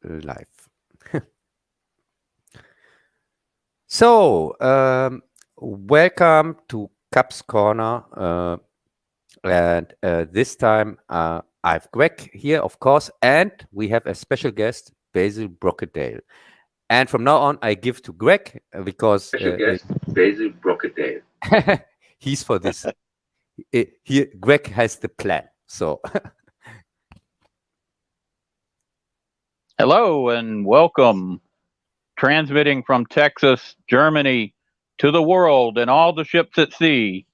live. So, welcome to Cub's Corner. And this time I have Greg here, of course, and we have a special guest, Bazil Broketail. And from now on, I give to Greg because Special guest, Basil Broketail. he's for this. Here, Greg has the plan. So, Hello and welcome. Transmitting from Texas, Germany, to the world and all the ships at sea.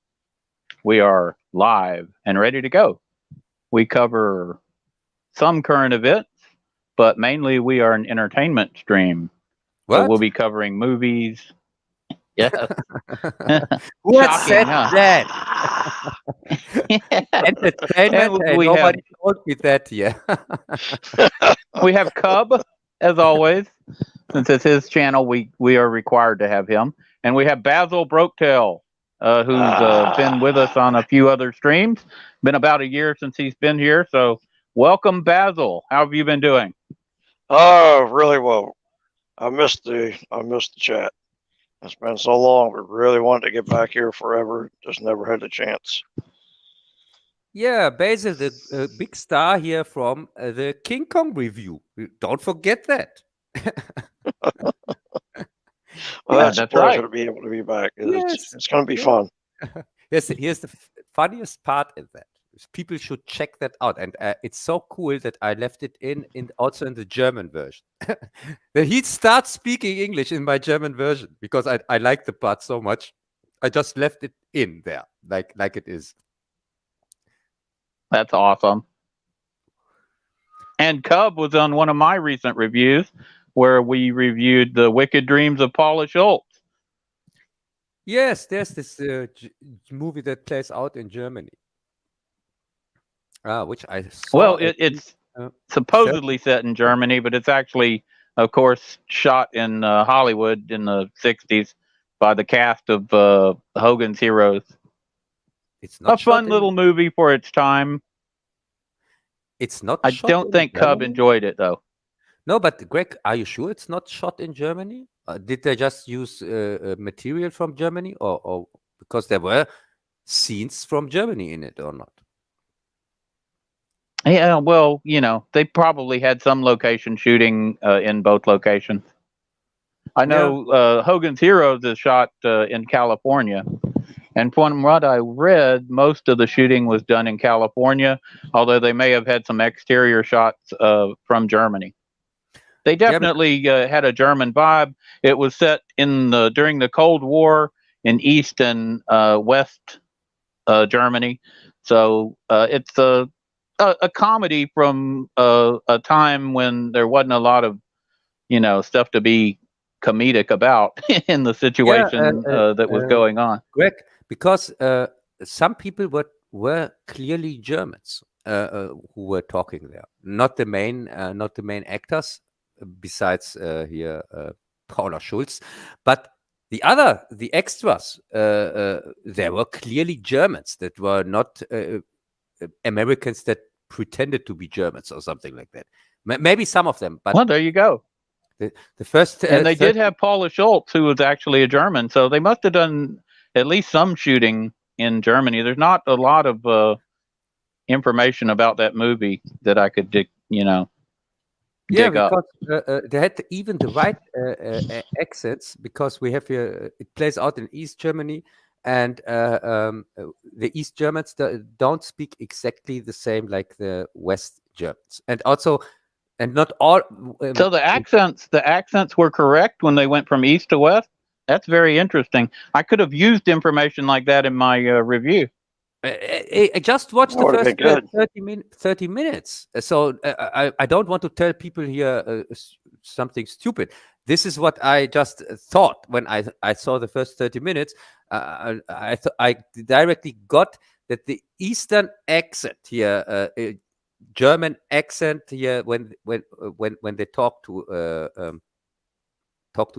We are live and ready to go. We cover some current events, but mainly we are an entertainment stream. So what? we'll be covering movies. Yes. Who had Shocking, said huh? that? Entertainment, And and we have nobody told me that here. we have Cub, as always. Since it's his channel, we are required to have him. And we have Bazil Broketail, who's been with us on a few other streams. Been about a year since he's been here. So welcome, Bazil. How have you been doing? Oh, really well. I missed the chat. It's been so long. We really wanted to get back here forever. Just never had the chance. Yeah, Basil, the big star here from the King Kong review. Don't forget that. Well, Yeah, that's a that's pleasure right. to be able to be back. Yes. It's going to be Yeah. fun. Here's the funniest part in that. People should check that out, and it's so cool that I left it in also in the German version. That he starts speaking English in my German version because I like the part so much. I just left it in there, like it is. That's awesome. And Cub was on one of my recent reviews where we reviewed The Wicked Dreams of Paula Schultz. Yes, there's this movie that plays out in Germany. Which I saw. Well, it's supposedly set in Germany, but it's actually, of course, shot in Hollywood in the 60s by the cast of Hogan's Heroes. It's not a fun little in, movie for its time. It's not. I don't think Cub enjoyed it, though. No, but Greg, are you sure it's not shot in Germany? Did they just use material from Germany, or because there were scenes from Germany in it, or not? Yeah, well, they probably had some location shooting in both locations. I know Hogan's Heroes is shot in California. And from what I read, most of the shooting was done in California, although they may have had some exterior shots from Germany. They definitely had a German vibe. It was set during the Cold War in East and West Germany. So it's a comedy from a time when there wasn't a lot of, stuff to be comedic about in the situation that was going on. Greg, because some people were clearly Germans who were talking there, not the main actors, besides here Paula Schultz, but the extras. There were clearly Germans that were not Americans that pretended to be Germans or something like that. Maybe some of them, but well, there you go. The first and they did have Paula Schultz, who was actually a German, so they must have done at least some shooting in Germany. There's not a lot of information about that movie that I could dig up. Because they had even the right accents, because we have here, it plays out in East Germany, and the East Germans don't speak exactly the same like the West Germans, and not all. So the accents were correct when they went from East to West. That's very interesting. I could have used information like that in my review. I just watched the first 30 minutes. So I don't want to tell people here something stupid. This is what I just thought when I saw the first 30 minutes. I directly got that the Eastern accent here, German accent here, when they talk to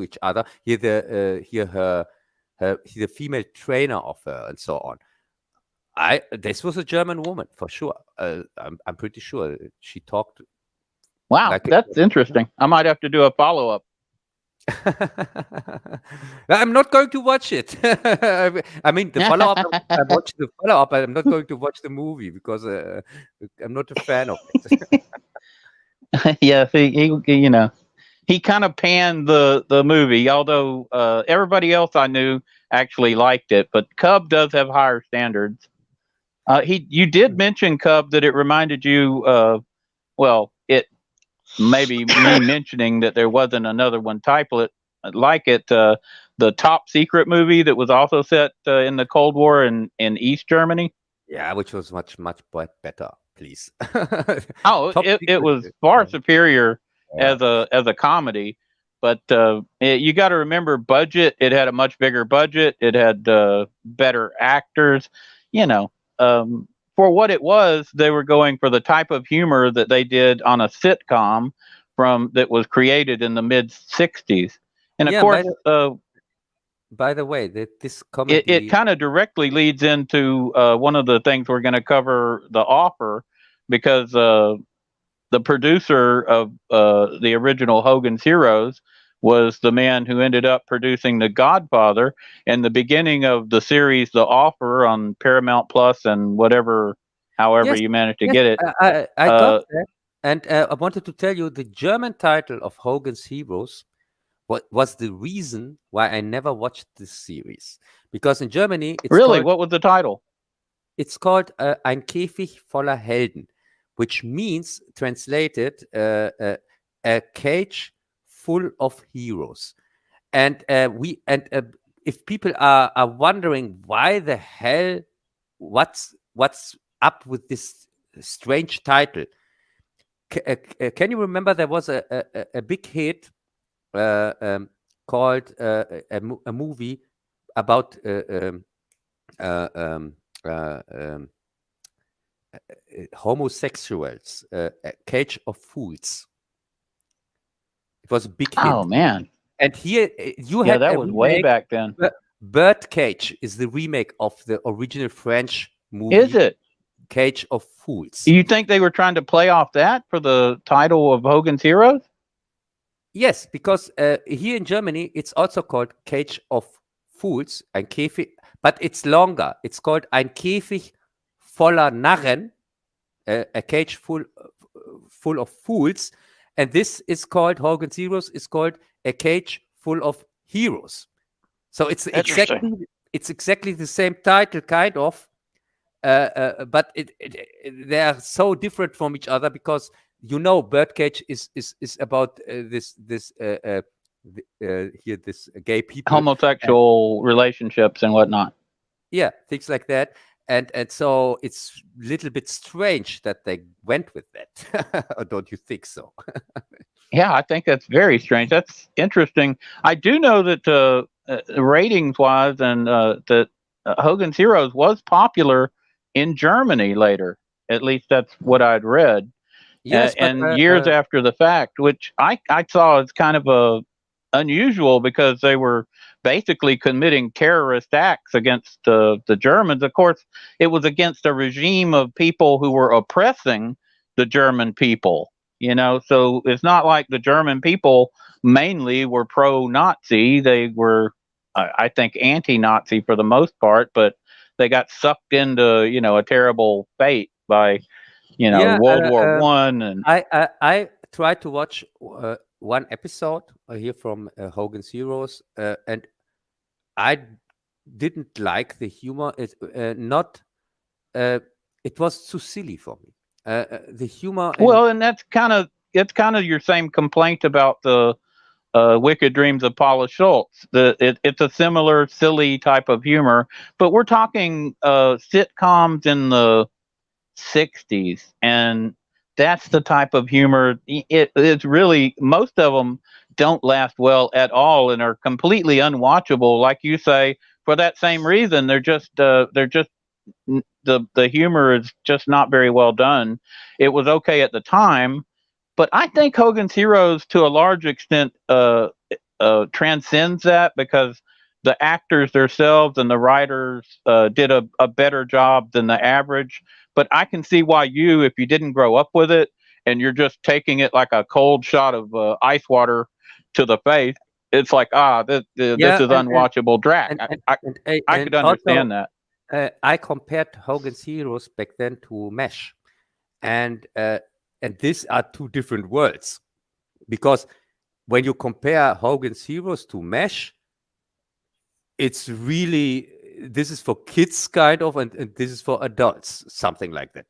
each other, hear the female trainer of her and so on. This was a German woman for sure. I'm pretty sure she talked Wow, that's interesting. I might have to do a follow-up. I'm not going to watch it. I mean, the follow-up. I watched the follow-up, but I'm not going to watch the movie because I'm not a fan of it. Yeah, he kind of panned the movie, although everybody else I knew actually liked it. But Cub does have higher standards. You did mention, Cub, that it reminded you of, well, it maybe me mentioning that there wasn't another one like it, the Top Secret movie that was also set in the Cold War in East Germany. Yeah, which was much better. Please. Oh, it was far superior as a comedy, but you got to remember budget. It had a much bigger budget. It had better actors. For what it was, they were going for the type of humor that they did on a sitcom that was created in the mid '60s, and of course. By the way, this comedy it kind of directly leads into one of the things we're going to cover, The Offer, because the producer of the original Hogan's Heroes was the man who ended up producing The Godfather, and the beginning of the series The Offer on Paramount Plus and however you managed to get it. I got that, and I wanted to tell you the German title of Hogan's Heroes. What was the reason why I never watched this series? Because in Germany, what was the title? It's called Ein Käfig voller Helden, which means, translated, a cage full of heroes. And if people are wondering why the hell, what's up with this strange title? Can you remember there was a big hit? Called a movie about homosexuals, A Cage of Fools. It was a big hit. Oh man! And here you had that was way back then. Birdcage is the remake of the original French movie. Is it? Cage of Fools. You think they were trying to play off that for the title of Hogan's Heroes? Yes, because here in Germany, it's also called Cage of Fools, ein Käfig, but it's longer. It's called Ein Käfig voller Narren, a cage full of fools. And this is called, Hogan's Heroes is called A Cage Full of Heroes. So it's exactly the same title, kind of, but they are so different from each other because Birdcage is about this gay people, homosexual relationships and whatnot. Yeah, things like that, and so it's a little bit strange that they went with that. Or don't you think so? Yeah, I think that's very strange. That's interesting. I do know that ratings-wise, and that Hogan's Heroes was popular in Germany later. At least that's what I'd read. Yes, and years after the fact, which I saw as kind of unusual because they were basically committing terrorist acts against the Germans. Of course, it was against a regime of people who were oppressing the German people. So it's not like the German people mainly were pro-Nazi. They were, I think, anti-Nazi for the most part, but they got sucked into, a terrible fate by World War One. And I tried to watch one episode here from Hogan's Heroes, and I didn't like the humor. It was too silly for me. The humor. And that's kind of your same complaint about the Wicked Dreams of Paula Schultz. It's a similar silly type of humor, but we're talking sitcoms in the '60s, and that's the type of humor. It's really, most of them don't last well at all and are completely unwatchable, like you say, for that same reason. They're just the humor is just not very well done. It was okay at the time, but I think Hogan's Heroes to a large extent transcends that, because the actors themselves and the writers did a better job than the average. But I can see why if you didn't grow up with it and you're just taking it like a cold shot of ice water to the face, it's like, this is unwatchable drag. I could understand also, that. I compared Hogan's Heroes back then to MASH, and these are two different worlds, because when you compare Hogan's Heroes to MASH, it's really, this is for kids kind of, and this is for adults, something like that.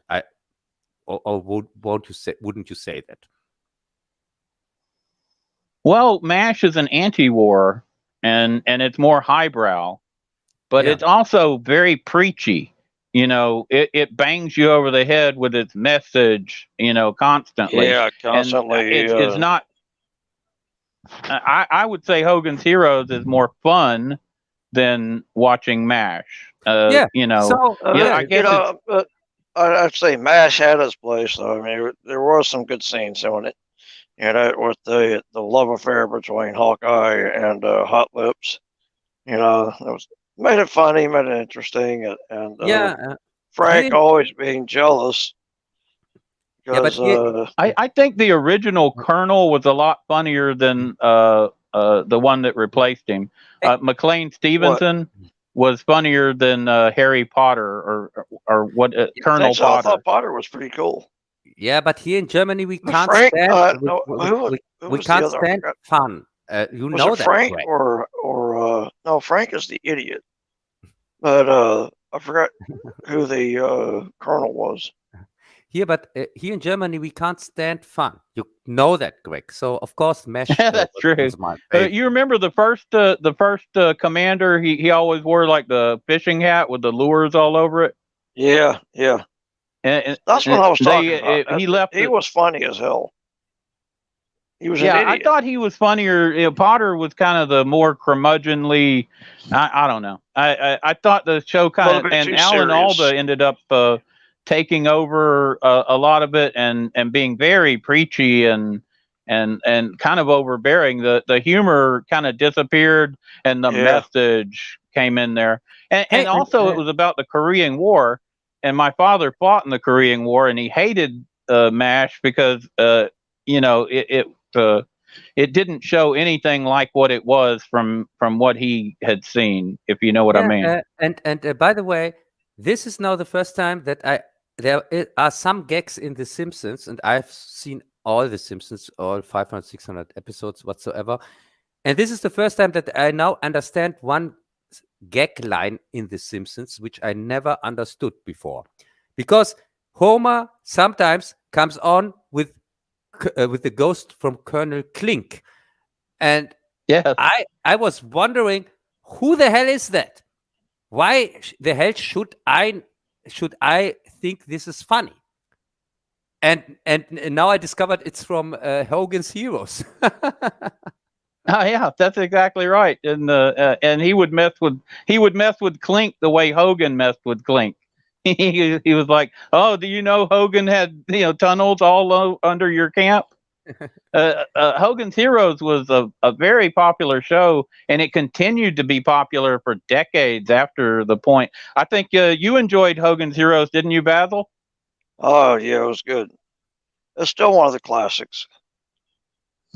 Wouldn't you say that? Well, MASH is an anti-war, and it's more highbrow, but it's also very preachy. It bangs you over the head with its message, constantly. Yeah, constantly. And it's not. I would say Hogan's Heroes is more fun than watching MASH. So, I guess I'd say MASH had its place, though. I mean, there was some good scenes in it. With the love affair between Hawkeye and Hot Lips, it made it funny, made it interesting, and Frank always being jealous. Because, I think the original Colonel was a lot funnier than the one that replaced him. McLean Stevenson was funnier than Harry Potter or what Colonel Potter. I thought Potter was pretty cool. Yeah, but here in Germany we can't stand. We can't stand fun. Was it Frank or no? Frank is the idiot. But I forgot who the Colonel was. But here in Germany we can't stand fun. You know that, Greg. So of course, MASH. That's true. You remember the first commander? He always wore like the fishing hat with the lures all over it. Yeah. And that's what I was talking about. He was funny as hell. He was an idiot. I thought he was funnier. Potter was kind of the more curmudgeonly. I don't know. I thought the show kind of, and Alan Alda ended up taking over a lot of it and being very preachy and kind of overbearing. The humor kind of disappeared and the message came in there. And also it was about the Korean War. And my father fought in the Korean War, and he hated MASH because it didn't show anything like what it was from what he had seen, if you know what I mean. And by the way, this is now the first time that there are some gags in The Simpsons, and I've seen all The Simpsons, all 500, 600 episodes whatsoever. And this is the first time that I now understand one gag line in The Simpsons, which I never understood before, because Homer sometimes comes on with the ghost from Colonel Klink, and I was wondering, who the hell is that? Why the hell should I think this is funny? And now I discovered it's from Hogan's Heroes. Oh yeah, that's exactly right. And he would mess with Klink the way Hogan messed with Klink. He was like, "Oh, do you know Hogan had tunnels all under your camp?" Hogan's Heroes was a very popular show, and it continued to be popular for decades after the point. I think you enjoyed Hogan's Heroes, didn't you, Bazzil? Oh yeah, it was good. It's still one of the classics.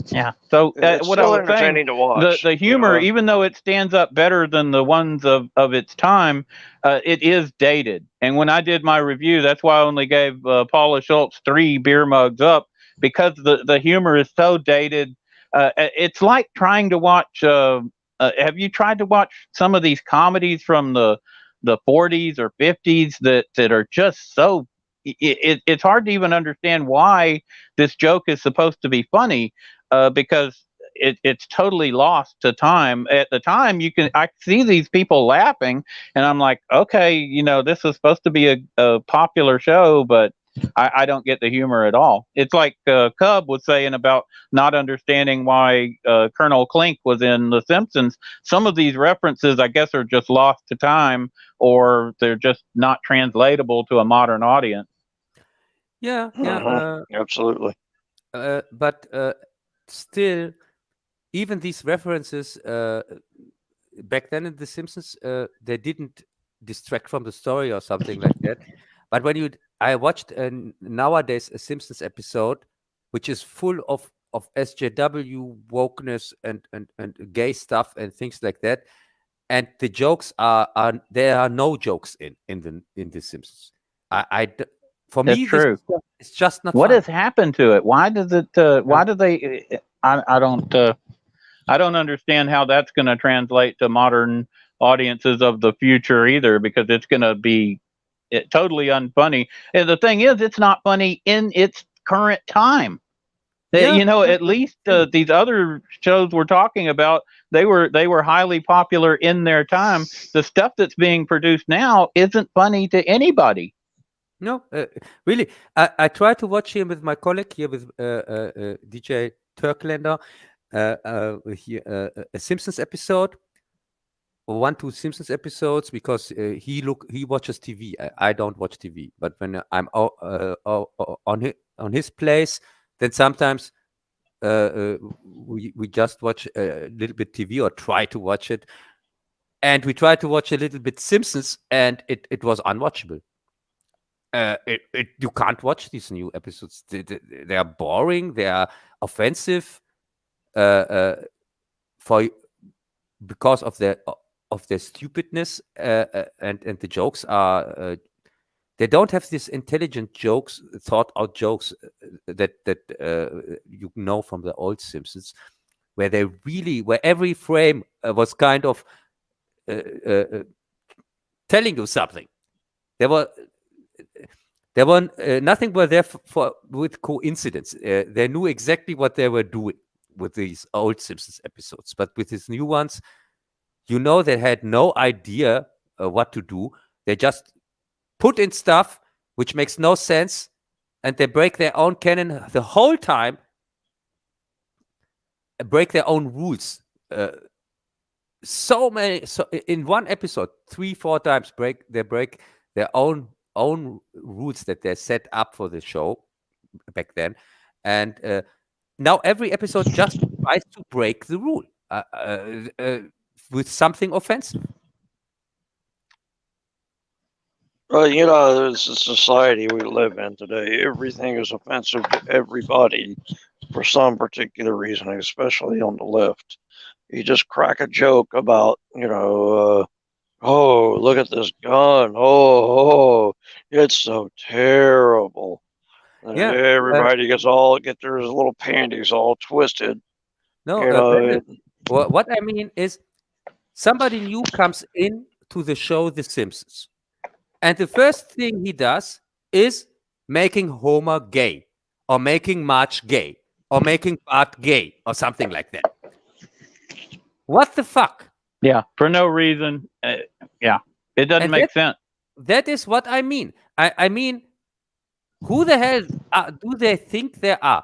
Yeah. So what I was saying, to watch, the humor, even though it stands up better than the ones of its time, it is dated. And when I did my review, that's why I only gave Paula Schultz 3 beer mugs up, because the humor is so dated. It's like trying to watch. Have you tried to watch some of these comedies from the 40s or 50s that are just so? It's hard to even understand why this joke is supposed to be funny. Because it's totally lost to time. At the time, I see these people laughing, and I'm like, okay, this is supposed to be a popular show, but I don't get the humor at all. It's like Cub was saying about not understanding why Colonel Klink was in The Simpsons. Some of these references, I guess, are just lost to time, or they're just not translatable to a modern audience. Yeah, absolutely. But still, even these references back then in The Simpsons, they didn't distract from the story or something like that. But when I watched nowadays a Simpsons episode, which is full of SJW wokeness and gay stuff and things like that. And the jokes are there are no jokes in the Simpsons. For me, true. It's just not. What fun. has happened to it? Why does it? Why do they? I don't understand how that's going to translate to modern audiences of the future either, because it's going to be totally unfunny. And the thing is, it's not funny in its current time. At least these other shows we're talking about, they were highly popular in their time. The stuff that's being produced now isn't funny to anybody. No, really. I tried to watch him with my colleague here with DJ Turklander, a Simpsons episode, or 1-2 Simpsons episodes, because he watches TV. I don't watch TV, but when I'm on his place, then sometimes we just watch a little bit TV or try to watch it, and we tried to watch a little bit Simpsons, and it was unwatchable. You can't watch these new episodes. They are boring. They are offensive, because of their stupidness, and the jokes are. They don't have this intelligent jokes, thought out jokes that you know from the old Simpsons, where every frame was kind of telling you something. There were nothing were there with coincidence. They knew exactly what they were doing with these old Simpsons episodes, but with these new ones, they had no idea what to do. They just put in stuff which makes no sense, and they break their own canon the whole time, break their own rules. So in one episode, 3-4 times they break their own rules that they set up for the show back then, and now every episode just tries to break the rule with something offensive. Well, it's a society we live in today. Everything is offensive to everybody for some particular reason, especially on the left. You just crack a joke about, oh, look at this gun. Oh, it's so terrible. And everybody gets their little panties all twisted. No, what I mean is, somebody new comes in to the show The Simpsons, and the first thing he does is making Homer gay, or making Marge gay, or making Bart gay, or something like that. What the fuck? Yeah, for no reason. It doesn't make sense. That is what I mean. I mean, who the hell do they think they are?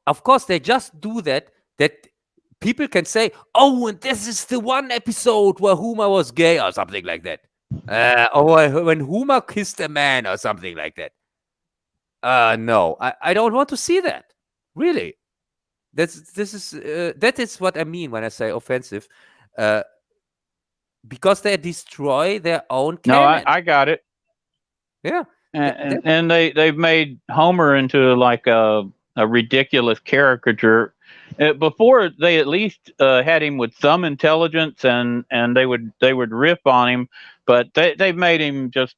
Of course, they just do that people can say, oh, and this is the one episode where Homer was gay, or something like that. Or when Homer kissed a man, or something like that. No, I don't want to see that. Really. That is what I mean when I say offensive, because they destroy their own canon. No, I got it. Yeah, and they've made Homer into like a ridiculous caricature. Before, they at least had him with some intelligence, and they would riff on him, but they've made him just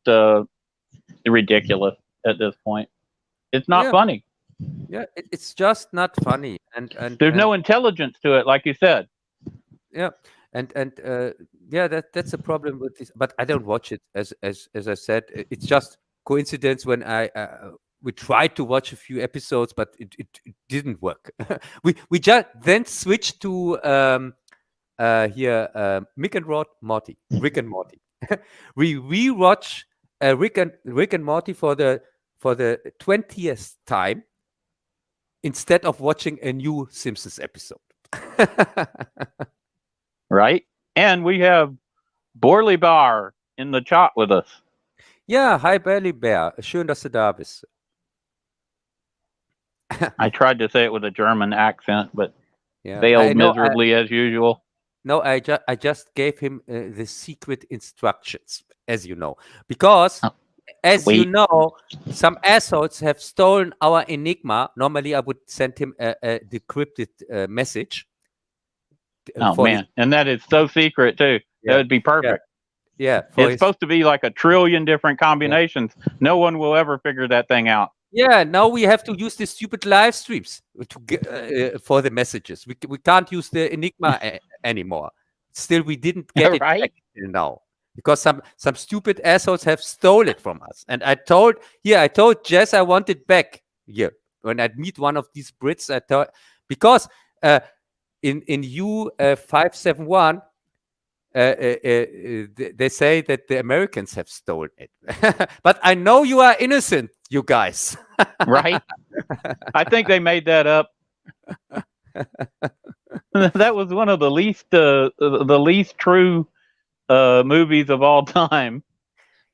ridiculous at this point. It's not funny. Yeah, it's just not funny, and there's no intelligence to it, like you said. Yeah, and that's a problem with this. But I don't watch it, as I said. It's just coincidence when we tried to watch a few episodes, but it didn't work. we just then switched to Rick and Morty. we watch Rick and Morty for the 20th time, instead of watching a new Simpsons episode. Right? And we have Borley Bar in the chat with us. Ja, hi Burly Bear. Schön, dass du da bist. I tried to say it with a German accent, but failed miserably as usual. No, I just gave him the secret instructions, as you know, because as you know, some assholes have stolen our Enigma. Normally, I would send him a decrypted message. Oh man, and that is so secret too. That would be perfect. Yeah, it's supposed to be like 1 trillion different combinations. No one will ever figure that thing out. Yeah, now we have to use the stupid live streams to get, for the messages. We can't use the Enigma anymore. Still, we didn't get it back till now because some stupid assholes have stolen it from us. And I told Jess I want it back. Yeah, when I meet one of these Brits, I thought because in U571. They say that the Americans have stolen it, but I know you are innocent, you guys. Right? I think they made that up. That was one of the least true movies of all time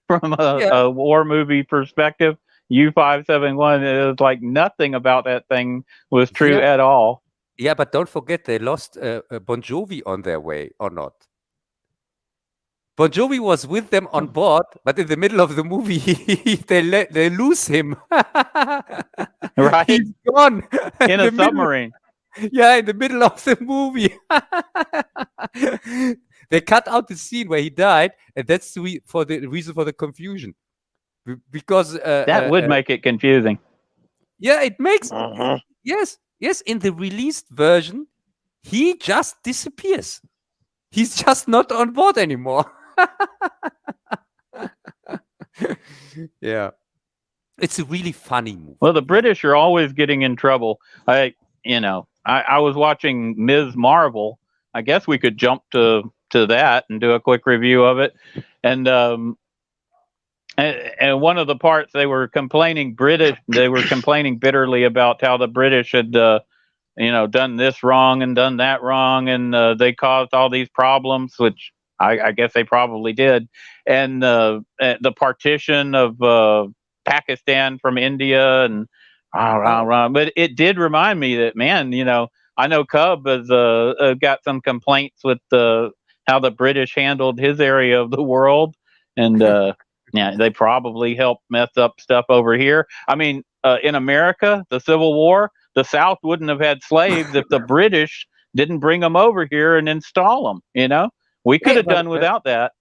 from a war movie perspective. U571 is like nothing about that thing was true at all. Yeah, but don't forget they lost Bon Jovi on their way, or not? Bon Jovi was with them on board, but in the middle of the movie, they lose him. Right? He's gone. In a submarine. Yeah, in the middle of the movie. They cut out the scene where he died, and that's the reason for the confusion. Because that would make it confusing. Yeah, it makes yes. In the released version, he just disappears. He's just not on board anymore. Yeah, it's a really funny movie. Well, the British are always getting in trouble. I was watching Ms. Marvel. I guess we could jump to that and do a quick review of it. And one of the parts they were complaining bitterly about how the British had done this wrong and done that wrong, and they caused all these problems, which I guess they probably did. And the partition of Pakistan from India, and but it did remind me that, man, I know Cub has got some complaints with how the British handled his area of the world, and yeah, they probably helped mess up stuff over here. I mean, in America, the Civil War, the South wouldn't have had slaves if the British didn't bring them over here and install them. We could have done without that.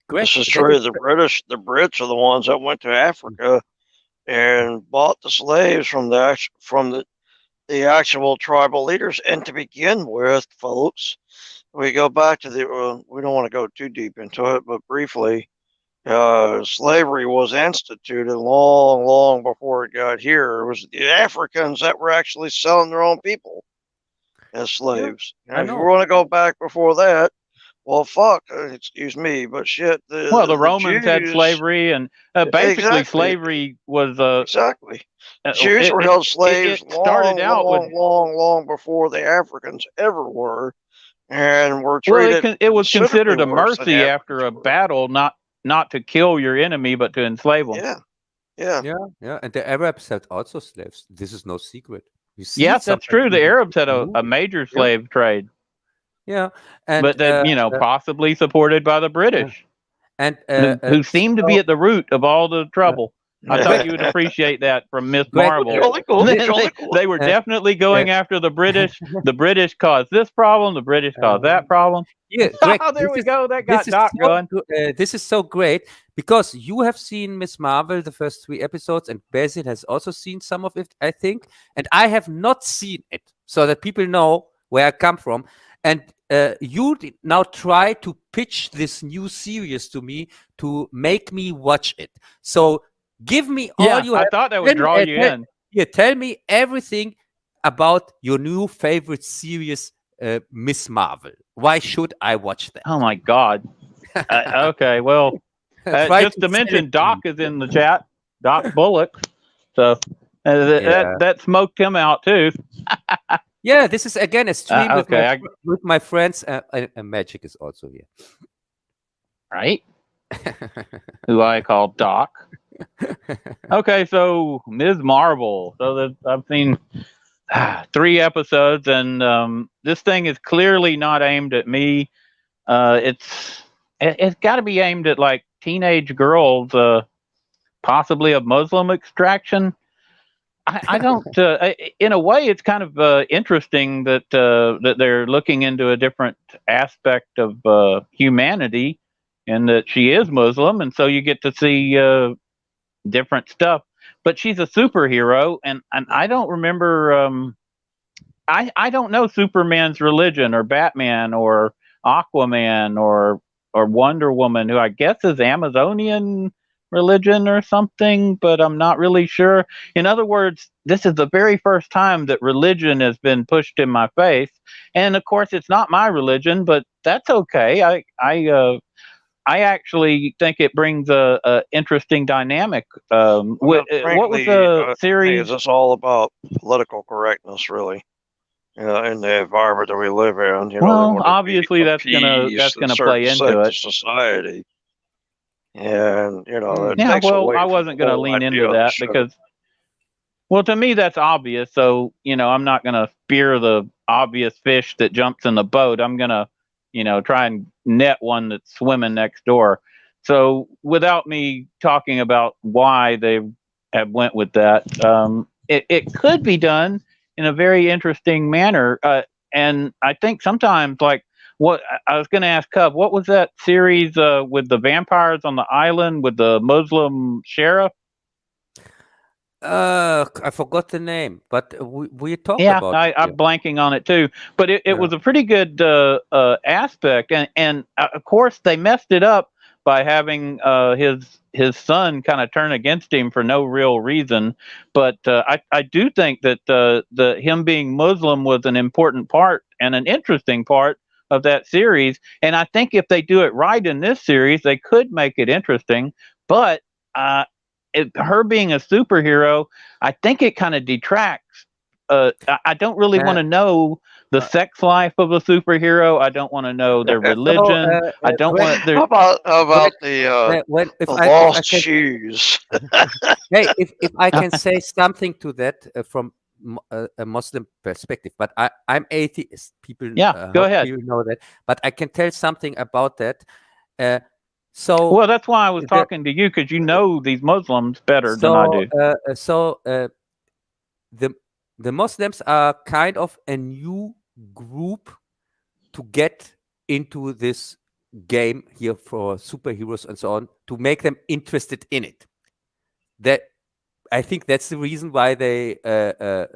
This is true. The Brits are the ones that went to Africa and bought the slaves from the actual tribal leaders. And to begin with, folks, we go back to we don't want to go too deep into it, but briefly, slavery was instituted long, long before it got here. It was the Africans that were actually selling their own people as slaves. Yeah, if you want to go back before that, well, fuck, excuse me, but shit. The Romans had slavery, and basically slavery was exactly. Jews were held slaves long before the Africans ever were, and were treated. Well, it was considered a mercy after a battle, not to kill your enemy, but to enslave them. Yeah. And the Arabs had also slaves. This is no secret. Yes, that's true. The Arabs had a major slave trade. Yeah, but possibly supported by the British, and who seem to be at the root of all the trouble. I thought you would appreciate that from Miss Marvel. They were definitely going after the British. The British caused this problem. The British caused that problem. Yeah, there we go. That got Doc going. This is so great because you have seen Miss Marvel, the first 3 episodes, and Bazzil has also seen some of it, I think. And I have not seen it, so that people know where I come from. And you now try to pitch this new series to me to make me watch it. So give me all you have. I thought that would draw you in. Yeah, tell me everything about your new favorite series, Miss Marvel. Why should I watch that? Oh my God. Okay, well, just to mention, Doc is in the chat. Doc Bullock. So that smoked him out too. Yeah, this is again a stream with my friends. Magic is also here, right? Who I call Doc. Okay, so Ms. Marvel. So I've seen 3 episodes, and this thing is clearly not aimed at me. It's got to be aimed at like teenage girls. possibly of Muslim extraction. I don't. In a way, it's kind of interesting that that they're looking into a different aspect of humanity, and that she is Muslim, and so you get to see different stuff. But she's a superhero, and I don't remember. I don't know Superman's religion, or Batman, or Aquaman, or Wonder Woman, who I guess is Amazonian religion or something, but I'm not really sure. In other words, this is the very first time that religion has been pushed in my face, and of course, it's not my religion, but that's okay. I actually think it brings a interesting dynamic. Well, what was frankly, the series? it's all about political correctness, really. In the environment that we live in, they Well, want to obviously that's gonna appease a play certain into sect it. of society, and that Yeah, takes well, away I from wasn't the going to whole lean idea into of the that show. because, well, to me that's obvious. So I'm not going to spear the obvious fish that jumps in the boat. I'm going to, try and net one that's swimming next door. So without me talking about why they have went with that, it could be done in a very interesting manner. And I think sometimes, like, what I was going to ask Cub, what was that series with the vampires on the island with the Muslim sheriff? I forgot the name, but we talked Yeah, about I'm blanking on it too. But it was a pretty good aspect, and of course they messed it up by having his son kind of turn against him for no real reason. But I do think that the him being Muslim was an important part and an interesting part of that series. And I think if they do it right in this series, they could make it interesting. But her being a superhero, I think it kind of detracts. I don't really want to know the sex life of a superhero. I don't want to know their religion. I don't want. How about the lost shoes? Hey, if I can say something to that from a Muslim perspective, but I'm atheist. People, go ahead. People know that, but I can tell something about that. Well, that's why I was talking to you, because you know these Muslims better than I do. The Muslims are kind of a new group to get into this game here for superheroes and so on, to make them interested in it. That I think that's the reason why they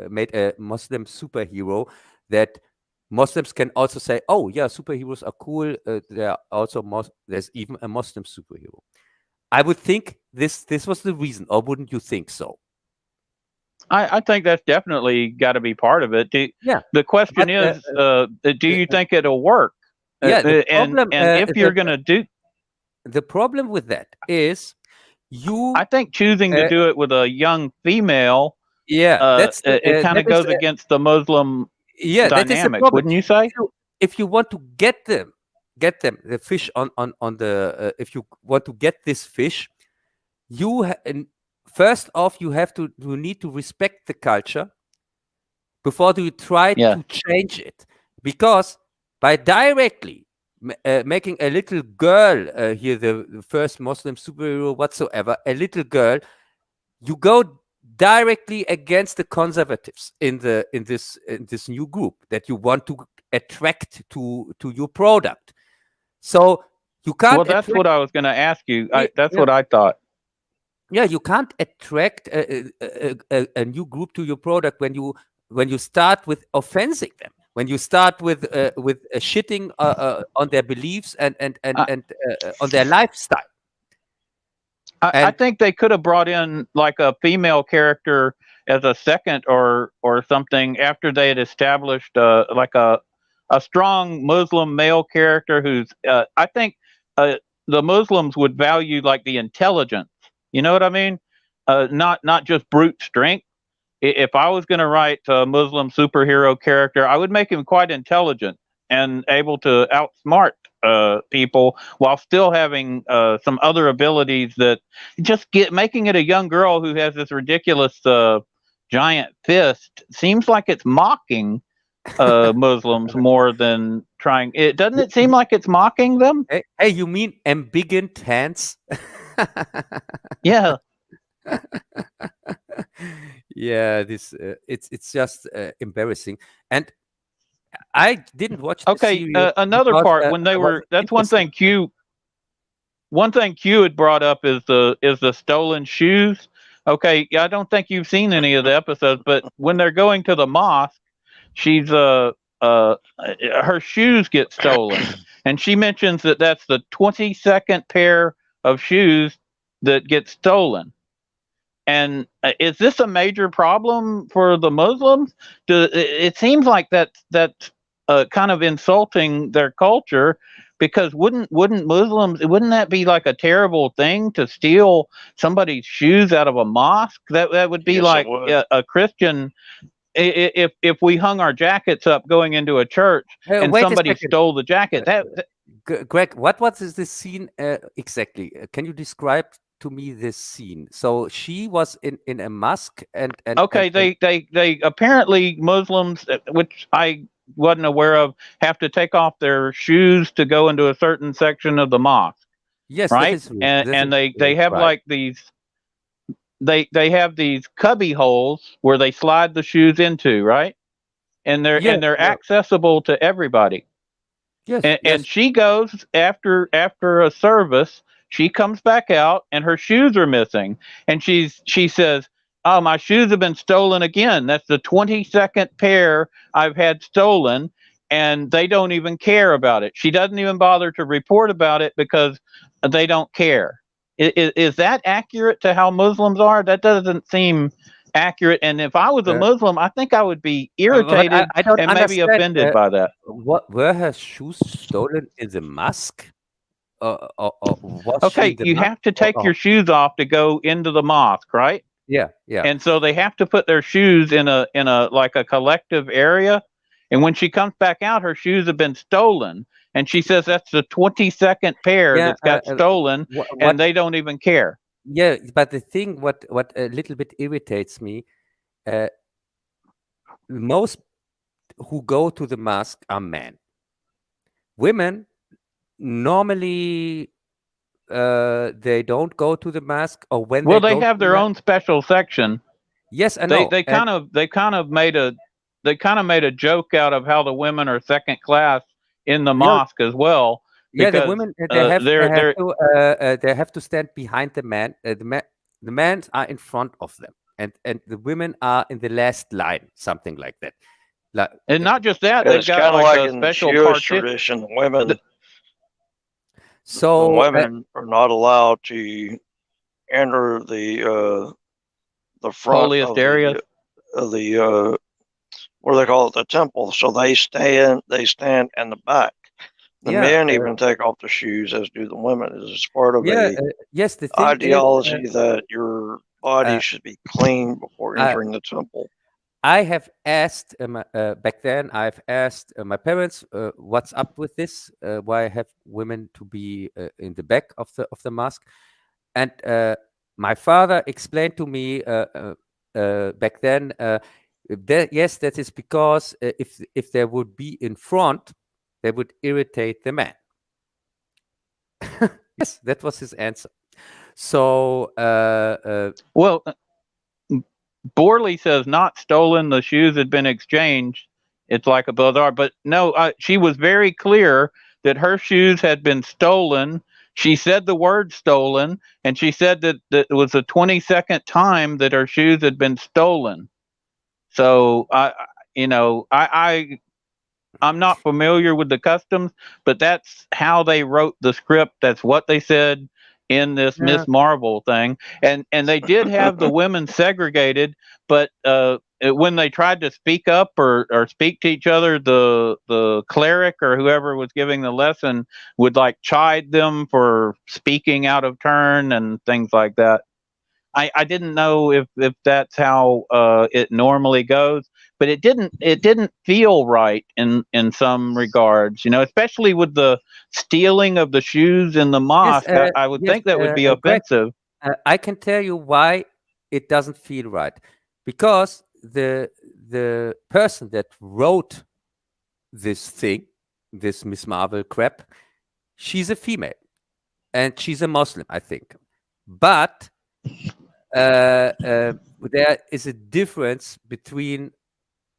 made a Muslim superhero, that Muslims can also say, oh yeah, superheroes are cool. There are also there's even a Muslim superhero. I would think this was the reason, or wouldn't you think so? I think that's definitely got to be part of it. The question is, do you think it'll work? Yeah, and if you're going to do, the problem with that is I think choosing to do it with a young female, it kind of goes against the Muslim dynamic, wouldn't you say? If you want to get them the fish on the if you want to get this fish, first off, you need to respect the culture before you try to change it. Because by directly making a little girl here the first Muslim superhero whatsoever, a little girl, you go directly against the conservatives in this new group that you want to attract to your product. So you can't. Well, that's what I was going to ask you. That's what I thought. Yeah, you can't attract a new group to your product when you start with offending them, when you start with shitting on their beliefs and on their lifestyle. I think they could have brought in like a female character as a second or something after they had established like a strong Muslim male character who's I think the Muslims would value like the intelligence. You know what I mean? Not just brute strength. If I was going to write a Muslim superhero character, I would make him quite intelligent and able to outsmart people while still having some other abilities that just making it a young girl who has this ridiculous giant fist seems like it's mocking Muslims more than trying. Doesn't it seem like it's mocking them? Hey, you mean embiggened hands? Yeah. Yeah, this it's just embarrassing, and I didn't watch the Okay, series another because part when they I were wasn't that's one interested. thing Q one thing Q had brought up is the stolen shoes. Okay, I don't think you've seen any of the episodes, but when they're going to the mosque, she's her shoes get stolen, and she mentions that that's the 22nd pair of shoes that get stolen. And is this a major problem for the Muslims? It seems like that's kind of insulting their culture, because wouldn't Muslims, wouldn't that be like a terrible thing to steal somebody's shoes out of a mosque? That would be Yes, like it would. a Christian. If we hung our jackets up going into a church and Wait a somebody second, stole the jacket, Greg. What was this scene exactly? Can you describe to me this scene? So she was in a mosque, and okay, they apparently Muslims, which I wasn't aware of, have to take off their shoes to go into a certain section of the mosque, yes, that right? is real. And This is and they have right. like these they have these cubby holes where they slide the shoes into, right? And Yeah, they're yeah, accessible to everybody. yes, And yes. she goes after a service. She comes back out, and her shoes are missing. And she says, "Oh, my shoes have been stolen again. That's the 22nd pair I've had stolen." And they don't even care about it. She doesn't even bother to report about it because they don't care. Is that accurate to how Muslims are? That doesn't seem accurate. And if I was a Uh, Muslim, I think I would be but irritated I don't and maybe understand. offended by that. What were her shoes stolen in the mosque? Or was she in Okay, the you mosque? have to take your shoes off to go into the mosque, right? Yeah, yeah, And so they have to put their shoes in a like a collective area. And when she comes back out, her shoes have been stolen. And she says that's the 22nd pair yeah. that's got stolen, and What? they don't even care. Yeah, but the thing, what a little bit irritates me, uh, most who go to the mosque are men. Women normally they don't go to the mosque, or when Well, they they go to have the their mosque. own special section. Yes, I They know. they And kind of they kind of made a they kind of made a joke out of how the women are second class in the yeah, mosque as well, yeah, the because women they're they have to stand behind the man. The men are in front of them, and the women are in the last line, something like that. Like, and not just that, they've It's got kind of like like a in the special Jewish partition. tradition, the so women are not allowed to enter the front Holiest of areas. the what do they call it, the temple. So they stand in the back. The yeah, men even take off the shoes, as do the women. It's part of yeah, a yes. The thing is, ideology that your body uh, should be clean before I entering the temple. I have asked back then. I've asked my parents, "What's up with this? Why have women to be in the back of the mosque?" And my father explained to me back then. Yes, that is because if they would be in front, they would irritate the man. Yes, that was his answer. So Well, Borley says not stolen. The shoes had been exchanged. It's like a bazaar, but no, she was very clear that her shoes had been stolen. She said the word stolen, and she said that it was the 22nd time that her shoes had been stolen. So I'm not familiar with the customs, but that's how they wrote the script. That's what they said in this yeah, Miss Marvel thing. And they did have the women segregated, but when they tried to speak up or speak to each other, the cleric or whoever was giving the lesson would like chide them for speaking out of turn and things like that. I didn't know if that's how it normally goes, but it didn't feel right in some regards, especially with the stealing of the shoes in the yes, mosque. I would yes, think that would be Greg. offensive. I can tell you why it doesn't feel right, because the person that wrote this thing, this Miss Marvel crap, she's a female and she's a Muslim, I think. But there is a difference between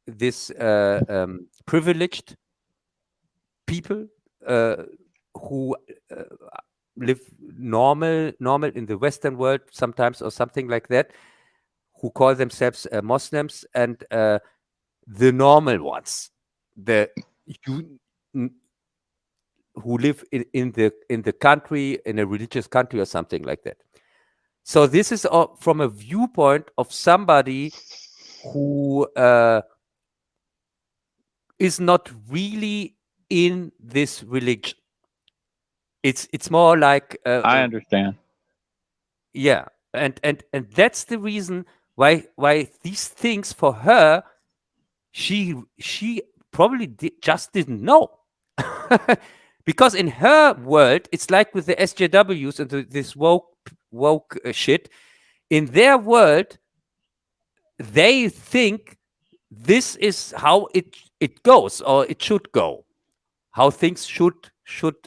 this privileged people who live normal in the Western world sometimes, or something like that, who call themselves Muslims, and the normal ones, who live in the country, in a religious country or something like that. So this is from a viewpoint of somebody who is not really in this religion. It's more like I understand. Yeah, and that's the reason why these things for her, she probably just didn't know. Because in her world, it's like with the SJWs and this woke shit. In their world, they think this is how it goes, or it should go, how things should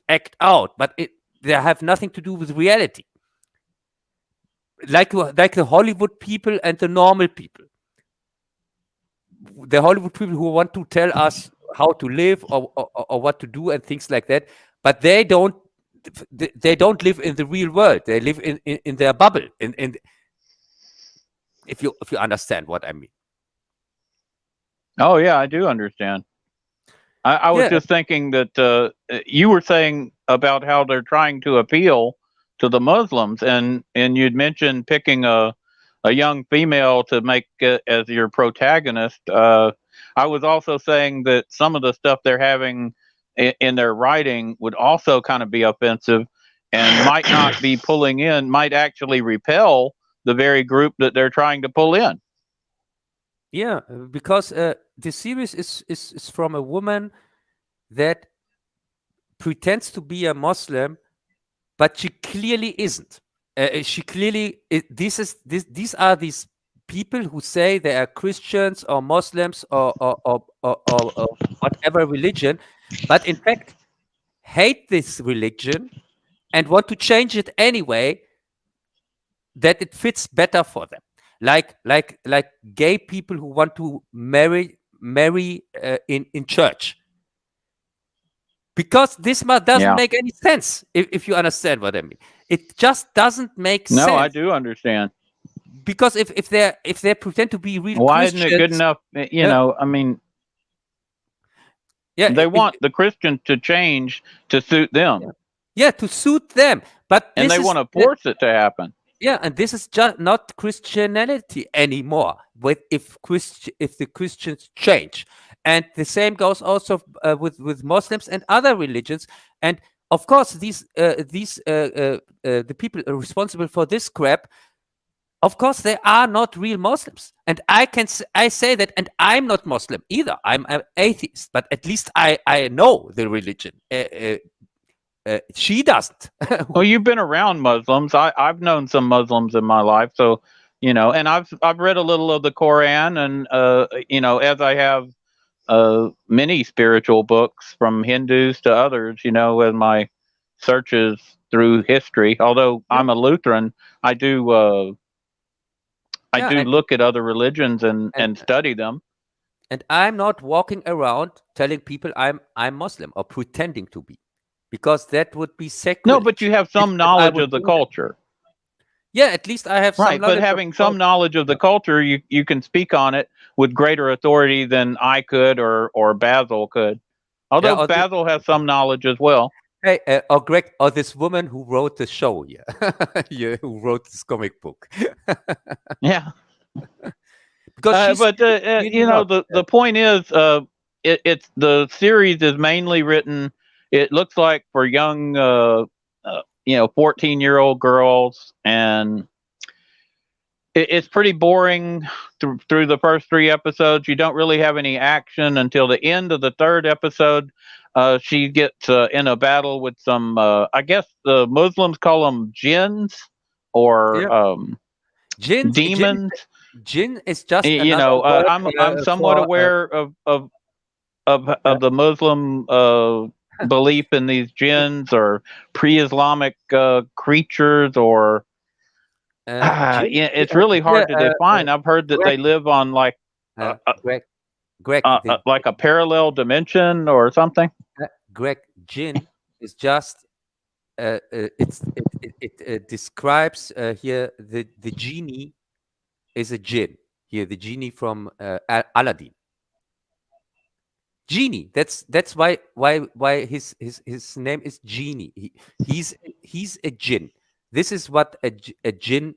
act out, but they have nothing to do with reality. Like the Hollywood people and the normal people. The Hollywood people who want to tell us how to live or what to do and things like that, but they don't live in the real world. They live in their bubble. In if you understand what I mean. Oh yeah, I do understand. I was just thinking that you were saying about how they're trying to appeal to the Muslims, and you'd mentioned picking a young female to make as your protagonist. I was also saying that some of the stuff they're having in their writing would also kind of be offensive, and might not be pulling in, might actually repel the very group that they're trying to pull in. Yeah, because the series is from a woman that pretends to be a Muslim, but she clearly isn't. She clearly these are these people who say they are Christians or Muslims or whatever religion, but in fact hate this religion and want to change it anyway, that it fits better for them. Like gay people who want to marry in church. Because this doesn't make any sense, if you understand what I mean. It just doesn't make sense. No, I do understand. Because if they pretend to be real why Christians, isn't it good enough? You know, I mean, they want the Christians to change to suit them. Yeah, to suit them. But and they want to force it to happen. Yeah, and this is just not Christianity anymore. If the Christians change, and the same goes also with Muslims and other religions, and of course the people responsible for this crap, of course they are not real Muslims, and I say that, and I'm not Muslim either. I'm an atheist, but at least I know the religion. She doesn't. Well, you've been around Muslims. I've known some Muslims in my life, so you know, and I've read a little of the Quran, and you know, as I have many spiritual books from Hindus to others, you know, in my searches through history. Although I'm a Lutheran, I do look at other religions and study them. And I'm not walking around telling people I'm Muslim or pretending to be, because that would be sacred. No, but you have some knowledge of the culture. Yeah, at least I have some knowledge. But having some knowledge of the culture, you can speak on it with greater authority than I could or Bazzil could. Although Bazzil has some knowledge as well. Hey, or Greg, or this woman who wrote the show, who wrote this comic book. Yeah. Because you know, the point is, it's the series is mainly written. It looks like for young, you know, 14-year-old girls, and it's pretty boring through the first 3 episodes. You don't really have any action until the end of the 3rd episode. She gets in a battle with some, I guess the Muslims call them jinns or demons. Jinn is just, you know, I'm somewhat aware of the Muslim belief in these jinns or pre-Islamic creatures, or Yeah, it's really hard to define. I've heard that they live on like Greg, like a parallel dimension or something. Greg, Jinn is just it describes here the genie is a jinn. Here the genie from Aladdin. Genie. That's why his name is Genie. He's a jinn. This is what a jinn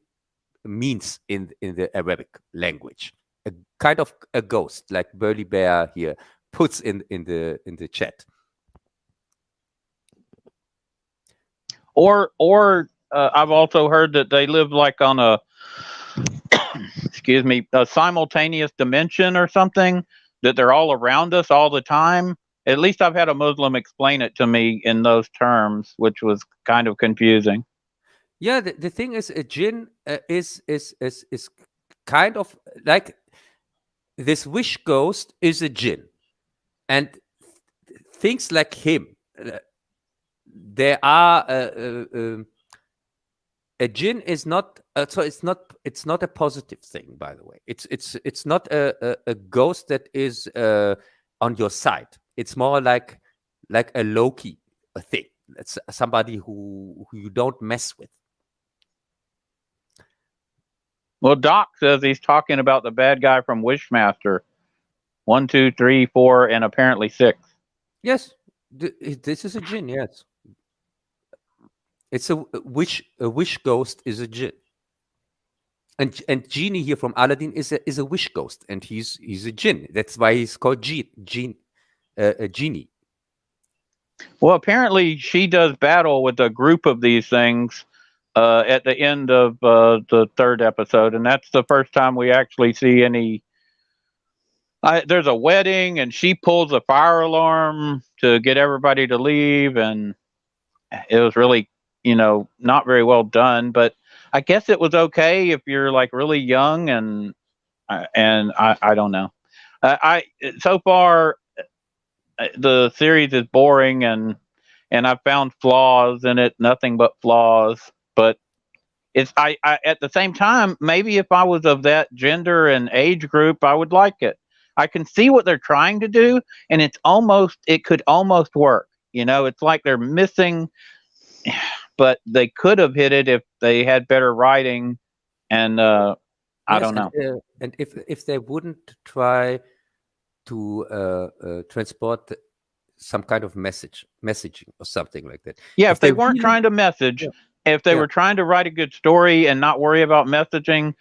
means in the Arabic language. A kind of a ghost, like Burly Bear here puts in the chat. Or I've also heard that they live like on a excuse me, a simultaneous dimension or something, that they're all around us all the time. At least I've had a Muslim explain it to me in those terms, which was kind of confusing. Yeah, the thing is, a jinn is kind of like this wish ghost is a jinn, and things like him. There are a jinn is not so it's not a positive thing, by the way. It's not a ghost that is on your side. It's more like a Loki thing. It's somebody who you don't mess with. Well, Doc says he's talking about the bad guy from Wishmaster 1, 2, 3, 4, and apparently 6. Yes, this is a jinn. Yes, it's a wish ghost is a jinn, and Genie here from Aladdin is a wish ghost, and he's a jinn. That's why he's called Genie. Well, apparently she does battle with a group of these things at the end of the 3rd episode, and that's the first time we actually see any. There's a wedding, and she pulls a fire alarm to get everybody to leave, and it was really, not very well done. But I guess it was okay if you're like really young, and I don't know. So far the series is boring, and I found flaws in it, nothing but flaws. But it's I at the same time, maybe if I was of that gender and age group, I would like it. I can see what they're trying to do, and it could almost work. It's like they're missing, but they could have hit it if they had better writing. And I don't know. And if they wouldn't try to transport some kind of messaging or something like that. Yeah, if they weren't trying to message, if they were trying to write a good story and not worry about messaging,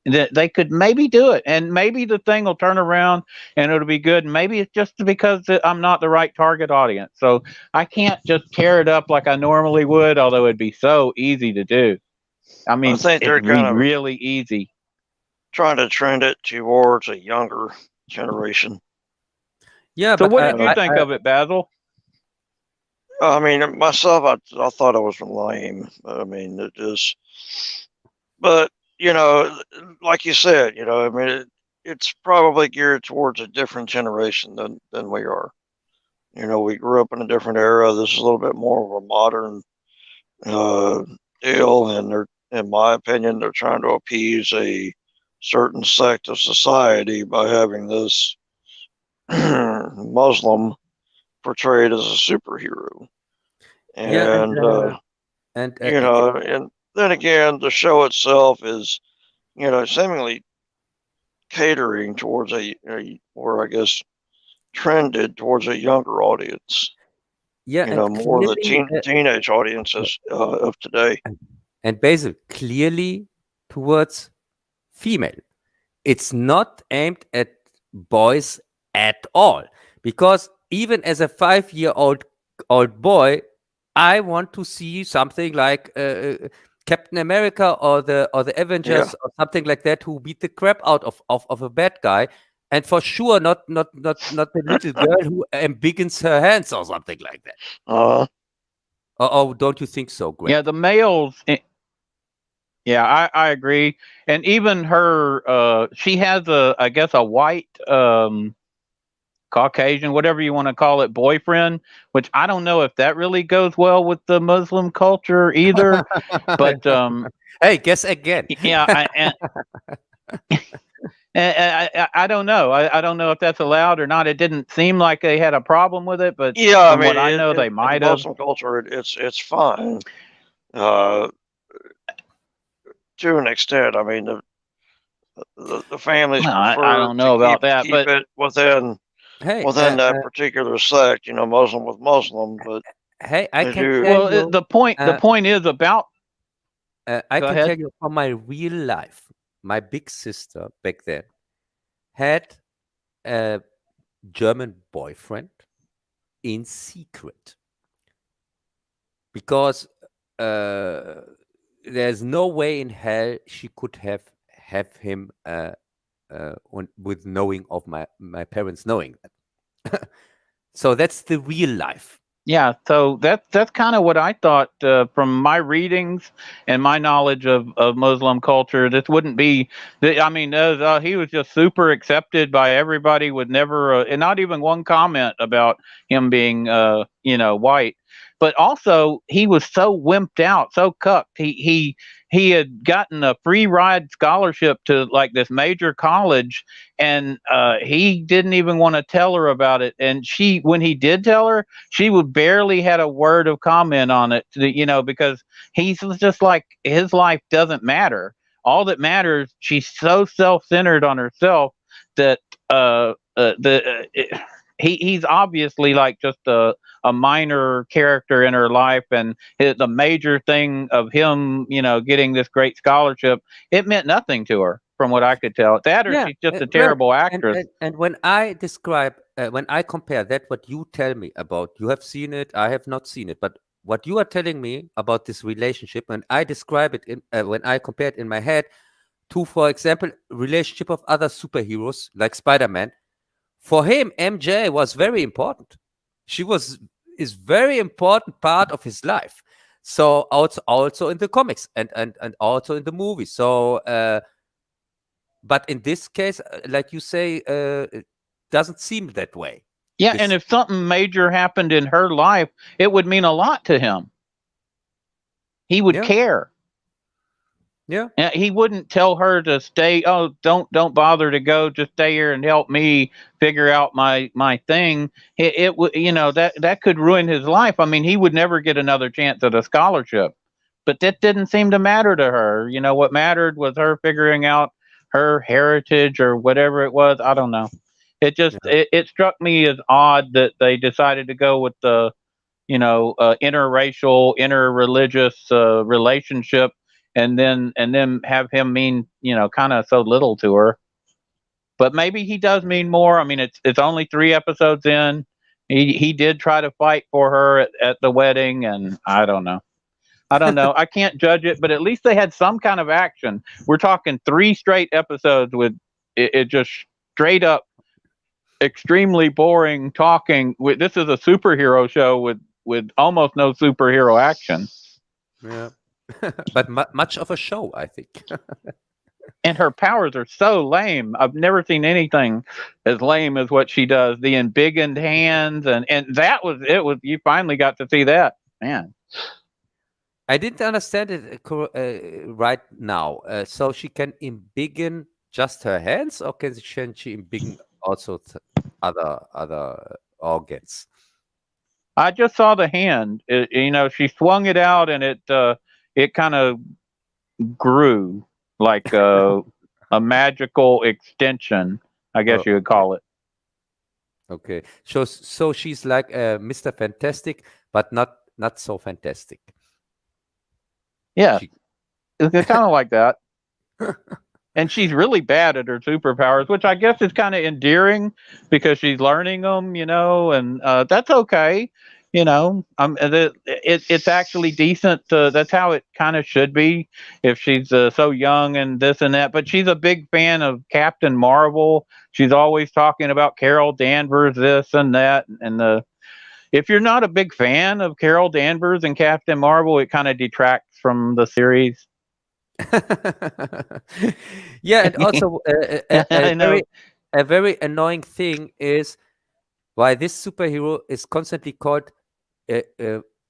they could maybe do it, and maybe the thing will turn around and it'll be good. And maybe it's just because I'm not the right target audience, so I can't just tear it up like I normally would. Although it'd be so easy to do. I mean, I think they're really easy. Trying to trend it towards a younger generation. Yeah. So what did you think of it, Bazzil? I mean, myself, I thought it was lame. I mean, it is. But like you said, I mean, it's probably geared towards a different generation than we are. We grew up in a different era. This is a little bit more of a modern deal, and in my opinion, they're trying to appease a certain sect of society by having this Muslim portrayed as a superhero. And and then again, the show itself is, seemingly catering towards or I guess trended towards a younger audience. Yeah, more the teenage audiences of today. And Bazzil, clearly towards female. It's not aimed at boys at all, because even as a 5-year-old boy, I want to see something like Captain America or the Avengers or something like that, who beat the crap out of a bad guy, and for sure not the little girl who embiggens her hands or something like that. Oh, don't you think so, Greg? Yeah, the males. Yeah, I agree. And even her, she has I guess a white Caucasian, whatever you want to call it, boyfriend, which I don't know if that really goes well with the Muslim culture either. But hey, guess again. Yeah, I don't know. I don't know if that's allowed or not. It didn't seem like they had a problem with it, but yeah, from what I know, they might have. Muslim culture, it's fine. To an extent, I mean, the families prefer I don't know about that, keep but it within that particular sect, Muslim with Muslim. But hey, I can do. tell you, the point is about. I can tell you from my real life. My big sister back then had a German boyfriend in secret because there's no way in hell she could have him with knowing of my parents knowing that. So that's the real life. Yeah, so that's kind of what I thought from my readings and my knowledge of Muslim culture. This wouldn't be. I mean, he was just super accepted by everybody with never, and not even one comment about him being, white. But also, he was so wimped out, so cucked. He had gotten a free ride scholarship to like this major college, and he didn't even want to tell her about it. And when he did tell her, she would barely had a word of comment on it, because he's just like, his life doesn't matter. All that matters, she's so self-centered on herself that he's obviously like just a minor character in her life, and the major thing of him, getting this great scholarship, it meant nothing to her, from what I could tell. She's just a terrible actress. And when I describe, when I compare that, what you tell me about, you have seen it, I have not seen it, but what you are telling me about this relationship, when I describe it, when I compare it in my head to, for example, relationship of other superheroes like Spider-Man, for him, MJ was very important. She is very important part of his life. So also in the comics and also in the movie. So, but in this case, like you say, it doesn't seem that way. Yeah, and if something major happened in her life, it would mean a lot to him. He would care. Yeah. He wouldn't tell her to stay. Oh, don't bother to go. Just stay here and help me figure out my thing. It would, that could ruin his life. I mean, he would never get another chance at a scholarship. But that didn't seem to matter to her. What mattered was her figuring out her heritage or whatever it was. I don't know. It just it struck me as odd that they decided to go with the interracial, interreligious relationship. And then have him mean, kind of so little to her. But maybe he does mean more. I mean, it's only 3 episodes in. He did try to fight for her at the wedding, and I don't know. I can't judge it, but at least they had some kind of action. We're talking 3 straight episodes with it just straight up extremely boring talking. This is a superhero show with almost no superhero action. Yeah. But much of a show, I think. And her powers are so lame. I've never seen anything as lame as what she does. The embiggened hands, and that was it. You finally got to see that, man. I didn't understand it right now. So she can embiggen just her hands, or can she embiggen also other organs? I just saw the hand. She swung it out, and it kind of grew like a magical extension, I guess you would call it. Okay, so she's like Mr. Fantastic, but not so fantastic. Yeah, it's kind of like that. And she's really bad at her superpowers, which I guess is kind of endearing because she's learning them, and that's okay. It's actually decent. That's how it kind of should be if she's so young and this and that. But she's a big fan of Captain Marvel. She's always talking about Carol Danvers, this and that. And if you're not a big fan of Carol Danvers and Captain Marvel, it kind of detracts from the series. Yeah, and also a very annoying thing is why this superhero is constantly called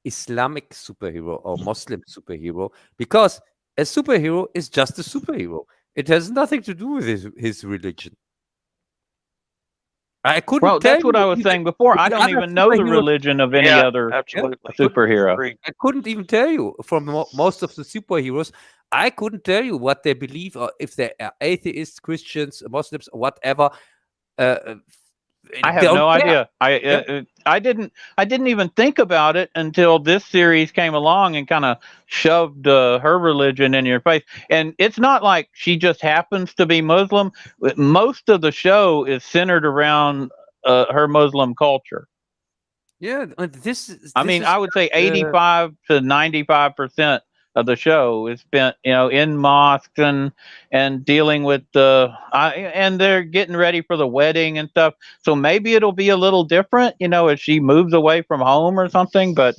Islamic superhero or Muslim superhero, because a superhero is just a superhero. It has nothing to do with his religion. I couldn't Well, tell that's what you I was if saying before. if I the don't other even know the superheroes- religion of any Yeah, other absolutely. superhero. Agreed. I couldn't even tell you from most of the superheroes. I couldn't tell you what they believe, or if they're atheists, Christians, Muslims, or whatever. I have don't no care. idea. I didn't even think about it until this series came along and kind of shoved her religion in your face. And it's not like she just happens to be Muslim. Most of the show is centered around her Muslim culture. Yeah, this I mean, is I would say just, 85 to 95% of the show is spent, in mosques and dealing with and they're getting ready for the wedding and stuff. So maybe it'll be a little different, if she moves away from home or something. But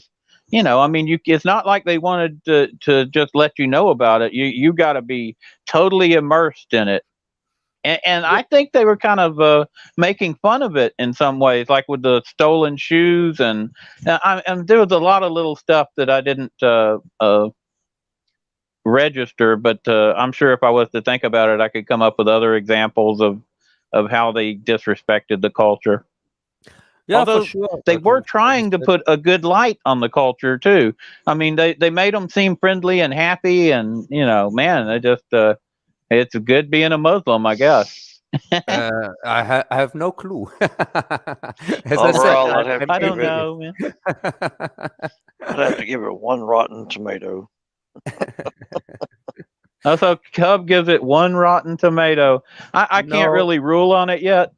I mean, it's not like they wanted to just let you know about it. You got to be totally immersed in it. And I think they were kind of making fun of it in some ways, like with the stolen shoes, and there was a lot of little stuff that I didn't register, but I'm sure if I was to think about it, I could come up with other examples of how they disrespected the culture. yeah, Although for sure. they but, were trying to but- put a good light on the culture too. I mean, they made them seem friendly and happy, and man, they just it's good being a Muslim, I guess. I have no clue. As I Overall, said, I'd have to I don't give it- know, man. I'd have to give it one rotten tomato. Oh, so Cub gives it one rotten tomato. I can't No. really rule on it yet.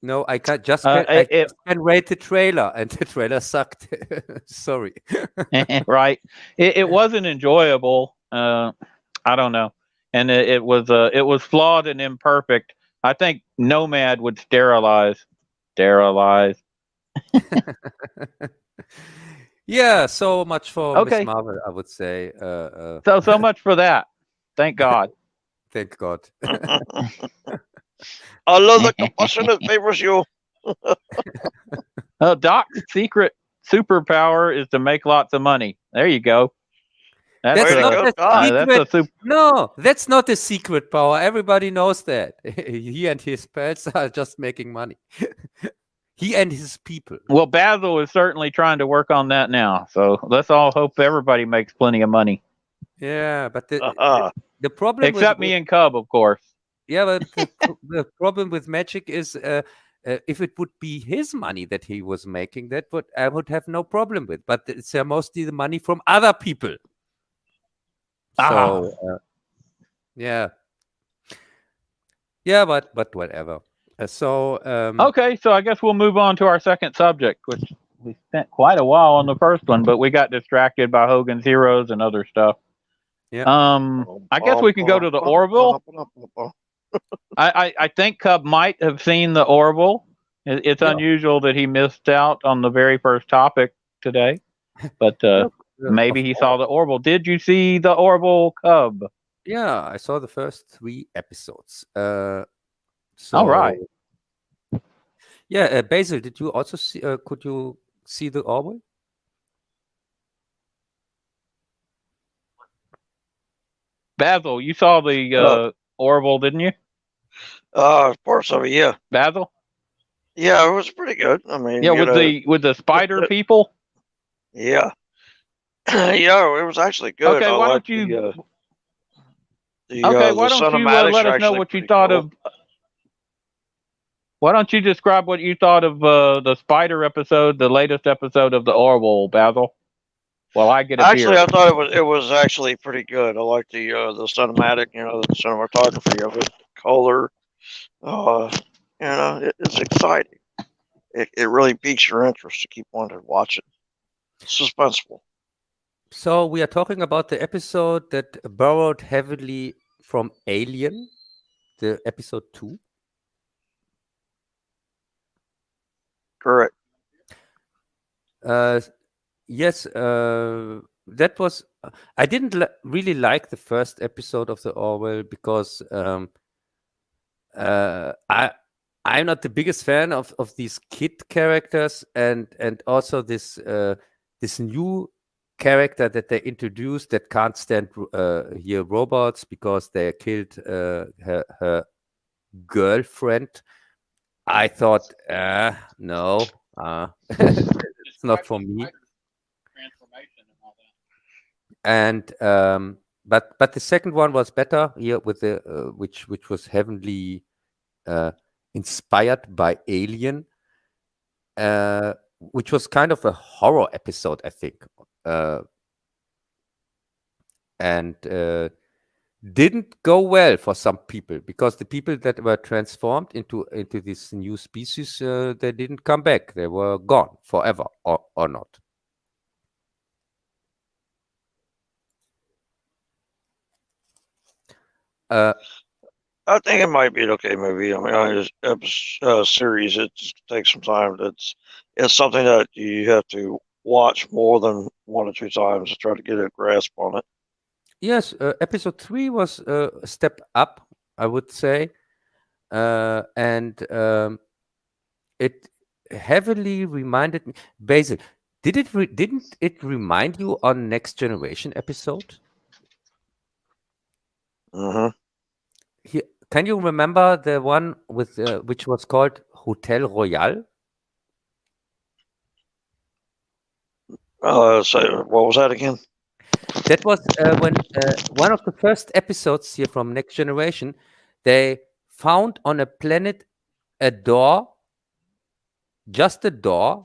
No, I can't. Just Uh, can, I it- just can rate the trailer, and the trailer sucked. Sorry. Right. It wasn't enjoyable. I don't know, and it was flawed and imperfect. I think Nomad would sterilize. Yeah, so much for Okay. Miss Marvel, I would say. So much for that. Thank God. Thank God. I love the compassion that favors you. Doc's secret superpower is to make lots of money. There you go. That's That's Way to not go, a Doc. that's a secret. No, that's not a secret power. Everybody knows that. He and his pets are just making money. He and his people. Well, Bazzil is certainly trying to work on that now. So let's all hope everybody makes plenty of money, Yeah, but Uh-huh. the problem except me and Cub, of course. Yeah, but the problem with Magic is if it would be his money that he was making, I would have no problem with. But it's mostly the money from other people. So yeah, but whatever. Okay, so I guess we'll move on to our second subject, which we spent quite a while on the first one, but we got distracted by Hogan's Heroes and other stuff. Yeah. I guess we can go to the Orville. I think Cub might have seen the Orville. It's Yeah. unusual that he missed out on the very first topic today, but maybe he saw the Orville. Did you see the Orville, Cub? Yeah, I saw the first 3 episodes. All right. Yeah, Basil, did you also see? Could you see the Orville? Bazzil, you saw the Orville, didn't you? Parts of it, yeah. Bazzil? Yeah, it was pretty good. I mean, Yeah, you with know, the spider people. yeah. Yeah, it was actually good. Okay, I why liked don't you? the Okay, why the don't you cinematics let are us know actually what you pretty thought cool. of? Why don't you describe what you thought of the spider episode, the latest episode of the Orville, Bazzil? Well, I get a Actually, beer. I thought it was actually pretty good. I like the cinematic, the cinematography of it, color. It's exciting. It really piques your interest to keep wanting to watch it. Suspenseful. So we are talking about the episode that borrowed heavily from Alien, the episode 2. Correct. Yes, that was. I didn't really like the first episode of the Orwell because I I'm not the biggest fan of these kid characters, and also this this new character that they introduced that can't stand here robots because they killed her girlfriend. I thought, no, it's not for me. And but the second one was better here with the which was heavily inspired by Alien, which was kind of a horror episode, I think, and didn't go well for some people because the people that were transformed into this new species, they didn't come back. They were gone forever, or not. I think it might be an okay movie. I mean, series, it takes some time. It's something that you have to watch more than 1 or 2 times to try to get a grasp on it. Yes, episode 3 was a step up, I would say, and it heavily reminded me. Basil, didn't it remind you on Next Generation episode? Mm-hmm. Can you remember the one with which was called Hotel Royale? So what was that again? That was when one of the first episodes here from Next Generation, they found on a planet a door, just a door,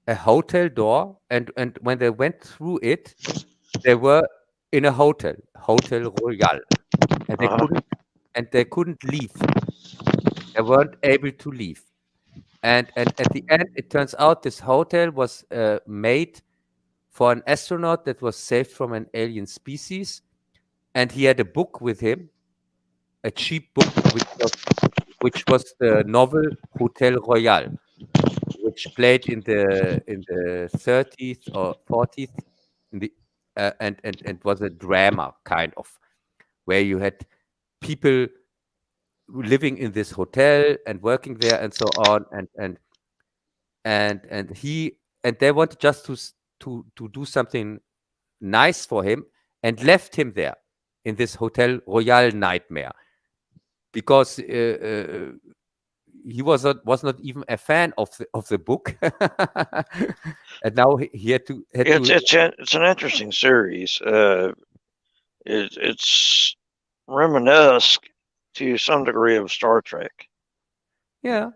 a hotel door, and when they went through it, they were in a Hotel Royale, and they couldn't leave. They weren't able to leave, and at the end, it turns out this hotel was made for an astronaut that was saved from an alien species, and he had a book with him, a cheap book, which was the novel Hotel Royale, which played in the 30th or 40th, in the and was a drama kind of, where you had people living in this hotel and working there and so on, and they wanted just to do something nice for him and left him there in this Hotel Royale nightmare because he was not even a fan of the book, and now he had to. It's an interesting series. It's reminiscent to some degree of Star Trek. Yeah.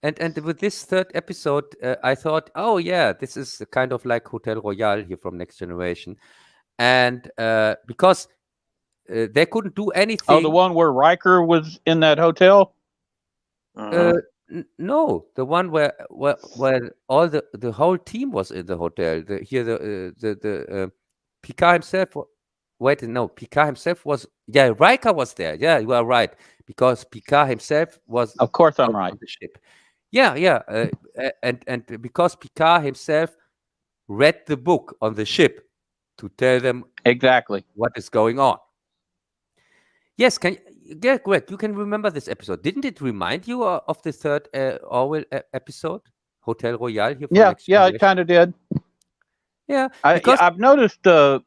And with this third episode, I thought, oh yeah, this is kind of like Hotel Royale here from Next Generation, and because they couldn't do anything. Oh, the one where Riker was in that hotel? No, the one where all the whole team was in the hotel. The Picard himself. Wait, no, Picard himself was. Yeah, Riker was there. Yeah, you are right, because Picard himself was. Of course, I'm right. On the ship. Yeah, and because Picard himself read the book on the ship to tell them exactly what is going on. Yes, Greg, you can remember this episode. Didn't it remind you of the third Orwell episode, Hotel Royale? Here from Next Generation? It kind of did. Yeah, I've noticed that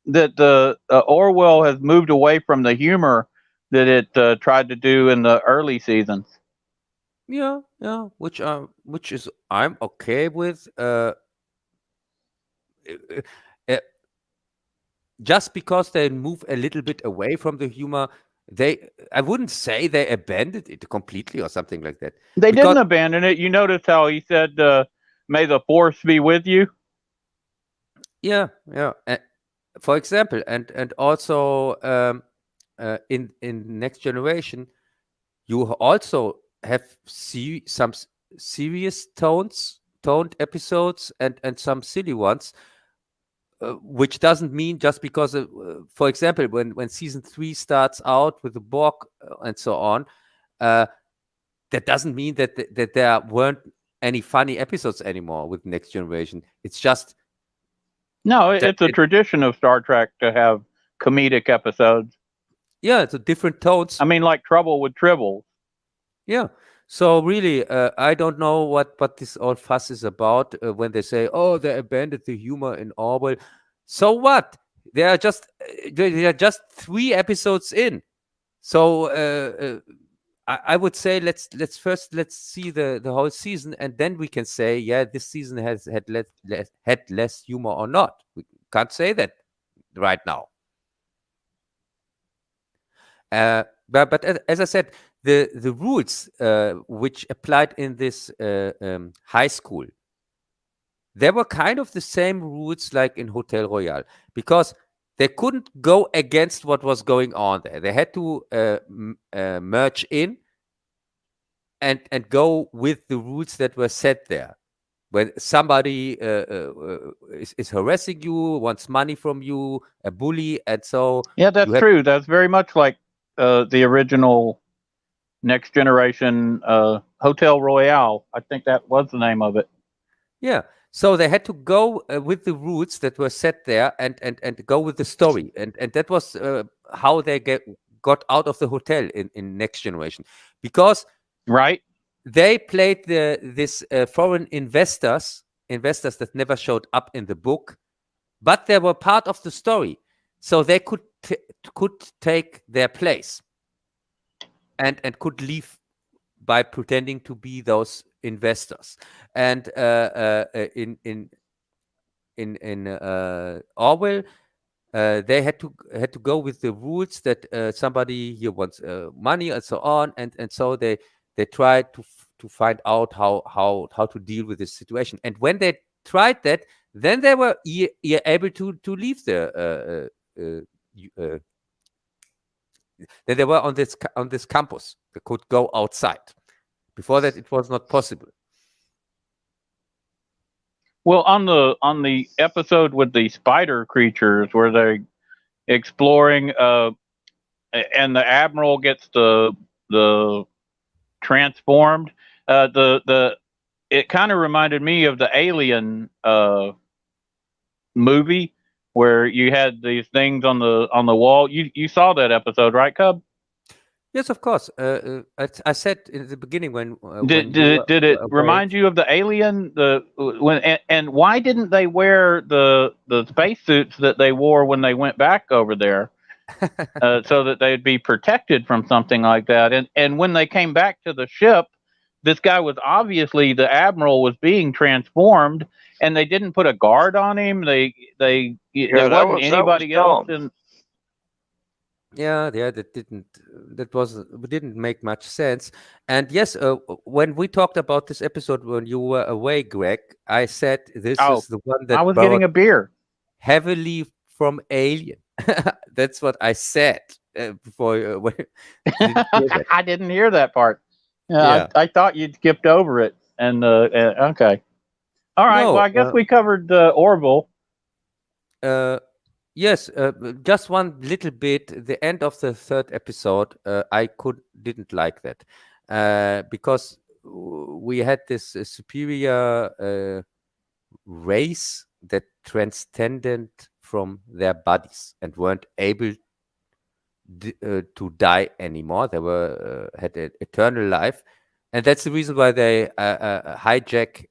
the Orwell has moved away from the humor that it tried to do in the early seasons. Yeah, which is I'm okay with. Just because they move a little bit away from the humor, I wouldn't say they abandoned it completely or something like that. They didn't abandon it. You notice how he said, "May the force be with you." Yeah. For example, and also in Next Generation, you also have some serious toned episodes and some silly ones, which doesn't mean just because of, for example, when season 3 starts out with the Borg and so on, that doesn't mean that there weren't any funny episodes anymore with Next Generation. It's just it's a tradition of Star Trek to have comedic episodes. Yeah, it's a different tones. I mean, like Trouble with Tribbles. Yeah, So really, I don't know what this all fuss is about when they say, "Oh, they abandoned the humor in Orwell." So what? They are just 3 episodes in. So I would say let's see the whole season, and then we can say, yeah, this season has had less humor or not. We can't say that right now. But as I said, the rules which applied in this high school, they were kind of the same rules like in Hotel Royale, because they couldn't go against what was going on there. They had to merge in and go with the rules that were set there. When somebody is harassing you, wants money from you, a bully, and so yeah, that's true. That's very much like the original Next Generation Hotel Royale. I think that was the name of it. Yeah. So they had to go with the rules that were set there and go with the story. And that was how they got out of the hotel in Next Generation. Because right, they played this foreign investors that never showed up in the book, but they were part of the story. So they could take their place and could leave by pretending to be those investors. And in Orwell, they had to go with the rules that somebody here wants money and so on, and so they tried to find out how to deal with this situation. And when they tried that, then they were able to leave the then they were on this campus. They could go outside. Before that, it was not possible. Well, on the episode with the spider creatures, where they're exploring, and the admiral gets the transformed, it kind of reminded me of the Alien movie, where you had these things on the wall. You saw that episode, right, Cub? Yes, of course. I said in the beginning when did it remind you of the Alien? And why didn't they wear the spacesuits that they wore when they went back over there, so that they'd be protected from something like that? And when they came back to the ship, this guy was obviously, the admiral was being transformed, and they didn't put a guard on him. There wasn't anybody else in. Yeah, that didn't make much sense. And yes, when we talked about this episode when you were away, Greg, I said this is the one that I was getting a beer heavily from Alien. That's what I said before. I didn't hear that part. Yeah. I thought you'd skipped over it. And okay, all right. No, well, I guess we covered Orville. Yes, just one little bit. The end of the 3rd episode, I didn't like that because we had this superior race that transcended from their bodies and weren't able to die anymore. They had an eternal life, and that's the reason why they hijack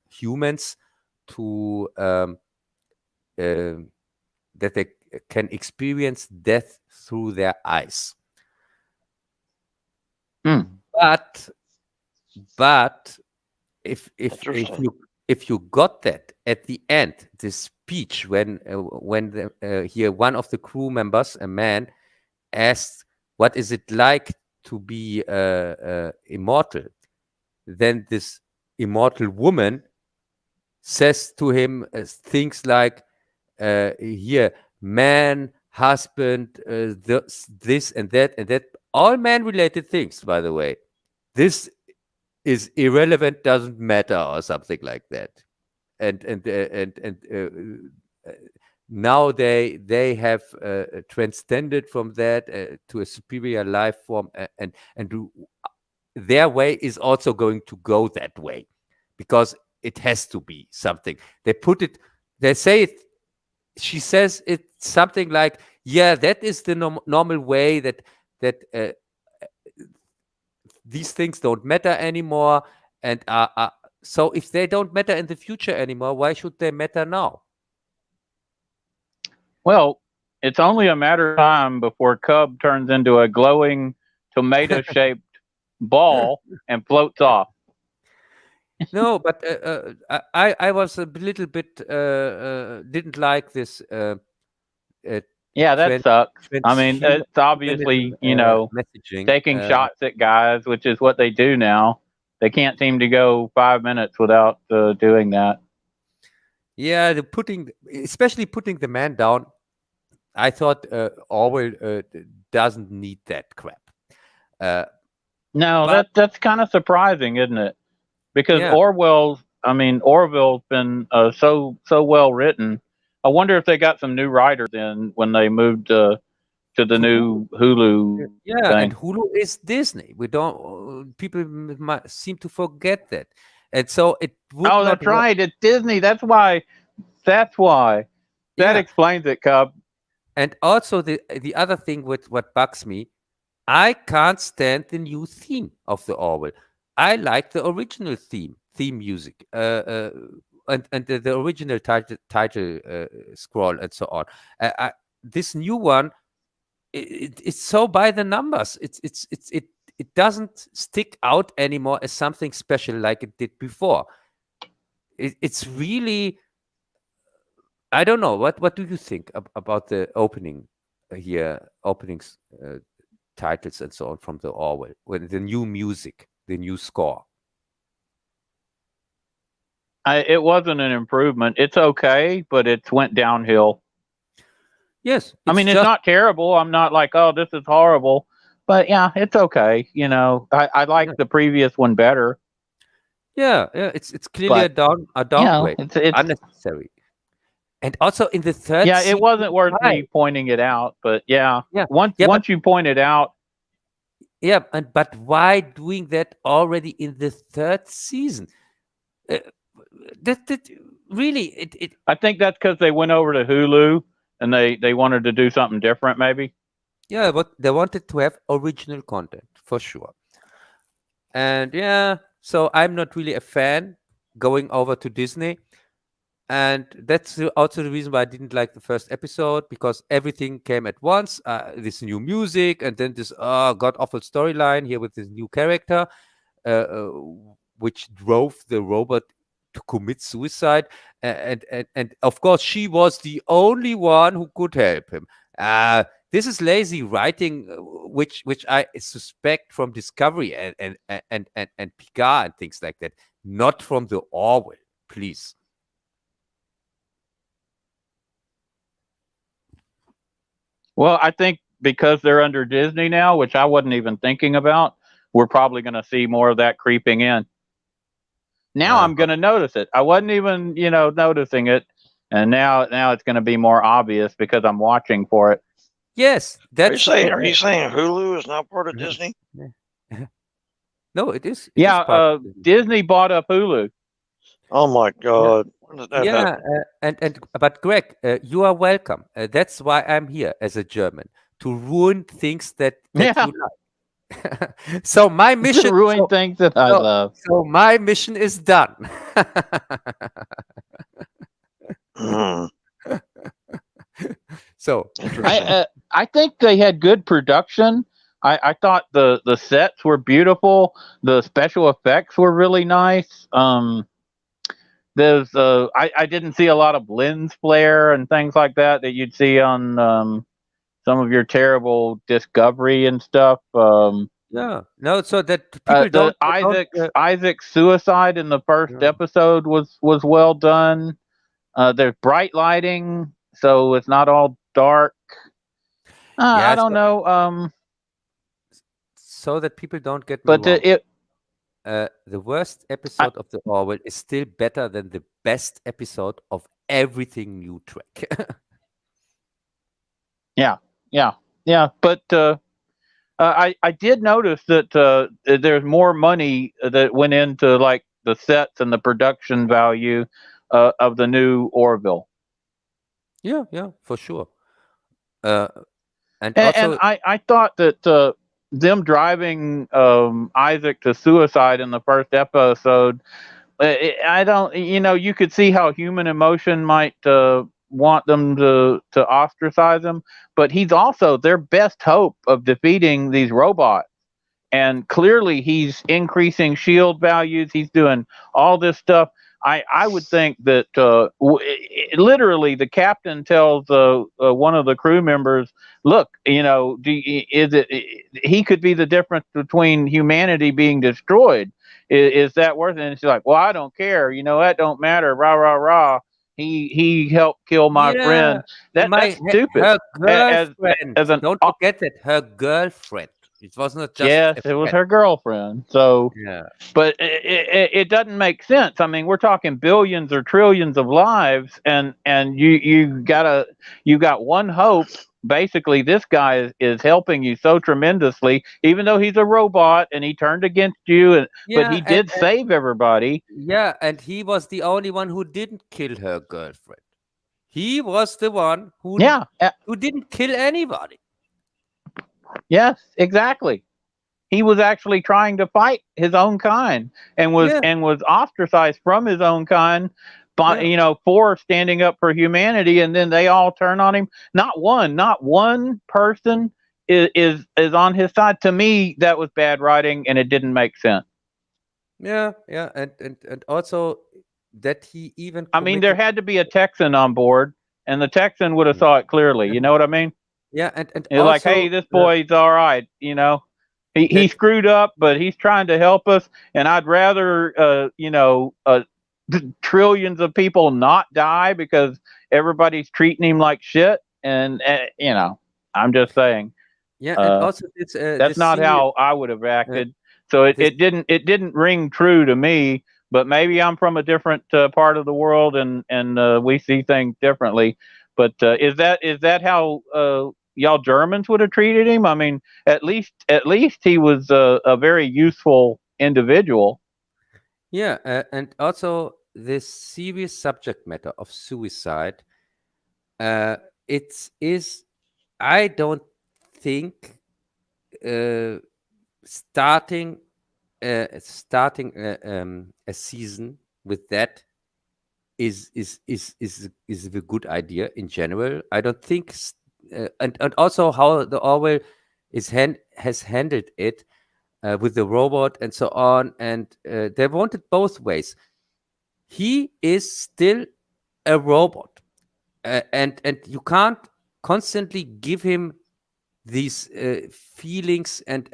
humans to that they can experience death through their eyes. But if you got that at the end, this speech when one of the crew members, a man, asked, "What is it like to be immortal?" Then this immortal woman says to him things like, man, husband, this and that, all man-related things, by the way. This is irrelevant, doesn't matter, or something like that. And now they have transcended from that to a superior life form, and their way is also going to go that way, because it has to be something. They say it. She says it's something like, yeah, that is the normal way that these things don't matter anymore, and so if they don't matter in the future anymore, why should they matter now? Well, it's only a matter of time before Cub turns into a glowing tomato-shaped ball and floats off. No, but I was a little bit didn't like this. Yeah, that sucks. I mean, it's obviously, messaging, taking shots at guys, which is what they do now. They can't seem to go 5 minutes without doing that. Yeah, especially putting the man down. I thought Orwell doesn't need that crap. No, that's kind of surprising, isn't it? Because Orwell's been so well written. I wonder if they got some new writers in when they moved to the new Hulu. Yeah, thing. and Hulu is Disney. We don't. People might seem to forget that, and so it would. Oh, that's right. It's Disney. That's why. That explains it, Cub. And also the other thing with what bugs me, I can't stand the new theme of the Orwell. I like the original theme music, and the original title scroll and so on. This new one, it's so by the numbers. It doesn't stick out anymore as something special like it did before. It's really, I don't know. What do you think about the opening here, openings, titles and so on from the Orwell, with the new music, the new score? It wasn't an improvement. It's okay, but it's went downhill. Yes. I mean, it's not terrible. I'm not like, oh, this is horrible. But yeah, it's okay. I like the previous one better. Yeah. It's clearly a downgrade. It's unnecessary. And also in the third season, it wasn't worth me pointing it out, but once you point it out. Yeah, but why doing that already in the third season? That really I think that's because they went over to Hulu and they wanted to do something different, maybe. Yeah, but they wanted to have original content for sure. And so I'm not really a fan going over to Disney. And that's also the reason why I didn't like the first episode, because everything came at once. This new music, and then this god-awful storyline here with this new character, which drove the robot to commit suicide. And of course, she was the only one who could help him. This is lazy writing, which I suspect from Discovery and Picard and things like that, not from the Orwell, please. Well, I think because they're under Disney now, which I wasn't even thinking about, we're probably going to see more of that creeping in. Now I'm going to notice it. I wasn't even, noticing it, and now it's going to be more obvious because I'm watching for it. Yes, that's. Are you saying Hulu is not part of Disney? No, it is. Disney bought up Hulu. Oh my God! But Greg, you are welcome. That's why I'm here as a German, to ruin things that you like. So my mission to ruin things that I love. So my mission is done. So I think they had good production. I thought the sets were beautiful. The special effects were really nice. There's I didn't see a lot of lens flare and things like that you'd see on some of your terrible Discovery and stuff. No, so that people don't. Isaac's suicide in the first episode was well done. There's bright lighting, so it's not all dark. I don't know. So that people don't get me wrong. The worst episode of the Orwell is still better than the best episode of everything new Trek. Yeah. But I did notice that there's more money that went into like the sets and the production value of the new Orville. Yeah, for sure. And I thought that them driving Isaac to suicide in the first episode, I don't, you could see how human emotion might want them to ostracize him, but he's also their best hope of defeating these robots. And clearly he's increasing shield values. He's doing all this stuff. I would think that literally the captain tells one of the crew members, look, he could be the difference between humanity being destroyed. Is that worth it? And she's like, well, I don't care. That don't matter. Rah, rah, rah. He helped kill my friend. That's stupid. Her girlfriend. Don't forget that her girlfriend. It was not just. Yes, it was her girlfriend. So, yeah. But it doesn't make sense. I mean, we're talking billions or trillions of lives, and you got one hope. Basically, this guy is helping you so tremendously, even though he's a robot and he turned against you. But he did save everybody. Yeah, and he was the only one who didn't kill her girlfriend. He was the one who didn't kill anybody. Yes, exactly. He was actually trying to fight his own kind and was ostracized from his own kind by for standing up for humanity, and then they all turn on him. Not one person is on his side. To me, that was bad writing and it didn't make sense. Yeah, and also that he even I mean, there had to be a Texan on board, and the Texan would have saw it clearly. You know what I mean? Yeah, and also, like, hey, this boy's all right. He screwed up, but he's trying to help us. And I'd rather, trillions of people not die because everybody's treating him like shit. And I'm just saying. Yeah, and also that's not how I would have acted. So it didn't ring true to me. But maybe I'm from a different part of the world, and we see things differently. But is that how y'all Germans would have treated him? I mean, at least he was a very useful individual. Yeah, and also this serious subject matter of suicide. I don't think starting a season with that is a good idea in general. I don't think. And also how the Orwell has handled it with the robot and so on, and they wanted both ways. He is still a robot, and you can't constantly give him these feelings and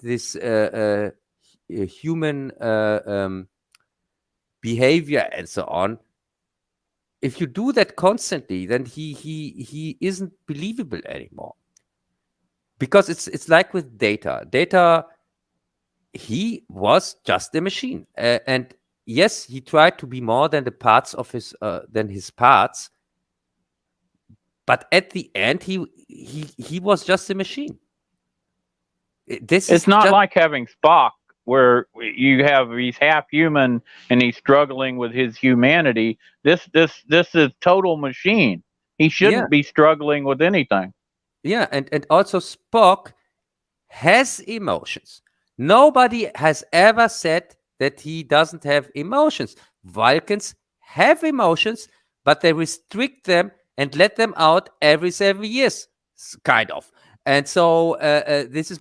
this human behavior and so on. If you do that constantly, then he isn't believable anymore. Because it's like with Data. Data, he was just a machine, and yes, he tried to be more than the parts of his parts. But at the end, he was just a machine. It's not like having Spock, where he's half human and he's struggling with his humanity. This is total machine. He shouldn't be struggling with anything. Yeah, and also Spock has emotions. Nobody has ever said that he doesn't have emotions. Vulcans have emotions, but they restrict them and let them out every 7 years, kind of. And so this is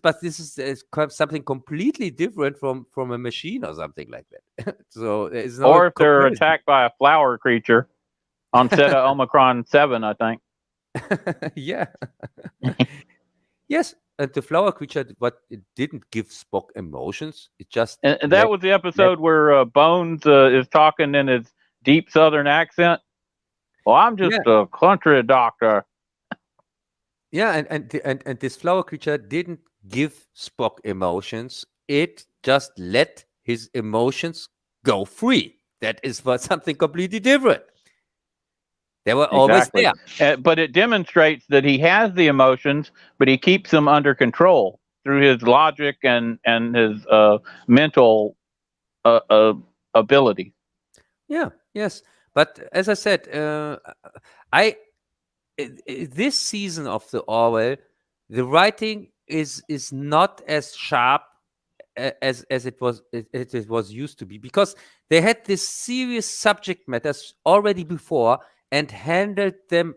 something completely different from a machine or something like that. So it's no or if they're attacked by a flower creature on set of Omicron 7, I think. Yeah. Yes, and the flower creature, but it didn't give Spock emotions. It just and that was the episode where Bones is talking in his deep Southern accent. Well, I'm just a country doctor. Yeah, and this flower creature didn't give Spock emotions. It just let his emotions go free. That is for something completely different. They were always there. But it demonstrates that he has the emotions, but he keeps them under control through his logic and his mental ability. Yeah, yes. But as I said, this season of the Orwell, the writing is not as sharp as it was used to be, because they had this serious subject matters already before and handled them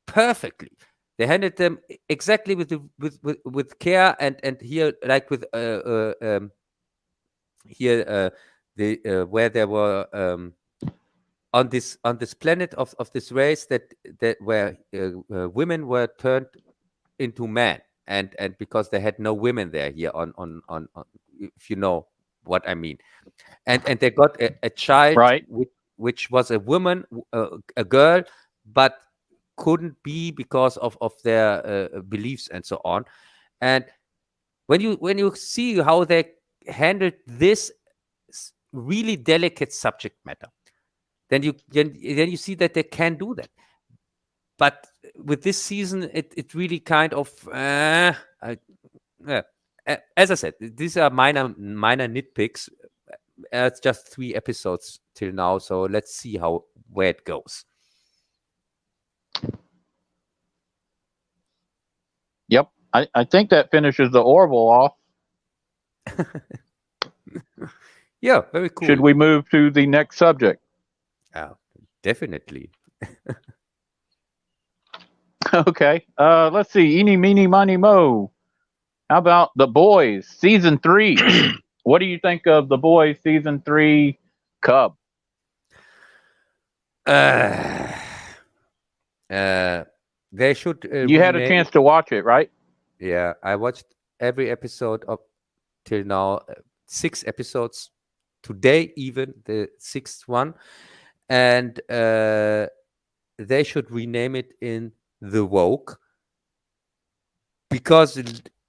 perfectly. They handled them exactly with care, and here, like with here where there were on this planet of this race that where women were turned into men, and because they had no women there here on if you know what I mean, and they got a child, Right. which was a woman, a girl, but couldn't be because of their beliefs and so on. And when you see how they handled this really delicate subject matter, then you see that they can do that. But with this season, it really kind of as I said, these are minor nitpicks. It's just 3 episodes till now, so let's see where it goes. Yep, I think that finishes the Orville off. Yeah, very cool. Should we move to the next subject? Definitely. Okay. Let's see. Eeny, meeny, miny, mo. How about The Boys season 3? What do you think of The Boys season 3, Cub? They should. You had a chance to watch it, right? Yeah, I watched every episode up till now. 6 episodes today, even the 6th one, and they should rename it in The Woke, because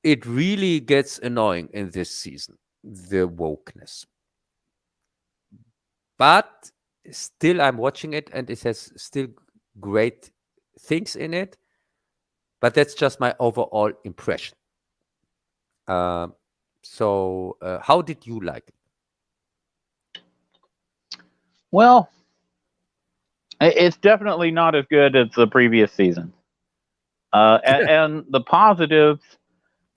it really gets annoying in this season, the wokeness. But still, I'm watching it, and it has still great things in it. But that's just my overall impression. So, how did you like it? Well, it's definitely not as good as the previous season. And the positives,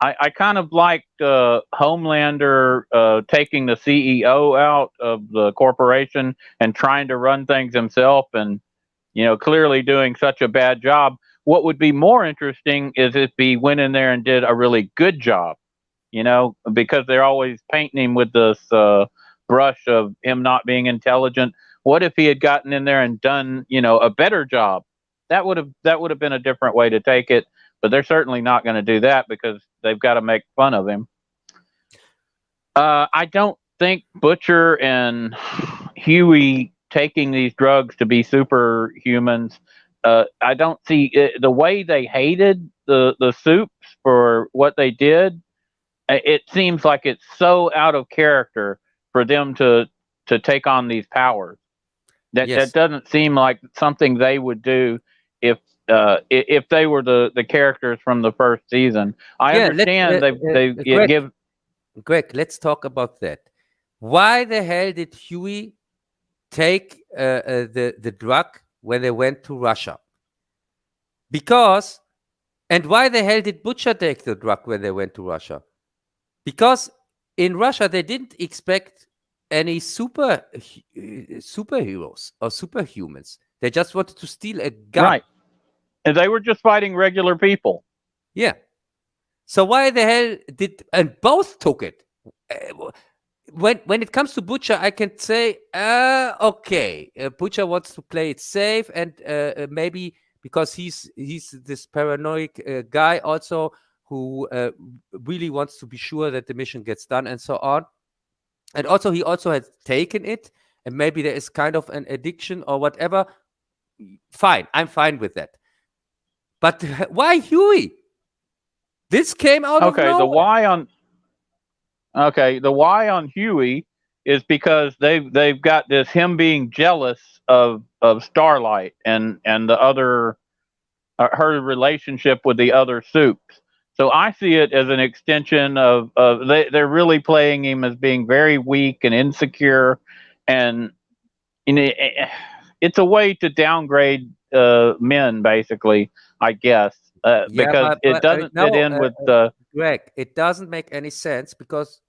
I kind of liked Homelander taking the CEO out of the corporation and trying to run things himself, and clearly doing such a bad job. What would be more interesting is if he went in there and did a really good job, because they're always painting him with this brush of him not being intelligent. What if he had gotten in there and done, a better job? That would have been a different way to take it, but they're certainly not going to do that because they've got to make fun of him. I don't think Butcher and Huey taking these drugs to be superhumans. I don't see it, the way they hated the Supes for what they did. It seems like it's so out of character for them to take on these powers. That doesn't seem like something they would do if they were the characters from the first season. I understand they give. Greg, let's talk about that. Why the hell did Huey take the drug when they went to Russia? And why the hell did Butcher take the drug when they went to Russia? Because in Russia they didn't expect any superheroes or superhumans. They just wanted to steal a gun. Right. And they were just fighting regular people. Yeah. So why the hell and both took it? When it comes to Butcher, I can say, okay, Butcher wants to play it safe, and maybe because he's this paranoid guy also who really wants to be sure that the mission gets done and so on. And also, he also has taken it, and maybe there is kind of an addiction or whatever. Fine, I'm fine with that. But why Huey? This came out of nowhere. The why on Huey is because they've got this him being jealous of Starlight and the other her relationship with the other Supes. So I see it as an extension of they're really playing him as being very weak and insecure, and it's a way to downgrade men, basically, I guess, because it doesn't fit in with the Greg, it doesn't make any sense because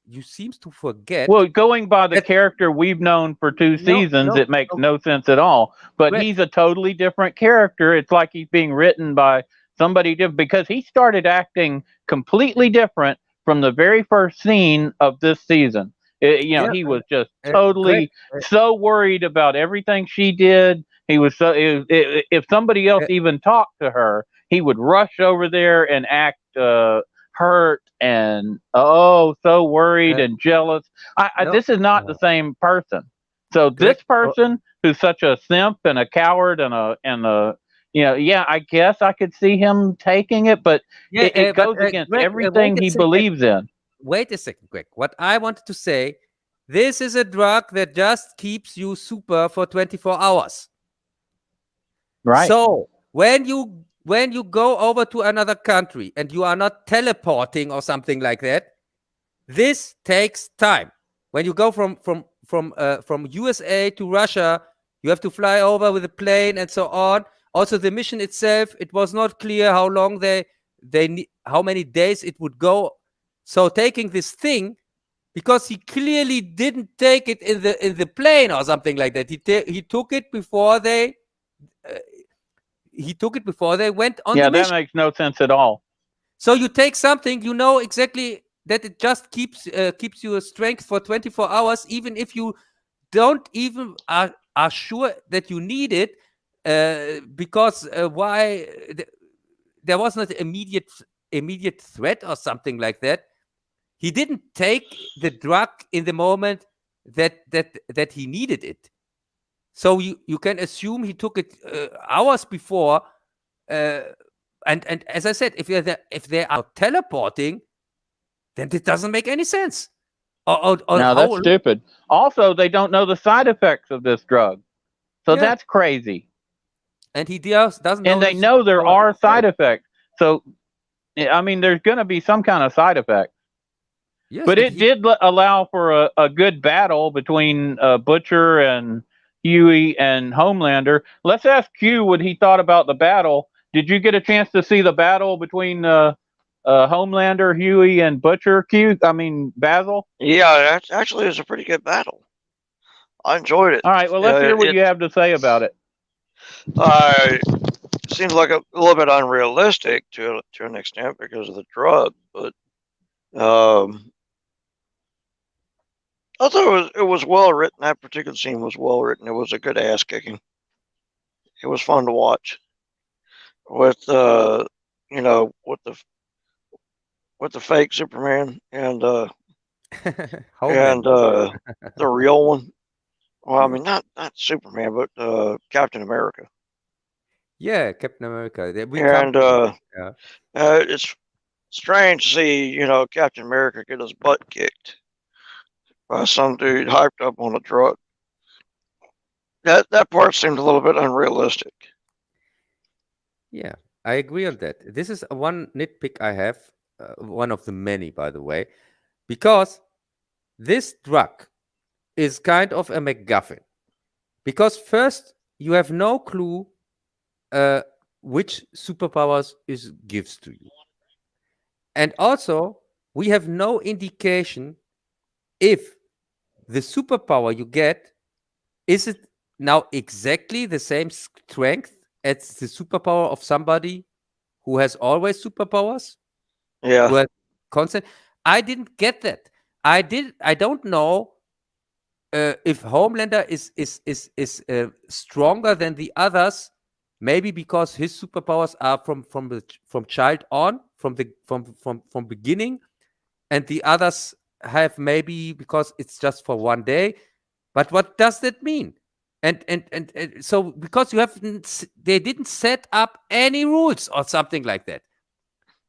you seem to forget. Well, going by the character we've known for 2 seasons, it makes no sense at all. But Greg, he's a totally different character. It's like he's being written by somebody different because he started acting completely different from the very first scene of this season. He was just totally so worried about everything she did. He was so if somebody else even talked to her, he would rush over there and act hurt and so worried and jealous. This is not the same person. So this person who's such a simp and a coward and a I guess I could see him taking it, but it goes against everything he believes in. Wait a second, Greg. What I wanted to say, this is a drug that just keeps you super for 24 hours. Right. So when you go over to another country and you are not teleporting or something like that, this takes time. When you go from USA to Russia, you have to fly over with a plane and so on. Also, the mission itself, it was not clear how long how many days it would go. So taking this thing, because he clearly didn't take it in the plane or something like that. He took it before they. He took it before they went on the mission. Yeah, that makes no sense at all. So you take something, you know exactly that it just keeps you strength for 24 hours, even if you don't even are sure that you need it, because why there was not immediate threat or something like that. He didn't take the drug in the moment that he needed it. So you can assume he took it hours before, and as I said, if they are teleporting, then it doesn't make any sense. No, that's stupid. Also, they don't know the side effects of this drug, so that's crazy. And he doesn't know. And they know there are side effects. So, I mean, there's going to be some kind of side effect. Yes, but it did allow for a good battle between Butcher and Huey and Homelander. Let's ask Q what he thought about the battle. Did you get a chance to see the battle between Homelander, Huey, and Butcher? Bazzil? Yeah, actually, it was a pretty good battle. I enjoyed it. All right, well, let's hear what you have to say about it. It seems like a little bit unrealistic to an extent because of the drug, but I thought it was well written. That particular scene was well written. It was a good ass kicking. It was fun to watch. With with the fake Superman and the real one. Well, I mean not Superman, but Captain America. Yeah, Captain America. It's strange to see Captain America get his butt kicked by some dude hyped up on a drug. That part seemed a little bit unrealistic. Yeah, I agree on that. This is one nitpick I have, one of the many, by the way, because this drug is kind of a MacGuffin. Because first, you have no clue which superpowers it gives to you. And also, we have no indication if the superpower you get, is it now exactly the same strength as the superpower of somebody who has always superpowers? Yeah. Who has constant. I didn't get that. I don't know if Homelander is stronger than the others. Maybe because his superpowers are from child on, from beginning, and the others have maybe because it's just for one day. But what does that mean? And so because they didn't set up any rules or something like that.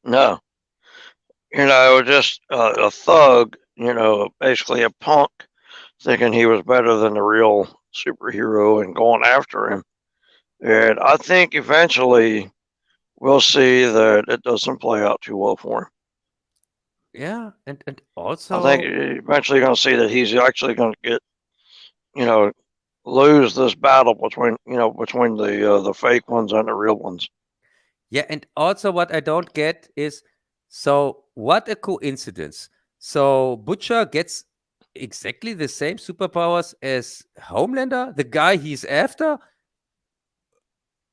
No, just a thug, basically a punk, thinking he was better than the real superhero and going after him. And I think eventually we'll see that it doesn't play out too well for him. Yeah, and also I think eventually you're going to see that he's actually going to get, lose this battle between the fake ones and the real ones. Yeah, and also what I don't get is So what a coincidence. So Butcher gets exactly the same superpowers as Homelander, the guy he's after.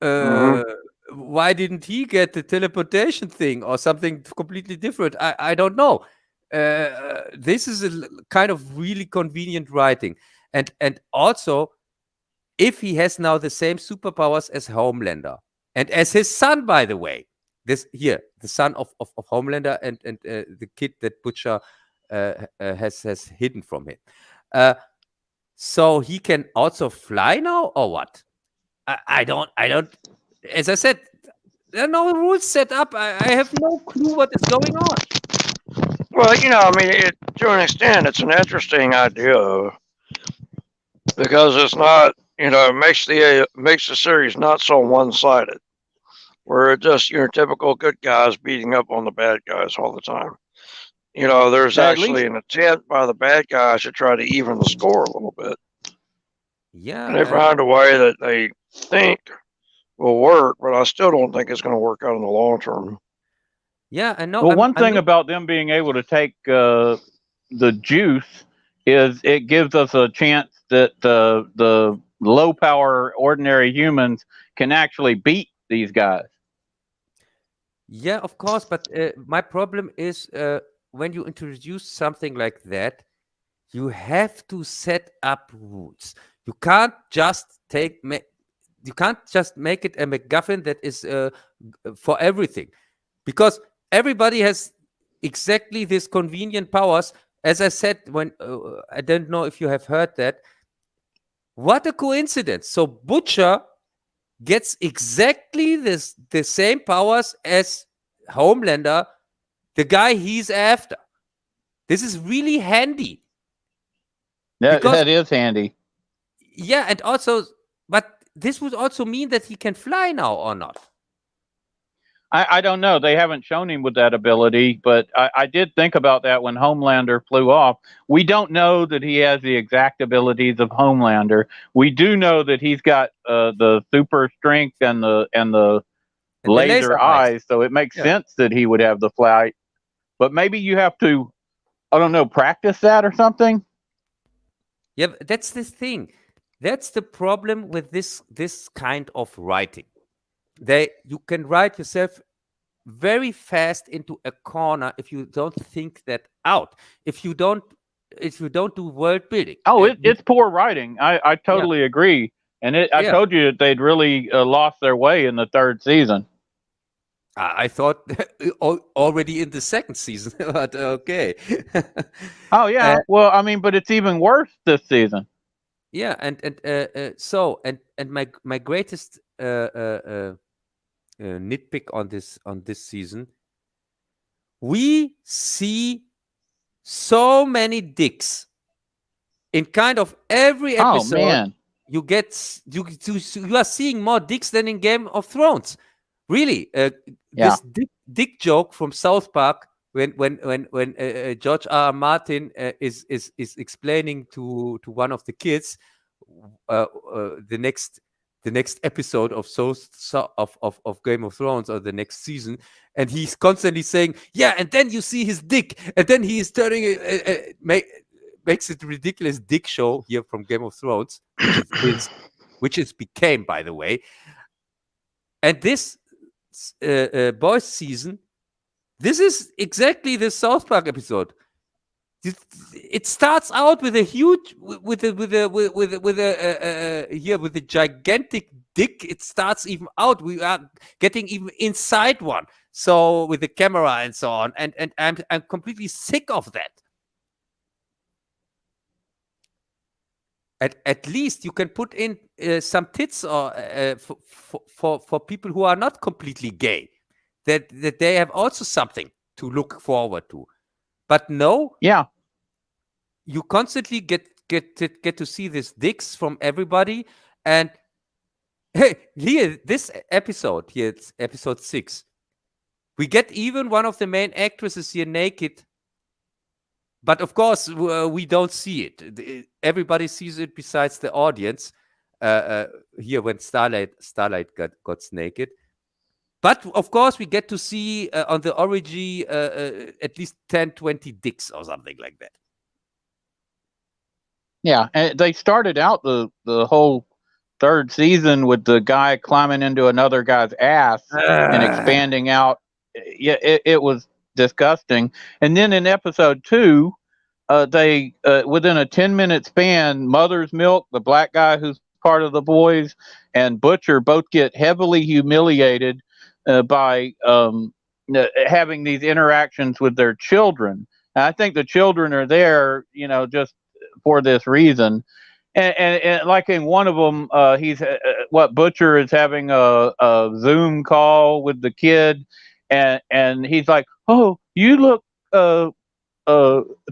Why didn't he get the teleportation thing or something completely different? I don't know. This is a kind of really convenient writing. And also, if he has now the same superpowers as Homelander and as his son, by the way, this here, the son of Homelander and the kid that Butcher has hidden from him. So he can also fly now, or what? I don't. As I said, there are no rules set up. I have no clue what is going on. Well, I mean, to an extent, it's an interesting idea because it's not, it makes the series not so one-sided, where it's just your typical good guys beating up on the bad guys all the time. There's actually an attempt by the bad guys to try to even the score a little bit. Yeah, and they find a way that they think will work, but I still don't think it's going to work out in the long term. Yeah, I know. Well, one thing about them being able to take the juice is it gives us a chance that the low power ordinary humans can actually beat these guys. Yeah, of course. But my problem is when you introduce something like that, you have to set up rules. You can't just you can't just make it a MacGuffin that is for everything, because everybody has exactly these convenient powers. As I said, when I don't know if you have heard that. What a coincidence! So Butcher gets exactly the same powers as Homelander, the guy he's after. This is really handy. That is handy. Yeah, and also, but this would also mean that he can fly now or not. I don't know. They haven't shown him with that ability, but I did think about that when Homelander flew off. We don't know that he has the exact abilities of Homelander. We do know that he's got the super strength and the laser eyes, so it makes sense that he would have the flight. But maybe you have to, I don't know, practice that or something. Yeah, that's the thing. That's the problem with this kind of writing. You can write yourself very fast into a corner if you don't think that out. If you don't do world building. Oh, it's poor writing. I totally agree. And I told you that they'd really lost their way in the third season. I thought already in the second season, but okay. Oh yeah. Well, I mean, but it's even worse this season. Yeah, and my greatest nitpick on this season, we see so many dicks in kind of every episode. Oh man, you are seeing more dicks than in Game of Thrones. Really, this dick joke from South Park when George R. Martin is explaining to one of the kids the next episode of Game of Thrones or the next season, and he's constantly saying, "Yeah," and then you see his dick, and then he is turning makes it ridiculous dick show here from Game of Thrones, which it became, by the way, and this. Boys season, this is exactly the South Park episode. It starts out with a huge, with a gigantic dick. It starts even out. We are getting even inside one. So with the camera and so on, and I'm completely sick of that. At least you can put in some tits or for people who are not completely gay, that they have also something to look forward to. But no, you constantly get to see these dicks from everybody. And hey, here this episode here, it's episode 6. We get even one of the main actresses here naked. But of course, we don't see it. Everybody sees it besides the audience. Here, when Starlight got naked, But of course, we get to see on the orgy at least 10, 20 dicks or something like that. Yeah, and they started out the whole third season with the guy climbing into another guy's ass and expanding out. Yeah, it was disgusting. And then in episode 2, they within a 10-minute span, Mother's Milk, the black guy who's part of the boys, and Butcher both get heavily humiliated by having these interactions with their children. And I think the children are there, just for this reason. And like in one of them, he's Butcher is having a Zoom call with the kid, and he's like, "Oh, you look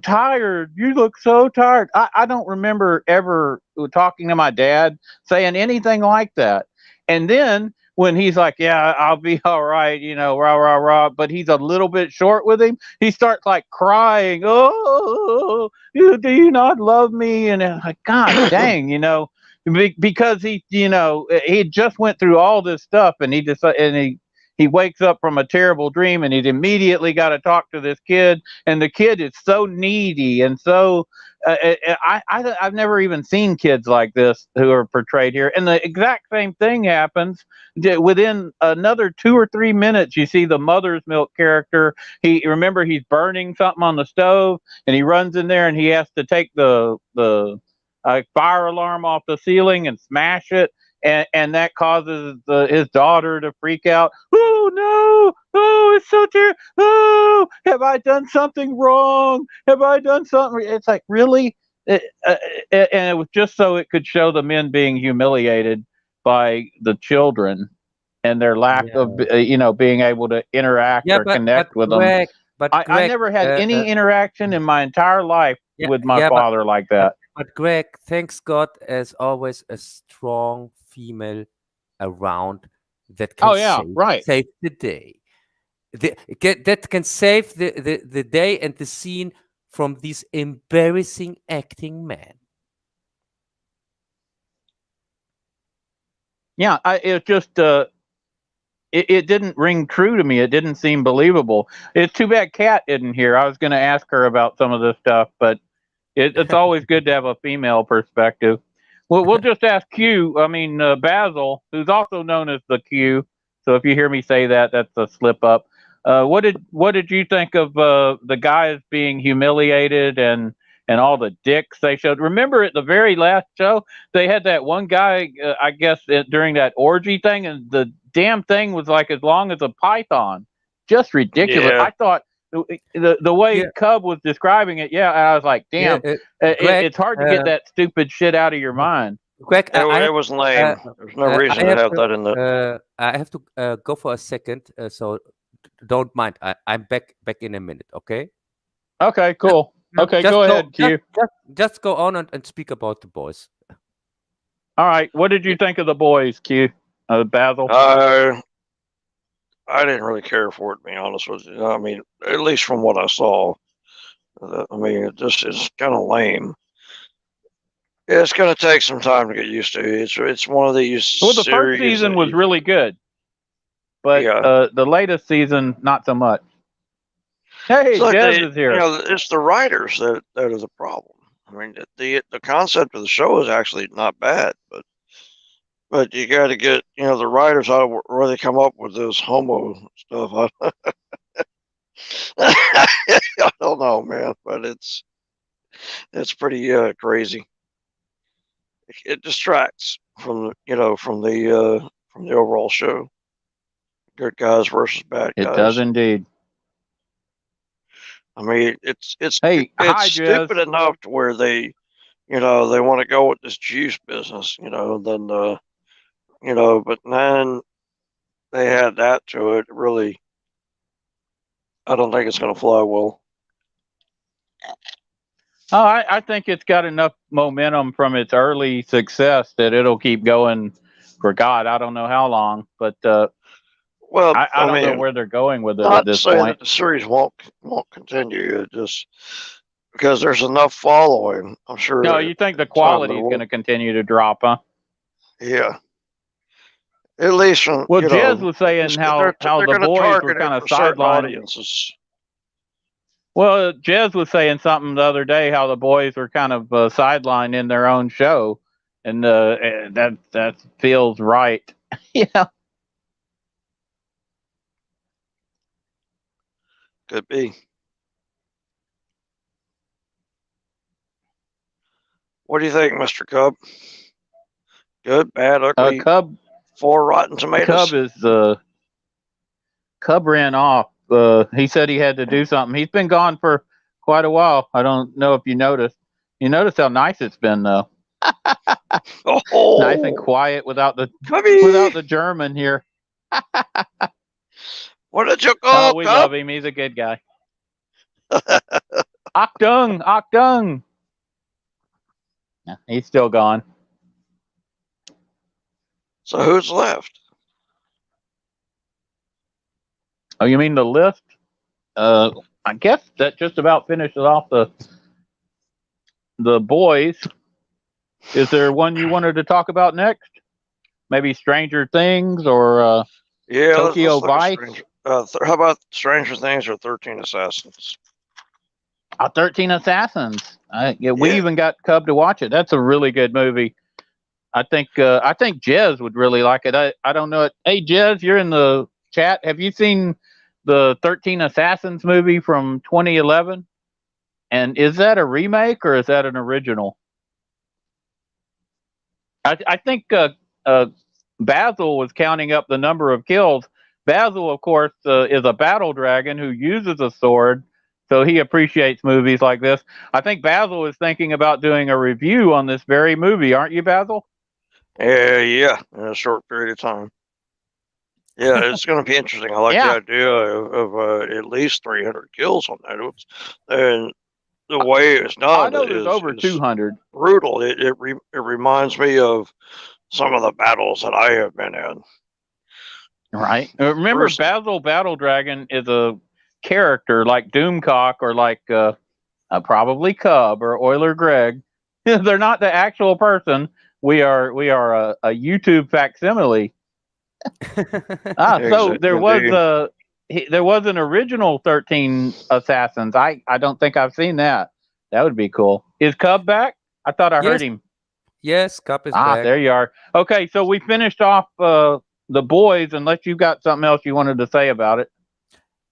tired. You look so tired." I don't remember ever talking to my dad saying anything like that. And then when he's like, "Yeah, I'll be all right," rah rah rah, but he's a little bit short with him, he starts like crying. "Oh, do you not love me?" And I'm like, God dang, because he just went through all this stuff, and he wakes up from a terrible dream, and he's immediately got to talk to this kid, and the kid is so needy and so. I've never even seen kids like this who are portrayed here, and the exact same thing happens within another 2 or 3 minutes. You see the Mother's Milk character. He's burning something on the stove, and he runs in there, and he has to take the fire alarm off the ceiling and smash it. And that causes his daughter to freak out. "Oh no! Oh, it's so terrible! Oh, have I done something wrong? Have I done something?" It's like, really? And it was just so it could show the men being humiliated by the children and their lack of, being able to interact or connect with them. I never had any interaction in my entire life with my father like that. But Greg, thanks God, as always, a strong female around that can save the day. That can save the day and the scene from these embarrassing acting men. Yeah, it just it didn't ring true to me. It didn't seem believable. It's too bad Kat isn't here. I was going to ask her about some of this stuff, but it's always good to have a female perspective. Well, we'll just ask Bazzil, who's also known as the Q. So if you hear me say that, that's a slip up. What did you think of the guys being humiliated and all the dicks they showed? Remember at the very last show, they had that one guy, I guess, during that orgy thing, and the damn thing was like as long as a python. Just ridiculous. Yeah. I thought the way Cub was describing it, I was like, damn, Greg, it's hard to get that stupid shit out of your mind. Greg, it was lame. There's no reason to have that in the. I have to go for a second, so don't mind. I'm back in a minute. Okay. Okay. Cool. Okay. Go ahead, Q. Just go on and speak about the boys. All right. What did you think of the boys, Q? Bazzil? I didn't really care for it, to be honest with you. I mean, at least from what I saw. It's kind of lame. It's going to take some time to get used to. It's one of these. Well, the first season was really good, but the latest season not so much. Hey, Jez is here. It's the writers that is a problem. I mean, the concept of the show is actually not bad, but you got to get the writers out of where they come up with this homo stuff. I don't know, man, but it's pretty crazy. It distracts from the overall show. Good guys versus bad guys. It does indeed. I mean, it's stupid enough to where they want to go with this juice business, then but then they had that to it. Really, I don't think it's going to fly well. Oh, I think it's got enough momentum from its early success that it'll keep going for God. I don't know how long, but I don't know where they're going with it at this point. Not to say that the series won't continue. It just because there's enough following. I'm sure. No, you think the quality is going to continue to drop, huh? Yeah. At least from Well, Jez was saying how the boys were kind of sidelined audiences. Well, Jez was saying something the other day how the boys were kind of sidelined in their own show, and that feels right. Yeah, Could be. What do you think, Mr. Cub? Good, bad, ugly? Cub 4 Rotten Tomatoes. Cub ran off. He said he had to do something. He's been gone for quite a while. I don't know if you noticed. You notice how nice it's been, though. Oh, nice and quiet without the German here. What did you call? Oh, we love him. He's a good guy. Achtung. Yeah, he's still gone. So who's left? Oh, you mean the list? I guess that just about finishes off the boys. Is there one you wanted to talk about next? Maybe Stranger Things or Tokyo Vice? How about Stranger Things or 13 Assassins? 13 Assassins. We even got Cub to watch it. That's a really good movie. I think Jez would really like it. I don't know it. Hey, Jez, you're in the chat. Have you seen the 13 Assassins movie from 2011? And is that a remake or is that an original? I think Bazzil was counting up the number of kills. Bazzil, of course, is a battle dragon who uses a sword, so he appreciates movies like this. I think Bazzil is thinking about doing a review on this very movie, aren't you, Bazzil? Yeah, in a short period of time. Yeah, it's going to be interesting. I like the idea of at least 300 kills on that. And the way it's done, I know there's over 200. Brutal. It reminds me of some of the battles that I have been in. Right. Remember, Bazzil Battle Dragon is a character like Doomcock or like probably Cub or Euler Greg. They're not the actual person. We are a YouTube facsimile. So there was an original 13 Assassins. I don't think I've seen that. That would be cool. Is Cub back? I thought I heard him. Yes, Cub is back. There you are. Okay, so we finished off the boys, unless you got something else you wanted to say about it.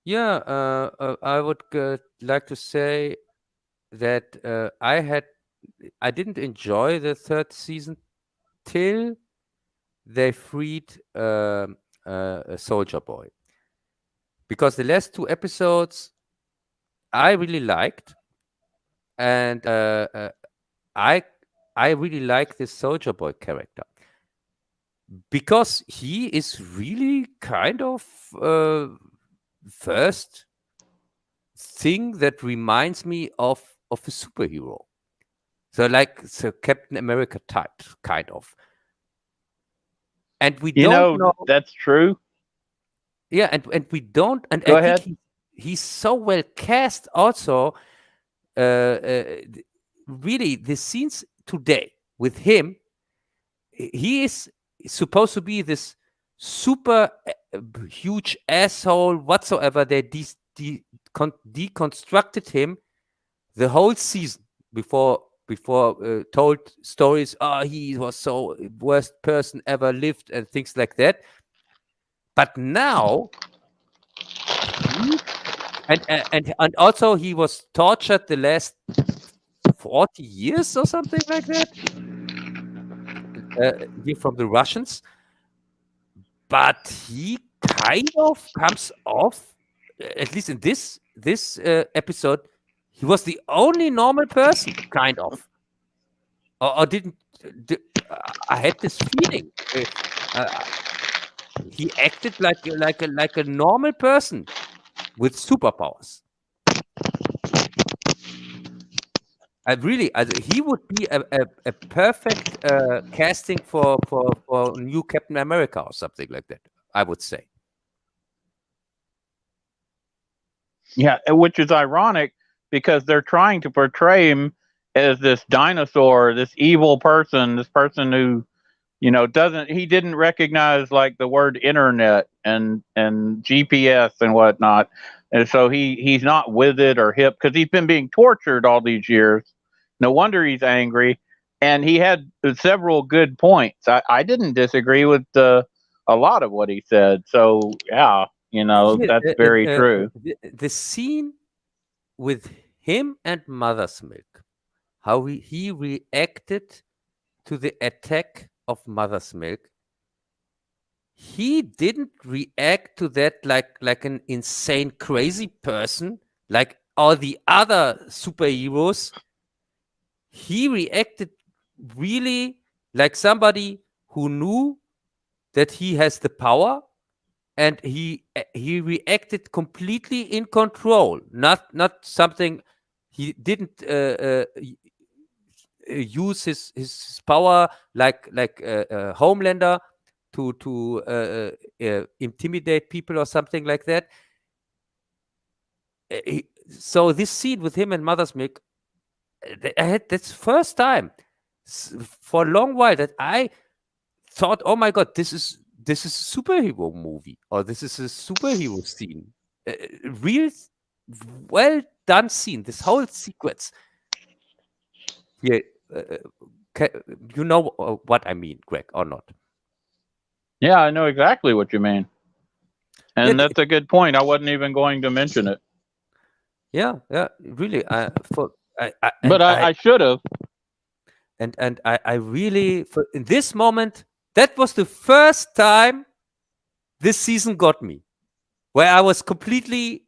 Yeah, I would like to say that I didn't enjoy the 3rd season till they freed a Soldier Boy, because the last 2 episodes I really liked, and I really like this Soldier Boy character because he is really kind of first thing that reminds me of a superhero. So like Captain America type, kind of. And we don't know. That's true. Yeah, and we don't. And Go I ahead. think he's so well cast also. Really, the scenes today with him, he is supposed to be this super huge asshole whatsoever. They deconstructed him the whole season before told stories. Oh, he was so worst person ever lived and things like that. But now, and also he was tortured the last 40 years or something like that. Here from the Russians, but he kind of comes off, at least in this episode, he was the only normal person, kind of, or didn't. I had this feeling. He acted like a normal person with superpowers. He would be a perfect casting for new Captain America or something like that, I would say. Yeah, which is ironic because they're trying to portray him as this dinosaur, this evil person, this person who he didn't recognize like the word internet and GPS and whatnot. And so he's not with it or hip because he's been being tortured all these years. No wonder he's angry. And he had several good points. I didn't disagree with a lot of what he said. So, yeah, that's very true. The scene with him and Mother's Milk, how he reacted to the attack of Mother's Milk, he didn't react to that like an insane, crazy person, like all the other superheroes. He reacted really like somebody who knew that he has the power, and he reacted completely in control. Not something he didn't use his power like Homelander to intimidate people or something like that. So this scene with him and Mother's Milk, that's first time for a long while that I thought, oh my God, this is a superhero movie, or this is a superhero scene. Real well done scene. This whole sequence. Yeah, you know what I mean, Greg, or not? Yeah, I know exactly what you mean, and that's a good point. I wasn't even going to mention it. Yeah, really. But I should have. And I really, in this moment, that was the first time this season got me, where I was completely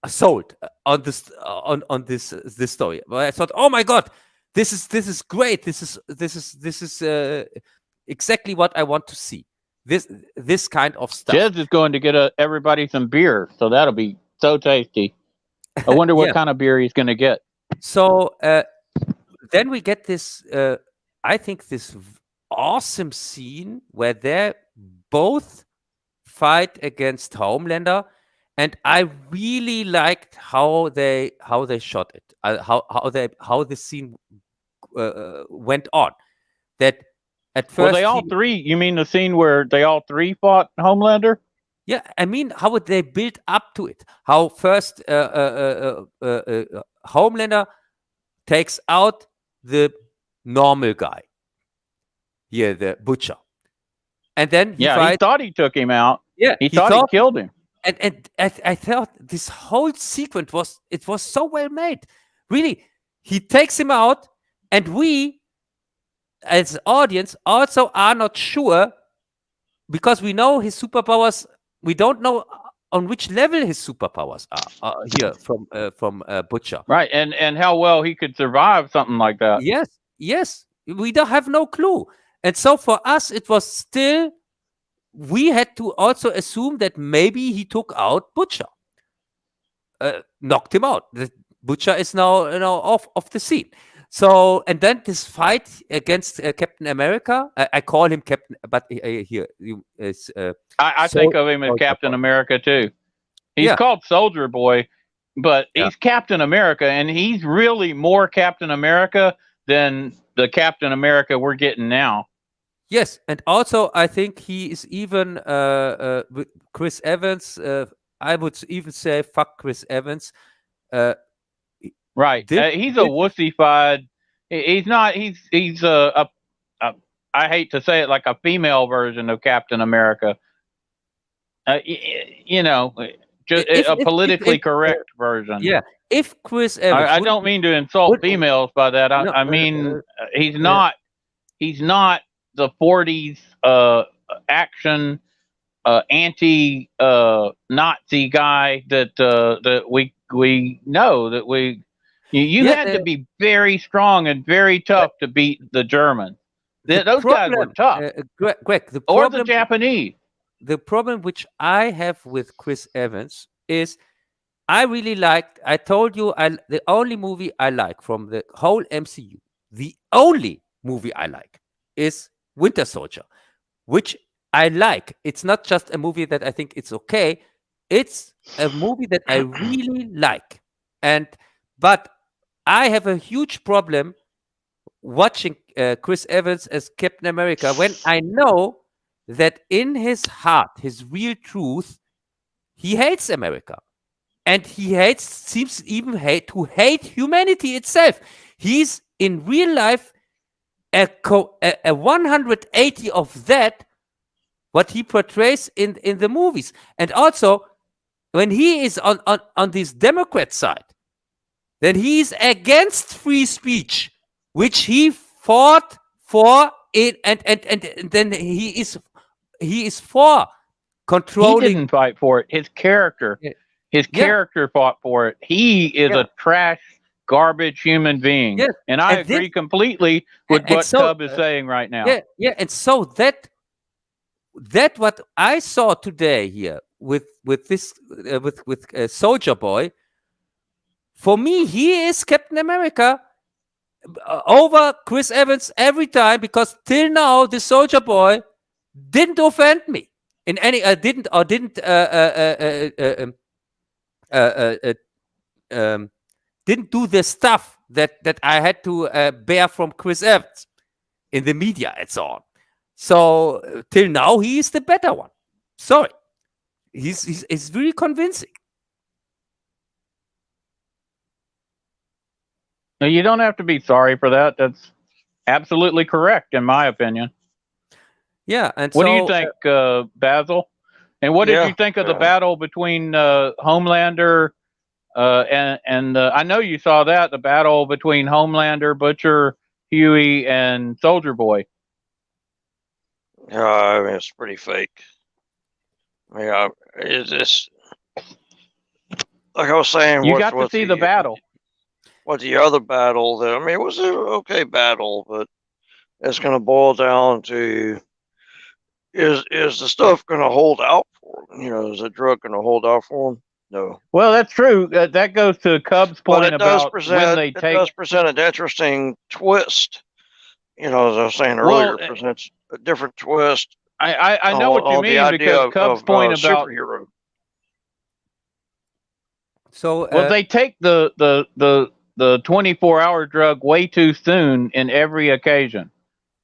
sold on this on this story. Where I thought, oh my God, this is great. This is exactly what I want to see. This kind of stuff. Jez is going to get everybody some beer, so that'll be so tasty. I wonder what kind of beer he's going to get. So then we get this, I think, this awesome scene where they both fight against Homelander, and I really liked how they shot it, how the scene went on. That at first, they all three. You mean the scene where they all three fought Homelander? Yeah, I mean, how would they build up to it? How first Homelander takes out the normal guy, here, the butcher, and then he thought he took him out. Yeah, he thought he killed him. And I thought this whole sequence was so well made. Really, he takes him out, and we, as audience, also are not sure, because we know his superpowers. We don't know on which level his superpowers are here from Butcher. Right, and how well he could survive something like that. Yes, we don't have no clue. And so for us, it was still, we had to also assume that maybe he took out Butcher, knocked him out. The Butcher is now off the scene. So, and then this fight against Captain America. I call him Captain, but here is. I think of him as Captain America too. He's called Soldier Boy, but he's Captain America, and he's really more Captain America than the Captain America we're getting now. Yes, and also I think he is even with Chris Evans. I would even say fuck Chris Evans. Right, he's a wussified. He's not. He's a I hate to say it, like a female version of Captain America. Just a politically correct version. Yeah, if Chris Evans, I don't mean to insult females by that. I mean he's not. He's not the 40s action anti Nazi guy that we know that we. You had to be very strong and very tough to beat the Germans. Those guys were tough. Greg, or the Japanese. The problem which I have with Chris Evans is I really liked, I told you, the only movie I like from the whole MCU, the only movie I like is Winter Soldier, which I like. It's not just a movie that I think it's okay. It's a movie that I really like. But I have a huge problem watching Chris Evans as Captain America when I know that in his heart, his real truth, he hates America. And he seems even to hate humanity itself. He's in real life a 180 of that, what he portrays in the movies. And also, when he is on this Democrat side, then he's against free speech, which he fought for it, and then he is for controlling. He didn't fight for it. His character. His character fought for it. He is a trash, garbage human being. Yes. And I agree completely with what Cub is saying right now. Yeah. And so that what I saw today here with this with Soldier Boy, for me, he is Captain America over Chris Evans every time, because till now the Soldier Boy didn't offend me in any didn't do the stuff that I had to bear from Chris Evans in the media and so on. So till now, he is the better one. Sorry, he's really convincing. No, you don't have to be sorry for that. That's absolutely correct, in my opinion. Yeah, and what do you think, Bazzil? And what did you think of the battle between Homelander and I know you saw that, the battle between Homelander, Butcher, Huey, and Soldier Boy? I mean, it's pretty fake. I mean, it's just like I was saying. You got to see the battle. What the other battle? I mean, it was an okay battle, but it's going to boil down to is the stuff going to hold out for him? You know, is the drug going to hold out for him? No. Well, that's true. That goes to Cub's point about when they take. It does present an interesting twist. You know, as I was saying earlier, it presents a different twist. I know what you mean, because Cub's point about superhero. So they take the 24-hour drug way too soon in every occasion.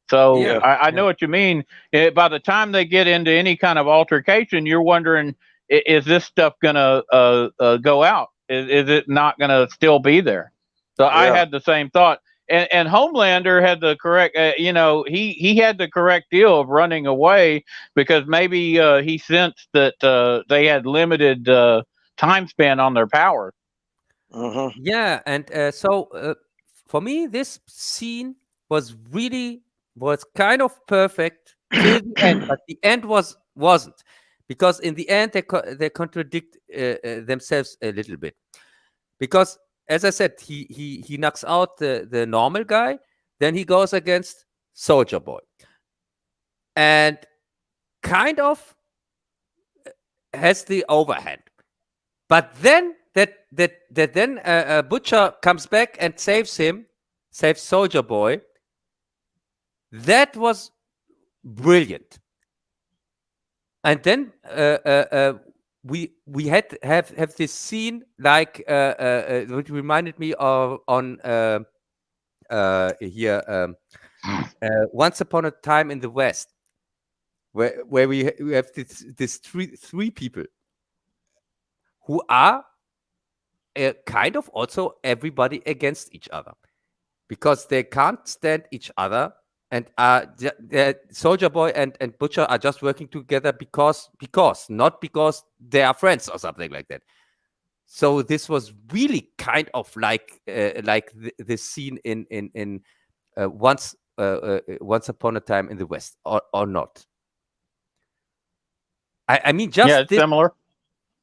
So I know what you mean. By the time they get into any kind of altercation, you're wondering, is this stuff gonna go out? Is it not gonna still be there? So I had the same thought. And Homelander had the correct, he had the correct deal of running away, because maybe he sensed that they had limited time span on their power. Yeah, and so for me, this scene was kind of perfect till the end, but the end wasn't, because in the end they contradict themselves a little bit, because, as I said, he knocks out the normal guy, then he goes against Soldier Boy, and kind of has the overhand. But then Butcher comes back and saves Soldier Boy. That was brilliant. And then we have this scene like which reminded me of Once Upon a Time in the West, where we have this three people who are kind of also everybody against each other, because they can't stand each other, and Soldier Boy and Butcher are just working together because not because they are friends or something like that. So this was really kind of like the scene in Once Upon a Time in the West, or not. I mean, just it's similar.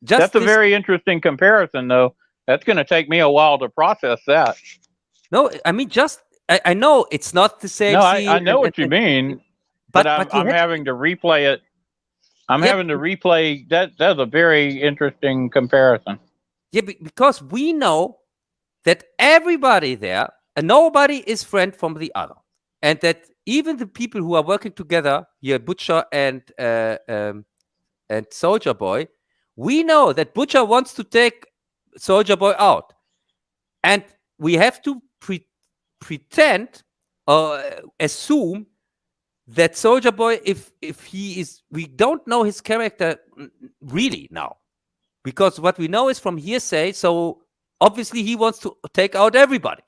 That's a very interesting comparison, though. That's going to take me a while to process that. No, I mean, just I know it's not the same. No, scene I know what you mean, but I'm having to replay it. I'm having to replay that. That's a very interesting comparison. Yeah, because we know that everybody there, and nobody is friend from the other, and that even the people who are working together here, Butcher and Soldier Boy, we know that Butcher wants to take Soldier Boy out, and we have to pretend assume that Soldier Boy, if he is, we don't know his character really now, because what we know is from hearsay. So obviously he wants to take out everybody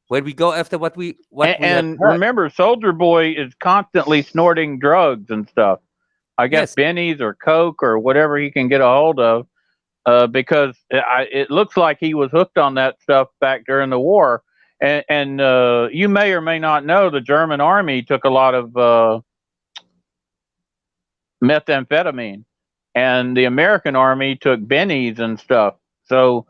when we go after what we remember, Soldier Boy is constantly snorting drugs and stuff. I guess bennies or coke or whatever he can get a hold of, because it looks like he was hooked on that stuff back during the war. And you may or may not know the German army took a lot of methamphetamine, and the American army took bennies and stuff. So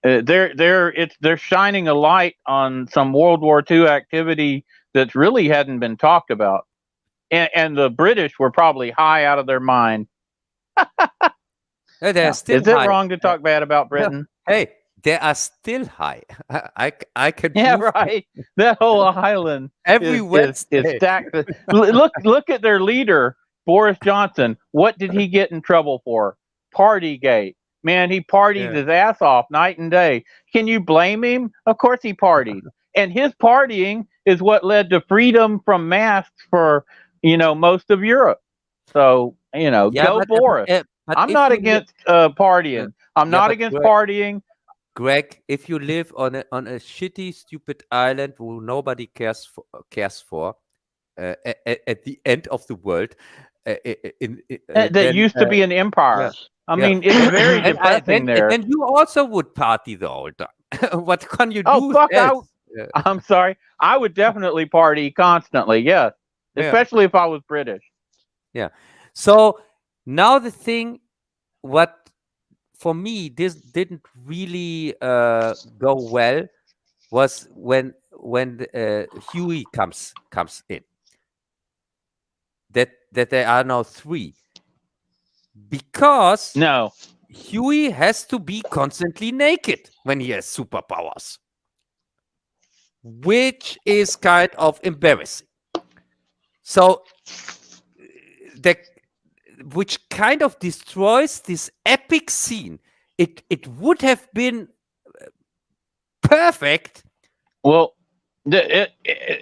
they're shining a light on some World War II activity that really hadn't been talked about. And the British were probably high out of their mind. They're still Is it high. wrong to talk bad about Britain? Hey, they are still high. I can. Yeah, prove right. That whole island every is stacked. Look at their leader, Boris Johnson. What did he get in trouble for? Partygate. Man, he partied his ass off night and day. Can you blame him? Of course he partied. And his partying is what led to freedom from masks for, most of Europe. So, go Boris. I'm not against partying. I'm not against partying. Greg, if you live on a shitty, stupid island who nobody cares for at the end of the world, that used to be an empire. I mean, it's very depressing there. And you also would party the whole time. What can you do? Oh, fuck! I'm sorry. I would definitely party constantly. Yes, especially if I was British. Yeah. So now the thing, what for me this didn't really go well was when Huey comes in. That there are now 3. Because Huey has to be constantly naked when he has superpowers, which is kind of embarrassing. So which kind of destroys this epic scene. It would have been perfect. Well,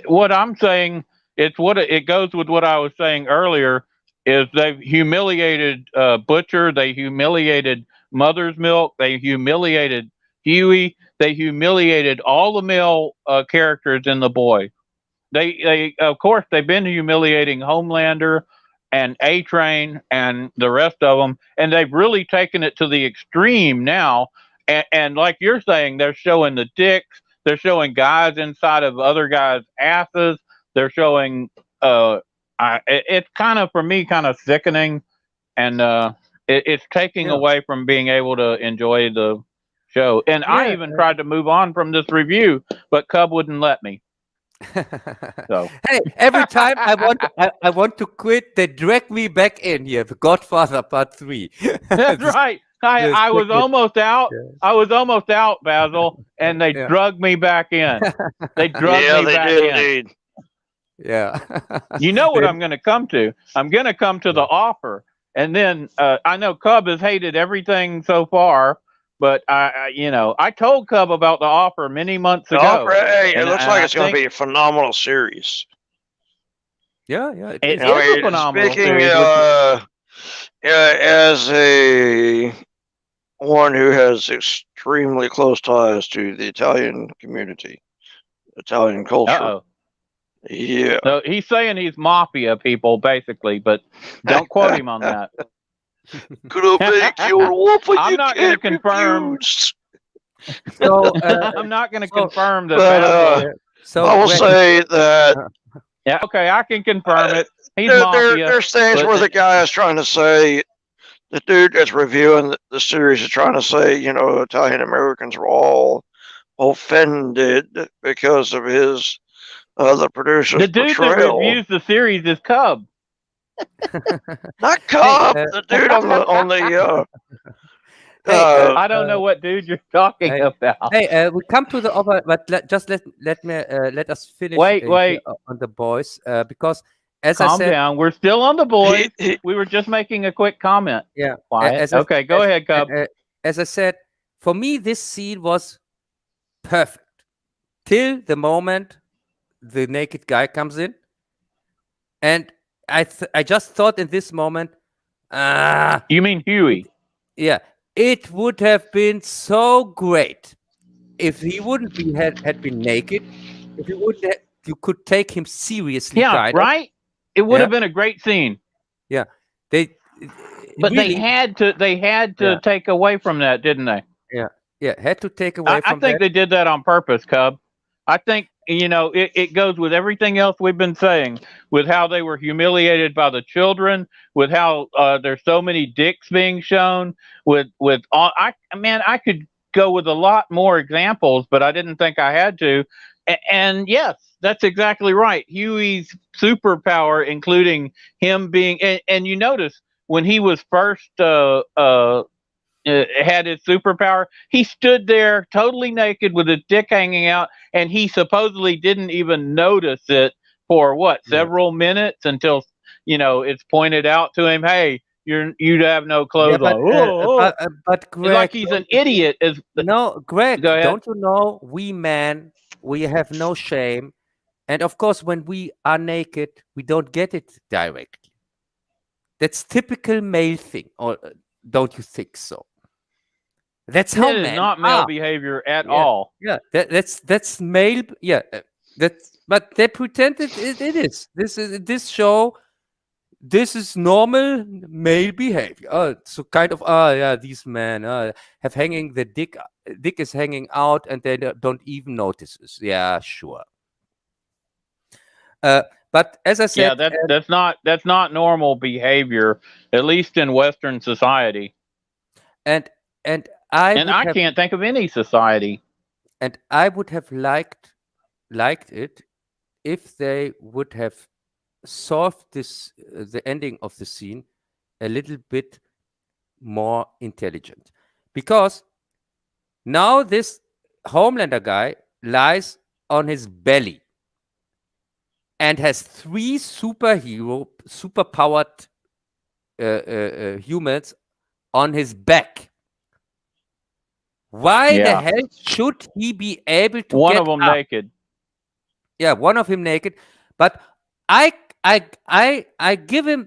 what I'm saying, it goes with what I was saying earlier. Is they've humiliated Butcher, they humiliated Mother's Milk, they humiliated Huey, they humiliated all the male characters in The Boy. They of course they've been humiliating Homelander and A-Train and the rest of them, and they've really taken it to the extreme now. And like you're saying, they're showing the dicks, they're showing guys inside of other guys' asses, they're showing. It's kind of, for me, kind of sickening, and it's taking away from being able to enjoy the show. And I even tried to move on from this review, but Cub wouldn't let me. So hey, every time I want to quit, they drag me back in here. The Godfather Part 3. That's right. I was almost out. I was almost out, Bazzil, and they drug me back in. They drugged me back in. Yeah. You know what I'm going to come to? I'm going to come to The Offer. And then I know Cub has hated everything so far, but I told Cub about The Offer many months ago. It looks like it's going to be a phenomenal series. Yeah. It's a phenomenal series. As a one who has extremely close ties to the Italian community, Italian culture. Uh-oh. Yeah. So he's saying he's mafia people, basically, but don't quote him on that. Could have make your wolf. I'm not going to confirm. So I'm not going to confirm that. So I will say that. Yeah. Okay, I can confirm it. He's mafia. There's things where the guy is trying to say, the dude that's reviewing the series is trying to say, Italian Americans were all offended because of his. The producer's the dude portrayal. that reviews the series is Cub. Not Cub. The dude on the. I don't know what dude you're talking about. Hey, we come to the other, but let us finish. Wait. On The Boys, because as Calm I said, down. We're still on The Boys. We were just making a quick comment. Yeah. Quiet. Okay, go ahead, Cub. As I said, for me, this scene was perfect till the moment the naked guy comes in, and I just thought in this moment, You mean Huey? yeah, it would have been so great if he wouldn't be had been naked. If you wouldn't, you could take him seriously. Yeah, kind of. right. It would have been a great scene. Yeah, they. But really, they had to take away from that, didn't they? Yeah, had to take away from I think they did that on purpose, Cub. I think, it goes with everything else we've been saying, with how they were humiliated by the children, with how there's so many dicks being shown, with all. I could go with a lot more examples, but I didn't think I had to. And yes, that's exactly right. Huey's superpower, including him being, and you notice when he was first had his superpower, he stood there totally naked with his dick hanging out, and he supposedly didn't even notice it for several minutes until it's pointed out to him, hey, you have no clothes on. But Greg, it's like he's an idiot. No, Greg, Go ahead. don't you know, we men, we have no shame, and of course when we are naked, we don't get it directly. That's typical male thing, or don't you think so? That's how men is not male behavior at all. Yeah, that's male. Yeah, but they pretend it is. This show. This is normal male behavior. So kind of these men have hanging the dick is hanging out and they don't even notice this. Yeah, sure. But as I said, that's not normal behavior, at least in Western society. And I can't think of any society. And I would have liked it if they would have solved the ending of the scene a little bit more intelligent, because now this Homelander guy lies on his belly and has 3 superpowered humans on his back. Why the hell should he be able to one get of them up? naked? Yeah, one of him naked. But I give them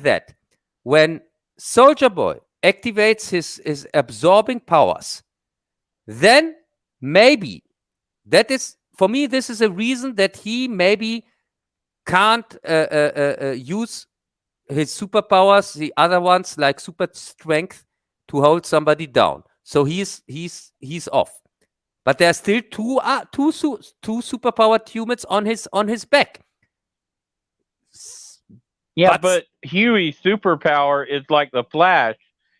that when Soldier Boy activates his absorbing powers, then maybe that is, for me, this is a reason that he maybe can't use his superpowers, the other ones like super strength, to hold somebody down. So he's off. But there are still two superpowered humans on his back. Yeah, but Huey's superpower is like the Flash.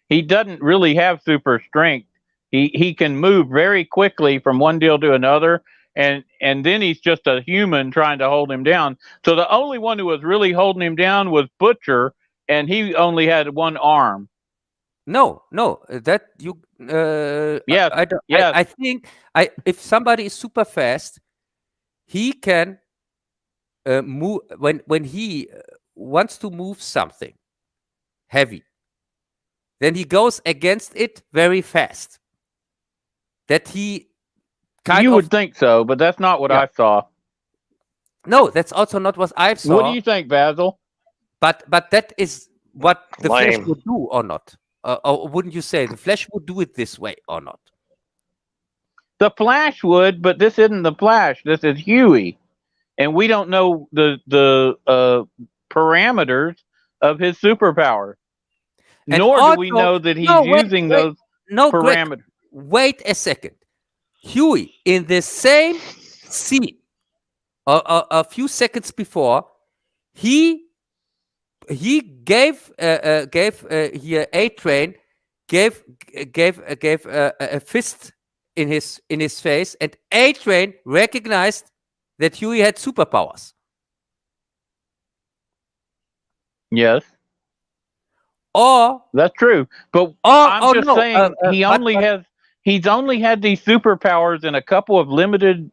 He doesn't really have super strength. He can move very quickly from one deal to another, and then he's just a human trying to hold him down. So the only one who was really holding him down was Butcher, and he only had one arm. No, that you. Yes, I don't. Yes. I think if somebody is super fast, he can move when he wants to move something heavy. Then he goes against it very fast. That he you would think so, but that's not what I saw. No, that's also not what I saw. What do you think, Bazzil? But that is what the Flash would do, or not? Or wouldn't you say the Flash would do it this way, or not? The Flash would, but this isn't the Flash. This is Huey, and we don't know the parameters of his superpower. Nor do we know that he's using those parameters. Greg, wait a second. Huey, in the same scene, a few seconds before, he gave here A-Train gave a fist in his face, and A-Train recognized that Huey had superpowers. Yes. Or that's true, but I'm just saying he's only had these superpowers in a couple of limited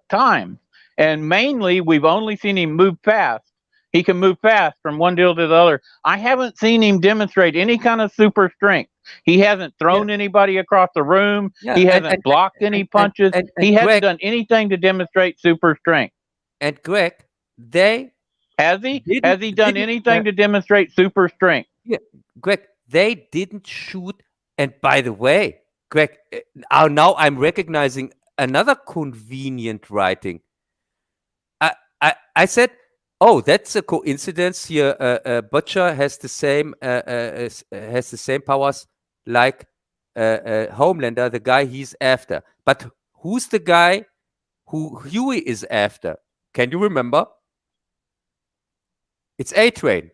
times, and mainly we've only seen him move fast. He can move fast from one deal to the other. I haven't seen him demonstrate any kind of super strength. He hasn't thrown anybody across the room. Yeah, He hasn't blocked any punches. He hasn't done anything to demonstrate super strength. And Greg, they has he done anything to demonstrate super strength? Yeah, Greg, they didn't shoot. And by the way, Greg, now I'm recognizing another convenient writing. I said, oh, that's a coincidence here. Butcher has the same powers like Homelander, the guy he's after. But who's the guy who Huey is after? Can you remember? It's A-Train.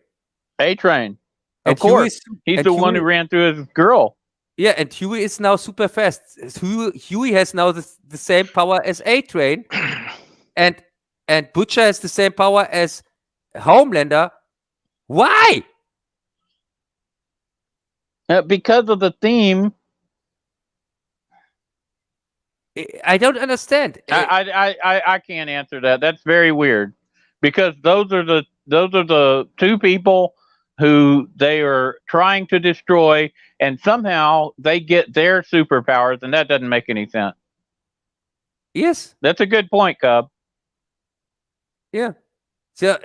A-Train. Of course. He's the one who ran through his girl. Yeah, and Huey is now super fast. Huey has now the same power as A-Train. And Butcher has the same power as Homelander. Why? Because of the theme. I don't understand. I can't answer that. That's very weird. Because those are the two people who they are trying to destroy, and somehow they get their superpowers, and that doesn't make any sense. Yes, that's a good point, Cub. Yeah, so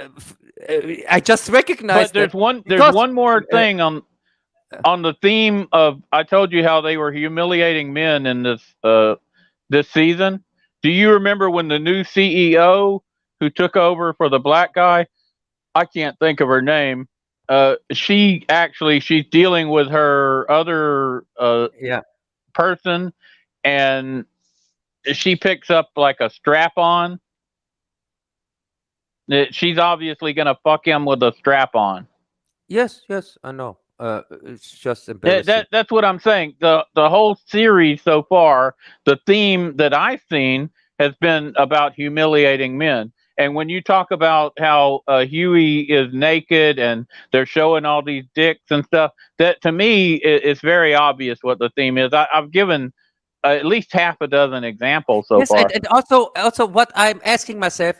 I just recognized. But there's one more thing on the theme of. I told you how they were humiliating men in this season. Do you remember when the new CEO who took over for the black guy? I can't think of her name. She's dealing with her other person, and she picks up like a strap on. She's obviously gonna fuck him with a strap on. Yes, I know. It's just embarrassing. That's what I'm saying. The whole series so far, the theme that I've seen has been about humiliating men. And when you talk about how Huey is naked and they're showing all these dicks and stuff, that to me it's very obvious what the theme is. I've given at least half a dozen examples so far. And also what I'm asking myself,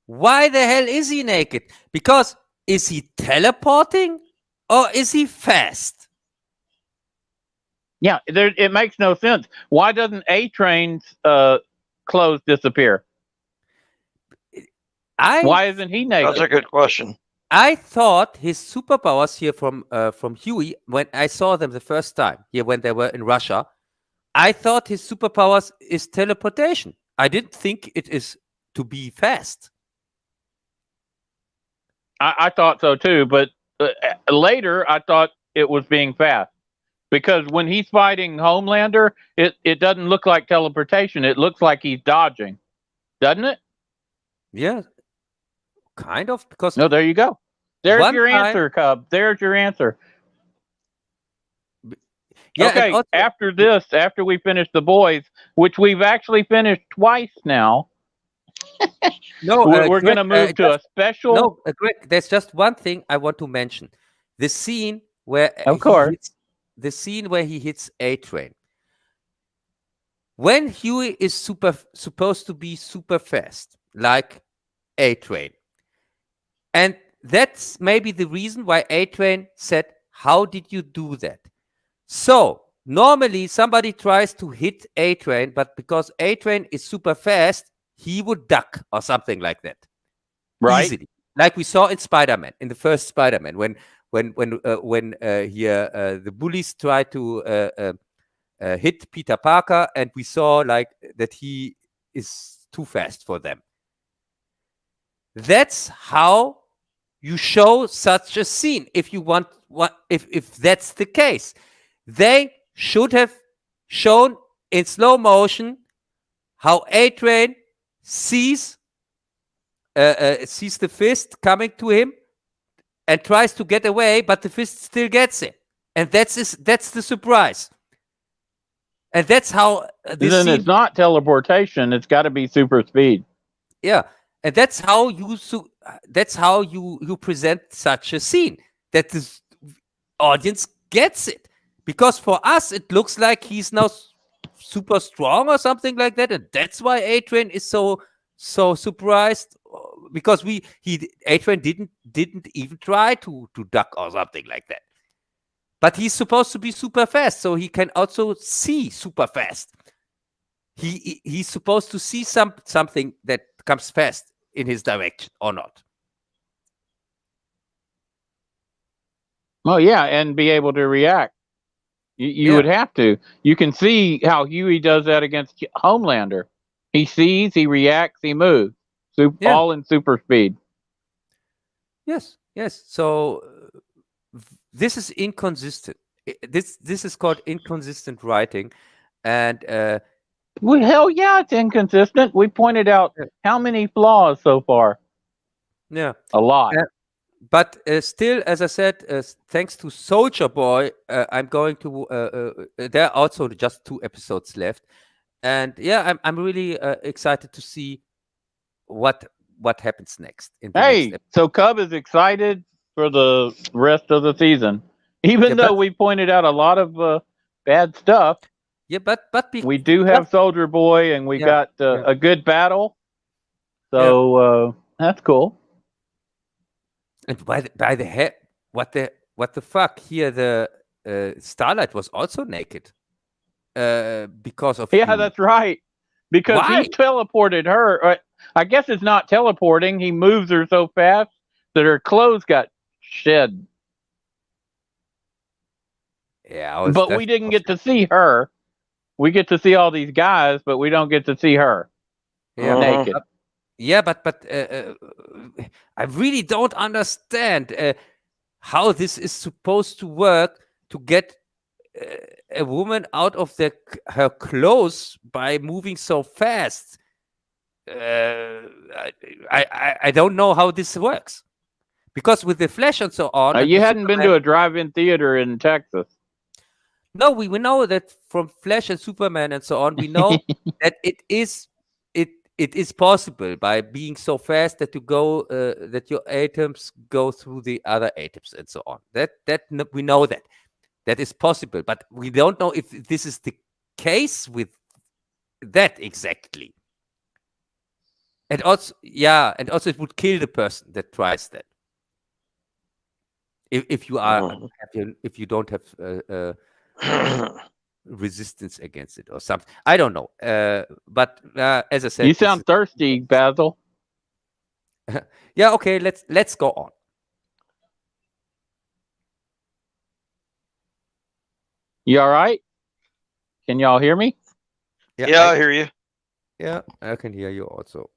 why the hell is he naked? Because is he teleporting or is he fast? Yeah, it makes no sense. Why doesn't A-Train's clothes disappear? Why isn't he naked? That's a good question. I thought his superpowers here from Huey, when I saw them the first time here when they were in Russia, I thought his superpowers is teleportation. I didn't think it is to be fast. I thought so too, but later I thought it was being fast. Because when he's fighting Homelander, it doesn't look like teleportation. It looks like he's dodging. Doesn't it? Yeah. Kind of. Because no, there you go. There's your answer, Cub. There's your answer. Yeah, okay, also, after we finish The Boys, which we've actually finished twice now, no, we're going to move to a special. No, Greg, there's just one thing I want to mention: the scene where, he hits A-Train. When Huey is supposed to be super fast, like A-Train, and that's maybe the reason why A-Train said, "How did you do that?" So normally somebody tries to hit A-Train, but because A-Train is super fast, he would duck or something like that. Right. Easily. Like we saw in Spider-Man, in the first Spider-Man, when the bullies tried to hit Peter Parker, and we saw like that he is too fast for them. That's how you show such a scene. If you want, if that's the case, they should have shown in slow motion how A-Train sees the fist coming to him and tries to get away, but the fist still gets him, and that's the surprise. And that's how then it's not teleportation. It's got to be super speed. Yeah, and that's how you present such a scene, that the audience gets it. Because for us, it looks like he's now super strong or something like that, and that's why A-Train is so surprised, because A-Train didn't even try to duck or something like that. But he's supposed to be super fast, so he can also see super fast. He's supposed to see something that comes fast in his direction or not. Oh yeah, and be able to react. You would have to. You can see how Huey does that against Homelander. He sees, he reacts, he moves. All in super speed. Yes. So this is inconsistent. This is called inconsistent writing, and well, hell yeah, it's inconsistent. We pointed out how many flaws so far. Yeah, a lot. But still, as I said, thanks to Soldier Boy, I'm going to. There are also just 2 episodes left, and yeah, I'm really excited to see what happens next. Hey, so Cub is excited for the rest of the season, even though we pointed out a lot of bad stuff. Yeah, but we do have Soldier Boy, and we got a good battle, so that's cool. And by the head, what the fuck? Here, the Starlight was also naked because of that's right. Because he teleported her. I guess it's not teleporting. He moves her so fast that her clothes got shed. Yeah, but we didn't get to see her. We get to see all these guys, but we don't get to see her naked. Yeah, but I really don't understand how this is supposed to work to get a woman out of her clothes by moving so fast. I don't know how this works, because with the Flash and so on. You hadn't been to a drive-in theater in Texas. No, we know that from Flash and Superman and so on. We know that it is possible by being so fast that you go that your atoms go through the other atoms and so on. That we know that is possible, but we don't know if this is the case with that exactly. And also, it would kill the person that tries that. If you don't have resistance against it or something, I don't know. But as I said, you sound thirsty, Bazzil. Yeah. Okay. Let's go on. You all right? Can y'all hear me? Yeah, I hear you. Yeah, I can hear you also.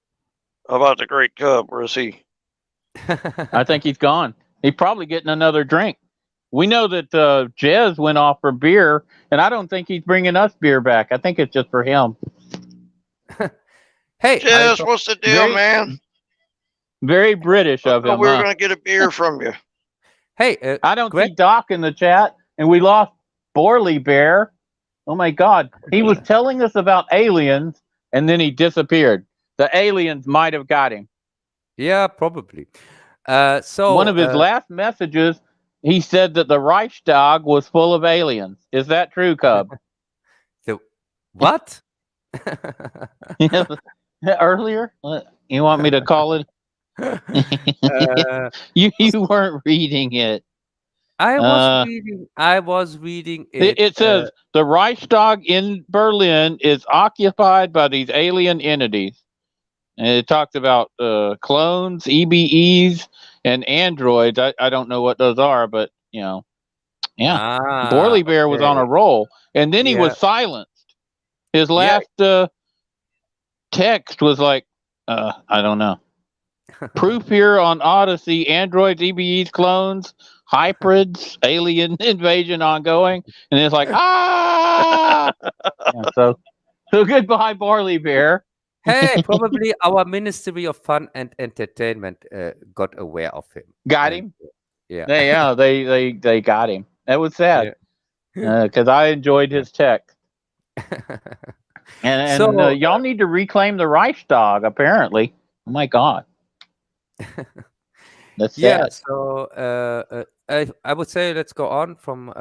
How about the great Cub? Where is he? I think he's gone. He's probably getting another drink. We know that Jez went off for beer, and I don't think he's bringing us beer back. I think it's just for him. Hey, Jez, what's the deal, man? Very British of him. We were going to get a beer from you. Hey, I don't see Doc in the chat, and we lost Borley Bear. Oh my God, he was telling us about aliens, and then he disappeared. The aliens might have got him. Yeah, probably. So one of his last messages, he said that the Reichstag was full of aliens. Is that true, Cub? What? Earlier? You want me to call it? You weren't reading it. I was reading it. It says the Reichstag in Berlin is occupied by these alien entities. And it talks about clones, EBEs, and androids. I don't know what those are, but yeah. Borley Bear was on a roll, and then he was silenced. His last text was like, I don't know. Proof here on Odyssey: androids, EBEs, clones, hybrids, alien invasion ongoing, and it's like so goodbye, Borley Bear. Hey, probably our Ministry of Fun and Entertainment got aware of him. Got him? Yeah. They got him. That was sad. Because I enjoyed his text. And so, y'all need to reclaim the Reichstag, apparently. Oh my God. That's sad. So I would say let's go on from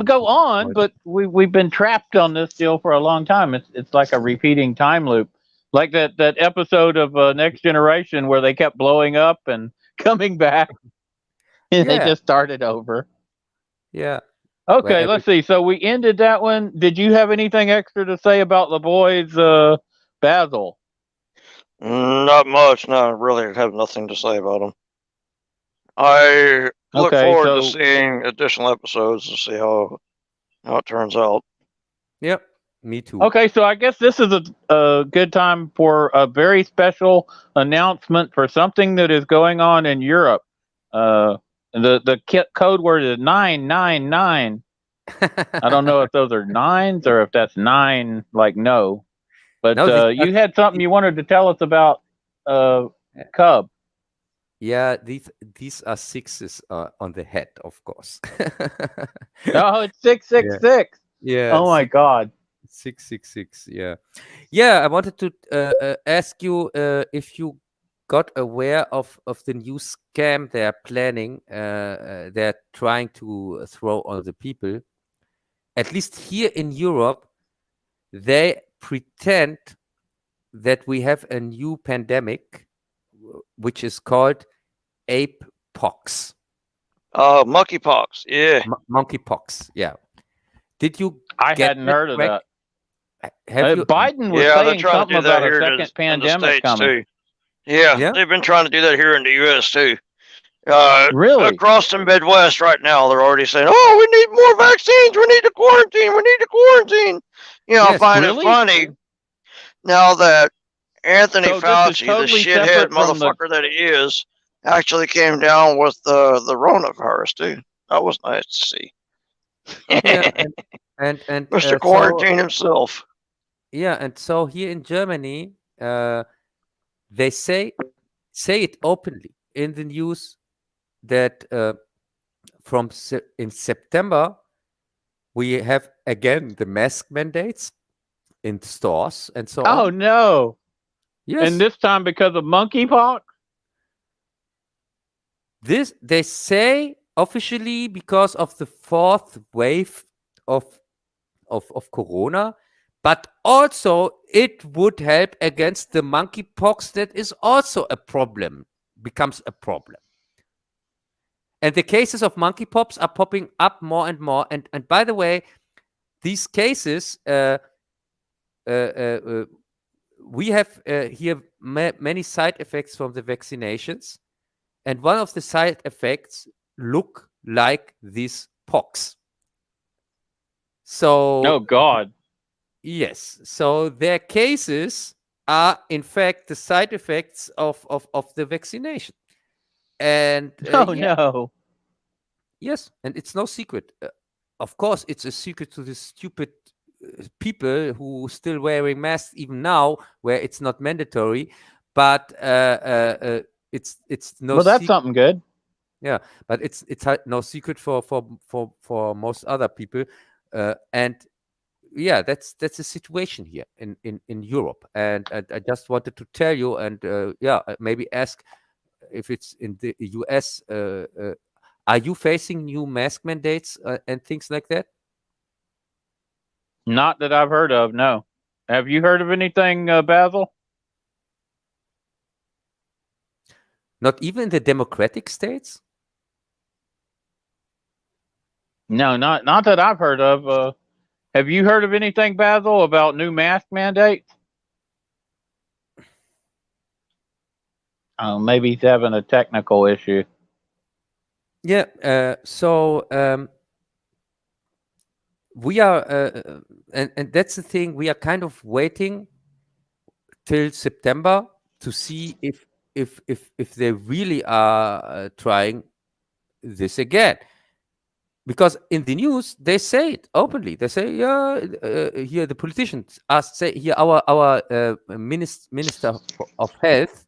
go on, but we've been trapped on this deal for a long time. It's like a repeating time loop, like that episode of Next Generation where they kept blowing up and coming back, and they just started over. Yeah. Okay, let's see. So we ended that one. Did you have anything extra to say about the boys, Bazzil? Not much. No, I really have nothing to say about them. I look forward to seeing additional episodes to see how it turns out. Yep, me too. Okay, so I guess this is a good time for a very special announcement for something that is going on in Europe. The code word is 999. I don't know if those are nines or if that's nine, like no. But no, you had something you wanted to tell us about Cub. Yeah, these are sixes on the head, of course. Oh, it's 666. Yeah. Oh my God. 666. Yeah. Yeah. I wanted to ask you if you got aware of the new scam they're planning. They're trying to throw on the people. At least here in Europe, they pretend that we have a new pandemic, which is called ape pox. Monkeypox. Yeah. Monkeypox. Yeah. Did you? I hadn't heard of that. Have you? Biden was saying something about a second pandemic coming. Too. Yeah, they've been trying to do that here in the U.S. too. Really? Across the Midwest right now, they're already saying, "Oh, we need more vaccines. We need to quarantine. We need to quarantine." You know, I find it funny now that Anthony Fauci, the shithead motherfucker that he is, actually came down with the coronavirus too. That was nice to see. and Mr. Quarantine himself. Yeah, and so here in Germany, they say it openly in the news that in September we have again the mask mandates in stores and so on. Oh no! Yes, and this time because of monkeypox. This they say officially because of the fourth wave of Corona, but also it would help against the monkeypox that is also becomes a problem. And the cases of monkeypox are popping up more and more. And by the way, these cases, we have here many side effects from the vaccinations. And one of the side effects look like this pox. So, oh God. Yes. So their cases are in fact the side effects of the vaccination. And no. Yes, and it's no secret. Of course, it's a secret to the stupid people who still wearing masks even now, where it's not mandatory. But it's no. Well, that's something good. Yeah, but it's no secret for most other people, and yeah, that's the situation here in Europe. And I just wanted to tell you, and maybe ask if it's in the US. Are you facing new mask mandates and things like that? Not that I've heard of. No. Have you heard of anything, Bazzil? Not even in the democratic states? No, not that I've heard of. Have you heard of anything, Bazzil, about new mask mandates? Oh, maybe he's having a technical issue. Yeah. So we are, and that's the thing. We are kind of waiting till September to see if they really are trying this again. Because in the news they say it openly. They say, here the politicians say here our minister of health,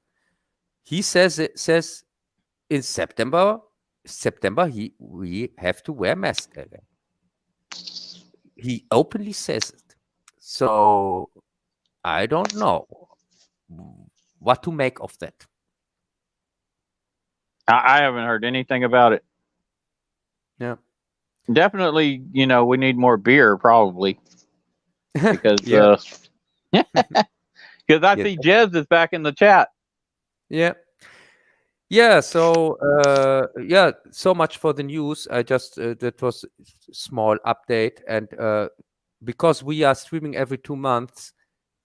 he says in September we have to wear masks again. He openly says it. So I don't know what to make of that. I haven't heard anything about it. Yeah. Definitely, we need more beer, probably. Because because I see Jez is back in the chat. Yeah. Yeah, so yeah, so much for the news. I just that was a small update, and because we are streaming every 2 months,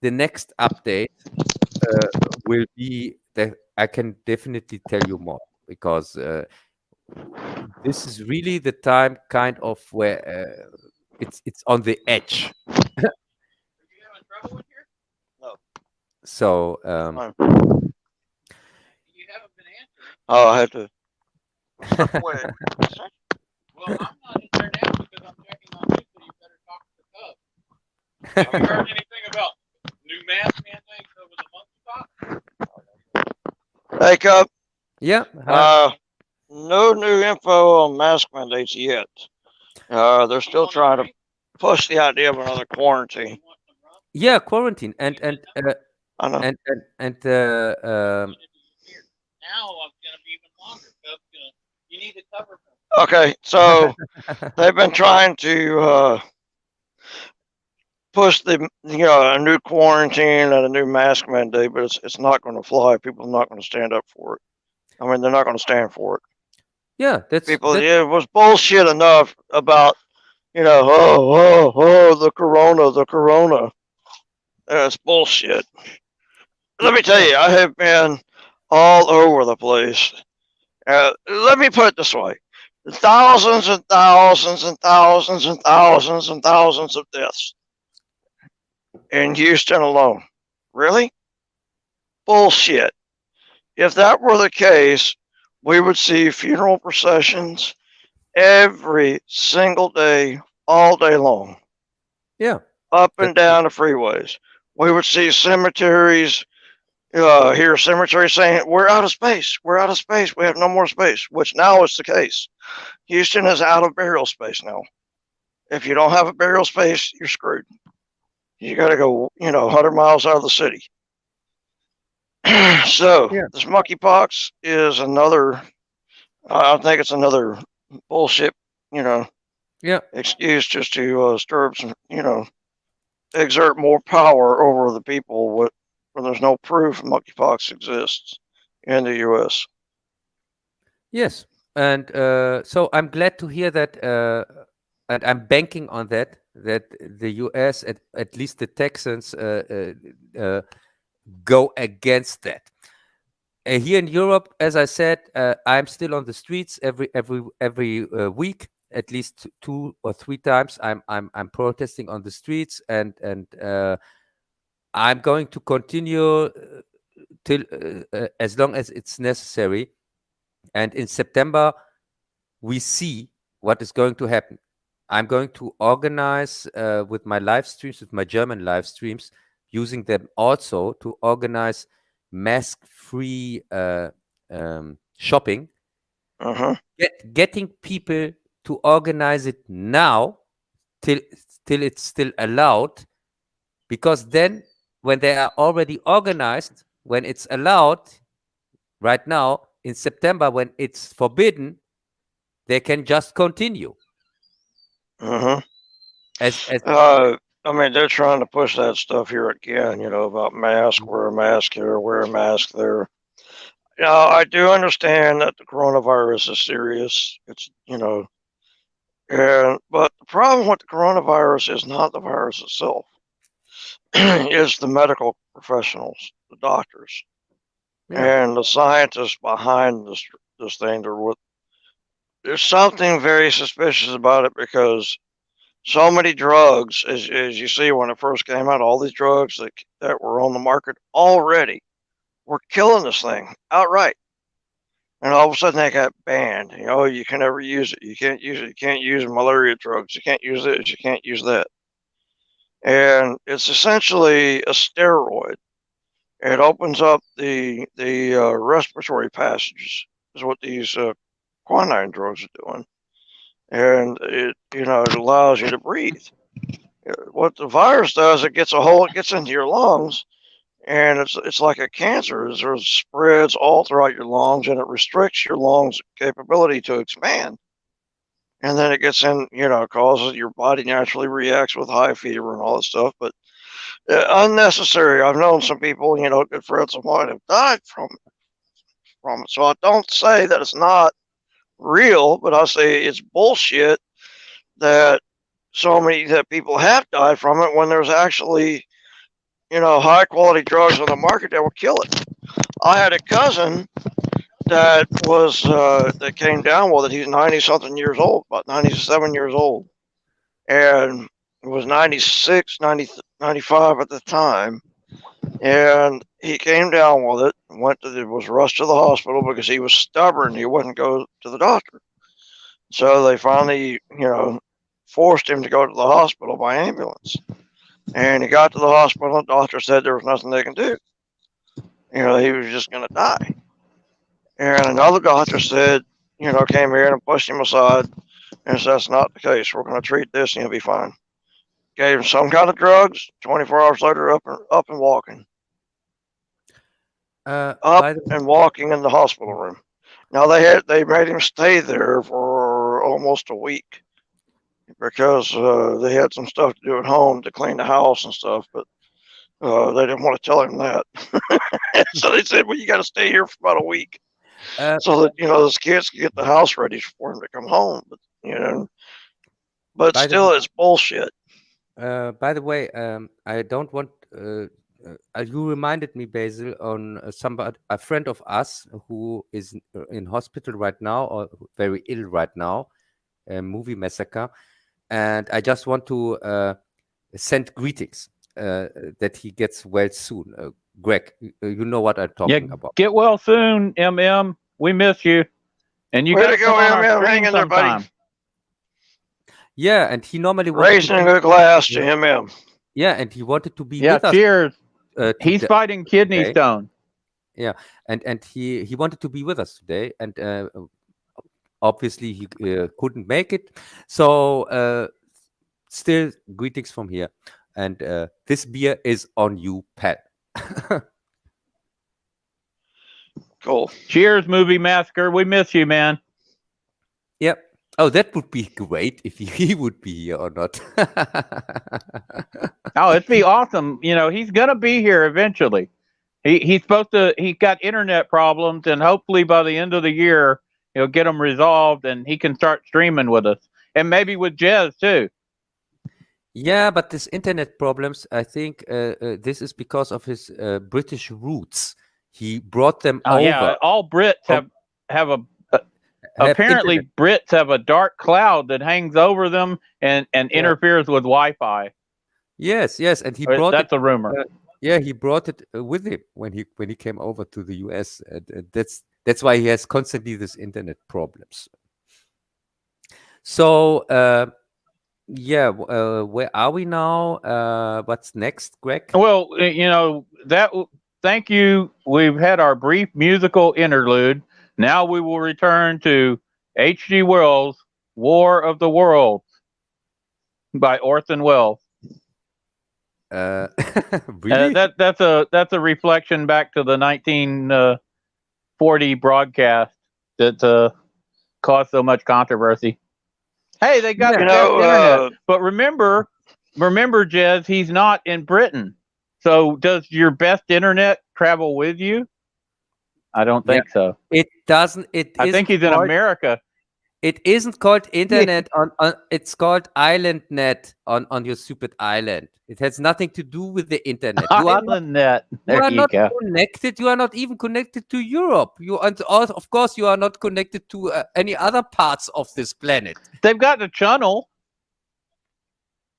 the next update will be that I can definitely tell you more, because this is really the time kind of where it's on the edge. No. So Fine. Oh, I have to step away. Well, I'm not in there now because I'm checking on you, so you better talk to the Cub. Have you heard anything about new mask mandates over the monkeypox? Hey, Cub. yeah, No new info on mask mandates yet. They're still trying to push the idea of another quarantine. yeah, quarantine and I know. and Now I'm gonna be even longer. Cub, you need to cover. Okay, so they've been trying to push a new quarantine and a new mask mandate, but it's not going to fly. People are not going to stand up for it. I mean, they're not going to stand for it. yeah, People, it was bullshit enough about, the corona. That's bullshit. Let me tell you, I have been all over the place. Let me put it this way. Thousands and thousands and thousands and thousands and thousands of deaths in Houston alone. Really? Bullshit. If that were the case, we would see funeral processions every single day, all day long. Yeah. Up and down the freeways. We would see cemeteries, hear cemeteries saying, we're out of space. We're out of space. We have no more space, which now is the case. Houston is out of burial space now. If you don't have a burial space, you're screwed. You got to go, 100 miles out of the city. So Yeah. this monkeypox is another, I think it's another bullshit, excuse just to stir up some, exert more power over the people when there's no proof monkeypox exists in the U.S. Yes, and so I'm glad to hear that, and I'm banking on that the U.S. at least the Texans go against that. Here in Europe, as I said, I'm still on the streets every week, at least 2 or 3 times. I'm protesting on the streets, and I'm going to continue till as long as it's necessary. And in September, we see what is going to happen. I'm going to organize with my live streams, with my German live streams, using them also to organize mask-free shopping. Getting people to organize it now till it's still allowed, because then when they are already organized, when it's allowed right now in September, when it's forbidden, they can just continue. I mean, they're trying to push that stuff here again, about mask, wear a mask here, wear a mask there. I do understand that the coronavirus is serious. It's, but the problem with the coronavirus is not the virus itself. It's the medical professionals, the doctors, and the scientists behind this thing. There's something very suspicious about it, because so many drugs, as you see when it first came out, all these drugs that were on the market already were killing this thing outright. And all of a sudden they got banned. You can never use it. You can't use it. You can't use malaria drugs. You can't use this. You can't use that. And it's essentially a steroid. It opens up the respiratory passages, is what these quinine drugs are doing. And it allows you to breathe. What the virus does, it gets into your lungs, and it's like a cancer. It spreads all throughout your lungs, and it restricts your lungs' capability to expand. And then it gets in, causes your body naturally reacts with high fever and all that stuff. But unnecessary. I've known some people, good friends of mine, have died from it. from it. So I don't say that it's not real, but I say it's bullshit that so many that people have died from it when there's actually, high quality drugs on the market that will kill it. I had a cousin that was that came down with it. He's 90 something years old, about 97 years old, and was 96, 90, 95 at the time. And he came down with it, was rushed to the hospital because he was stubborn. He wouldn't go to the doctor. So they finally, forced him to go to the hospital by ambulance. And he got to the hospital, and the doctor said there was nothing they can do. He was just going to die. And another doctor said, came here and pushed him aside and said, that's not the case. We're going to treat this and he'll be fine. Gave him some kind of drugs. 24 hours later, up and walking. And walking in the hospital room. Now they made him stay there for almost a week because they had some stuff to do at home to clean the house and stuff, but they didn't want to tell him that. So they said, well, you got to stay here for about a week so that, those kids can get the house ready for him to come home. But still, it's bullshit. By the way, I don't want. You reminded me, Basil, on a friend of us who is in hospital right now or very ill right now, a movie massacre, and I just want to send greetings that he gets well soon. Greg, you know what I'm talking about. Get well soon, MM. We miss you, and you got to go, MM. Hang in there, buddy. Yeah, and he normally raising a glass to MM. Yeah, and he wanted to be with us. Cheers. He's fighting kidney stone. Yeah, and he wanted to be with us today, and obviously he couldn't make it. So still greetings from here, and this beer is on you, Pat. Cool. Cheers, Movie Massacre. We miss you, man. Yep. Oh, that would be great if he would be here or not. Oh, it'd be awesome. He's gonna be here eventually. He's supposed to. He's got internet problems, and hopefully by the end of the year he'll get them resolved, and he can start streaming with us, and maybe with Jez too. Yeah, but this internet problems, I think this is because of his British roots. He brought them over. Yeah, all Brits have a. Apparently, internet. Brits have a dark cloud that hangs over them and interferes with Wi-Fi. Yes, and he brought that's a rumor. He brought it with him when he came over to the US. That's why he has constantly this internet problems. So where are we now? What's next, Greg? Well, thank you. We've had our brief musical interlude. Now we will return to H.G. Wells' War of the Worlds by Orson Welles. Really? That's a reflection back to the 1940 broadcast that caused so much controversy. Hey, they got internet, but remember, Jez, he's not in Britain. So does your best internet travel with you? I don't think so. It doesn't. I think he's in America. It isn't called internet on it's called island net on your stupid island. It has nothing to do with the internet. You are not connected. You are not even connected to Europe. Of course you are not connected to any other parts of this planet. They've got the channel.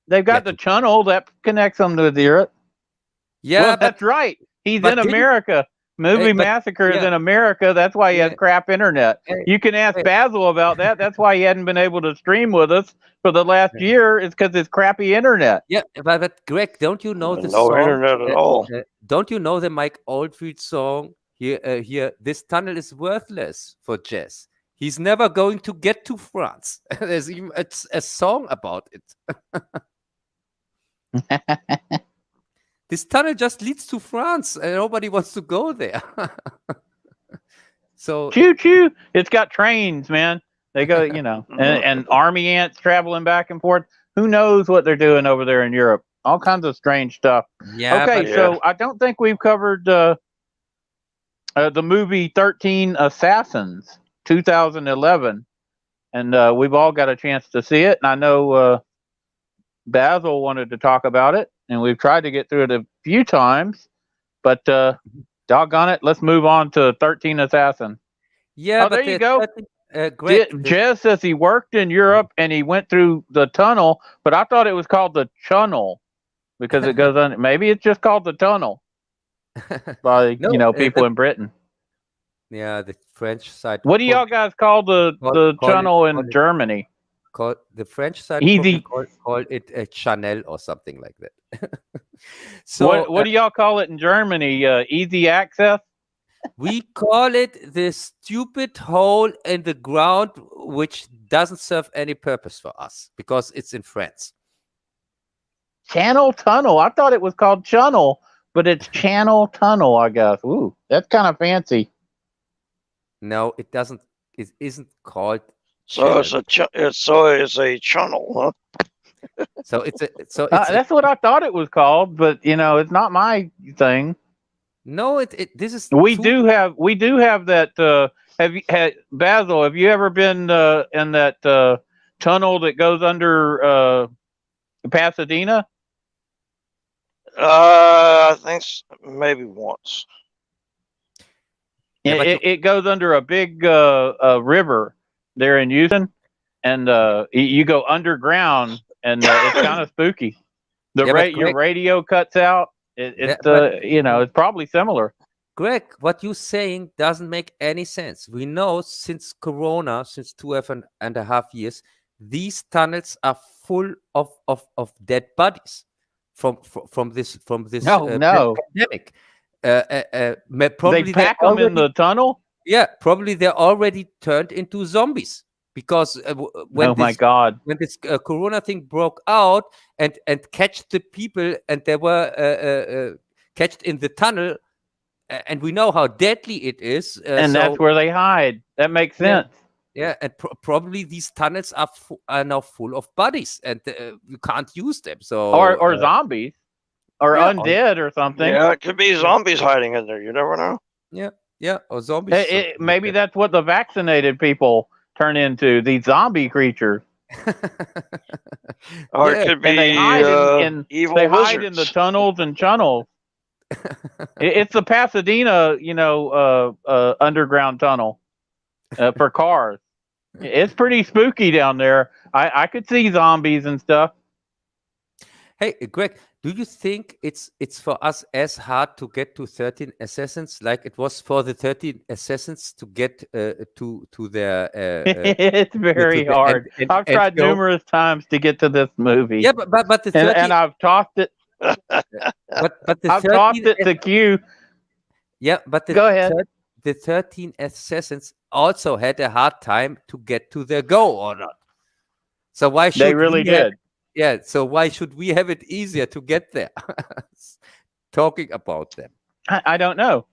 They've got the channel that connects them to Europe. Yeah, well, that's right. He's in America. Movie Massacre is in America. That's why he has crap internet. You can ask Bazzil about that. That's why he hadn't been able to stream with us for the last year. Is because it's crappy internet. Yeah, but Greg, don't you know this song? No internet at all. Don't you know the Mike Oldfield song? Here, this tunnel is worthless for Jez. He's never going to get to France. There's even a song about it. This tunnel just leads to France, and nobody wants to go there. So choo choo! It's got trains, man. They go, and army ants traveling back and forth. Who knows what they're doing over there in Europe? All kinds of strange stuff. Yeah. Okay, so I don't think we've covered the movie 13 Assassins, 2011, and we've all got a chance to see it. And I know Bazzil wanted to talk about it, and we've tried to get through it a few times, but doggone it, let's move on to 13 Assassin. Yeah, there you go. Greg, Jez says he worked in Europe and he went through the tunnel, but I thought it was called the Chunnel because it goes on. Maybe it's just called the tunnel by people in Britain. Yeah, the French side. What do y'all guys call the tunnel in Germany? The French side call it a channel or something like that. So what do y'all call it in Germany? Easy access? We call it the stupid hole in the ground, which doesn't serve any purpose for us because it's in France. Channel Tunnel. I thought it was called Chunnel, but it's Channel Tunnel, I guess. Ooh, that's kind of fancy. No, it doesn't. It isn't called. So it's a channel, huh? So it's that's what I thought it was called, but it's not my thing. No, this is. We do have that. Bazzil? Have you ever been in that tunnel that goes under Pasadena? I think maybe once. Yeah, it goes under a big river there in Houston, and you go underground, and it's kind of spooky. Your radio cuts out. It's probably similar. Greg, what you're saying doesn't make any sense. We know since Corona, since 2.5 years, these tunnels are full of dead bodies from this pandemic. Probably they pack them in the tunnel. Yeah, probably they're already turned into zombies because when this Corona thing broke out and catch the people and they were catched in the tunnel, and we know how deadly it is, and that's where they hide. That makes sense. Yeah, and probably these tunnels are now full of bodies, and you can't use them. So or zombies, or undead, or something. Yeah, it could be zombies hiding in there. You never know. Yeah, or zombies. Maybe that's what the vaccinated people turn into, these zombie creatures. Or it could be they hide evil they wizards. hide in the tunnels and channels. It's the Pasadena, underground tunnel for cars. It's pretty spooky down there. I could see zombies and stuff. Hey, Greg, do you think it's for us as hard to get to 13 Assassins like it was for the 13 Assassins to get to their? It's very hard. I've tried numerous times to get to this movie. Yeah, but the 13, and I've tossed it. I've tossed it to Q. Yeah, but go ahead. The 13 Assassins also had a hard time to get to their goal or not. So why should they really did? Yeah, so why should we have it easier to get there? Talking about them. I don't know.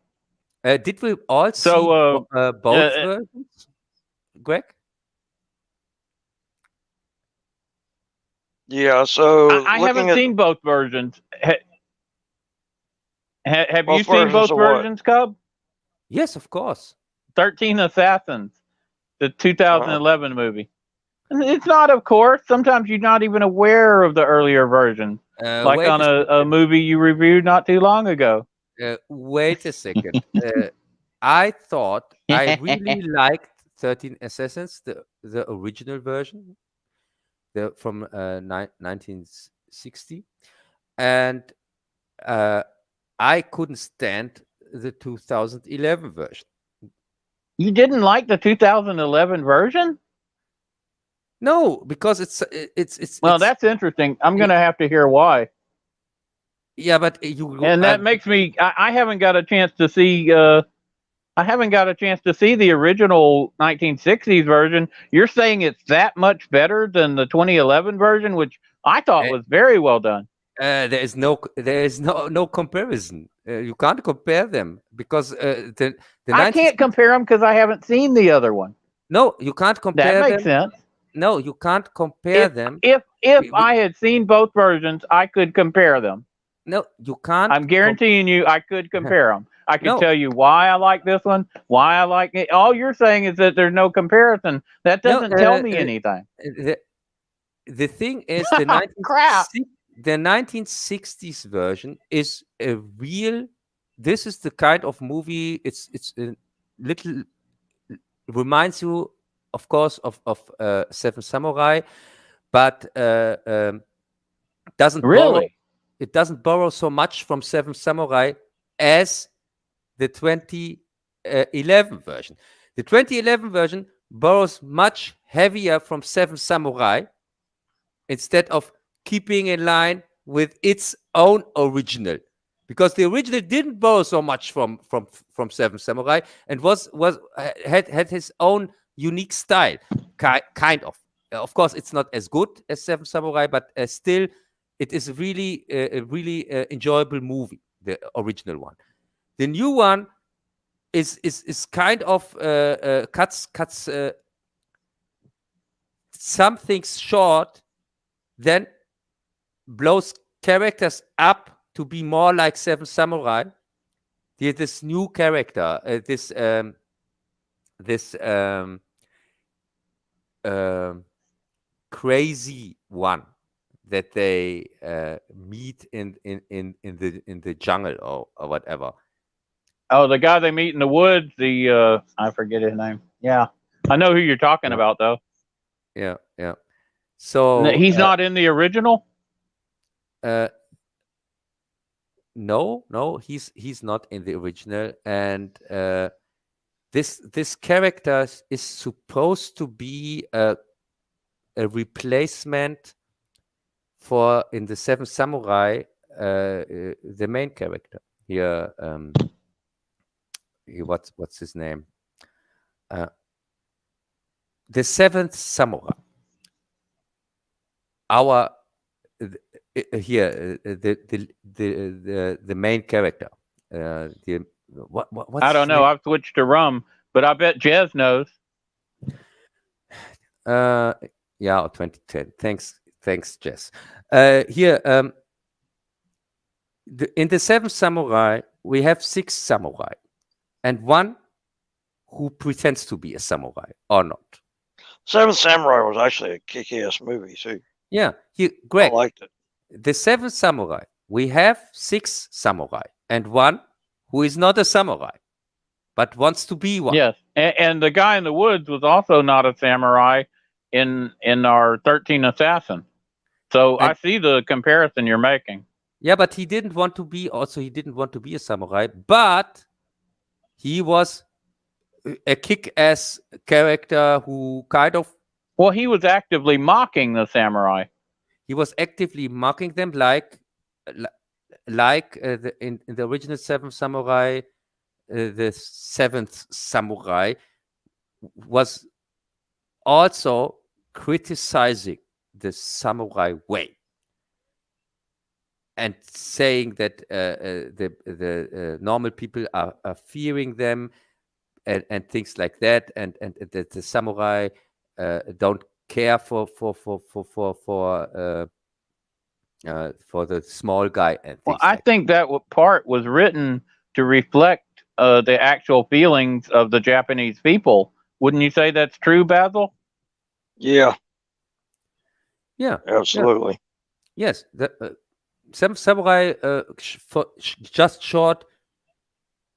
Did we all see both versions, Greg? Yeah, so I haven't seen both versions. Have you seen both versions, Cub? Yes, of course. 13 Assassins, the 2011 movie. It's not, of course. Sometimes you're not even aware of the earlier version, like on a movie you reviewed not too long ago. Wait a second. I thought I really liked 13 Assassins, the original version, from 1960, and I couldn't stand the 2011 version. You didn't like the 2011 version? No, because it's that's interesting. I'm going to have to hear why. Yeah, but that makes me. I haven't got a chance to see. I haven't got a chance to see the original 1960s version. You're saying it's that much better than the 2011 version, which I thought was very well done. There is no comparison. You can't compare them because I can't compare them because I haven't seen the other one. No, you can't compare them. That makes sense. No, you can't compare them. If I had seen both versions, I could compare them. No, you can't. I'm guaranteeing you I could compare them. I could tell you why I like this one, why I like it. All you're saying is that there's no comparison. That doesn't tell me anything. The thing is, Crap. The 1960s version is a real. This is the kind of movie. It's a little reminds you, of course, of Seven Samurai, but doesn't really. It doesn't borrow so much from Seven Samurai as the 2011 version. The 2011 version borrows much heavier from Seven Samurai instead of keeping in line with its own original, because the original didn't borrow so much from Seven Samurai and had his own unique style, kind of. Of course, it's not as good as Seven Samurai, but still, it is really a really enjoyable movie, the original one. The new one is kind of cuts some things short, then blows characters up to be more like Seven Samurai. This new character, this crazy one that they meet in the jungle or whatever. Oh, the guy they meet in the woods. I forget his name. Yeah, I know who you're talking about though. Yeah. So he's not in the original. No, he's not in the original, and this character is supposed to be a replacement for, in the Seven Samurai, the main character here. What's his name? The Seventh Samurai. The main character. What's I don't know. I've switched to rum, but I bet Jez knows. Yeah, 2010. Thanks, Jess. Here, in the Seven Samurai, we have 6 samurai, and one who pretends to be a samurai or not. Seven Samurai was actually a kick-ass movie too. Yeah, Greg, I liked it. The Seven Samurai, we have 6 samurai, and one who is not a samurai, but wants to be one. Yes, and the guy in the woods was also not a samurai in our 13 Assassin. So I see the comparison you're making. Yeah, but he didn't want to be a samurai, but he was a kick-ass character who kind of... Well, he was actively mocking the samurai. He was actively mocking them, like in the original Seven Samurai, the 7th samurai was also criticizing the samurai way and saying that the normal people are fearing them and things like that, and that the samurai don't care for the small guy. And well, I think that part was written to reflect the actual feelings of the Japanese people. Wouldn't you say that's true, Bazzil? Yeah. Yeah. Absolutely. Yeah. Yes. The Seven Samurai, just short,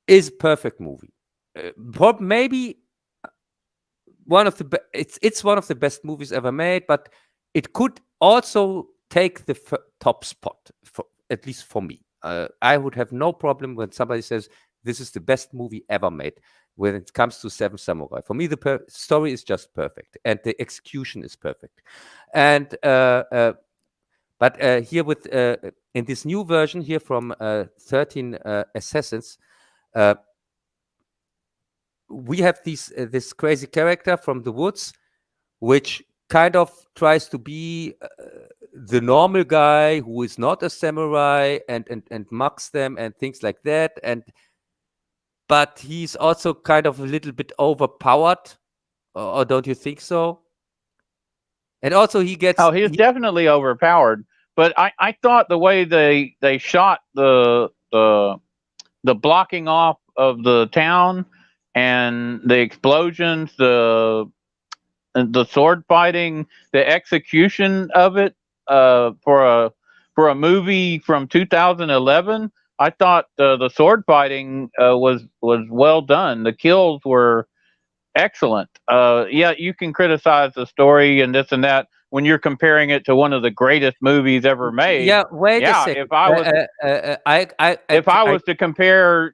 is a perfect movie. Maybe one of the it's one of the best movies ever made, but it could also take the top spot, at least for me. I would have no problem when somebody says this is the best movie ever made when it comes to Seven Samurai. For me, the story is just perfect and the execution is perfect. And but here with in this new version here from 13 Assassins, we have this crazy character from the woods, which kind of tries to be the normal guy who is not a samurai and mocks them and things like that. But he's also kind of a little bit overpowered, or don't you think so? And also he gets... Oh, he's definitely overpowered. But I thought the way they shot the blocking off of the town and the explosions, the sword fighting, the execution of it for a movie from 2011. I thought the sword fighting was well done. The kills were excellent. Yeah, you can criticize the story and this and that when you're comparing it to one of the greatest movies ever made. Yeah, wait a second. If I was to compare,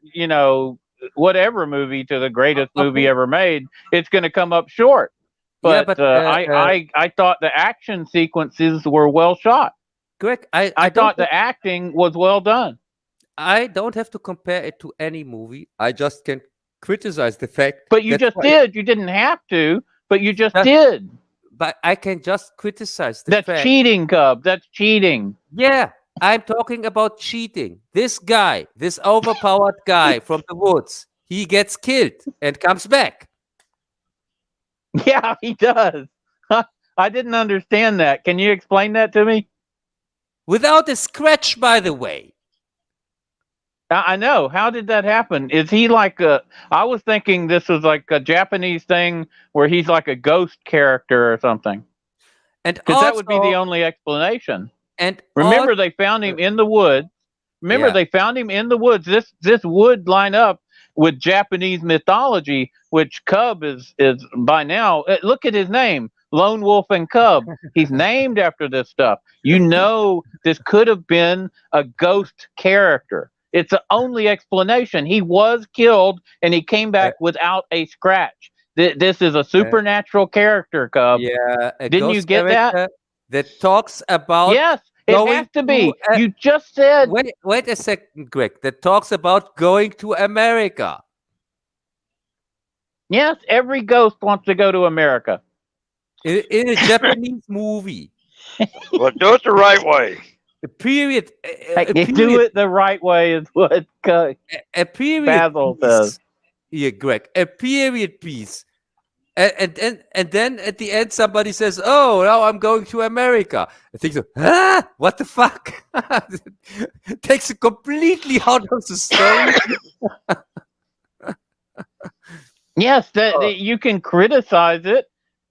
whatever movie to the greatest movie ever made, it's going to come up short. But, I thought the action sequences were well shot. Greg, I thought the acting was well done. I don't have to compare it to any movie. I just can criticize the fact. But you just did. You didn't have to, but you just did. But I can just criticize the fact. That's cheating, Cub. That's cheating. Yeah, I'm talking about cheating. This guy, this overpowered guy from the woods, he gets killed and comes back. Yeah, he does. I didn't understand that. Can you explain that to me? Without a scratch, by the way. I know. How did that happen? Is he like I was thinking this was like a Japanese thing where he's like a ghost character or something. Because that would be the only explanation. And remember, they found him in the woods. They found him in the woods. This would line up with Japanese mythology, which Cub is by now. Look at his name, Lone Wolf and Cub. He's named after this stuff. This could have been a ghost character. It's the only explanation. He was killed and he came back without a scratch. This is a supernatural character, Cub. Yeah. Didn't you get that? That talks about. Yes, it has to be. You just said. Wait a second, Greg. That talks about going to America. Yes, every ghost wants to go to America. In a Japanese movie. Well, do it the right way. A period. Do it the right way is what a period Bazzil piece. says. Yeah, Greg. A period piece. And then at the end somebody says, "Oh, now I'm going to America." I think so. What the fuck? Takes it completely out of the story. Yes, you can criticize it,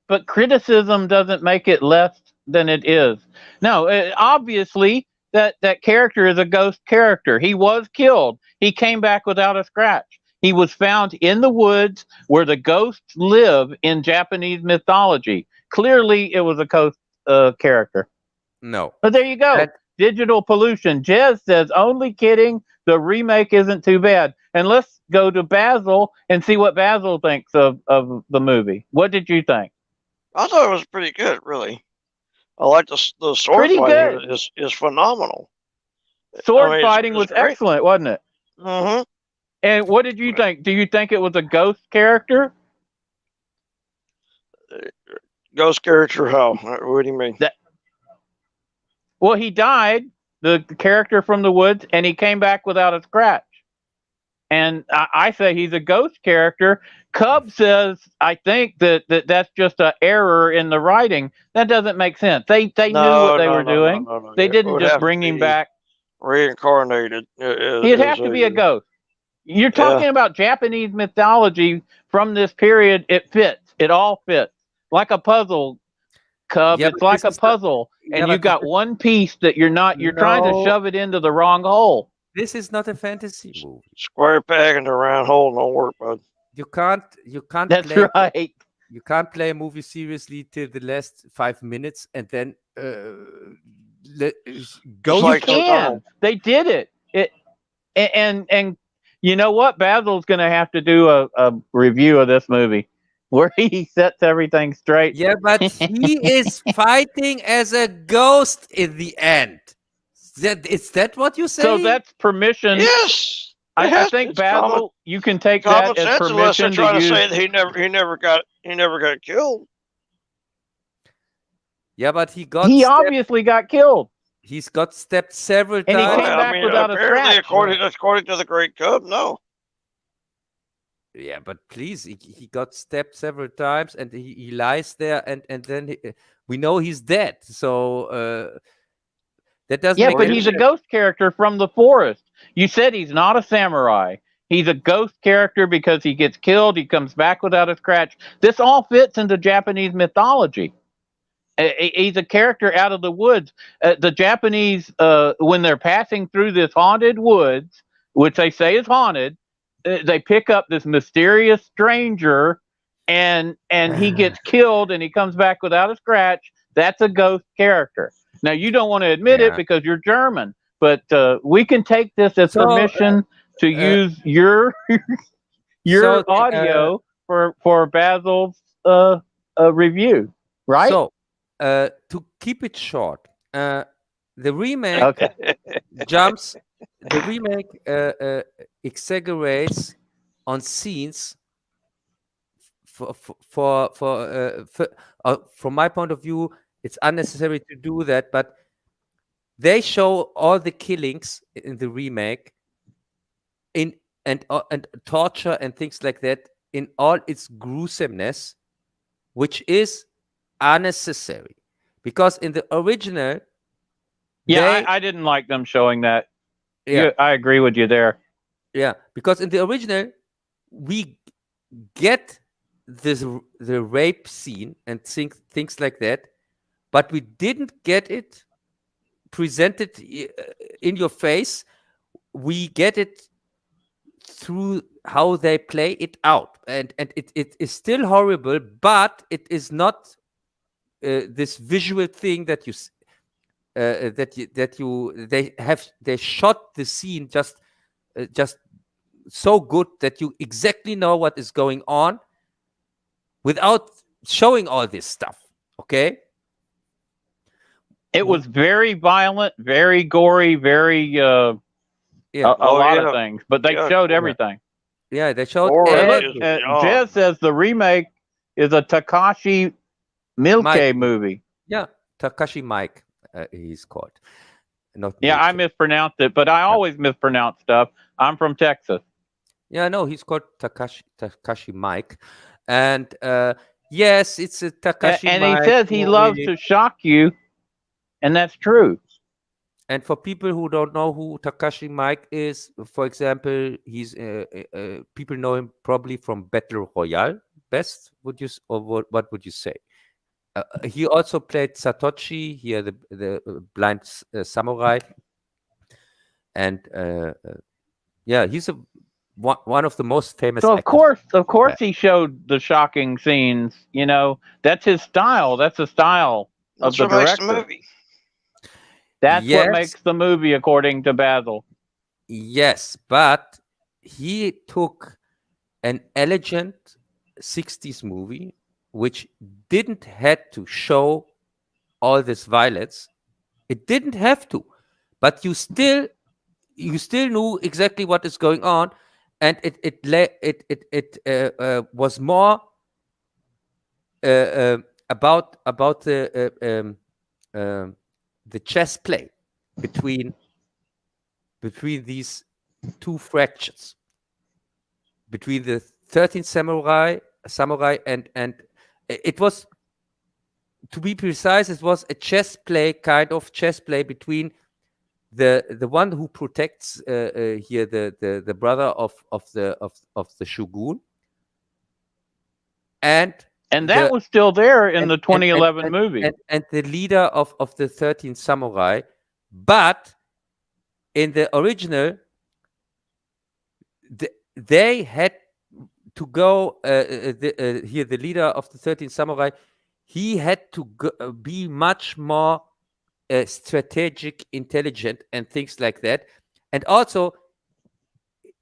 but criticism doesn't make it less than it is. No, obviously that character is a ghost character. He was killed. He came back without a scratch. He was found in the woods where the ghosts live in Japanese mythology. Clearly, it was a ghost character. No. But there you go. Digital pollution. Jez says, only kidding. The remake isn't too bad. And let's go to Bazzil and see what Bazzil thinks of the movie. What did you think? I thought it was pretty good, really. I like the sword fighting is phenomenal. Sword fighting was excellent, wasn't it? Mm-hmm. And what did you think? Do you think it was a ghost character? Ghost character? How? What do you mean? Well, he died, the character from the woods, and he came back without a scratch. And I say he's a ghost character. Cub says, I think that's just an error in the writing. That doesn't make sense. They knew what they were doing. No. They didn't just bring him back. Reincarnated. He'd have to be a ghost. You're talking about Japanese mythology from this period. It fits. It all fits. Like a puzzle, Cub. It's like a puzzle. And you got one piece that you're trying to shove it into the wrong hole. This is not a fantasy movie. Square peg in the round hole don't work, bud. You can't. That's right. You can't play a movie seriously till the last 5 minutes and then go. You can. They did it. And you know what? Bazzil's going to have to do a review of this movie where he sets everything straight. Yeah, but he is fighting as a ghost in the end. Is that what you say? So that's permission. Yes. I think Bazzil, you can take that as permission to use. Say that he never got killed. Yeah, but he obviously got killed. He's got stepped several times. And he came back without a scratch. According to the Great Cub, no. Yeah, but please, he got stepped several times, and he lies there, and then we know he's dead. So that doesn't. Yeah, but he's a ghost character from the forest. You said he's not a samurai. He's a ghost character because he gets killed. He comes back without a scratch. This all fits into Japanese mythology. He's a character out of the woods. The Japanese, when they're passing through this haunted woods, which they say is haunted, they pick up this mysterious stranger, and he gets killed, and he comes back without a scratch. That's a ghost character. Now, you don't want to admit it because you're German, but we can take this as permission to use your audio for Bazzil's review, right? So, to keep it short, the remake exaggerates on scenes. From my point of view, it's unnecessary to do that, but they show all the killings in the remake and torture and things like that in all its gruesomeness, which is unnecessary, because in the original, I didn't like them showing that. I agree with you there. Because in the original, we get the rape scene and things like that, but we didn't get it presented in your face. We get it through how they play it out, and it is still horrible, but it is not this visual thing that they shot the scene just so good that you exactly know what is going on without showing all this stuff. Okay, it was very violent, very gory, very a lot of things, but they showed everything. Yeah, they showed. Jez says the remake is a Takashi Miike movie. Yeah, Takashi Mike, he's called. I mispronounced it, but I always mispronounce stuff. I'm from Texas. Yeah, no, he's called Takashi Mike, and yes, it's a Takashi. And Mike he says he loves to shock you, and that's true. And for people who don't know who Takashi Mike is, for example, he's people know him probably from Battle Royale. Best, would you, or what would you say? He also played Satoshi here, the blind samurai, and he's one of the most famous. So of course, he showed the shocking scenes. You know, that's his style. That's the style of the director. Makes the movie. That's what makes the movie, according to Bazzil. Yes, but he took an elegant 60s movie, which didn't had to show all this violence. It didn't have to, but you still knew exactly what is going on, and it was more about the chess play between these two fractions, between the 13th samurai and it was, to be precise, it was a kind of chess play between the one who protects here the brother of the shogun, and that was still there in the 2011 movie, and the leader of the 13th samurai. But in the original, they had to go here. The leader of the 13th samurai, he had to be much more strategic, intelligent, and things like that. And also,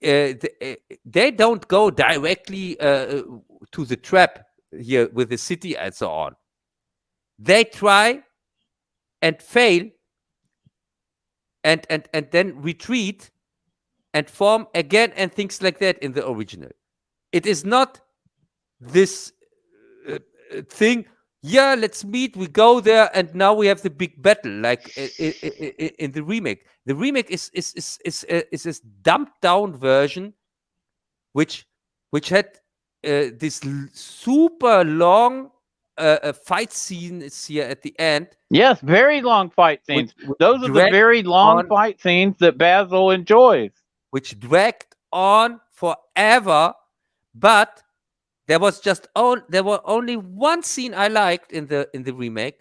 they don't go directly to the trap here with the city and so on. They try and fail, and then retreat and form again and things like that in the original. It is not this thing. Yeah, let's meet. We go there, and now we have the big battle, like in the remake. The remake is this dumped down version, which had this super long fight scenes here at the end. Yes, very long fight scenes. Those are the very long fight scenes that Bazzil enjoys. Which dragged on forever, but there were only one scene I liked in the remake,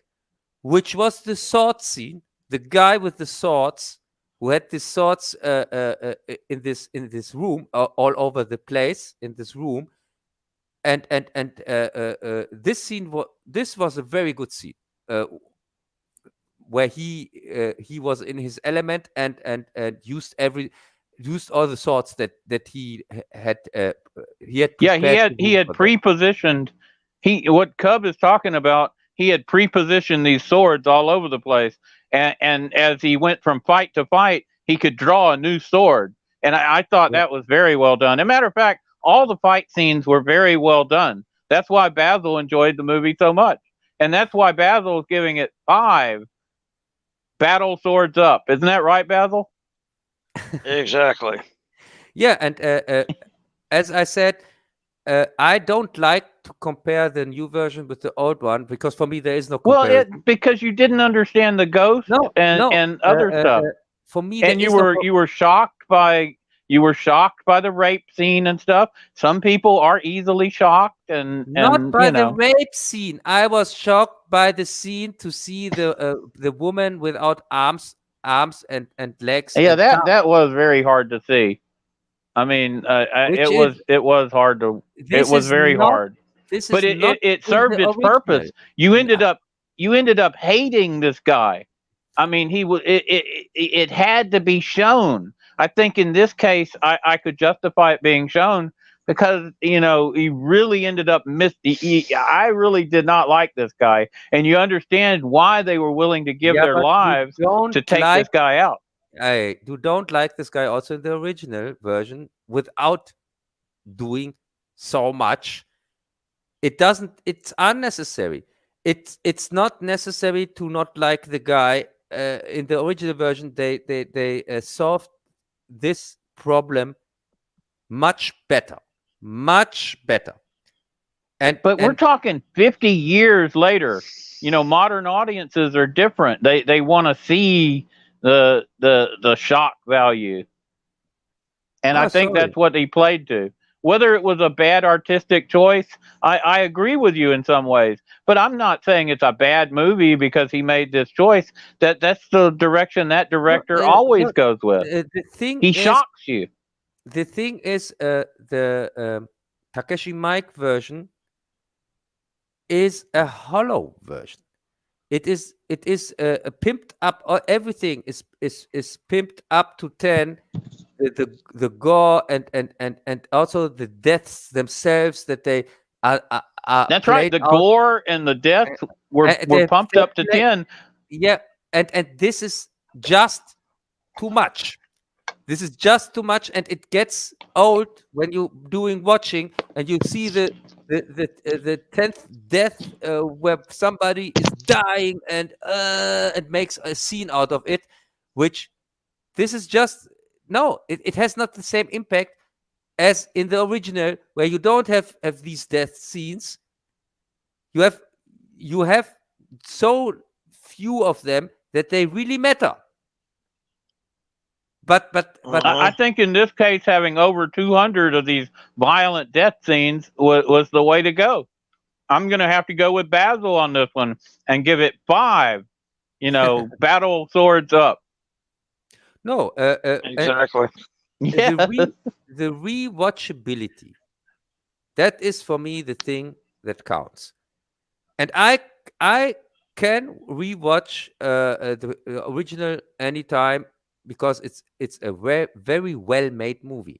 which was the sword scene. The guy with the swords, who had the swords in this room, all over the place in this room, and this scene was a very good scene, where he was in his element and used all the swords that he had. He had pre-positioned. What Cub is talking about. He had pre-positioned these swords all over the place, and as he went from fight to fight, he could draw a new sword. And I thought that was very well done. As a matter of fact, all the fight scenes were very well done. That's why Bazzil enjoyed the movie so much, and that's why Bazzil is giving it 5 battle swords up. Isn't that right, Bazzil? Exactly. Yeah, and as I said, I don't like to compare the new version with the old one, because for me there is no comparison. Well, because you didn't understand the ghost and other stuff. For me, and you were shocked by the rape scene and stuff. Some people are easily shocked, and not by the rape scene. I was shocked by the scene to see the woman without arms and legs. Yeah, that was very hard to see. I mean, it was hard to. It was very hard. But it served its purpose. You ended up hating this guy. I mean, it had to be shown. I think in this case, I could justify it being shown, because he really ended up I really did not like this guy, and you understand why they were willing to give their lives to take this guy out. You don't like this guy also in the original version, without doing so much. It's unnecessary. It's not necessary to not like the guy. In the original version, they solved this problem much better. But we're talking 50 years later. Modern audiences are different. They want to see the shock value, and I think that's what he played to. Whether it was a bad artistic choice, I agree with you in some ways, but I'm not saying it's a bad movie because he made this choice. That's the direction that director always goes with. The thing he shocks you. The thing is, the Takashi Miike version is a hollow version. It is pimped up. Everything is pimped up to 10. The gore and also the deaths themselves, that they are that's right. The gore and the deaths were pumped up to 10. Yeah, and this is just too much. This is just too much, and it gets old when you're watching, and you see the 10th death where somebody is dying and makes a scene out of it, which this is just it has not the same impact as in the original, where you don't have these death scenes. You have so few of them that they really matter. But I think in this case, having over 200 of these violent death scenes was the way to go. I'm going to have to go with Bazzil on this one and give it 5. Battle swords up. No, exactly. The rewatchability, that is for me the thing that counts. And I can rewatch the original anytime, because it's a very, very well made movie.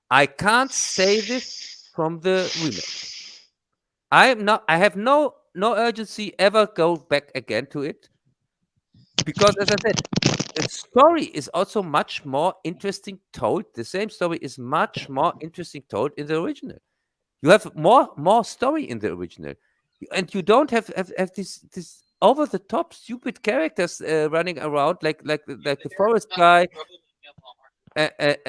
I can't say this from the remake. I have no urgency ever go back again to it, because, as I said, the story is also much more interesting told. The same story is much more interesting told in the original. You have more story in the original, and you don't have this over the top stupid characters running around like the forest guy. And you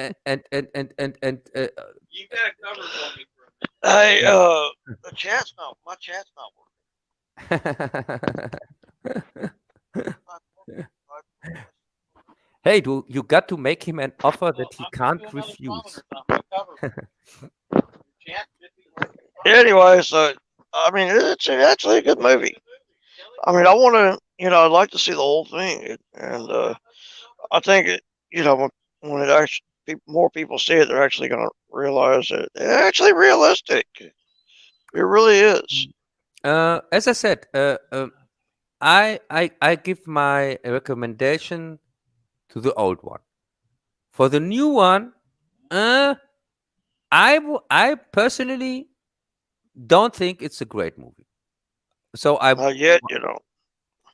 gotta cover for me for a minute. Hey, my chat's not. Hey, you got to make him an offer that he can't refuse. Anyway, so I mean, it's actually a good movie. I mean, I want to, I'd like to see the whole thing, and I think when it actually more people see it, they're actually going to realize that it's actually realistic. It really is. As I said, I give my recommendation to the old one. For the new one, I personally don't think it's a great movie. So Not yet,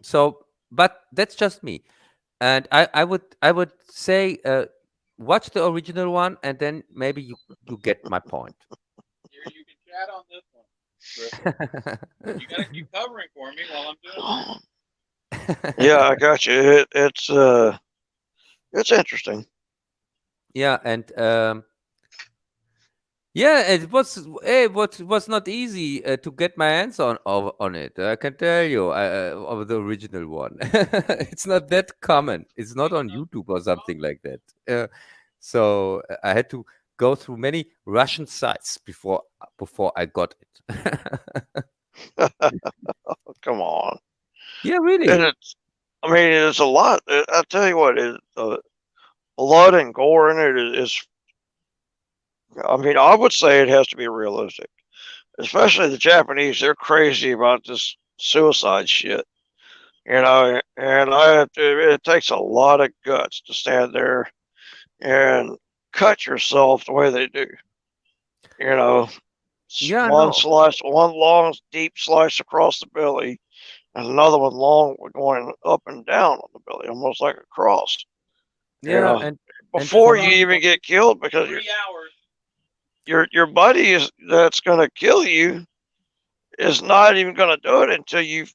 So, but that's just me, and I would say watch the original one, and then maybe you get my point. Here, you can chat on this one, Chris. You gotta keep covering for me while I'm doing it. Yeah, I got you. It's interesting. Yeah, and yeah, it was not easy to get my hands on it. I can tell you, of the original one. It's not that common. It's not on YouTube or something like that. So I had to go through many Russian sites before I got it. Come on. Yeah, really. And it's a lot. I tell you what, blood and gore in it is. I mean, I would say it has to be realistic, especially the Japanese. They're crazy about this suicide shit, and it takes a lot of guts to stand there and cut yourself the way they do. Yeah, one slice, one long, deep slice across the belly, and another one long going up and down on the belly, almost like a cross. Yeah, and before you even get killed, because 3 hours. Your buddy that's going to kill you is not even going to do it until you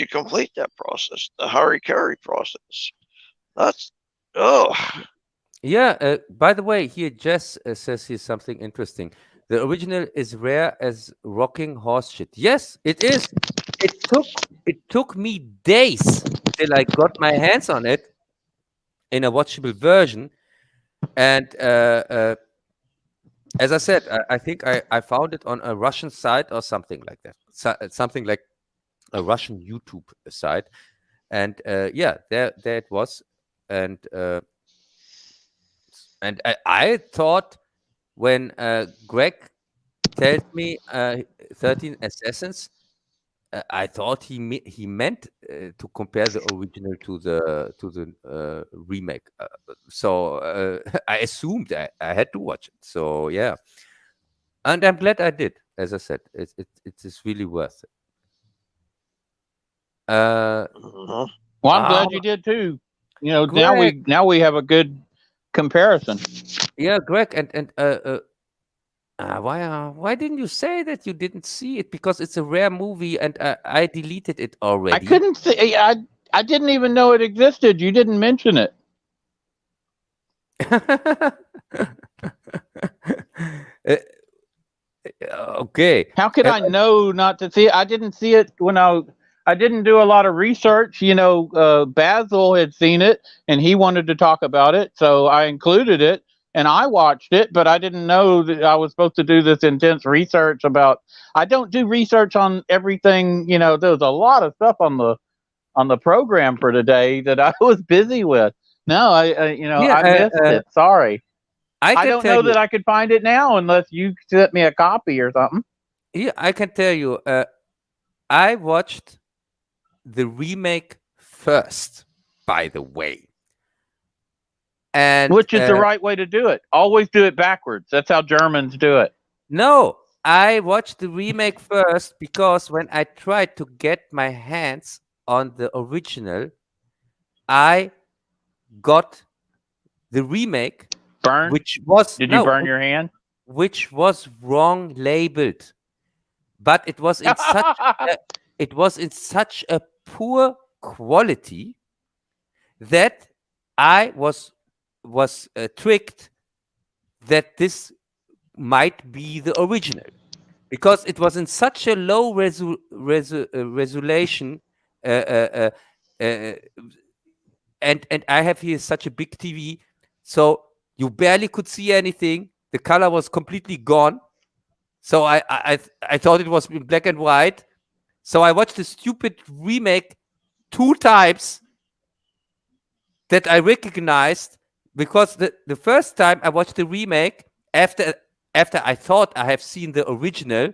complete that process, the harikari process. That's yeah. By the way, here Jess says here's something interesting. The original is rare as rocking horse shit. Yes, it is. It took me days till I got my hands on it in a watchable version, and as I said, I think I found it on a Russian site or something like that. Something like a Russian YouTube site, and yeah, there it was, and I thought when Greg tells me 13 Assassins, I thought he meant to compare the original to the remake. So I assumed I had to watch it. So yeah, and I'm glad I did. As I said, it is really worth it. Well, I'm glad you did too. Greg, now we have a good comparison. Yeah, Greg, and why didn't you say that you didn't see it? Because it's a rare movie, and I deleted it already. I couldn't see. I didn't even know it existed. You didn't mention it. Okay. How could I know not to see it? I didn't see it when I didn't do a lot of research. Bazzil had seen it and he wanted to talk about it, so I included it and I watched it, but I didn't know that I was supposed to do this intense research about. I don't do research on everything. There's a lot of stuff on the program for today that I was busy with. No, I missed it. Sorry. I don't know that I could find it now unless you sent me a copy or something. Yeah, I can tell you. I watched the remake first, by the way. And which is the right way to do it. Always do it backwards. That's how Germans do it. No, I watched the remake first because when I tried to get my hands on the original, I got the remake. Burned? Which was Did you burn your hand? Which was wrong labeled, but it was in such a poor quality that I was tricked that this might be the original, because it was in such a low resolution, and I have here such a big TV, so you barely could see anything. the color was completely gone. So I thought it was in black and white. So I watched the stupid remake 2 times that I recognized, because the first time I watched the remake, after I thought I have seen the original,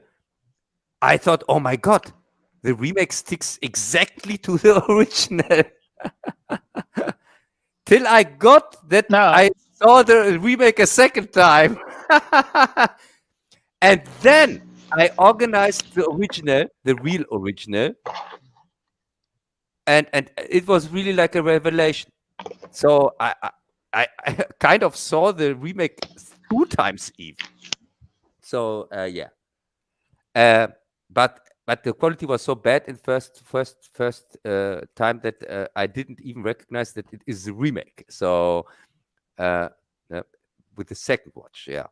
I thought, oh my God, the remake sticks exactly to the original. Till I got that I saw the remake a second time. And then I organized the original, the real original. And it was really like a revelation. So I kind of saw the remake 2 times even. So yeah. But the quality was so bad in first time that I didn't even recognize that it is the remake. So with the second watch, yeah.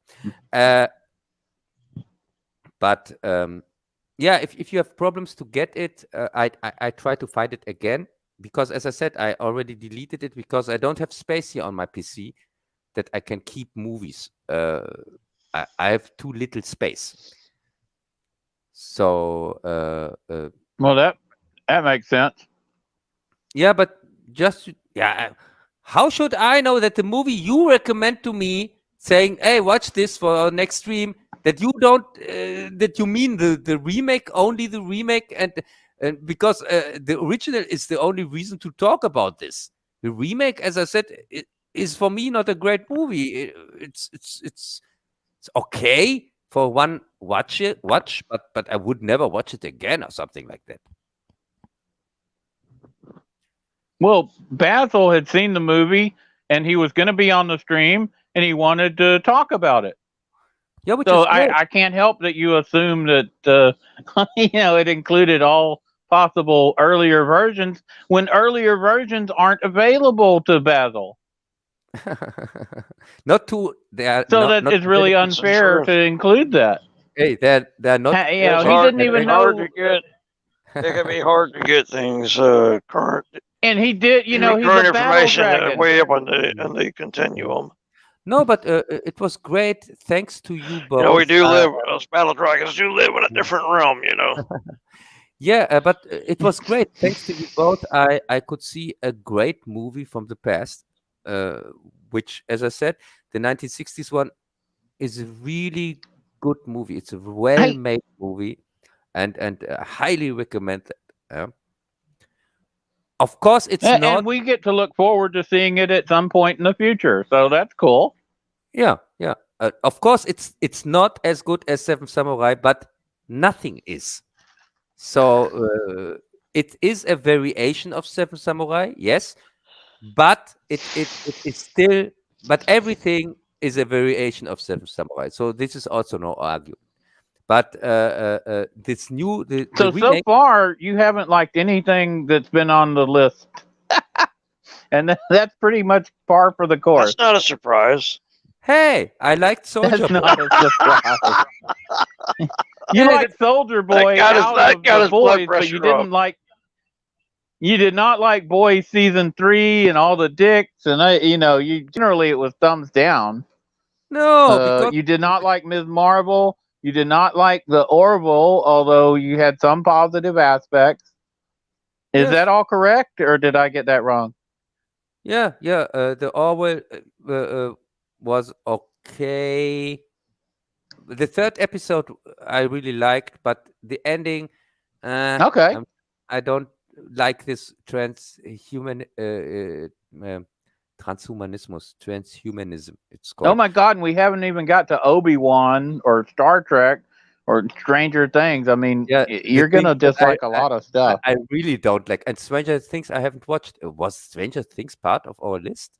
But yeah, if you have problems to get it, I try to find it again, because as I said, I already deleted it because I don't have space here on my PC that I can keep movies. I have too little space. So well, that makes sense. Yeah, but just how should I know that the movie you recommend to me, saying, "Hey, watch this for our next stream," that you don't that you mean the remake, only the remake, and because the original is the only reason to talk about this. The remake, as I said, is for me not a great movie. It's okay for one watch, but I would never watch it again or something like that. Well, Bazzil had seen the movie and he was going to be on the stream and he wanted to talk about it. Yeah, which so is great. I can't help that you assume that it included all possible earlier versions when earlier versions aren't available to Bazzil. Not to there. So that is really unfair to include that. Hey, they're not. He didn't even know. It can be hard to get things current. And he did, he's current a information dragon. way up on the continuum. No, but it was great. Thanks to you both. We do live. Those battle dragons do live in a different realm, Yeah, but it was great. Thanks to you both, I could see a great movie from the past, which, as I said, the 1960s one is a really good movie. It's a well-made movie, and highly recommend it. Of course, it's not. And we get to look forward to seeing it at some point in the future, so that's cool. Yeah. Of course, it's not as good as Seven Samurai, but nothing is. So it is a variation of Seven Samurai, yes, but it is still. But everything is a variation of Seven Samurai. So this is also no argument. But this new so far you haven't liked anything that's been on the list, and that's pretty much par for the course. That's not a surprise. Hey, I liked Soldier That's Boy. not a surprise. You liked Soldier Boy out of the boys, but you didn't like. You did not like Boys season 3 and all the dicks, and you generally it was thumbs down. No, because you did not like Ms. Marvel. You did not like the Orville, although you had some positive aspects. Is that all correct, or did I get that wrong? Yeah. The Orwell was okay. The 3rd episode I really liked, but the ending. Okay. I don't like this transhumanism. It's called. Oh my God! And we haven't even got to Obi-Wan or Star Trek or Stranger Things. I mean, you're gonna dislike a lot of stuff. I really don't like. And Stranger Things I haven't watched. Was Stranger Things part of our list?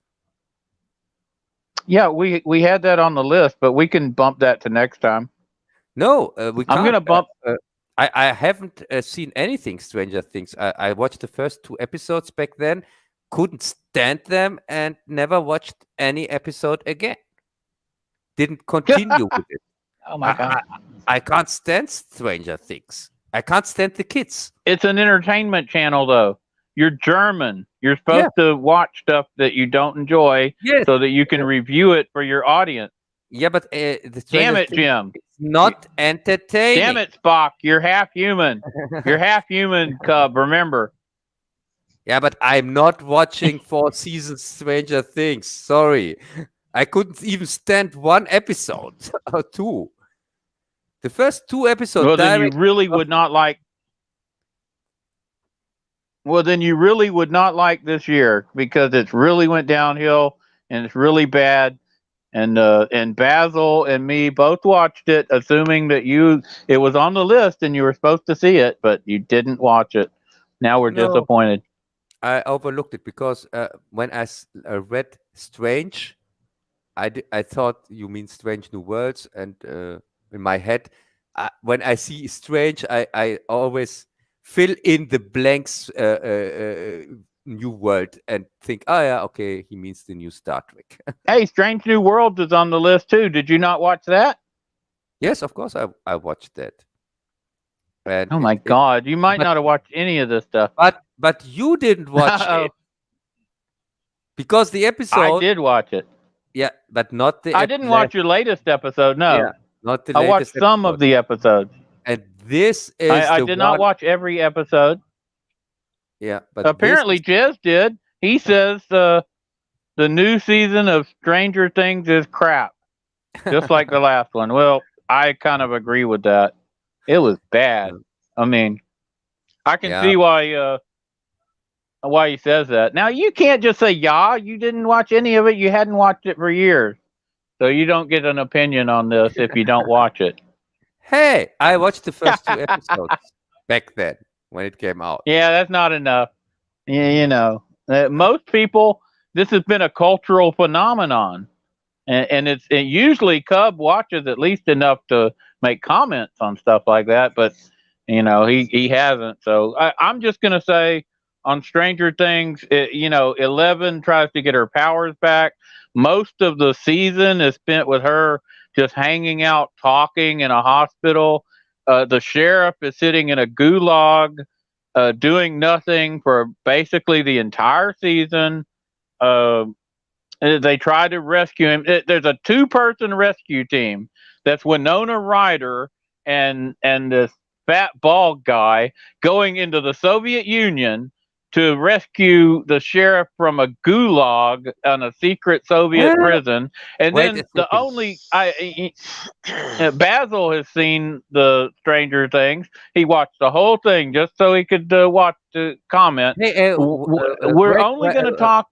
Yeah, we had that on the list, but we can bump that to next time. No, we can't. I'm gonna bump. I haven't seen anything Stranger Things. I watched the first 2 episodes back then, couldn't stand them, and never watched any episode again. Didn't continue with it. Oh my God. I can't stand Stranger Things. I can't stand the kids. It's an entertainment channel, though. You're German. You're supposed to watch stuff that you don't enjoy so that you can review it for your audience. Yeah, but Damn Stranger it, Things Jim. is not entertaining. Damn it, Spock. You're half human. You're half human, Cub. Remember. Yeah, but I'm not watching 4 seasons Stranger Things. Sorry. I couldn't even stand one episode or 2. The first 2 episodes. Well, then you really would not like. Well, then you really would not like this year because it really went downhill and it's really bad. And Basil and me both watched it, assuming that it was on the list and you were supposed to see it, but you didn't watch it. Now we're disappointed. I overlooked it because when I read Strange, I thought you mean Strange New Worlds, and in my head, when I see Strange, I always fill in the blanks, New World, and think, oh yeah, okay, he means the new Star Trek. Hey, Strange New Worlds is on the list too. Did you not watch that? Yes, of course, I watched that. And oh my God, you might not have watched any of this stuff. But you didn't watch it because the episode. I did watch it. Yeah, but not the. I didn't watch your latest episode. No, yeah, not the. I watched some of the episodes. And this is. I did not watch every episode. Yeah, but apparently Jez did. He says the new season of Stranger Things is crap, just like the last one. Well, I kind of agree with that. It was bad. I mean, I can see why he says that. Now you can't just say you didn't watch any of it. You hadn't watched it for years, so you don't get an opinion on this if you don't watch it. Hey, I watched the first 2 episodes back then when it came out. Yeah, that's not enough. Yeah, most people. This has been a cultural phenomenon, and it's usually Cub watches at least enough to make comments on stuff like that, but he hasn't. So I'm just gonna say on Stranger Things, 11 tries to get her powers back. Most of the season is spent with her just hanging out, talking in a hospital. The sheriff is sitting in a gulag, doing nothing for basically the entire season. They try to rescue him. There's a 2-person rescue team. That's Winona Ryder and this fat bald guy going into the Soviet Union to rescue the sheriff from a gulag on a secret Soviet prison. And then Bazzil has seen the Stranger Things. He watched the whole thing just so he could watch the comment. Hey, we're only going to talk.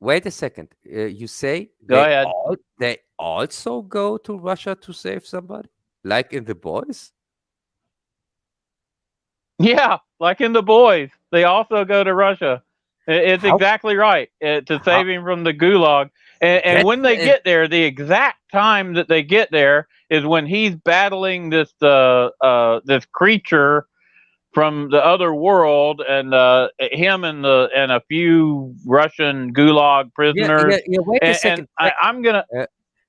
Wait a second. You say they also go to Russia to save somebody, like in The Boys? Yeah, like in The Boys, they also go to Russia. It's exactly right, to save him from the gulag. And when they get there, the exact time that they get there is when he's battling this this creature from the other world, and him and a few Russian gulag prisoners. Yeah, wait a second. I'm gonna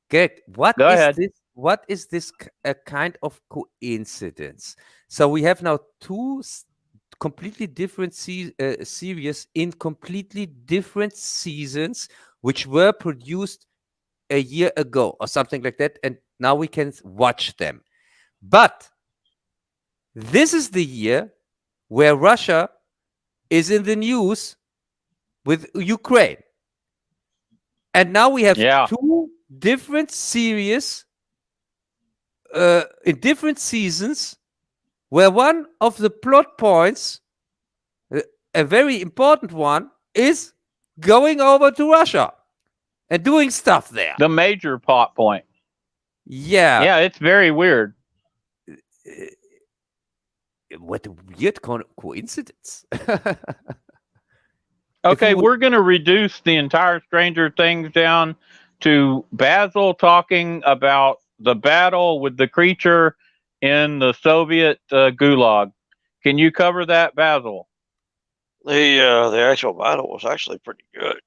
get what go is ahead. this? What is this kind of coincidence? So we have now 2 completely different series in completely different seasons, which were produced a year ago or something like that, and now we can watch them. But this is the year where Russia is in the news with Ukraine. And now we have 2 different series in different seasons, where one of the plot points, a very important one, is going over to Russia and doing stuff there. The major plot point. Yeah. Yeah, it's very weird. What a weird coincidence. Okay, we're going to reduce the entire Stranger Things down to Bazzil talking about the battle with the creature in the Soviet gulag. Can you cover that, Bazzil? The actual battle was actually pretty good.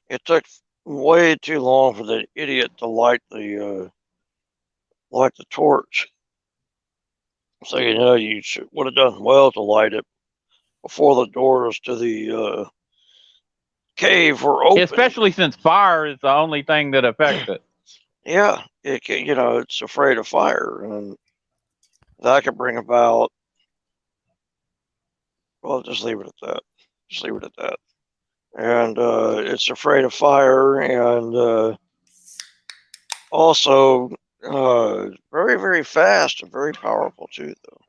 It took way too long for the idiot to light the torch. So you would have done well to light it before the doors to the cave were open. Especially since fire is the only thing that affects it. Yeah, it can, it's afraid of fire, and that could bring about. Well, just leave it at that. Just leave it at that. And it's afraid of fire, and also very, very fast and very powerful too, though.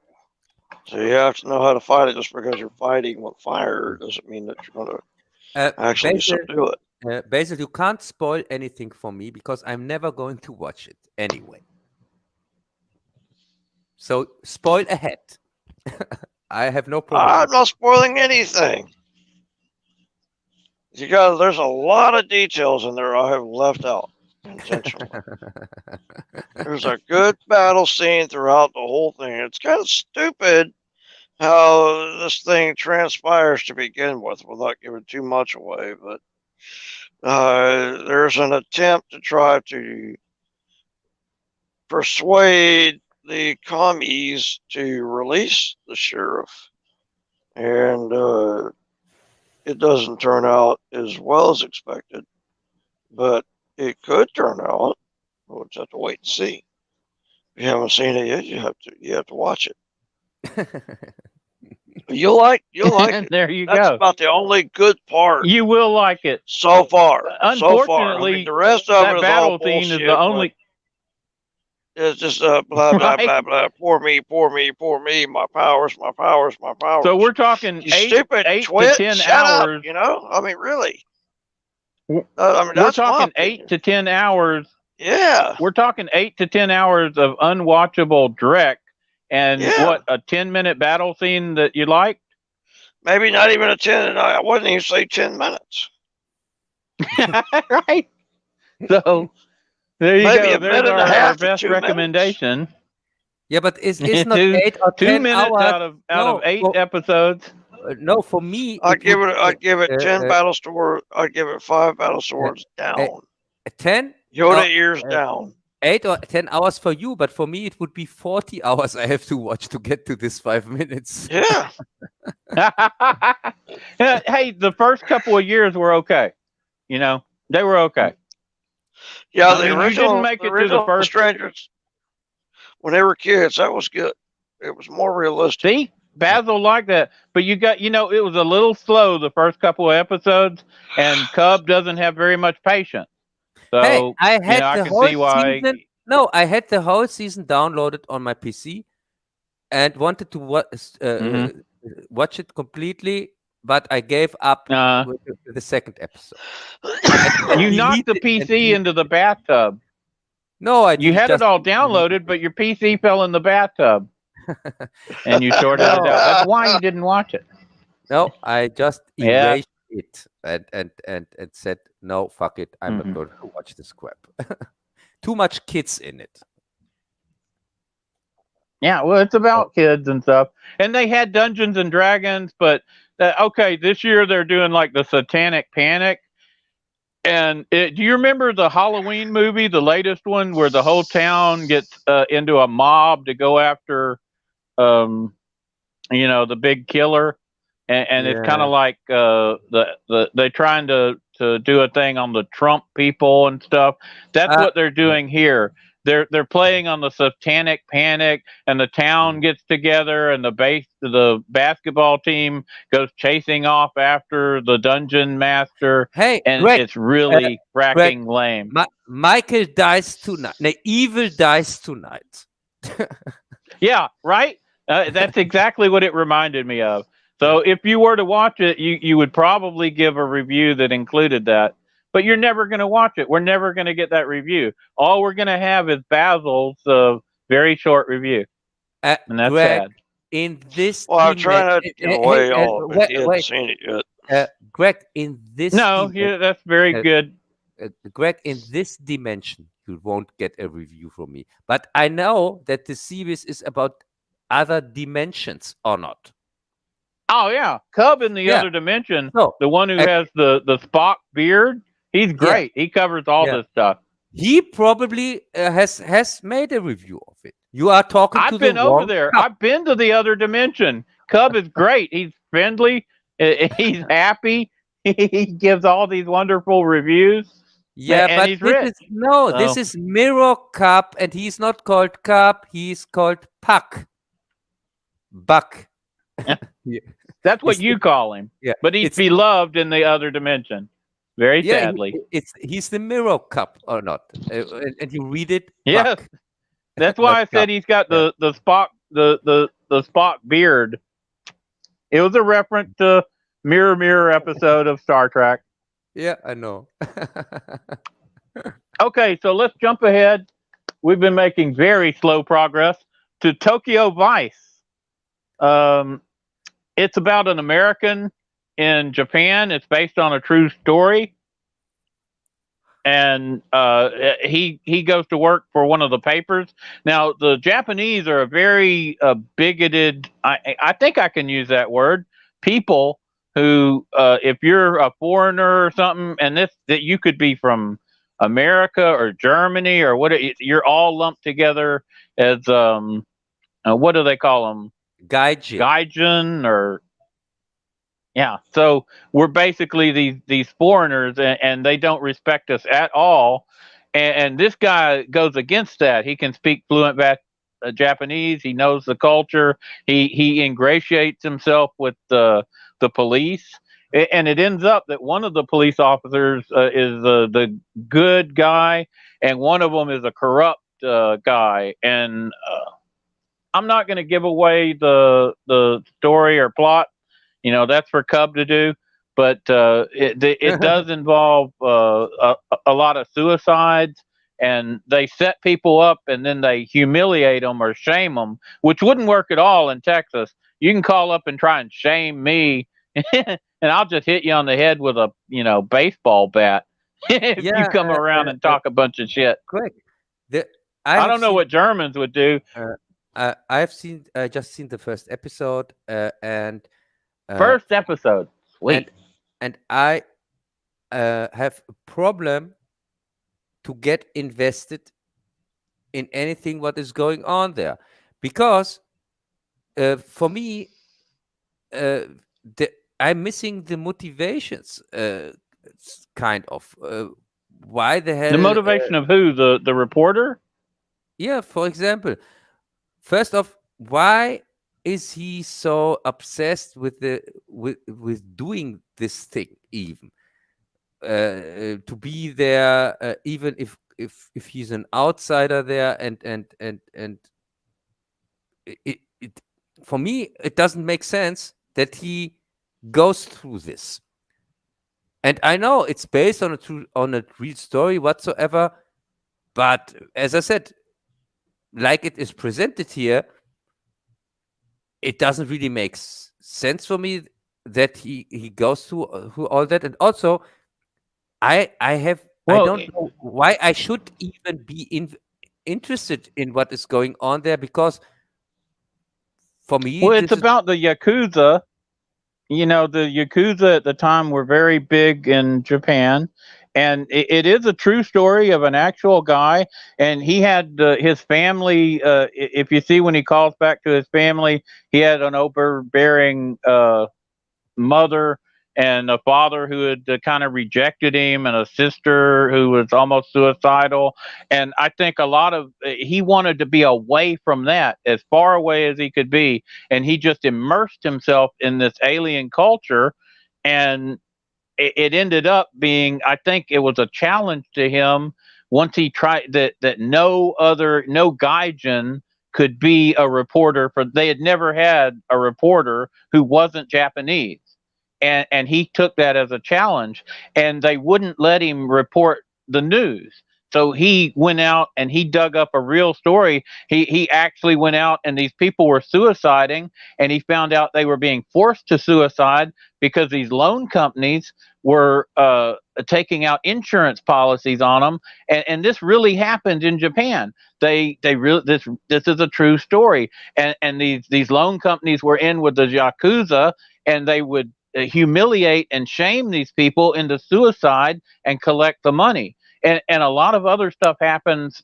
So you have to know how to fight it. Just because you're fighting with fire doesn't mean that you're going to actually subdue it. Basil, you can't spoil anything for me because I'm never going to watch it anyway. So spoil ahead. I have no problem. I'm not spoiling anything. There's a lot of details in there I have left out intentionally. There's a good battle scene throughout the whole thing. It's kind of stupid how this thing transpires to begin with, without giving too much away. But there's an attempt to try to persuade the commies to release the sheriff, and it doesn't turn out as well as expected, but it could turn out. We'll just have to wait and see. If you haven't seen it yet, you have to watch it. You'll like it. There you That's go. about the only good part. You will like it so far. Unfortunately, the rest of that it is battle all scene is bullshit, the only. It's just blah blah blah blah. Poor me. My powers. So we're talking You 8 stupid to twit. 10 Shut hours. up. I mean, really. We're That's talking 8 to 10 hours. Yeah. We're talking 8 to 10 hours of unwatchable dreck, and what, a 10-minute battle scene that you liked? Maybe not even a 10. I wouldn't even say 10 minutes. Right. So there you Maybe go. a There's minute and a our half to best 2 minutes. recommendation. Yeah, but it's not 8 or 2 10 minutes hours. out of 8 episodes. No, for me, I'd give it 10 battle swords. I'd give it 5 battle swords down. 10 Yoda ears down. 8 or 10 hours for you, but for me it would be 40 hours I have to watch to get to this 5 minutes. Yeah. Hey, the first couple of years were okay. They were okay. Yeah, I mean, you didn't make it to the first. Strangers, when they were kids, that was good. It was more realistic. See, Bazzil liked that, but you got, it was a little slow the first couple of episodes, and Cub doesn't have very much patience. So hey, I had I the can whole see why. season. No, I had the whole season downloaded on my PC and wanted to watch it completely, but I gave up with the second episode. You knocked the PC into the bathtub. No, you had it all downloaded, but your PC fell in the bathtub, and you sorted it out. That's why you didn't watch it. No, I just erased it and said, no, fuck it, I'm not going to watch this crap. Too much kids in it. Yeah, well, it's about kids and stuff. And they had Dungeons and Dragons, but this year they're doing like the Satanic Panic. And do you remember the Halloween movie, the latest one, where the whole town gets into a mob to go after, the big killer, and it's kind of like they're trying to do a thing on the Trump people and stuff. That's what they're doing here. They're playing on the Satanic Panic, and the town gets together, and the basketball team goes chasing off after the dungeon master. Hey, and Greg, it's really fracking lame. Michael dies tonight. No, Evil dies tonight. Yeah, right. That's exactly what it reminded me of. So if you were to watch it, you would probably give a review that included that. But you're never going to watch it. We're never going to get that review. All we're going to have is Bazzil's very short review. And that's Greg, sad. In this I'm trying not to give away all of it. You haven't seen it yet. Greg, in this that's very good. Greg, in this dimension, you won't get a review from me. But I know that the series is about other dimensions or not. Oh, yeah. Cub in the other dimension, the one who has the Spock beard, he's great. He covers all this stuff. He probably has made a review of it. You are talking to the I've been over there. I've been to the other dimension. Cub is great. He's friendly. He's happy. He gives all these wonderful reviews. Yeah, and but he's this rich. is no, this is Mirror Cub, and he's not called Cub, he's called Puck. Buck. Yeah. That's what It's you call him. Yeah, But he's it's beloved in the other dimension. Very yeah, sadly. he's the Mirror Cub or not, and you read it Yes. Buck. That's why I Not said Cub. he's got Yeah. the Spock the Spock beard. It was a reference to Mirror Mirror episode of Star Trek. Yeah, I know. Okay, so let's jump ahead. We've been making very slow progress to Tokyo Vice. It's about an American in Japan. It's based on a true story. And he goes to work for one of the papers. Now, the Japanese are a very bigoted, I think I can use that word, people who, if you're a foreigner or something, and that you could be from America or Germany or what, you're all lumped together as, what do they call them? Gaijin or... Yeah, so we're basically these foreigners, and they don't respect us at all. And this guy goes against that. He can speak fluent Japanese. He knows the culture. He ingratiates himself with the police, and it ends up that one of the police officers is the good guy, and one of them is a corrupt guy. And I'm not going to give away the story or plot. You know, that's for Cub to do, but it does involve a lot of suicides, and they set people up and then they humiliate them or shame them, which wouldn't work at all in Texas. You can call up and try and shame me, and I'll just hit you on the head with a baseball bat if you come around and talk a bunch of shit. Correct. I don't know what Germans would do. I've just seen the first episode, and first episode, sweet. And I have a problem to get invested in anything what is going on there, because for me, I'm missing the motivations. Kind of why the hell the motivation of who, the reporter? Yeah, for example, first off, why is he so obsessed with doing this thing, even to be there, even if he's an outsider there, and it for me it doesn't make sense that he goes through this. And I know it's based on a real story whatsoever, but as I said, like it is presented here, it doesn't really make sense for me that he goes through all that. And also, I don't know why I should even be interested in what is going on there, because for me, it's about the Yakuza. You know, the Yakuza at the time were very big in Japan, and it is a true story of an actual guy. And he had his family. If you see when he calls back to his family, he had an overbearing mother and a father who had kind of rejected him, and a sister who was almost suicidal. And I think a lot of he wanted to be away from that, as far away as he could be, and he just immersed himself in this alien culture. And it ended up being, I think it was a challenge to him once he tried that no gaijin could be a reporter, for they had never had a reporter who wasn't Japanese. And he took that as a challenge, and they wouldn't let him report the news. So he went out and he dug up a real story. He actually went out, and these people were suiciding, and he found out they were being forced to suicide because these loan companies were taking out insurance policies on them. And this really happened in Japan. This is a true story. And these loan companies were in with the Yakuza, and they would humiliate and shame these people into suicide and collect the money. and a lot of other stuff happens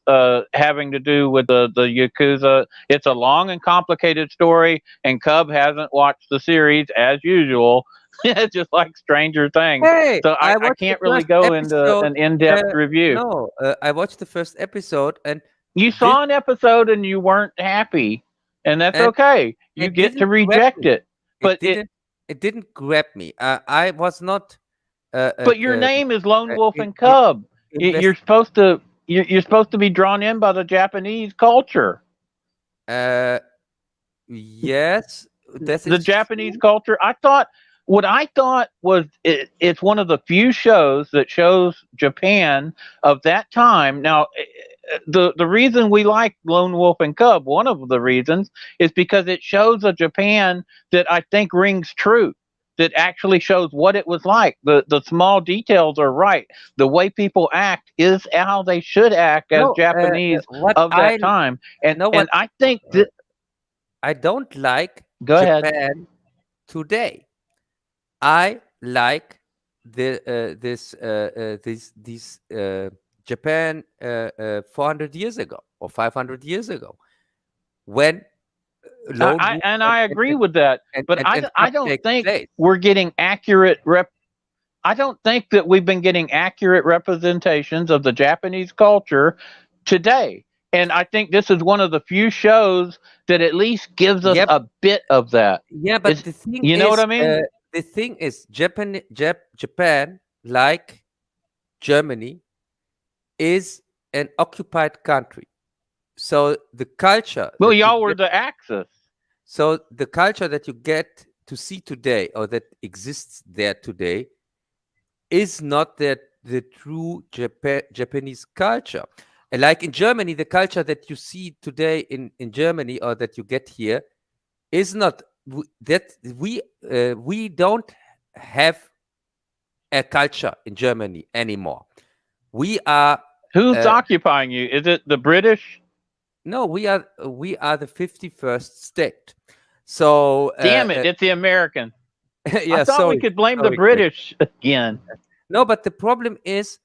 having to do with the Yakuza. It's a long and complicated story, and Cub hasn't watched the series as usual. It's just like Stranger Things. Hey, So I can't really go into an in-depth review. No, I watched the first episode, and you saw an episode and you weren't happy, and that's okay. You get to reject it, but it didn't grab me. I was not. But your name is Lone Wolf and Cub. You're supposed to be drawn in by the Japanese culture. Yes, that's the Japanese culture. What I thought was it's one of the few shows that shows Japan of that time. Now, the reason we like Lone Wolf and Cub, one of the reasons, is because it shows a Japan that I think rings true. That actually shows what it was like. The small details are right. The way people act is how they should act as Japanese of that time. And I think that I don't like Japan today. I like these Japan 400 years ago or 500 years ago, when I agree with that, but I don't think we're getting accurate I don't think that we've been getting accurate representations of the Japanese culture today. And I think this is one of the few shows that at least gives us a bit of that. Yeah, but the thing you know what I mean? The thing is, Japan, like Germany, is an occupied country. So the culture. Well, y'all were the Axis. So the culture that you get to see today, or that exists there today, is not the true Japanese culture. And like in Germany, the culture that you see today in Germany, or that you get here, is not that we don't have a culture in Germany anymore. We are. Who's occupying you? Is it the British? No, we are the 51st state. So damn it, it's the Americans. Yeah, I thought we could blame the British again. No, but the problem is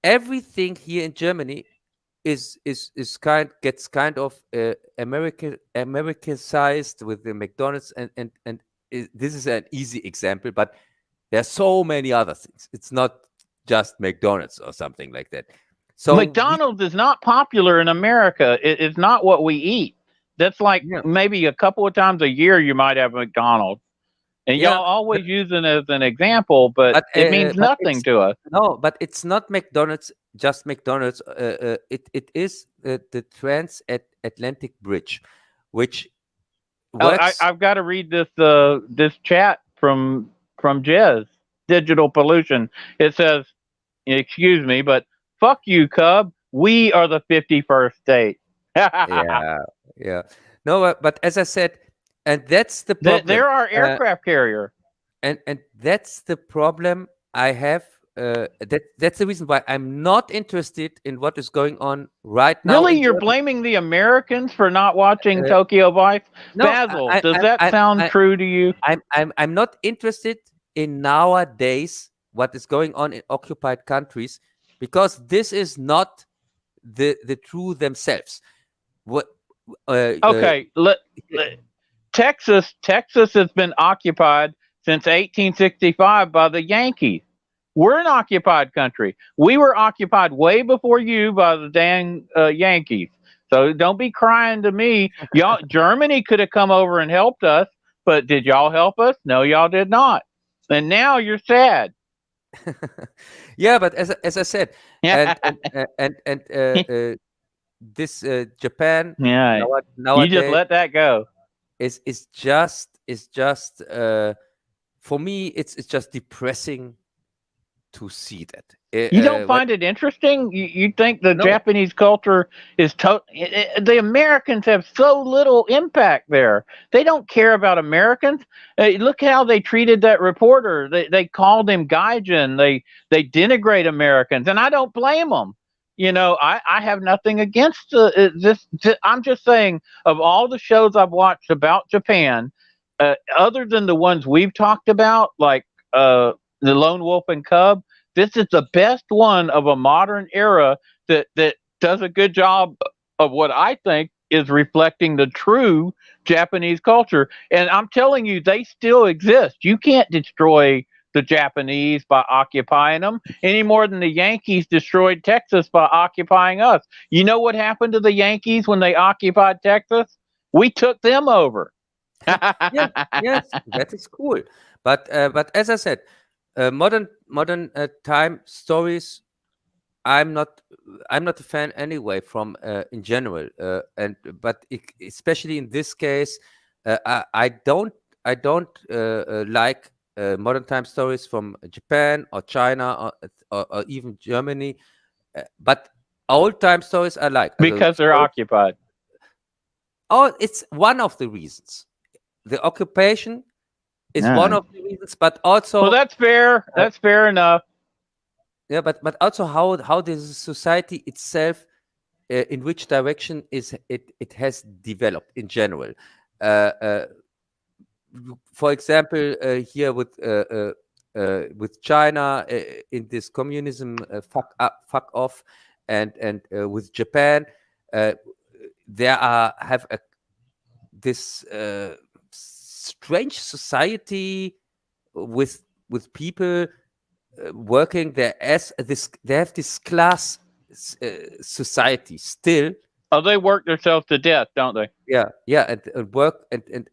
everything here in Germany gets kind of Americanized with the McDonald's, and this is an easy example, but there are so many other things. It's not just McDonald's or something like that. So McDonald's is not popular in America. It's not what we eat. That's like maybe a couple of times a year you might have McDonald's. And y'all always use it as an example, but it means nothing to us. No, but it's not McDonald's, just McDonald's. It is the Transatlantic Bridge, which works. I've got to read this chat from Jez, Digital Pollution. It says, excuse me, but fuck you, Cub. We are the 51st state. Yeah. No, but as I said, and that's the problem. There are aircraft carrier. And that's the problem I have. That's the reason why I'm not interested in what is going on right now. Really? You're blaming the Americans for not watching Tokyo Vice? No, Bazzil, does that sound true to you? I'm not interested in nowadays what is going on in occupied countries, because this is not the true themselves. Texas has been occupied since 1865 by the Yankees. We're an occupied country. We were occupied way before you by the dang Yankees. So don't be crying to me. Y'all, Germany could have come over and helped us, but did y'all help us? No, y'all did not. And now you're sad. Yeah, but as I said, this Japan. Yeah. Nowadays, you just let that go. Is just for me. It's just depressing to see that. You don't find it interesting? You think the Japanese culture is the Americans have so little impact there. They don't care about Americans. Look how they treated that reporter. They called him gaijin. They denigrate Americans, and I don't blame them. You know, I have nothing against this. I'm just saying, of all the shows I've watched about Japan, other than the ones we've talked about, like the Lone Wolf and Cub, This is the best one of a modern era that does a good job of what I think is reflecting the true Japanese culture. And I'm telling you, they still exist. You can't destroy the Japanese by occupying them any more than the Yankees destroyed Texas by occupying us. You know what happened to the Yankees when they occupied Texas? We took them over. Yeah, yes, that is cool. But as I said, modern time stories, I'm not a fan anyway from in general, but especially in this case, I don't like modern time stories from Japan or China or even Germany, but old time stories I like because they're occupied. Oh, it's one of the reasons. The occupation is one of the reasons, but also well, that's fair. That's fair enough. Yeah, but also how the society itself, in which direction it has developed in general. For example, here with China in this communism, fuck off, and with Japan, there have this strange society with people working there as this. They have this class society still. Oh, they work themselves to death, don't they? Yeah, and work and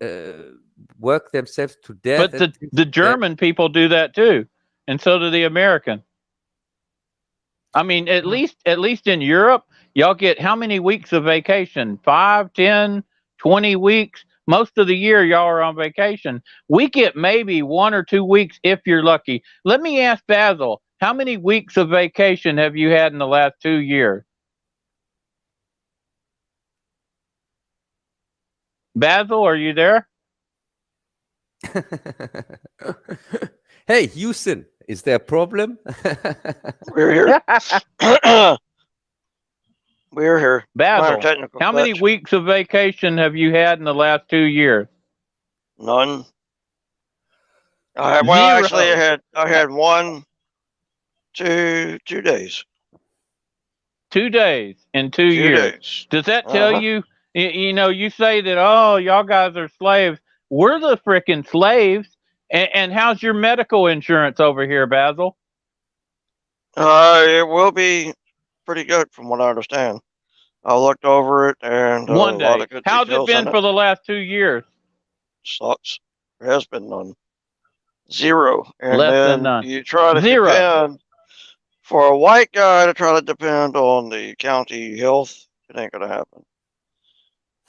work themselves to death. But the German people do that too, and so do the American. I mean, at least in Europe, y'all get how many weeks of vacation? 5, 10, 20 weeks. Most of the year, y'all are on vacation. We get maybe 1 or 2 weeks if you're lucky. Let me ask Bazzil, how many weeks of vacation have you had in the last 2 years? Bazzil, are you there? Hey, Houston, is there a problem? We're here. We're here. Bazzil, how many weeks of vacation have you had in the last 2 years? None. Actually, I had 1, 2 days. 2 days in 2 years. Days. Does that tell you? You know, you say that, oh, y'all guys are slaves. We're the frickin' slaves. And how's your medical insurance over here, Bazzil? It will be pretty good from what I understand. I looked over it and one day. A lot of good how's it been for the last 2 years? Sucks. There has been none. Zero. And Less then than none. You try to Zero. depend for a white guy to try to depend on the county health. It ain't gonna happen.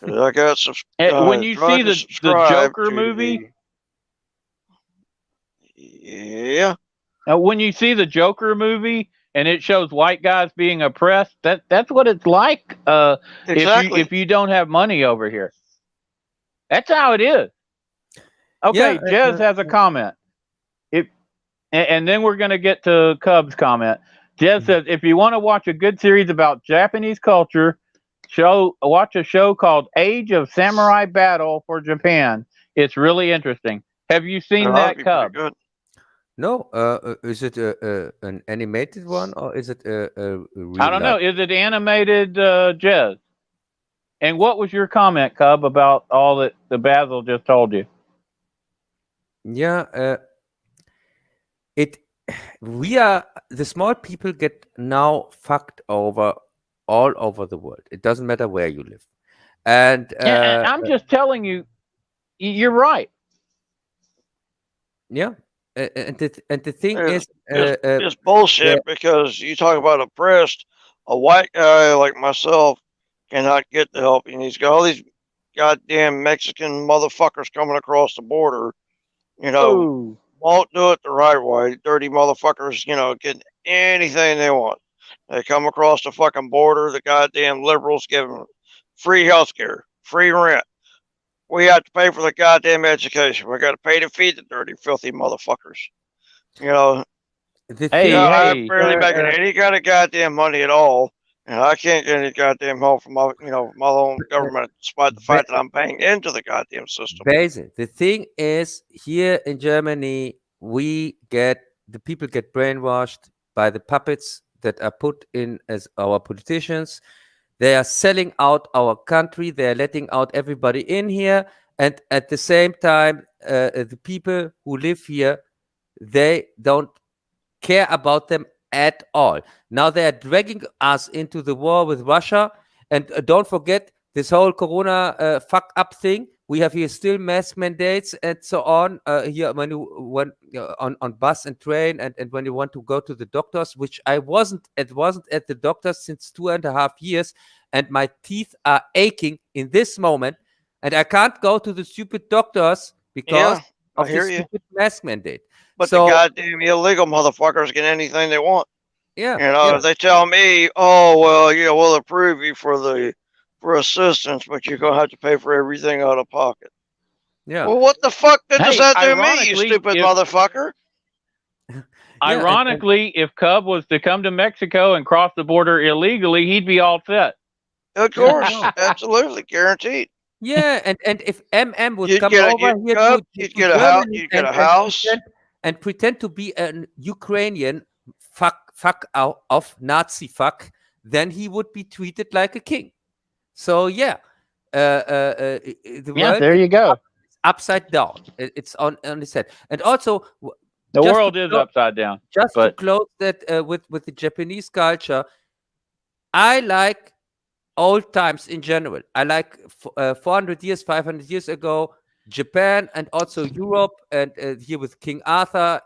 I got some. When you see the Joker movie, yeah. When you see the Joker movie and it shows white guys being oppressed, that's what it's like. Exactly. If you don't have money over here, that's how it is. Okay, Yeah, Jez has a comment. And then we're going to get to Cub's comment. Jez says, if you want to watch a good series about Japanese culture, watch a show called Age of Samurai Battle for Japan. It's really interesting. Have you seen that, Cub? Good. No. Is it an animated one or is it a real I don't know. Is it animated, Jez? And what was your comment, Cub, about all that the Bazzil just told you? Yeah. The small people get now fucked over all over the world. It doesn't matter where you live. And I'm just telling you, you're right. Yeah. And the thing is, it's bullshit because you talk about oppressed. A white guy like myself cannot get the help. And he's got all these goddamn Mexican motherfuckers coming across the border, won't do it the right way. Dirty motherfuckers, getting anything they want. They come across the fucking border. The goddamn liberals give them free healthcare, free rent. We have to pay for the goddamn education. We got to pay to feed the dirty, filthy motherfuckers. I'm barely making any kind of goddamn money at all, and I can't get any goddamn help from my own government, despite the fact that I'm paying into the goddamn system. Bazzil, the thing is, here in Germany, the people get brainwashed by the puppets that are put in as our politicians. They are selling out our country. They are letting out everybody in here. And at the same time, the people who live here, they don't care about them at all. Now they are dragging us into the war with Russia. And don't forget this whole Corona fuck up thing. We have here still mask mandates and so on. Here when you on bus and train, and when you want to go to the doctors, which I wasn't at the doctors since 2.5 years, and my teeth are aching in this moment, and I can't go to the stupid doctors because of the stupid mask mandate. But the goddamn illegal motherfuckers get anything they want. Yeah. If they tell me, oh well, we'll approve you for assistance, but you're gonna have to pay for everything out of pocket. Yeah. Well, what the fuck does that do me, you stupid motherfucker? Ironically, if Cub was to come to Mexico and cross the border illegally, he'd be all set. Of course, absolutely, guaranteed. Yeah, and if would come over here, you'd get a house, and pretend to be an Ukrainian fuck of Nazi fuck, then he would be treated like a king. So the world there you go. Upside down. It's on his head, and also the world is upside down. Just to close that with the Japanese culture, I like old times in general. I like 400 years, 500 years ago, Japan, and also Europe, and here with King Arthur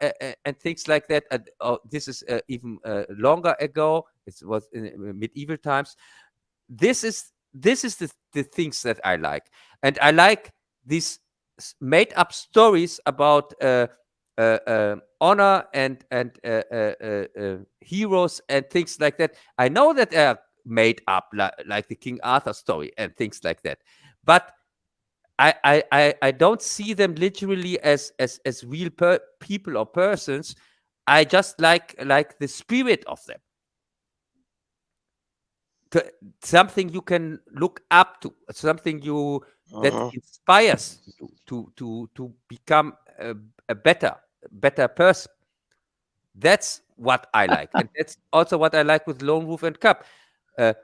and things like that. And this is even longer ago. It was in medieval times. This is the things that I like, and I like these made up stories about honor and heroes and things like that. I know that they are made up, like the King Arthur story and things like that, but I don't see them literally as real people or persons. I just like the spirit of them. Something you can look up to, something that inspires you to become a better person. That's what I like, and that's also what I like with Lone Wolf and Cub. The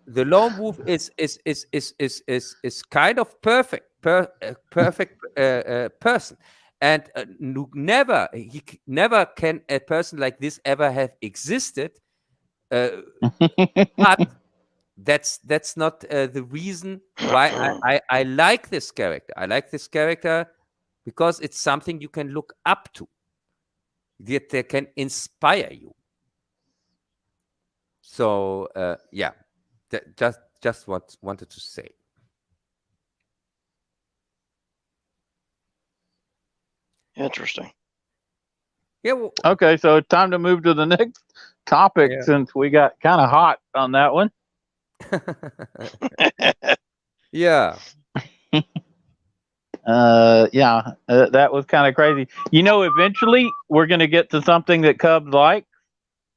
Lone Wolf is kind of perfect person, and he never can a person like this ever have existed. But that's not the reason why I like this character. I like this character because it's something you can look up to, that they can inspire you. So just wanted to say. Interesting. Yeah. Well, okay, so it's time to move to the next topic since we got kind of hot on that one. Yeah. That was kind of crazy. Eventually we're going to get to something that Cubs like,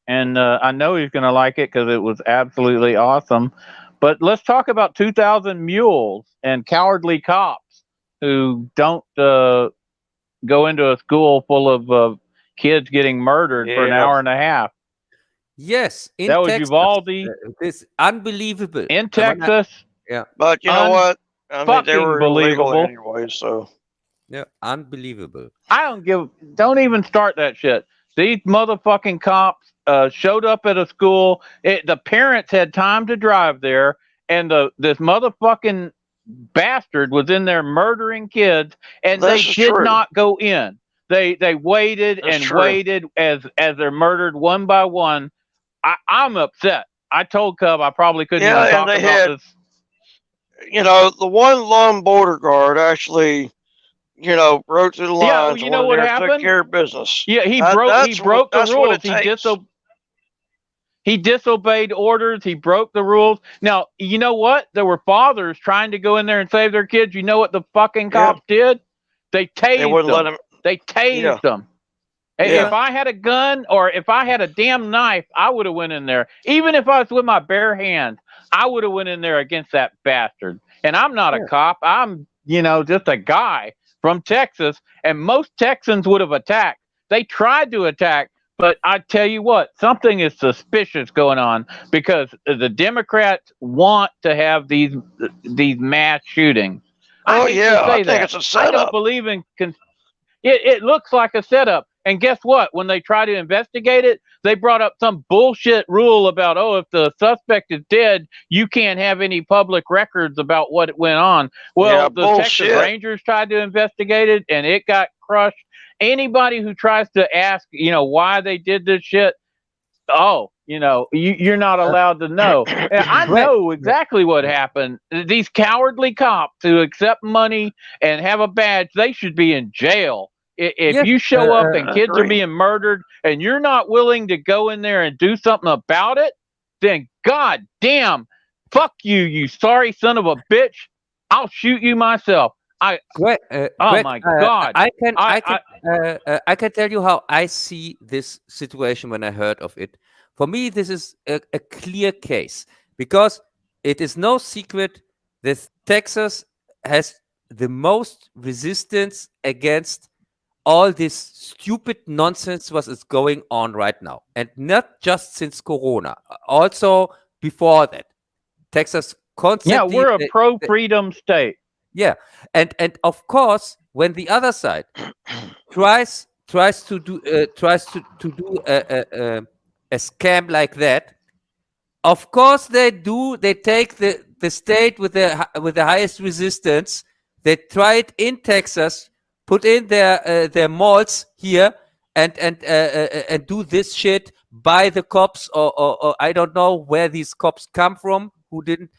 and I know he's going to like it because it was absolutely awesome. But let's talk about 2,000 Mules and cowardly cops who don't go into a school full of kids getting murdered for an hour and a half. Yes, that was Texas. Uvalde. It's unbelievable in Texas. Yeah, but you know what? I mean, they were believable anyway. So yeah, unbelievable. Don't even start that shit. These motherfucking cops showed up at a school. The parents had time to drive there, and this motherfucking bastard was in there murdering kids, and they did not go in. They waited waited as they're murdered one by one. I'm upset. I told Cub I probably couldn't even talk about this. The one lone border guard actually, broke through the lines. Yeah, what happened? Took care of business. Yeah, he broke the rules. He disobeyed orders. He broke the rules. Now, you know what? There were fathers trying to go in there and save their kids. You know what the fucking cops did? They tased them. They tased them. Yeah. If I had a gun or if I had a damn knife, I would have went in there. Even if I was with my bare hands, I would have went in there against that bastard. And I'm not a cop. I'm, just a guy from Texas. And most Texans would have attacked. They tried to attack, But I tell you what, something is suspicious going on because the Democrats want to have these mass shootings. Oh yeah, I think that. it's a setup. I don't believe in. It looks like a setup. And guess what? When they try to investigate it, they brought up some bullshit rule about, oh, if the suspect is dead, you can't have any public records about what went on. Well, Yeah, the bullshit. Texas Rangers tried to investigate it, and it got crushed. Anybody who tries to ask, why they did this shit, you're not allowed to know. And I know exactly what happened. These cowardly cops who accept money and have a badge, they should be in jail. If you show up and kids are being murdered and you're not willing to go in there and do something about it, then god damn, fuck you, you sorry son of a bitch. I'll shoot you myself. My God! I can tell you how I see this situation when I heard of it. For me, this is a clear case because it is no secret that Texas has the most resistance against all this stupid nonsense what is going on right now, and not just since Corona, also before that. Texas constantly. Yeah, we're a pro-freedom state. Yeah, and of course, when the other side tries to do a scam like that, of course they do. They take the state with the highest resistance. They try it in Texas, put in their malls here, and do this shit by the cops or I don't know where these cops come from. Who didn't?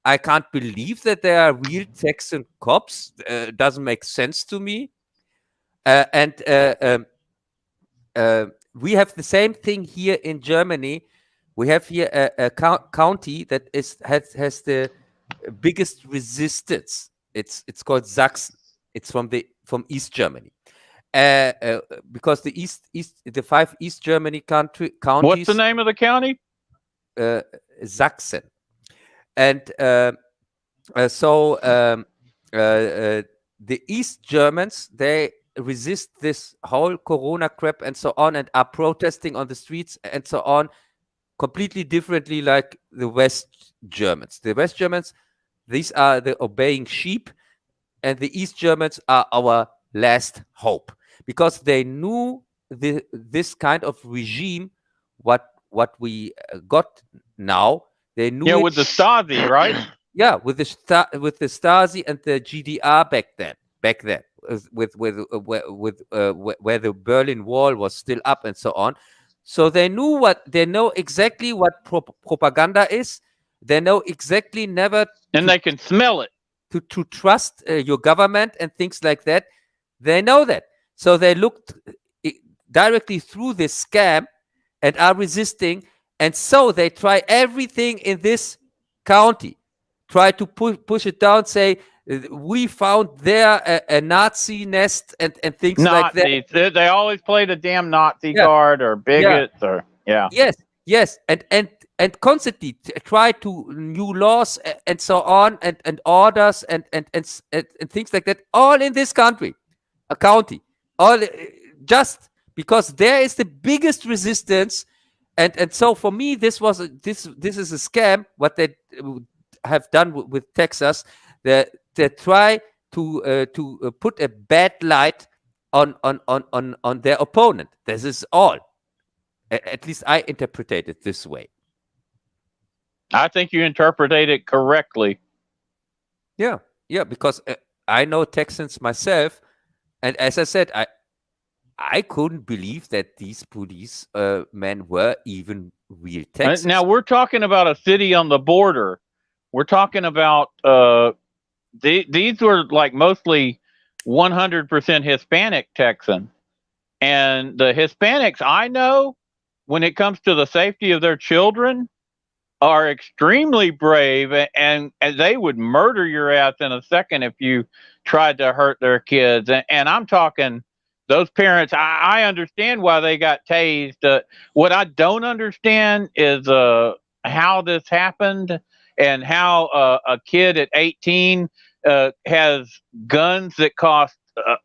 I can't believe that there are real Texan cops. Doesn't make sense to me. We have the same thing here in Germany. We have here a county that has the biggest resistance. It's called Sachsen. It's from East Germany. Because the 5 East Germany counties. What's the name of the county? Sachsen. And the East Germans, they resist this whole Corona crap and so on, and are protesting on the streets and so on, completely differently like the West Germans. The West Germans, these are the obeying sheep, and the East Germans are our last hope, because they knew this kind of regime, what we got now. They knew with the Stasi, right? Yeah, with the Stasi and the GDR back then, with where the Berlin Wall was still up and so on. So they know exactly what propaganda is. They know exactly they can smell it. To trust your government and things like that. They know that. So they looked directly through this scam and are resisting. And so they try everything in this county, try to push it down, say, we found there a Nazi nest and things like that. They always play the damn Nazi card, or bigots, or Yes, and constantly try to new laws and so on, and orders and things like that, all in this county, all just because there is the biggest resistance. And so for me, this is a scam. What they have done with Texas, they try to put a bad light on their opponent. This is all. At least I interpret it this way. I think you interpreted it correctly. Yeah, because I know Texans myself, and as I said, I couldn't believe that these police men were even real Texans. Now, we're talking about a city on the border. We're talking about these were like mostly 100% Hispanic Texan. And the Hispanics I know, when it comes to the safety of their children, are extremely brave, and they would murder your ass in a second if you tried to hurt their kids. And I'm talking... those parents, I understand why they got tased. What I don't understand is how this happened, and how a kid at 18 has guns that cost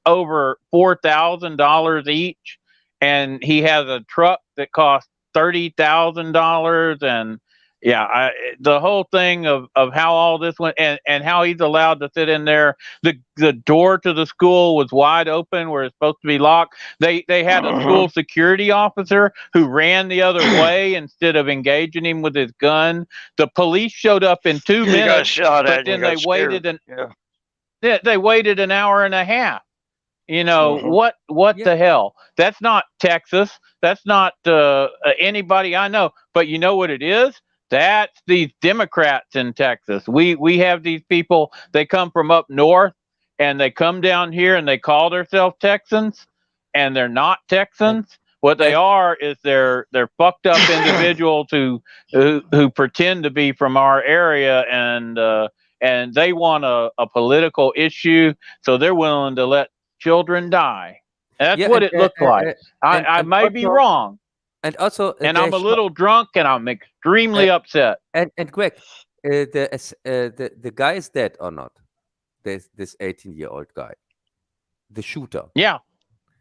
over $4,000 each, and he has a truck that costs $30,000, and yeah, the whole thing of how all this went, and how he's allowed to sit in there. The door to the school was wide open where it's supposed to be locked. They had a school security officer who ran the other way instead of engaging him with his gun. The police showed up in 2 minutes, got shot at, but then they waited they waited an hour and a half. You know, what the hell? That's not Texas. That's not anybody I know. But you know what it is? That's these Democrats in Texas. We have these people, they come from up north, and they come down here and they call themselves Texans, and they're not Texans. What they are is they're fucked up individuals who pretend to be from our area, and they want a political issue, so they're willing to let children die. That's what it looked like. I may be wrong. And also, I'm a little drunk, and I'm extremely upset. And Greg, the guy is dead or not? This 18-year-old guy, the shooter. Yeah,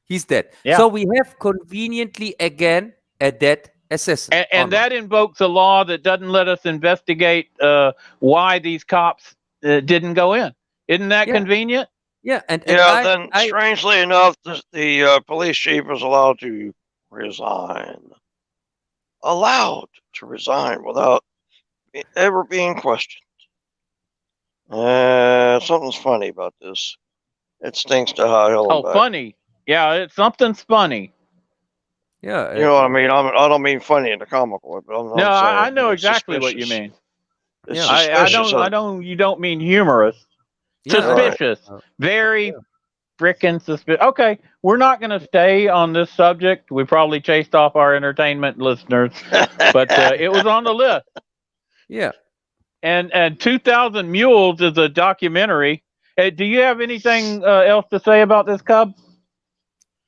he's dead. Yeah. So we have conveniently again a dead assassin, and that invokes a law that doesn't let us investigate why these cops didn't go in. Isn't that convenient? Yeah, and then strangely enough, the police chief was allowed to resign. Allowed to resign without ever being questioned. Something's funny about this. It stinks to high hell. Oh, funny. Yeah, it's something's funny. Yeah. You know what I mean? I don't mean funny in the comical, but I'm no, I know exactly what you mean. Yeah. I don't. You don't mean humorous. Suspicious. Right. Very frickin' suspicious. Okay, we're not going to stay on this subject. We probably chased off our entertainment listeners, but it was on the list. Yeah. And 2,000 Mules is a documentary. Do you have anything else to say about this, Cub?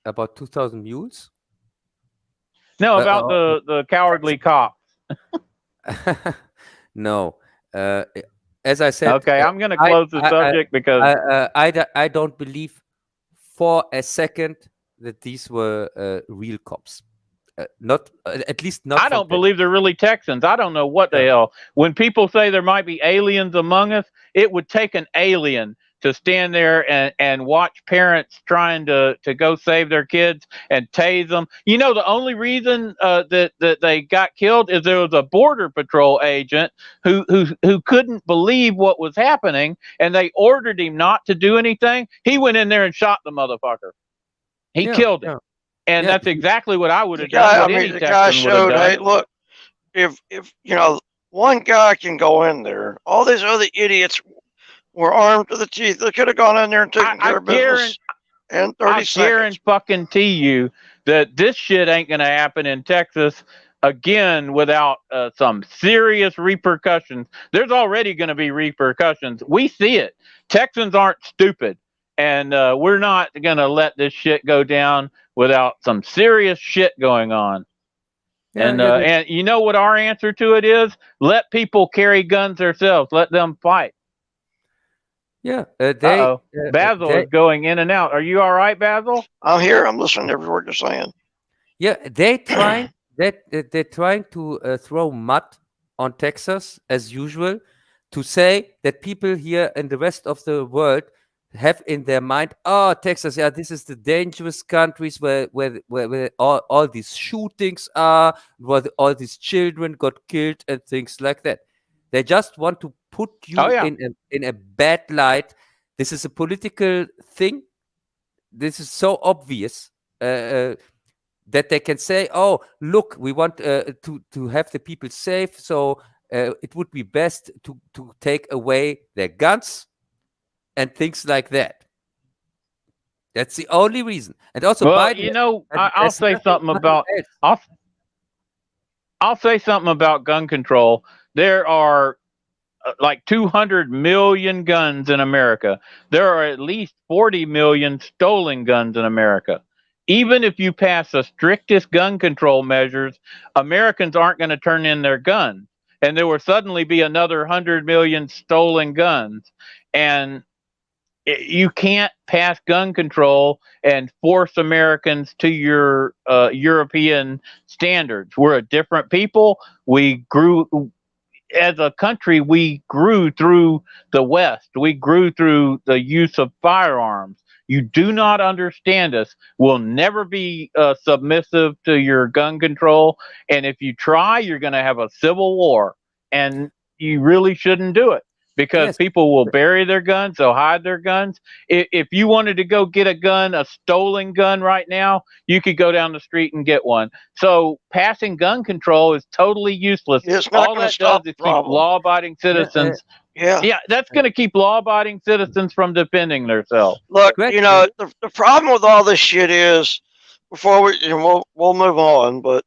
About 2,000 Mules? No, about the cowardly cops. No. As I said, okay, I'm going to close the subject because I don't believe for a second that these were real cops. Not at least not. I don't believe they're really Texans. I don't know what the hell. When people say there might be aliens among us, it would take an alien to stand there and watch parents trying to go save their kids and tase them. You know, the only reason that they got killed is there was a border patrol agent who couldn't believe what was happening, and they ordered him not to do anything. He went in there and shot the motherfucker. He killed him. And that's exactly what I would have done. The guy showed, hey, look, if you know, one guy can go in there, all these other idiots were armed to the teeth. They could have gone in there and taken care of business in 30 seconds. I guarantee you that this shit ain't going to happen in Texas again without some serious repercussions. There's already going to be repercussions. We see it. Texans aren't stupid. And we're not going to let this shit go down without some serious shit going on. And you know what our answer to it is? Let people carry guns themselves. Let them fight. Yeah. Bazzil is going in and out. Are you all right, Bazzil? I'm here. I'm listening to every word you're saying. Yeah, they're trying to throw mud on Texas as usual, to say that people here in the rest of the world have in their mind, oh, Texas, yeah, this is the dangerous countries where all these shootings are, where all these children got killed and things like that. They just want to put you in a bad light. This is a political thing. This is so obvious that they can say, oh, look, we want to have the people safe, so it would be best to take away their guns and things like that. That's the only reason. And also, well, Biden, you know, I'll say something about I'll say something about gun control. There are like 200 million guns in America. There are at least 40 million stolen guns in America. Even if you pass the strictest gun control measures, Americans aren't going to turn in their guns, and there will suddenly be another 100 million stolen guns. And you can't pass gun control and force Americans to your European standards. We're a different people. We grew as a country. We grew through the West. We grew through the use of firearms. You do not understand us. We'll never be submissive to your gun control. And if you try, you're going to have a civil war. And you really shouldn't do it because people will bury their guns. They'll hide their guns. If you wanted to go get a gun, a stolen gun right now, you could go down the street and get one. So passing gun control is totally useless. It's not All going to that stop does is the keep problem. law-abiding citizens. Yeah, that's going to keep law-abiding citizens from defending themselves. Look, you know, the problem with all this shit is, before we'll move on, but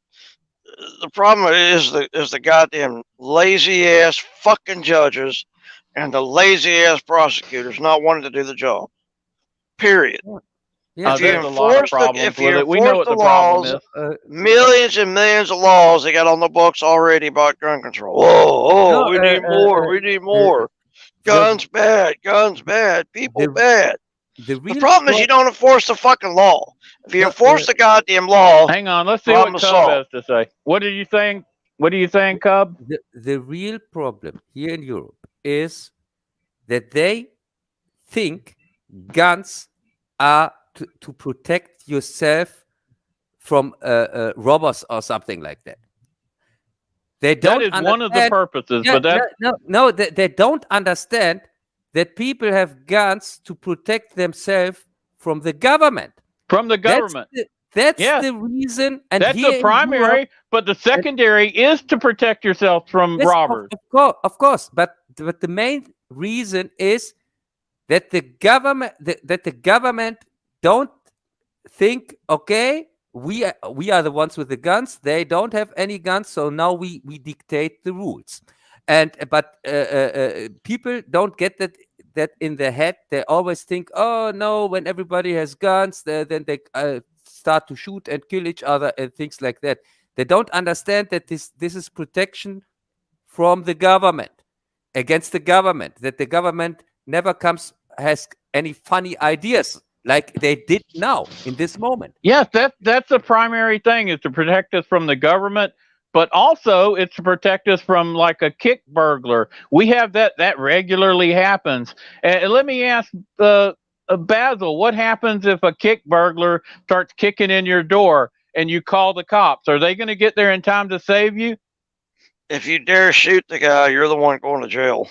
the problem is the goddamn lazy ass fucking judges and the lazy ass prosecutors not wanting to do the job. Period. Yeah, there's a lot of problems with it. We know what the problem is. Millions and millions of laws they got on the books already about gun control. We need more. We need more. Guns bad. Guns bad. People bad. The problem is you don't enforce the fucking law. If you enforce the goddamn law, hang on, let's see what Cub has to say. What are you saying? What are you saying, Cub? The real problem here in Europe is that they think guns are to protect yourself from robbers or something like that. They don't. That is one of the purposes, but they don't understand that people have guns to protect themselves from the government. From the government. That's the reason. And that's the primary, Europe, but the secondary is to protect yourself from robbers. Of course, but the main reason is that the government don't think, okay, we are the ones with the guns. They don't have any guns, so now we dictate the rules. But people don't get that in their head. They always think, oh no, when everybody has guns, then they start to shoot and kill each other and things like that. They don't understand that this is protection from the government, against the government, that the government never has any funny ideas like they did now in this moment. Yes, that's the primary thing, is to protect us from the government, but also it's to protect us from like a kick burglar. We have that regularly happens. And let me ask Bazzil, what happens if a kick burglar starts kicking in your door and you call the cops? Are they going to get there in time to save you? If you dare shoot the guy, you're the one going to jail.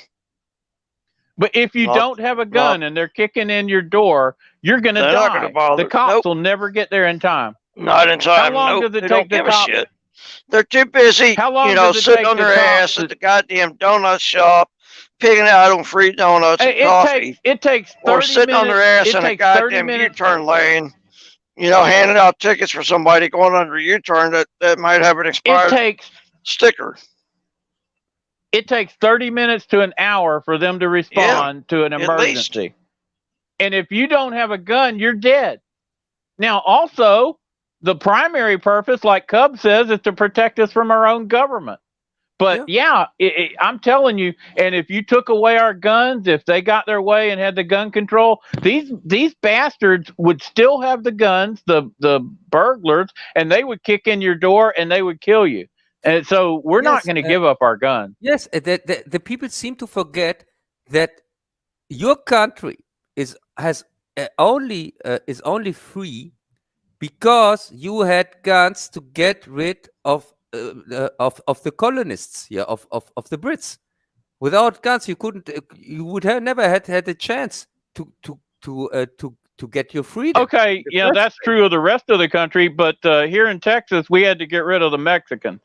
But if you don't have a gun and they're kicking in your door, you're going to die. Not gonna bother. The cops will never get there in time. Not in time. How long does it take the cops? Shit. They're too busy, sitting on their ass at the goddamn donut shop, picking out on free donuts and coffee. It takes 30 minutes. Or sitting on their ass in a goddamn U-turn lane, handing out tickets for somebody going under a U-turn that might have an expired sticker. It takes 30 minutes to an hour for them to respond to an emergency. And if you don't have a gun, you're dead. Now, also, the primary purpose, like Cub says, is to protect us from our own government. But I'm telling you, and if you took away our guns, if they got their way and had the gun control, these bastards would still have the guns, the burglars, and they would kick in your door and they would kill you. And so we're not going to give up our guns. Yes, the people seem to forget that your country is only free because you had guns to get rid of the colonists here, of the Brits. Without guns, you couldn't. You would have never had a chance to get your freedom. Okay, that's true of the rest of the country, but here in Texas, we had to get rid of the Mexicans.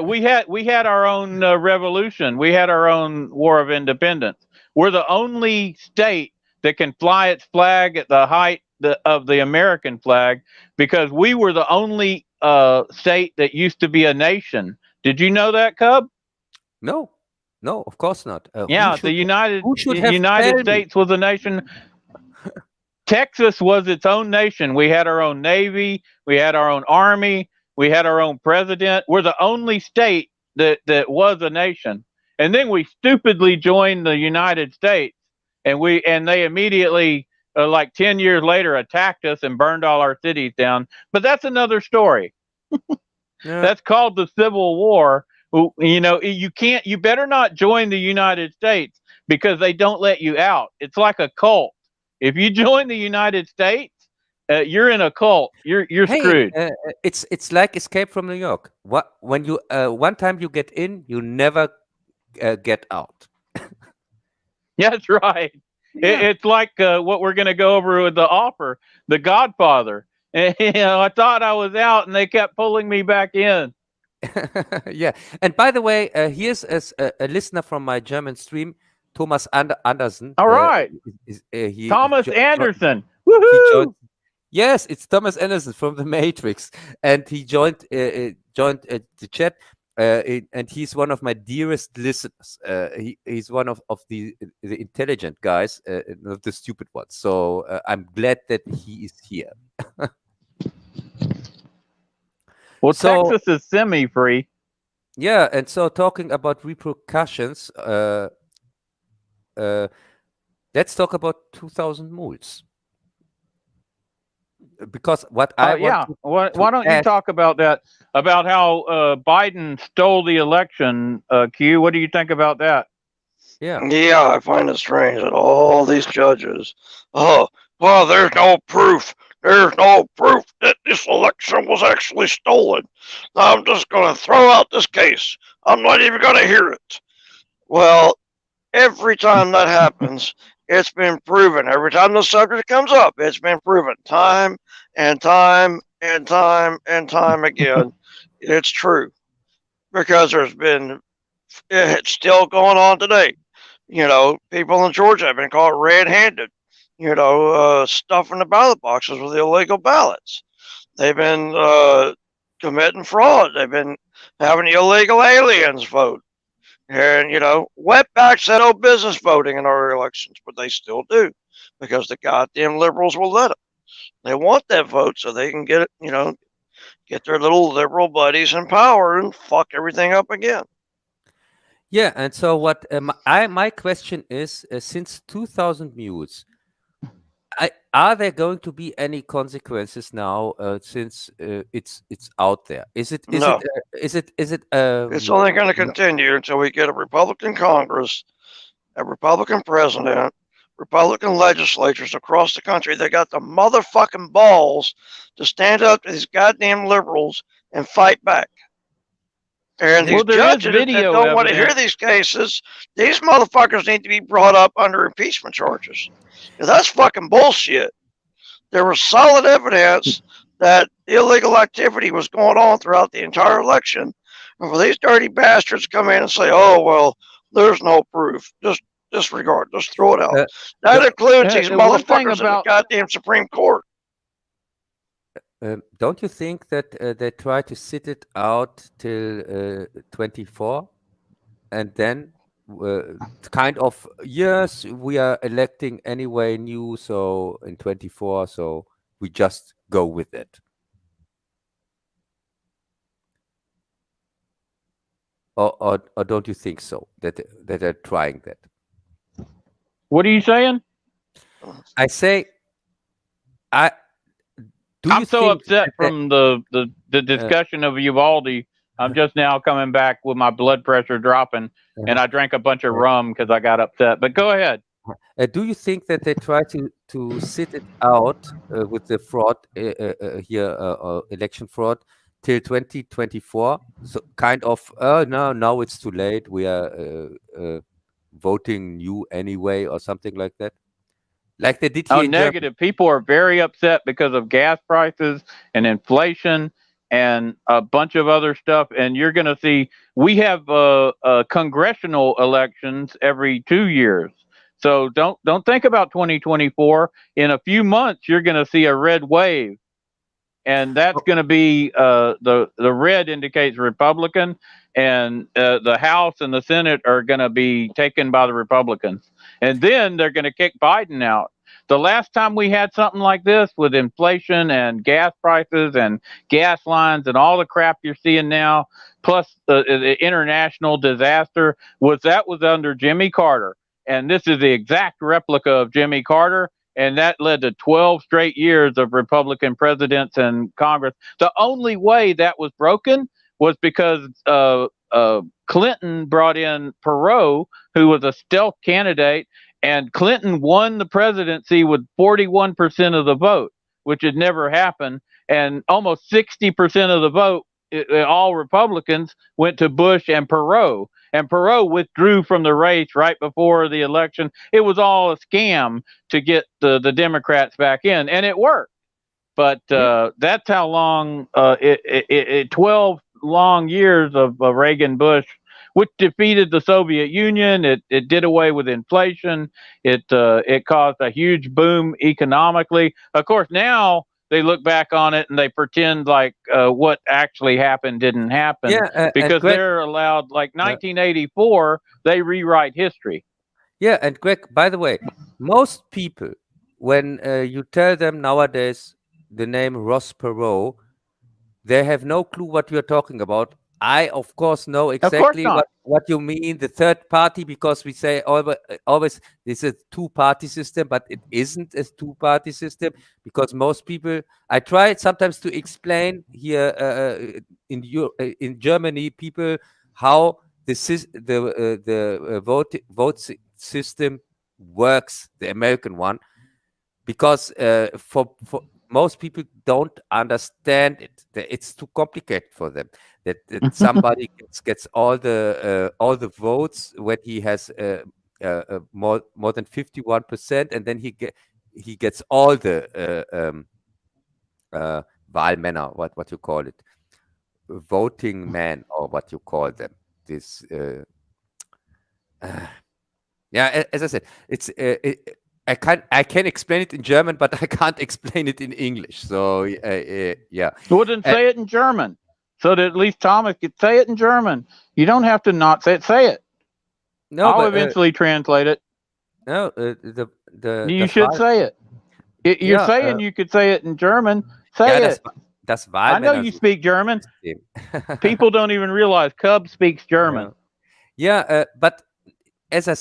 we had our own revolution. We had our own War of Independence. We're the only state that can fly its flag at the height of the American flag, because we were the only state that used to be a nation. Did you know that, Cub? No, of course not. The United States was a nation. Texas was its own nation. We had our own Navy. We had our own Army. We had our own president. We're the only state that was a nation. and then we stupidly joined the United States, and they immediately, like 10 years later, attacked us and burned all our cities down. But that's another story. Yeah. That's called the Civil War. You better not join the United States because they don't let you out. It's like a cult. If you join the United States, you're in a cult. You're screwed. It's like Escape from New York. When you one time you get in, you never get out. Yeah, that's right. Yeah. It's like what we're going to go over with The Offer, The Godfather. I thought I was out, and they kept pulling me back in. Yeah. And by the way, here's a listener from my German stream, Thomas Andersen. All right. Thomas Anderson. Woohoo! Yes, it's Thomas Anderson from the Matrix, and he joined the chat. And he's one of my dearest listeners. He's one of the intelligent guys, not the stupid ones. So I'm glad that he is here. Well, so, Texas is semi-free. Yeah, and so talking about repercussions, let's talk about 2,000 moles. Because what I why don't you talk about that? About how Biden stole the election, Q? What do you think about that? Yeah, I find it strange that all these judges, there's no proof. There's no proof that this election was actually stolen. I'm just going to throw out this case. I'm not even going to hear it. Well, every time that happens, it's been proven. Every time the subject comes up, it's been proven time and time and time and time again. It's true. Because it's still going on today. People in Georgia have been caught red-handed, stuffing the ballot boxes with illegal ballots. They've been committing fraud. They've been having illegal aliens vote. And, wetbacks had no business voting in our elections, but they still do because the goddamn liberals will let them. They want that vote so they can get it, get their little liberal buddies in power and fuck everything up again. Yeah, and so what my question is, since 2,000 mules, are there going to be any consequences now since it's out there? Is it no. It's only going to continue until we get a Republican Congress, a Republican president, Republican legislatures across the country. They got the motherfucking balls to stand up to these goddamn liberals and fight back. And these judges that don't want to hear these cases, these motherfuckers need to be brought up under impeachment charges. That's fucking bullshit. There was solid evidence that illegal activity was going on throughout the entire election. And for these dirty bastards to come in and say, oh, well, there's no proof. Just disregard. Just throw it out. That includes these motherfuckers in the goddamn Supreme Court. Don't you think that they try to sit it out till 24 and then kind of, yes, we are electing anyway new, so in 24, so we just go with it? Or don't you think so, that they're trying that? What are you saying? I say, I'm so upset from the discussion of Uvalde. I'm just now coming back with my blood pressure dropping, and I drank a bunch of rum because I got upset. But go ahead. Do you think that they try to sit it out with the fraud election fraud till 2024? So kind of, no, now it's too late. We are voting new anyway, or something like that. Like they did here. Negative. People are very upset because of gas prices and inflation and a bunch of other stuff. And you're going to see, we have congressional elections every 2 years. So don't think about 2024. In a few months, you're going to see a red wave. And that's going to be the red indicates Republican, and the House and the Senate are going to be taken by the Republicans. And then they're going to kick Biden out. The last time we had something like this with inflation and gas prices and gas lines and all the crap you're seeing now, plus the international disaster, was under Jimmy Carter. And this is the exact replica of Jimmy Carter. And that led to 12 straight years of Republican presidents and Congress. The only way that was broken was because Clinton brought in Perot, who was a stealth candidate, and Clinton won the presidency with 41% of the vote, which had never happened. And almost 60% of the vote, all Republicans, went to Bush and Perot. And Perot withdrew from the race right before the election. It was all a scam to get the Democrats back in, and it worked. But that's how long 12 long years of Reagan Bush, which defeated the Soviet Union. It did away with inflation. It caused a huge boom economically. Of course, now they look back on it and they pretend like what actually happened didn't happen, because they're allowed, like 1984, they rewrite history. Yeah, and Greg, by the way, most people, when you tell them nowadays the name Ross Perot, they have no clue what you're talking about. I, of course, know exactly what you mean, the third party, because we say always this is a two-party system, but it isn't a two-party system, because most people, I try sometimes to explain here in Germany, people, how the vote system works, the American one, because for most people don't understand it. It's too complicated for them. That somebody gets all the votes when he has more than 51%, and then he gets all the Wahlmänner, what you call it, voting men, or what you call them. This yeah, as I said, it's I can explain it in German, but I can't explain it in English. So yeah. Well, then say it in German, so that at least Thomas could say it in German. You don't have to not say it. Say it. No, I'll eventually translate it. No, you should say it. You're saying you could say it in German. Say it. That's I know you speak German. People don't even realize Cub speaks German. Yeah, but as I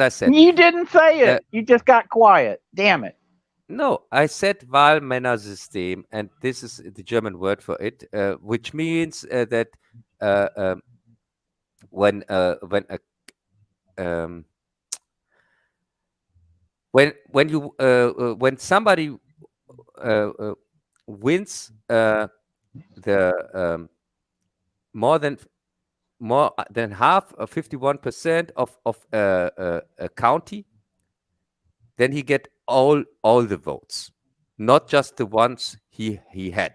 said, you didn't say it. You just got quiet. Damn it. No, I said Wahlmännersystem, and this is the German word for it, which means that when somebody wins the more than half of 51% of a county, then he get all the votes, not just the ones he had.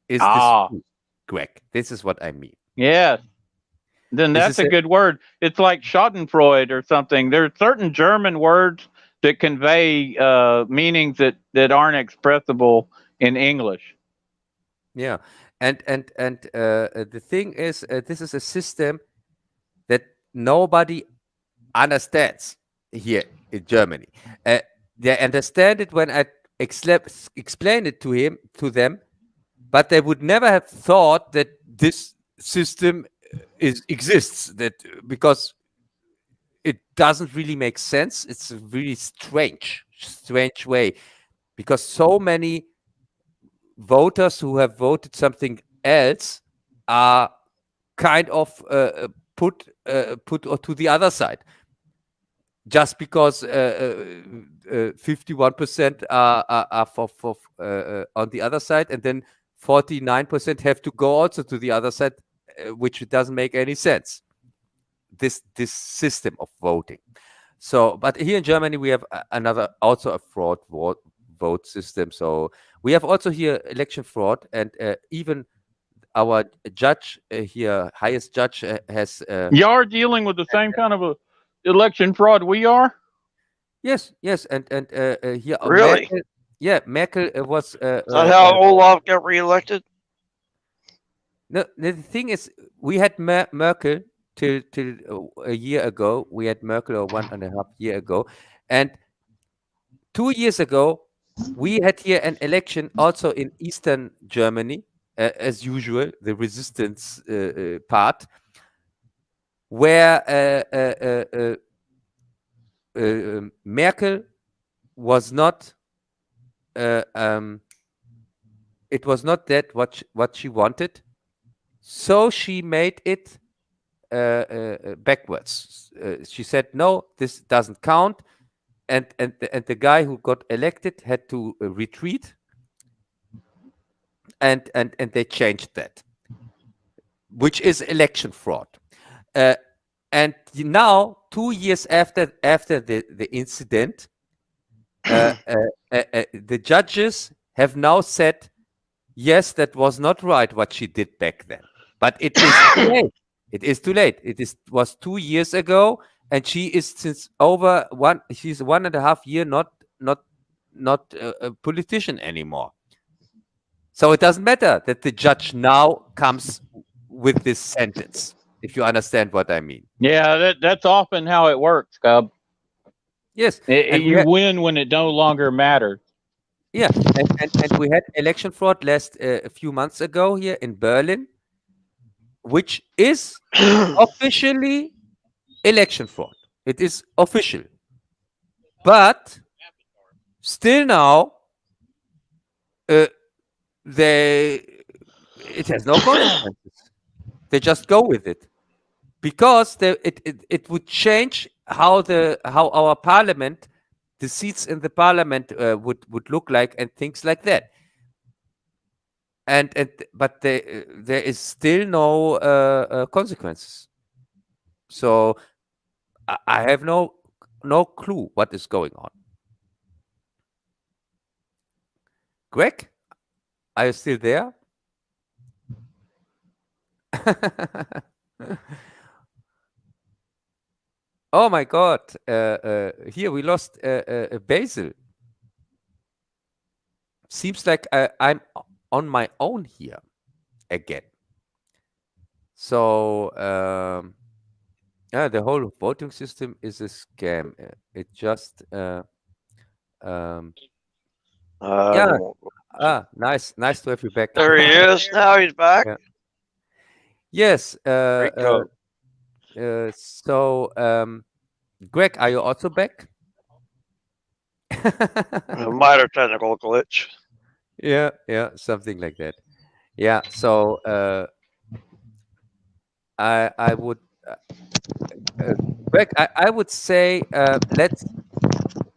Is this true, Greg? This is what I mean. Yes. Then that's a good word. It's like Schadenfreude or something. There are certain German words that convey meanings that aren't expressible in English. Yeah, and the thing is, this is a system that nobody understands here in Germany. They understand it when I explain it to them, but they would never have thought that this system exists. That because it doesn't really make sense. It's a really strange way, because so many voters who have voted something else are kind of put to the other side, just because 51% are for on the other side, and then 49% have to go also to the other side, which doesn't make any sense. This system of voting. So, but here in Germany we have also a fraud vote system. So we have also here election fraud, and even our judge here, highest judge, has. You are dealing with the same kind of a election fraud we are. Yes, and here. Really? Merkel was. Is that how Olaf got reelected? No, the thing is, we had Merkel till a year ago. We had Merkel 1.5 years ago, And 2 years ago, we had here an election also in Eastern Germany, as usual, the resistance part, where Merkel was not. It was not that what she wanted, so she made it backwards. She said, "No, this doesn't count," and the guy who got elected had to retreat, and they changed that, which is election fraud. And now, 2 years after the incident, the judges have now said, yes, that was not right what she did back then, but it is too late. It is too late. Was 2 years ago, and she is since over one. She's 1.5 years not a politician anymore. So it doesn't matter that the judge now comes with this sentence, if you understand what I mean. Yeah, that's often how it works, Cub. Yes. You win when it no longer matters. Yeah, and we had election fraud a few months ago here in Berlin, which is officially election fraud. It is official. But still now, it has no consequences. They just go with it. Because it would change how our parliament, the seats in the parliament would look like, and things like that. But there is still no consequences. So I have no clue what is going on. Greg, are you still there? Oh my God! Here we lost Bazzil. Seems like I'm on my own here again. So yeah, the whole voting system is a scam. It just yeah. Nice to have you back. There he is. Now he's back. Yeah. Yes. So Greg, are you also back? A minor technical glitch. Yeah, something like that. Yeah. So I would, Greg, I would say let's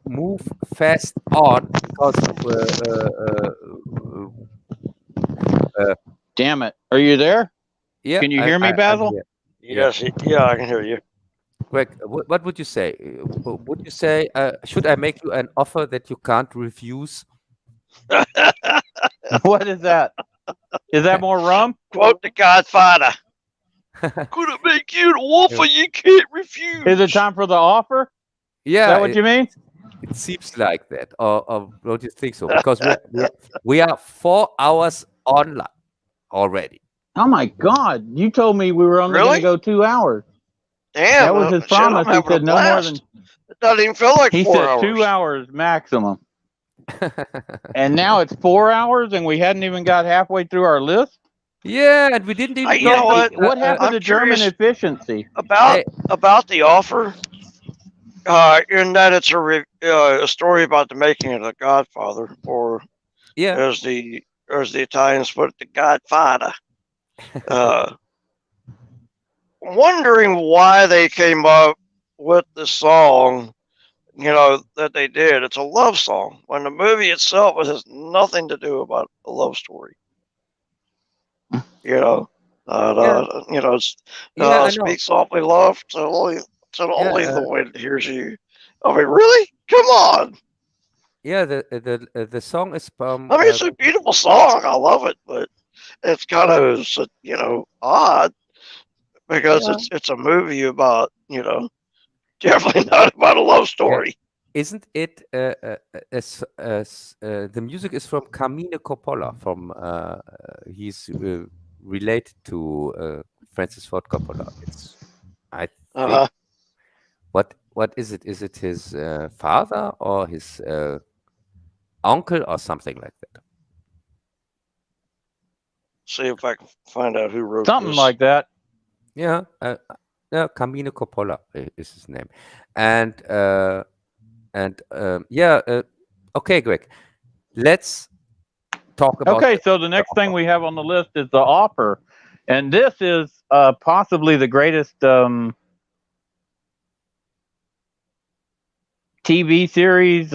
move fast on, because damn it, are you there? Yeah. Can you hear me, Bazzil? Yes, yeah, I can hear you. Greg, what would you say? Would you say, should I make you an offer that you can't refuse? What is that? Is that more rum? Quote the Godfather. Gonna make you an offer you can't refuse. Is it time for the offer? Yeah. Is that what you mean? It seems like that, or don't you think so? Because we are 4 hours online already. Oh my God! You told me we were only going to go 2 hours. Damn, that was his promise. He said no more than. It doesn't even feel like 4 hours. He said 2 hours maximum. And now it's 4 hours, and we hadn't even got halfway through our list. Yeah, and we didn't even. You know what happened to German efficiency? About the offer. In that it's a story about the making of the Godfather, or as the Italians put it, the Godfather. Wondering why they came up with the song, that they did. It's a love song when the movie itself has nothing to do about a love story. Speak softly, love, to only the wind hears you. I mean, really? Come on. Yeah, the song is from. I mean, it's a beautiful song. I love it, but it's kind of odd because it's a movie about definitely not about a love story. Isn't it? The music is from Carmine Coppola. From he's related to Francis Ford Coppola. It's I think what is it? Is it his father or his uncle or something like that? See if I can find out who wrote Something this. like that. Yeah, Camino Coppola is his name, and okay, Greg, let's talk about. Okay, so the next thing we have on the list is The Offer, and this is possibly the greatest TV series,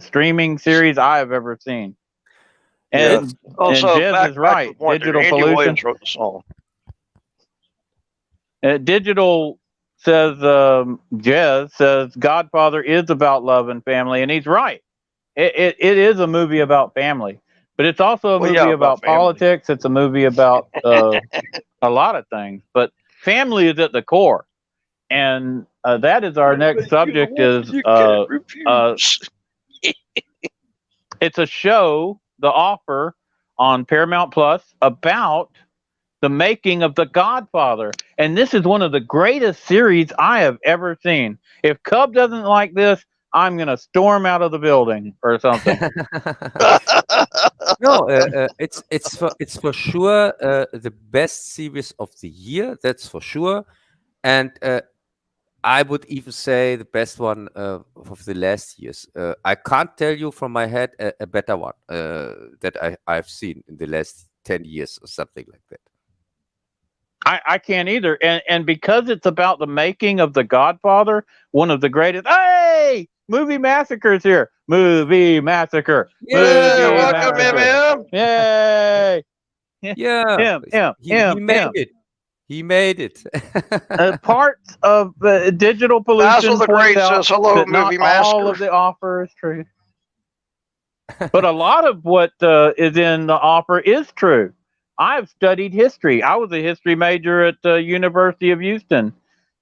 streaming series I have ever seen. And, also, and Jez is right. Digital Andy pollution. Williams wrote the song. Digital says, Jez says, Godfather is about love and family, and he's right. It is a movie about family, but it's also a movie about politics. It's a movie about a lot of things, but family is at the core. And that is our next subject is it's a show, The Offer, on Paramount Plus about the making of The Godfather. And this is one of the greatest series I have ever seen. If Cub doesn't like this, I'm going to storm out of the building or something. No, it's for sure the best series of the year. That's for sure, and I would even say the best one of the last years. I can't tell you from my head a better one that I've seen in the last 10 years or something like that. I can't either, and because it's about the making of The Godfather, one of the greatest. Hey, Movie Massacre's here. Movie Massacre. Yeah, Movie welcome, Massacre. Yay! Yeah, he made it. He made it. Parts of digital pollution. Bazzil the Great says hello, that Movie not Massacre. all of The Offer is true, but a lot of what is in The Offer is true. I've studied history. I was a history major at the University of Houston,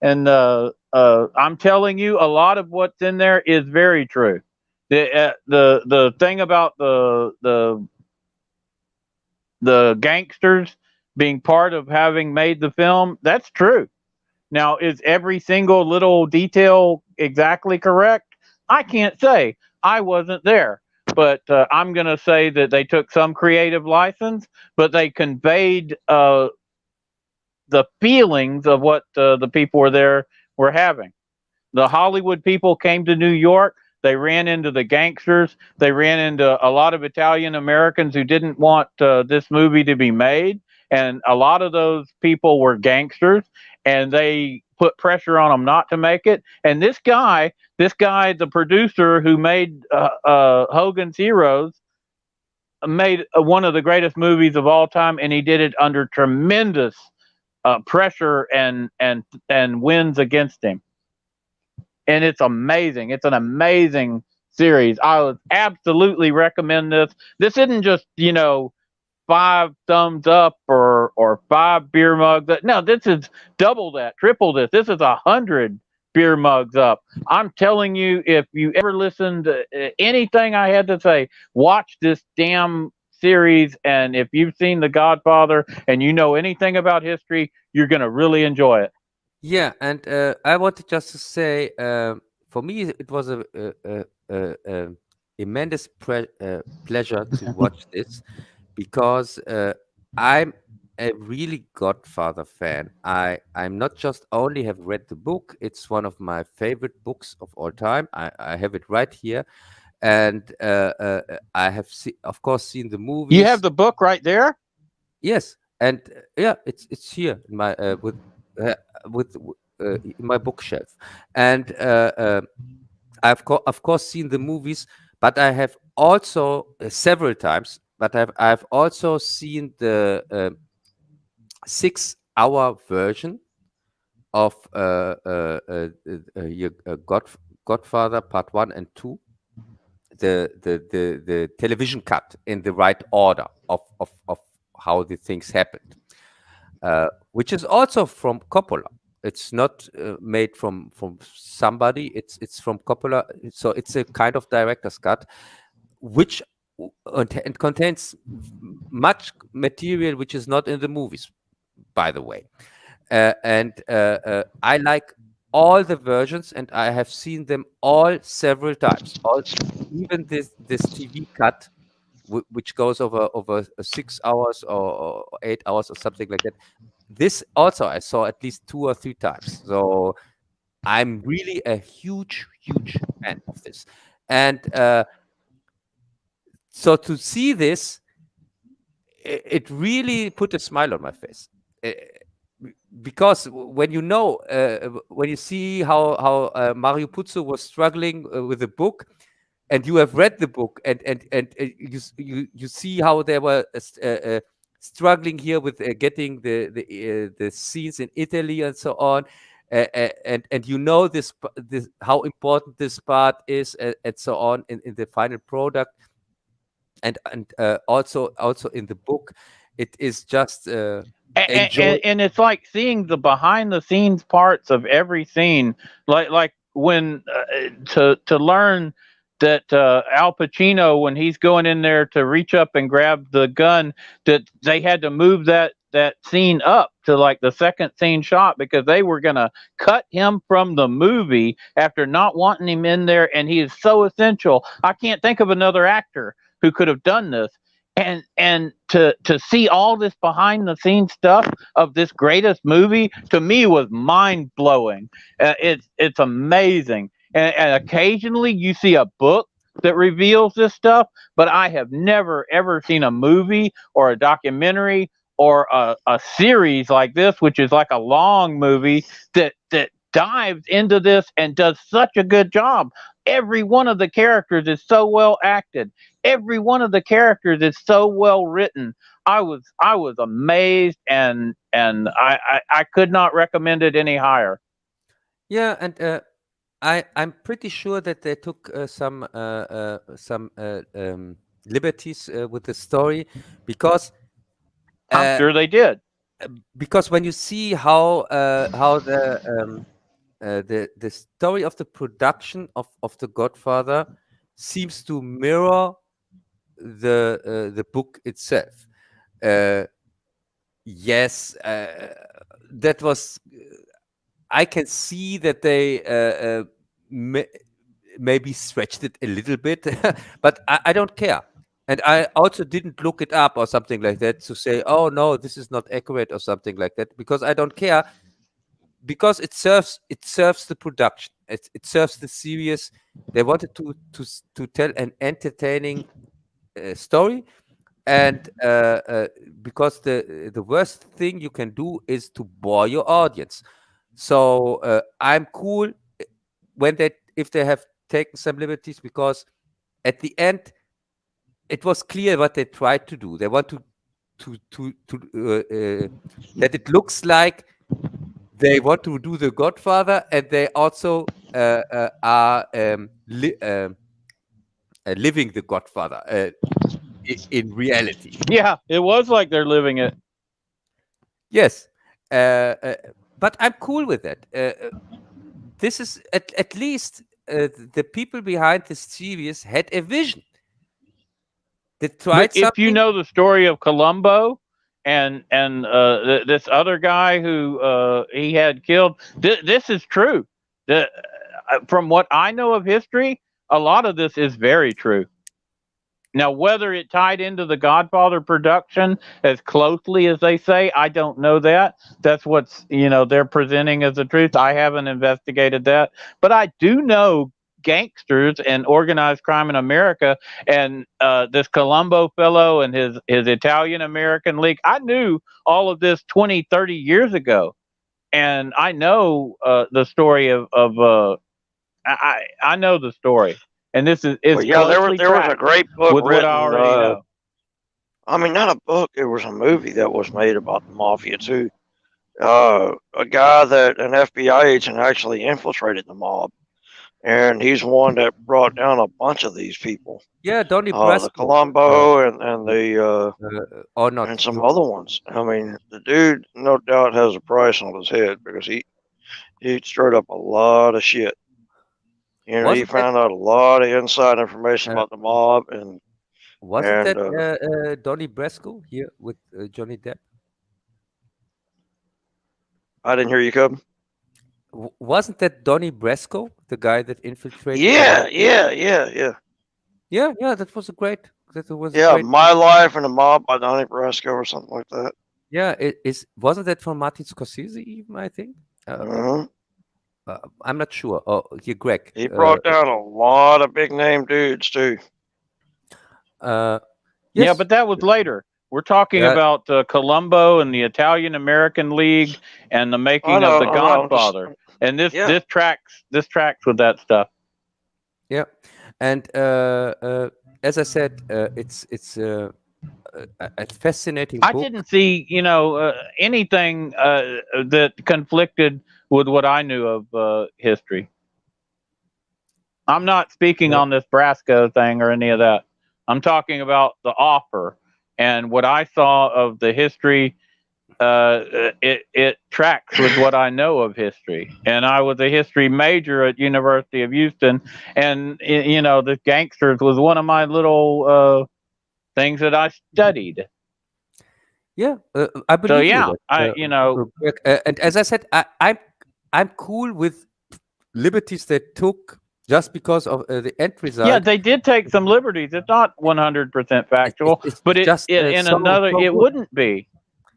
and I'm telling you, a lot of what's in there is very true. The thing about the gangsters being part of having made the film, that's true. Now, is every single little detail exactly correct? I can't say. I wasn't there. But I'm going to say that they took some creative license, but they conveyed the feelings of what the people were having. The Hollywood people came to New York. They ran into the gangsters. They ran into a lot of Italian Americans who didn't want this movie to be made. And a lot of those people were gangsters, and they put pressure on them not to make it. And this guy, the producer who made Hogan's Heroes, made one of the greatest movies of all time, and he did it under tremendous pressure and winds against him. And it's amazing. It's an amazing series. I would absolutely recommend this. This isn't just 5 thumbs up or 5 beer mugs. No, this is double that, triple this. This is 100 beer mugs up. I'm telling you, if you ever listen to anything I had to say, watch this damn series. And if you've seen The Godfather and you know anything about history, you're going to really enjoy it. Yeah, and I wanted just to say, for me, it was a immense pleasure to watch this, because I'm a really Godfather fan. I'm not just only have read the book; it's one of my favorite books of all time. I have it right here, and I have of course seen the movies. You have the book right there. Yes, and it's here in my in my bookshelf, and I've of course seen the movies, but I have also several times. But I've also seen the 6-hour version of Godfather Part 1 and 2, the television cut in the right order of how the things happened, which is also from Coppola. It's not made from somebody. It's from Coppola. So it's a kind of director's cut, which and contains much material which is not in the movies, by the way. And I like all the versions, and I have seen them all several times. Even this TV cut, which goes over 6 hours or 8 hours or something like that. This also I saw at least 2 or 3 times. So I'm really a huge fan of this, and so to see this, it really put a smile on my face. Because when when you see how Mario Puzo was struggling with the book, and you have read the book, and you see how they were struggling here with getting the scenes in Italy and so on, and you know this how important this part is, and so on in the final product, and also in the book, it is just and it's like seeing the behind the scenes parts of every scene, like when to learn that Al Pacino, when he's going in there to reach up and grab the gun, that they had to move that scene up to like the second scene shot because they were going to cut him from the movie after not wanting him in there, and he is so essential. I can't think of another actor who could have done this. And to see all this behind the scenes stuff of this greatest movie, to me, was mind blowing. It's amazing. And occasionally you see a book that reveals this stuff, but I have never ever seen a movie or a documentary or a series like this, which is like a long movie that dives into this and does such a good job. Every one of the characters is so well acted. Every one of the characters is so well written. I was amazed, and I could not recommend it any higher. Yeah, and I'm pretty sure that they took some liberties with the story, because I'm sure they did. Because when you see how the story of the production of The Godfather seems to mirror the book itself. Yes, that was. I can see that they maybe stretched it a little bit, but I don't care. And I also didn't look it up or something like that to say, oh no, this is not accurate or something like that, because I don't care, because it serves the production. It serves the series. They wanted to tell an entertaining story, and because the worst thing you can do is to bore your audience. So I'm cool if they have taken some liberties, because at the end it was clear what they tried to do. They want to that it looks like they want to do The Godfather, and they also are living The Godfather in reality. Yeah, it was like they're living it. Yes, but I'm cool with that. This is at least the people behind this series had a vision. They tried But if you something. know the story of Columbo and this other guy who he had killed, this is true. From what I know of history, a lot of this is very true. Now, whether it tied into the Godfather production as closely as they say, I don't know that. That's what's, they're presenting as the truth. I haven't investigated that. But I do know gangsters and organized crime in America, and this Columbo fellow and his Italian American League. I knew all of this 20, 30 years ago. And I know the story of I know the story. And this is there was a great book with written. What I already know. I mean, not a book. It was a movie that was made about the mafia too. A guy that an FBI agent actually infiltrated the mob, and he's one that brought down a bunch of these people. Yeah, Donnie Brasco. The Columbo and the or not, and some other ones. I mean, the dude no doubt has a price on his head, because he stirred up a lot of shit. He found out a lot of inside information about the mob. And wasn't that Donnie Brasco here with Johnny Depp? I didn't hear you, Cub. wasn't that Donnie Brasco, the guy that infiltrated? Yeah. Yeah. That was a great. That was a Yeah, great. My Life in the Mob by Donnie Brasco or something like that. Yeah, wasn't that from Martin Scorsese? Even I think. I'm not sure. Oh, here, Greg. He brought down a lot of big name dudes too. Yes. Yeah, but that was later. We're talking about Columbo and the Italian American League and the making of The Godfather. And this tracks with that stuff. Yeah, and as I said, it's a fascinating book. I didn't see anything that conflicted with what I knew of history. I'm not speaking on this Brasco thing or any of that. I'm talking about the offer and what I saw of the history. It tracks with what I know of history, and I was a history major at University of Houston, and the gangsters was one of my little things that I studied. Yeah, I believe. So yeah, and as I said, I'm cool with liberties they took just because of the end result. Yeah, they did take some liberties. It's not 100% factual, but it wouldn't be.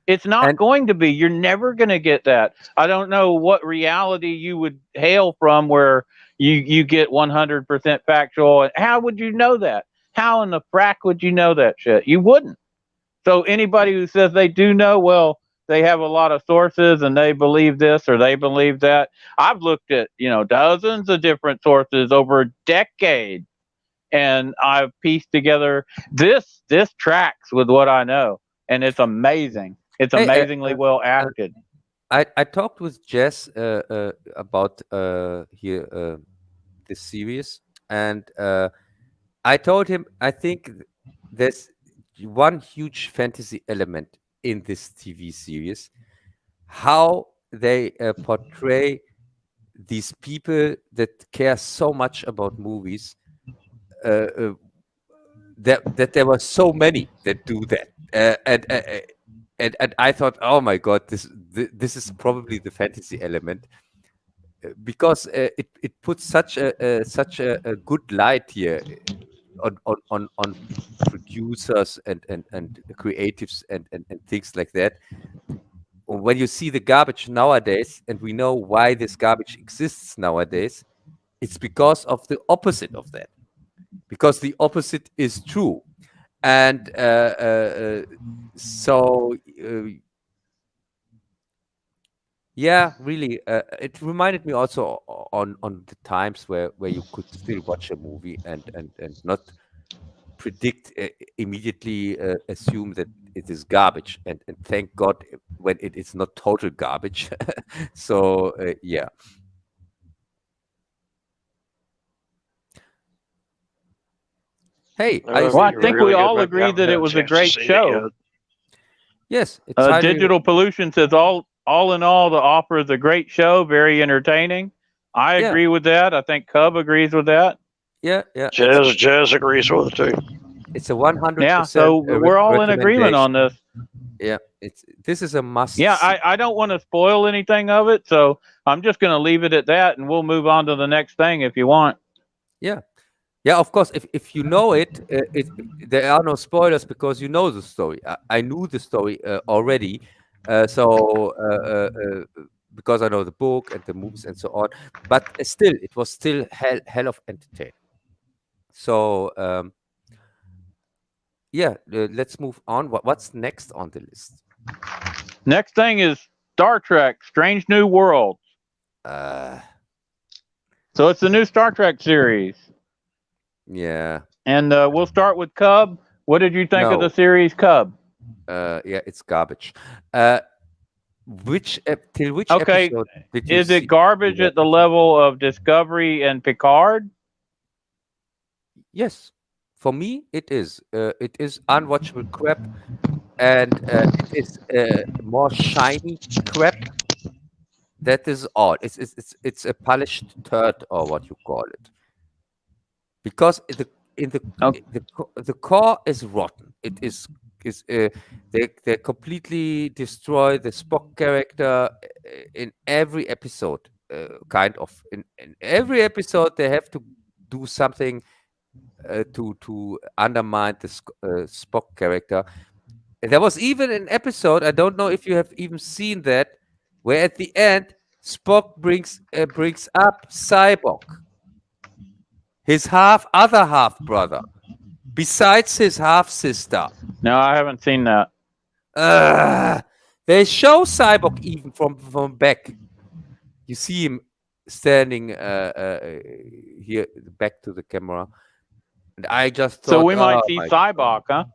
It's not going to be. You're never going to get that. I don't know what reality you would hail from where you get 100% factual. How would you know that? How in the frack would you know that shit? You wouldn't. So anybody who says they do know, well, they have a lot of sources and they believe this or they believe that. I've looked at, dozens of different sources over decades, and I've pieced together this tracks with what I know, and it's amazing. It's amazingly well acted. I talked with Jess about this series, and I told him I think there's one huge fantasy element in this TV series, how they portray these people that care so much about movies, that there were so many that do that, and I thought, oh my god, this is probably the fantasy element, because it puts such a good light here on producers and creatives and things like that. When you see the garbage nowadays, and we know why this garbage exists nowadays, it's because of the opposite of that, because the opposite is true. And so yeah, really, it reminded me also on the times where you could still watch a movie and not predict immediately, assume that it is garbage, and thank God when it is not total garbage. So yeah. Hey, I think we all agree that it was a great show. Yes, Digital Pollution says all in all, The Offer is a great show, very entertaining. I agree with that. I think Cub agrees with that. Yeah. Jazz agrees with it too. It's a 100%. Yeah, so we're all in agreement on this. Yeah, this is a must. Yeah, I don't want to spoil anything of it, so I'm just going to leave it at that, and we'll move on to the next thing if you want. Yeah, of course. If you know it, there are no spoilers because you know the story. I knew the story already, so because I know the book and the movies and so on. But still, it was still hell of entertaining. So yeah, let's move on. What's next on the list? Next thing is Star Trek: Strange New Worlds. So it's the new Star Trek series. Yeah. And we'll start with Cub. What did you think of the series Cub? Yeah, it's garbage. Till which episode did you Is it garbage at the level of Discovery and Picard? Yes. For me, it is. It is unwatchable crap, and it is more shiny crap. That is all. It's a polished turd, or what you call it. Because the core is rotten. It is they completely destroy the Spock character in every episode. kind of in every episode they have to do something to undermine the Spock character. There was even an episode, I don't know if you have even seen that, where at the end Spock brings up Cyborg, his other half brother, besides his half sister. No, I haven't seen that. They show Cyborg even from back. You see him standing here back to the camera, and I just thought, so we might see Cyborg, huh?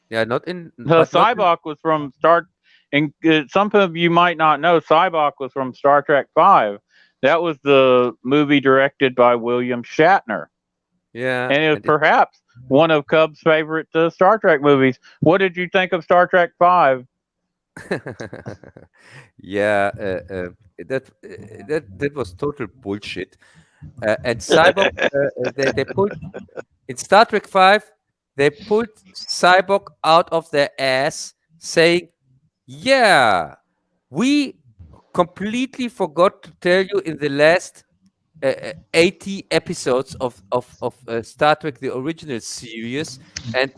Yeah, not in. Cyborg was from Star. And some of you might not know, Cyborg was from Star Trek V. That was the movie directed by William Shatner. Yeah, and it was perhaps one of Cub's favorite Star Trek movies. What did you think of Star Trek V? Yeah, that was total bullshit. And Cyborg, they put in Star Trek V, they put Cyborg out of their ass, saying, "Yeah, we completely forgot to tell you in the last 80 episodes of Star Trek, the original series, and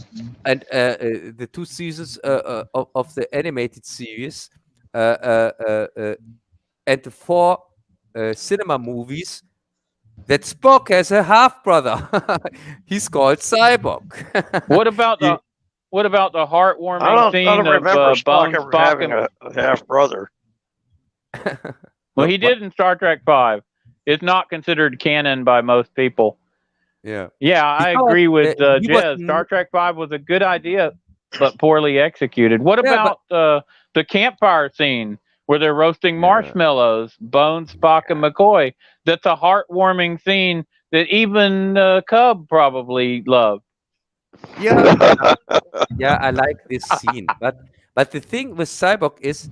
the 2 seasons of the animated series, and the 4 cinema movies, that Spock has a half brother. He's called Cyborg." What about the heartwarming scene I don't remember of Spock Bones, ever Spock, having a half brother. Well, he did in Star Trek V. It's not considered canon by most people. Yeah. Yeah, I agree with Jez. Star Trek V was a good idea, but poorly executed. What about the campfire scene where they're roasting marshmallows, Bones, Spock, and McCoy? That's a heartwarming scene that even Cub probably loved. Yeah, yeah, I like this scene. But the thing with Cyborg is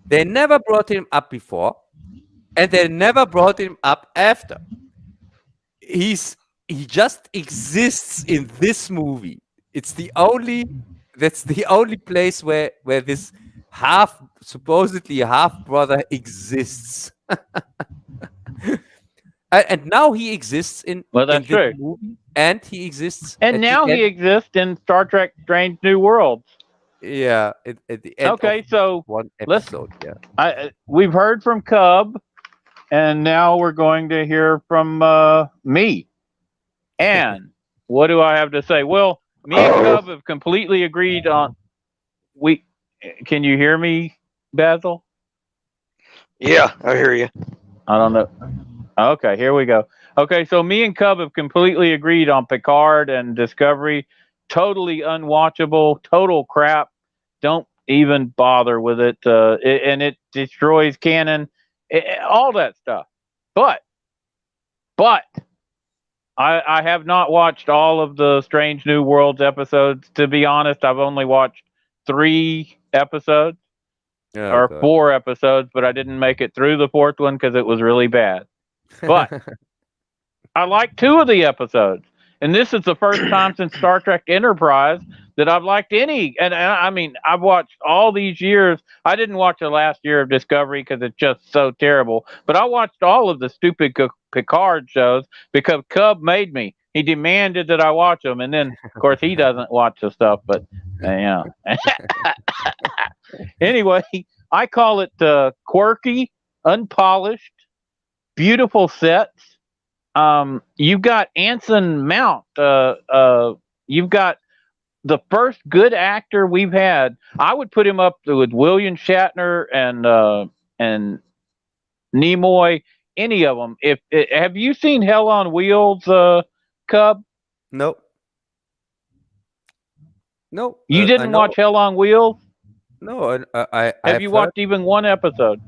they never brought him up before, and they never brought him up after. He just exists in this movie. That's the only place where this supposedly half brother exists. And now he exists in that's true. Movie, and he exists. And now he exists in Star Trek: Strange New Worlds. Yeah, at the end. Okay, so one episode. We've heard from Cub, and now we're going to hear from me. And what do I have to say? Well, me and Cub have completely agreed on. Can you hear me, Bazzil? Yeah, I hear you. I don't know. Okay, here we go. Okay, so me and Cub have completely agreed on Picard and Discovery. Totally unwatchable, total crap. Don't even bother with it. And it destroys canon, all that stuff. But I have not watched all of the Strange New Worlds episodes. To be honest, I've only watched 3 episodes or 4 episodes, but I didn't make it through the 4th one because it was really bad. But I like 2 of the episodes. And this is the first time since Star Trek Enterprise that I've liked any. And I mean, I've watched all these years. I didn't watch the last year of Discovery because it's just so terrible. But I watched all of the stupid Picard shows because Cub made me. He demanded that I watch them. And then, of course, he doesn't watch the stuff. But, yeah. Anyway, I call it quirky, unpolished, beautiful sets. You've got Anson Mount. You've got the first good actor we've had. I would put him up with William Shatner and Nimoy. Any of them. Have you seen Hell on Wheels, Cub? No. You didn't watch Hell on Wheels? No, Have you watched even one episode?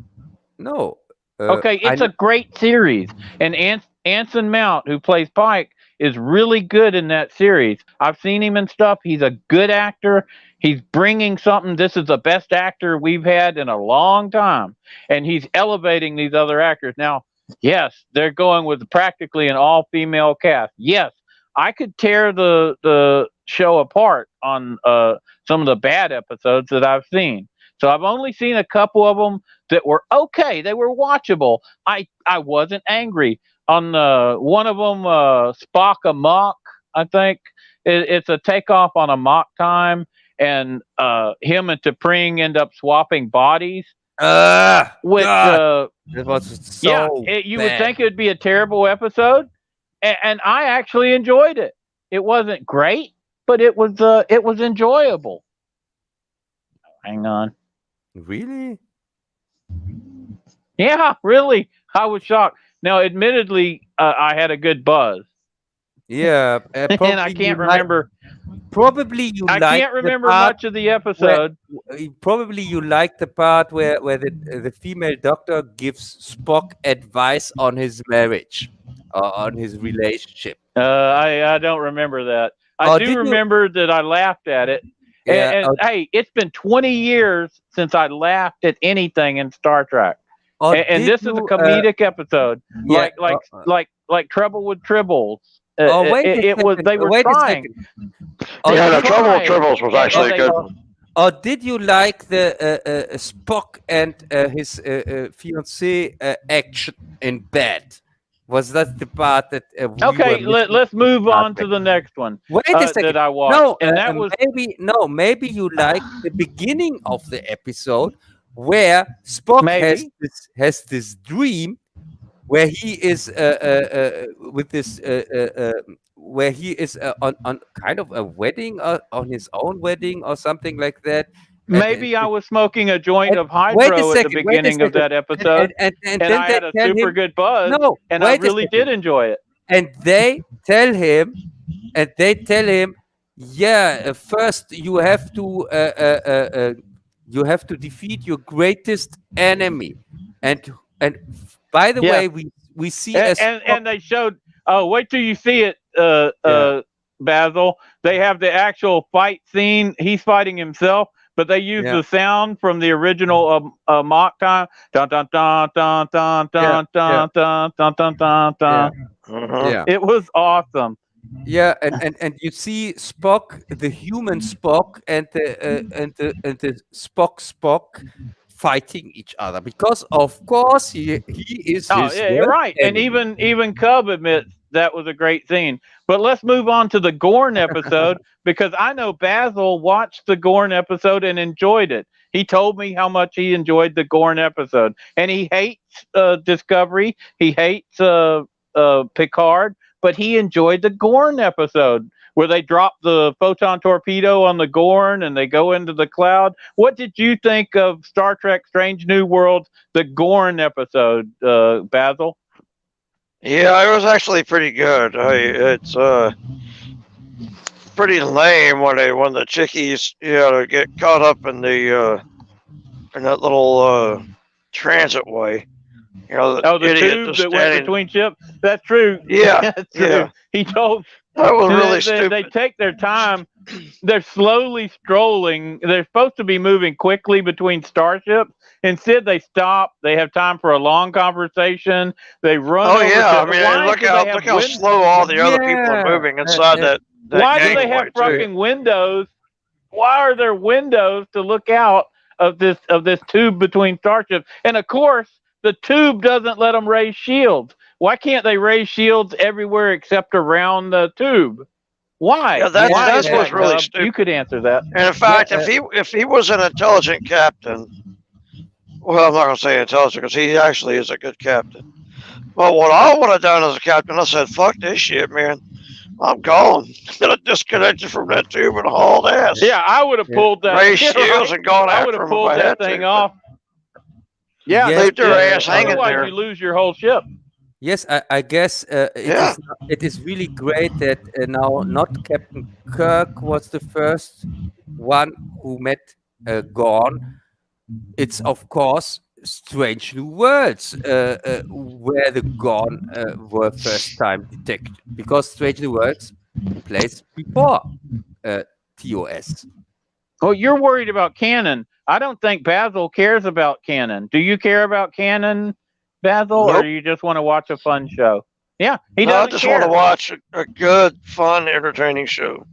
No. Okay, it's a great series, and Anson Mount, who plays Pike, is really good in that series. I've seen him and stuff. He's a good actor. He's bringing something. This is the best actor we've had in a long time, and he's elevating these other actors. Now, yes, they're going with practically an all-female cast. Yes, I could tear the show apart on some of the bad episodes that I've seen. So I've only seen a couple of them that were okay. They were watchable. I wasn't angry. On one of them, Spock Amok, I think. It's a takeoff on Amok Time, and him and T'Pring end up swapping bodies. Which, God, it was so you would think it would be a terrible episode, and I actually enjoyed it. It wasn't great, but it was enjoyable. Hang on. Really? Yeah, really. I was shocked. Now, admittedly, I had a good buzz. Yeah, And I can't remember. Probably you. I can't remember much of the episode. Probably you like the part where the female doctor gives Spock advice on his marriage, on his relationship. I don't remember that. I do remember that I laughed at it. Yeah, and hey, it's been 20 years since I laughed at anything in Star Trek. And this is a comedic episode, like Trouble with Tribbles. They were trying. The Trouble with Tribbles was actually a good one. Or did you like the Spock and his fiancée action in bed? Was that the part that? Let's move on to the next one. Wait a second. That I watched. No, and that was maybe you like the beginning of the episode where Spock has this dream where he is with this where he is on kind of a wedding, on his own wedding or something like that. Maybe I was smoking a joint of hydro at the beginning of that episode, and I had a super good buzz, and I really did enjoy it. And they tell him, yeah, first you have to defeat your greatest enemy, and by the way, we see and they showed. Oh, wait till you see it, Bazzil. They have the actual fight scene. He's fighting himself. But they use the sound from the original mock time. Dun dun dun dun dun dun dun dun dun dun dun dun. Yeah, it was awesome. Yeah, and you see Spock, the human Spock, and the Spock fighting each other because, of course, he is. Oh, yeah, you're right. enemy. And even Cub admits that was a great scene. But let's move on to the Gorn episode because I know Bazzil watched the Gorn episode and enjoyed it. He told me how much he enjoyed the Gorn episode, and he hates Discovery. He hates Picard, but he enjoyed the Gorn episode where they drop the photon torpedo on the Gorn and they go into the cloud. What did you think of Star Trek: Strange New Worlds, the Gorn episode, Bazzil? Yeah, it was actually pretty good. It's pretty lame when the chickies get caught up in the in that little transit way. The tube that went between ships. That's true. Yeah, that's true. Yeah. He told. That was really stupid. They take their time. They're slowly strolling. They're supposed to be moving quickly between starships. Instead, they stop. They have time for a long conversation. They run. Oh yeah, I mean, look how slow all the other people are moving inside that. Why do they have fucking windows? Why are there windows to look out of this tube between starships? And of course, the tube doesn't let them raise shields. Why can't they raise shields everywhere except around the tube? Why? Yeah, that's what's really stupid. You could answer that. And in fact, if he was an intelligent captain, well, I'm not going to say intelligent because he actually is a good captain. But what I would have done as a captain, I said, "Fuck this shit, man. I'm gone. I'm gonna disconnect you from that tube and hauled ass." Yeah, I would have pulled that. Raised shields and gone after him. I would have pulled that thing off. Yeah, leave their ass hanging otherwise there. You lose your whole ship. Yes, I guess it is really great that now not Captain Kirk was the first one who met Gorn. It's of course Strange New Worlds where the Gorn were first time detected, because Strange New Worlds plays before TOS. Oh, you're worried about canon. I don't think Bazzil cares about canon. Do you care about canon, Bazzil, Nope. or you just want to watch a fun show? Yeah, he doesn't I just care. want to watch a good, fun, entertaining show.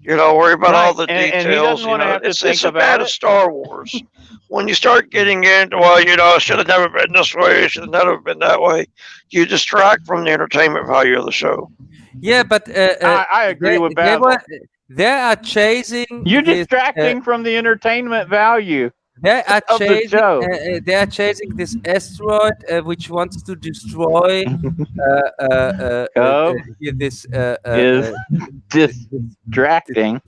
Worry about all Right, the and he details. doesn't wanna have to It's think as about bad it. as Star Wars. When you start getting into, well, it should have never been this way, it should have never been that way, you distract from the entertainment value of the show. Yeah, but I agree with Bazzil. they are chasing You're this. distracting from the entertainment value They are of the chasing. show. They are chasing this asteroid which wants to destroy Cub this is distracting.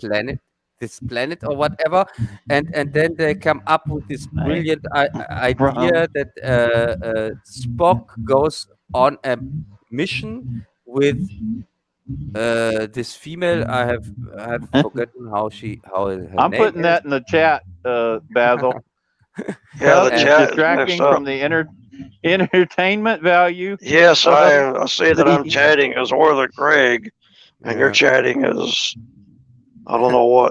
this planet or whatever, and then they come up with this brilliant idea that Spock goes on a mission with this female. I have forgotten how her I'm name putting is. that in the chat, Bazzil. Yeah, the Cub is chat distracting messed up. from the entertainment value. Yes, I see that I'm chatting as Orla Greg, and you're chatting as I don't know what.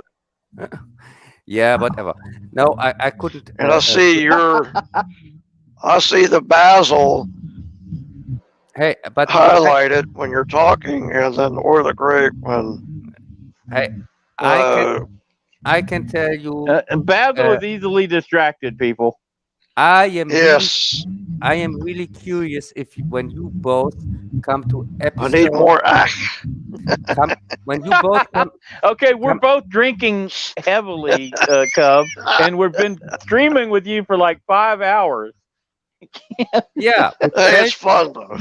Yeah, whatever. No, I couldn't. And I see I see the Bazzil Hey, but highlighted when you're talking, and then Orla Greg when. I can tell you. Bazzil is easily distracted, people. I am really curious if when you both come to episode. I need more. When you both come. Okay, we're both drinking heavily, Cub, and we've been streaming with you for like 5 hours. Yeah, it's fun though.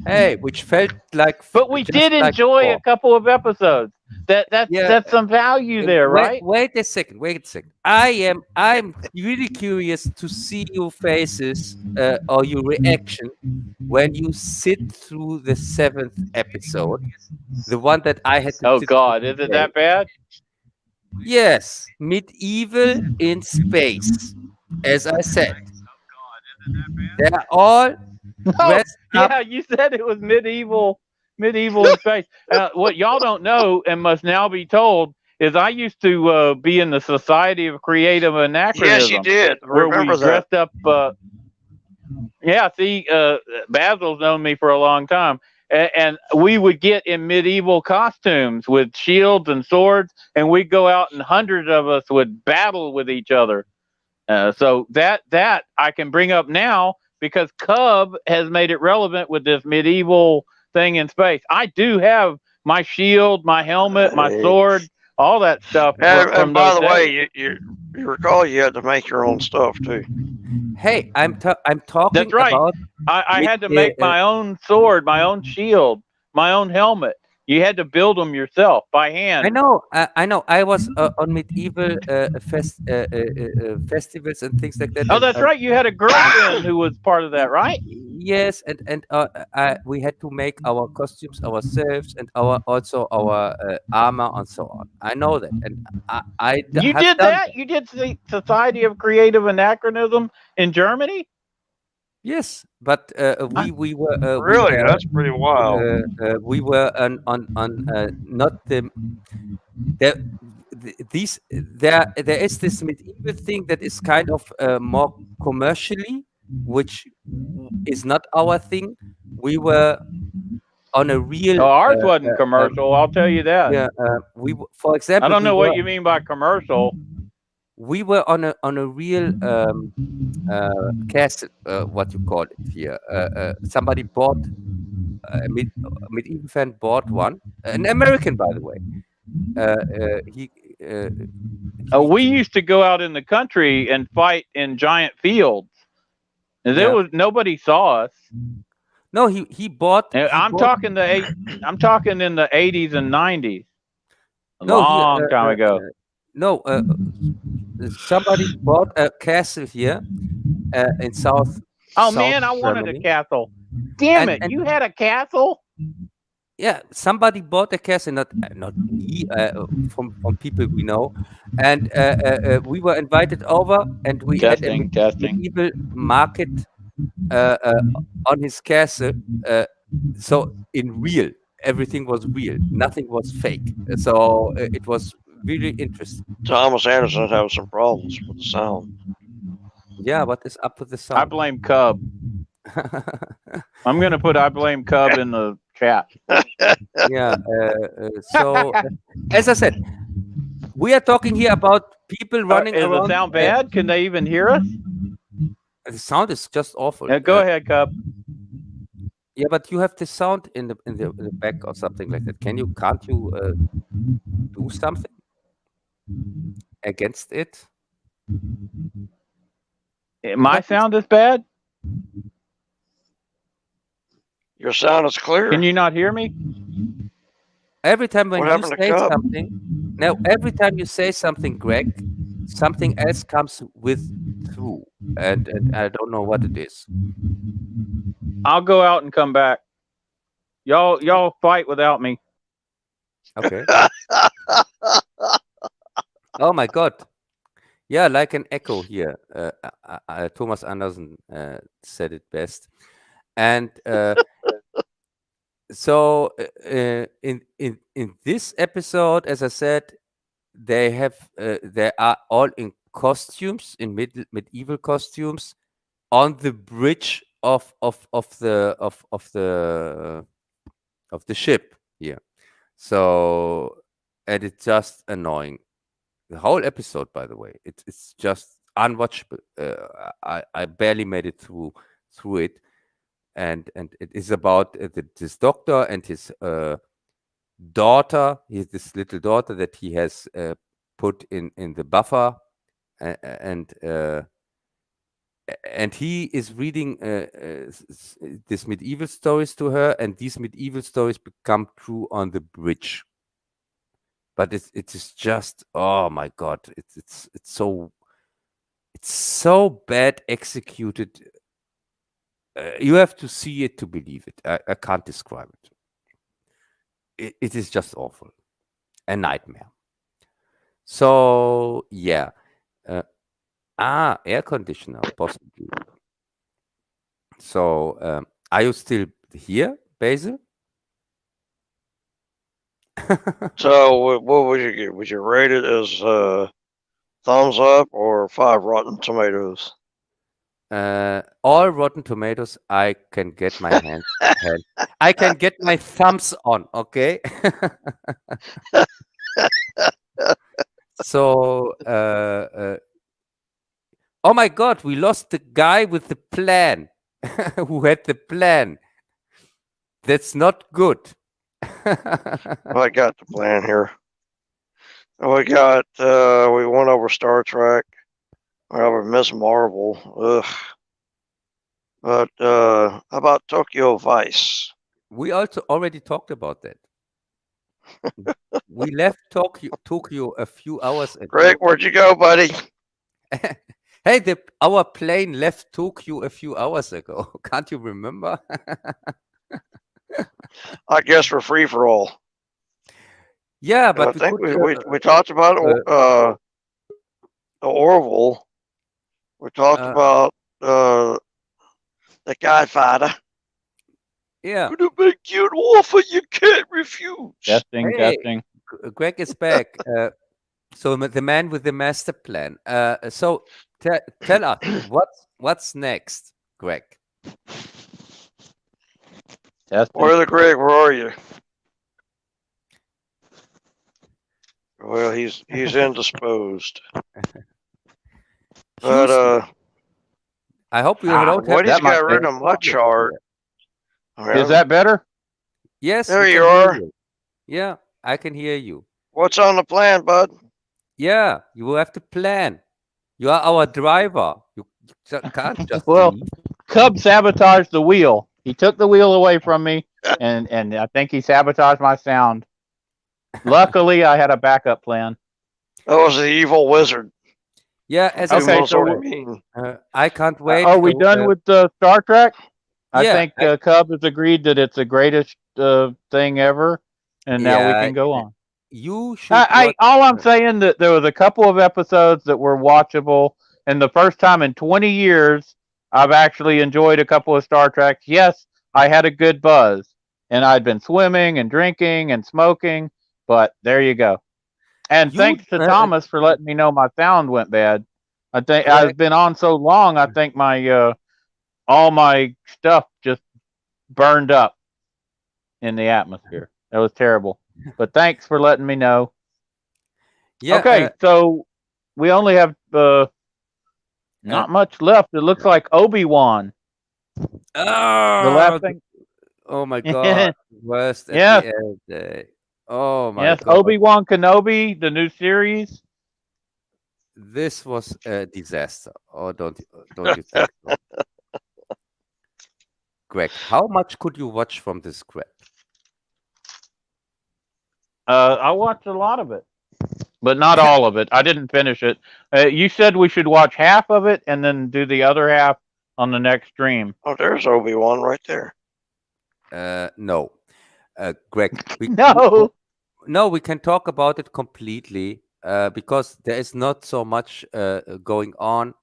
Hey, which felt like. But we did enjoy a couple of episodes. That's some value there, right? Wait a second. I'm really curious to see your faces or your reaction when you sit through the 7th episode, the one that I had to. Oh God, is it that bad? Yes, medieval in space, as I said. They're all dressed up. Yeah, you said it was medieval in space. What y'all don't know and must now be told is I used to be in the Society of Creative Anachronism. Yes, you did. Where we dressed up. Bazzil's known me for a long time. And we would get in medieval costumes with shields and swords, and we'd go out and hundreds of us would battle with each other. So that I can bring up now because Cub has made it relevant with this medieval thing in space. I do have my shield, my helmet, my sword, all that stuff. And by the way, you recall you had to make your own stuff too. Hey, I'm talking. That's right. About. I had to make my own sword, my own shield, my own helmet. You had to build them yourself by hand. I know. I was on medieval festivals and things like that. Oh, that's right. You had a girlfriend who was part of that, right? Yes, and we had to make our costumes ourselves and our armor and so on. I know that, and you did that. You did the Society of Creative Anachronism in Germany. Yes, but we were really that's pretty wild. We were on not the there is this medieval thing that is kind of more commercially, which is not our thing. We were on a real. No, ours wasn't commercial. I'll tell you that. Yeah, for example. I don't know what you mean by commercial. We were on a real castle, what you call it here. Somebody bought a medieval fan bought one, an American, by the way. We used to go out in the country and fight in giant fields. And there was nobody saw us. No, he bought. I'm talking in the 80s and 90s. A long time ago. No, somebody bought a castle here in South. Oh man, I wanted a castle. Damn it, you had a castle? Yeah, somebody bought a castle, not me, from people we know, and we were invited over, and we had a medieval market on his castle. So in real, everything was real, nothing was fake. So it was really interesting. Thomas Anderson having some problems with the sound. Yeah, what is up with the sound? I blame Cub. I'm gonna put I blame Cub in the chat. Yeah. So as I said, We are talking here about people running Is around. the sound bad? Can they even hear us? The sound is just awful. Go ahead, Cub. Yeah, but you have the sound in the back or something like that. Can't you do something against it? My sound is bad? Your sound is clear. Can you not hear me? Every time when What you happened to say Cub? something, now every time you say something, Greg, something else comes through, and I don't know what it is. I'll go out and come back. Y'all fight without me. Okay. Oh my God. Yeah, like an echo here. Thomas Anderson said it best. And so in this episode, as I said, they are all in costumes, in medieval costumes, on the bridge of the ship here. So, and it's just annoying. The whole episode, by the way, it's just unwatchable. I barely made it through it, and it is about this doctor and his daughter. He has this little daughter that he has put in the buffer, and he is reading these medieval stories to her, and these medieval stories become true on the bridge. But it is just, oh my God, it's so bad executed. You have to see it to believe it. I can't describe it. It is just awful, a nightmare. So yeah, air conditioner possibly. So are you still here, Basil? So what would you get? Would you rate it as thumbs up or 5 Rotten Tomatoes? All Rotten Tomatoes I can get my hand. I can get my thumbs on, okay? So oh my God, we lost the guy with the plan. Who had the plan. That's not good. I got the plan here. We went over Star Trek. We went over Miss Marvel. Ugh. But how about Tokyo Vice? We also already talked about that. We left Tokyo a few hours ago. Greg, where'd you go, buddy? Hey, our plane left Tokyo a few hours ago. Can't you remember? I guess we're free for all. Yeah, but I think we talked about the Orville. We talked about the Godfather. Yeah. Gonna make you an offer you can't refuse. Testing. Greg is back. So the man with the master plan. So tell us what's next, Greg? Where Greg? Where are you? Well, he's indisposed. But I hope you don't have. Woody's got rid of my chart. Is that better? Yes. There you are. Yeah, I can hear you. What's on the plan, bud? Yeah, you have to plan. You are our driver. You can't just leave. Cub sabotaged the wheel. He took the wheel away from me, and I think he sabotaged my sound. Luckily, I had a backup plan. That was the evil wizard. Yeah, as Okay, I can't wait. Are we done with Star Trek? I Yeah, think Cub has agreed that it's the greatest thing ever, and now we can go on. You should. All I'm saying that there was a couple of episodes that were watchable, and the first time in 20 years I've actually enjoyed a couple of Star Treks. Yes, I had a good buzz, and I'd been swimming and drinking and smoking, but there you go. And thanks to Thomas for letting me know my sound went bad. I think I've been on so long. I think my all my stuff just burned up in the atmosphere. That was terrible. But thanks for letting me know. Yeah. Okay, so we only have not much left. It looks like Obi-Wan. The last thing. Oh my God! Worst at Yes. the end. Oh my Yes, God! Obi-Wan Kenobi, the new series. This was a disaster. Or don't you think so? Greg, how much could you watch from this crap? I watched a lot of it, but not all of it. I didn't finish it. You said we should watch half of it and then do the other half on the next stream. Oh, there's Obi-Wan right there. No, Greg. No. We can talk about it completely because there is not so much going on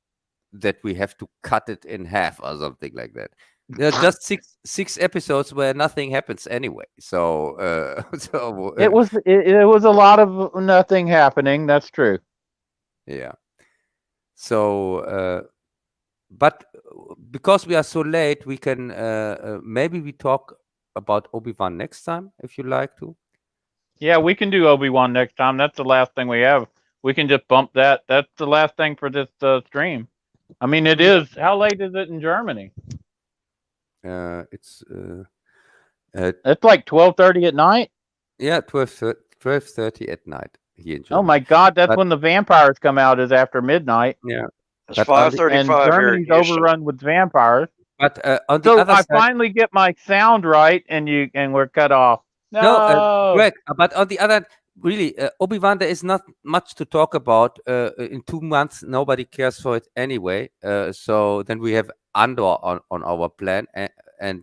that we have to cut it in half or something like that. There are just six episodes where nothing happens anyway. So, It was a lot of nothing happening. That's true. Yeah. So, but because we are so late, we can maybe we talk about Obi-Wan next time if you like to. Yeah, we can do Obi-Wan next time. That's the last thing we have. We can just bump that. That's the last thing for this stream. I mean, it is. How late is it in Germany? It's like 12:30 at night. Yeah, 12:30 at night here in Germany. Oh my God, that's when the vampires come out. Is after midnight. Yeah, it's 5:35 and Germany's overrun with vampires. But on the other side, I finally get my sound right, and we're cut off. No, Greg. But on the other, really, Obi-Wan, there is not much to talk about. In 2 months, nobody cares for it anyway. So then we have Andor on our plan, and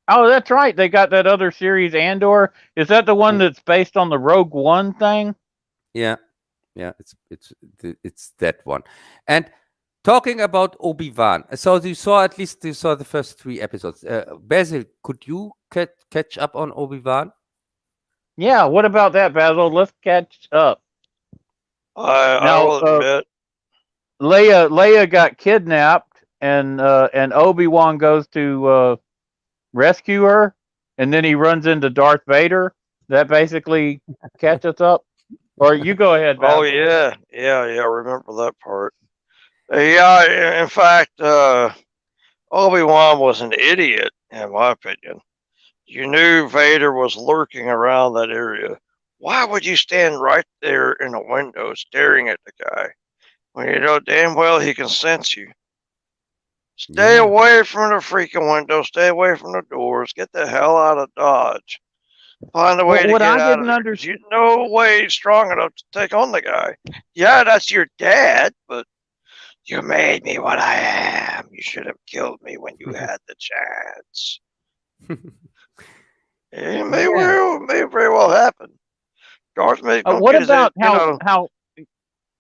oh, that's right. They got that other series, Andor. Is that the one that's based on the Rogue One thing? Yeah, it's that one. And talking about Obi-Wan, so you saw the first 3 episodes. Basil, could you catch up on Obi-Wan? Yeah, what about that, Bazzil? Let's catch up. I will admit, Leia got kidnapped, and Obi-Wan goes to rescue her, and then he runs into Darth Vader. That basically catches up. Or you go ahead, Bazzil. Oh yeah. Remember that part? Yeah. In fact, Obi-Wan was an idiot, in my opinion. You knew Vader was lurking around that area. Why would you stand right there in a window staring at the guy when you know damn well he can sense you? Stay away from the freaking window. Stay away from the doors. Get the hell out of Dodge. Find a way to get out of there. You no way strong enough to take on the guy. Yeah, that's your dad, but you made me what I am. You should have killed me when you had the chance. It may very well happen. Darth may. What about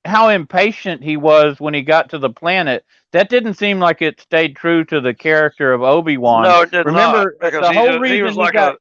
how impatient he was when he got to the planet? That didn't seem like it stayed true to the character of Obi-Wan. No, it did Remember, not. The whole reason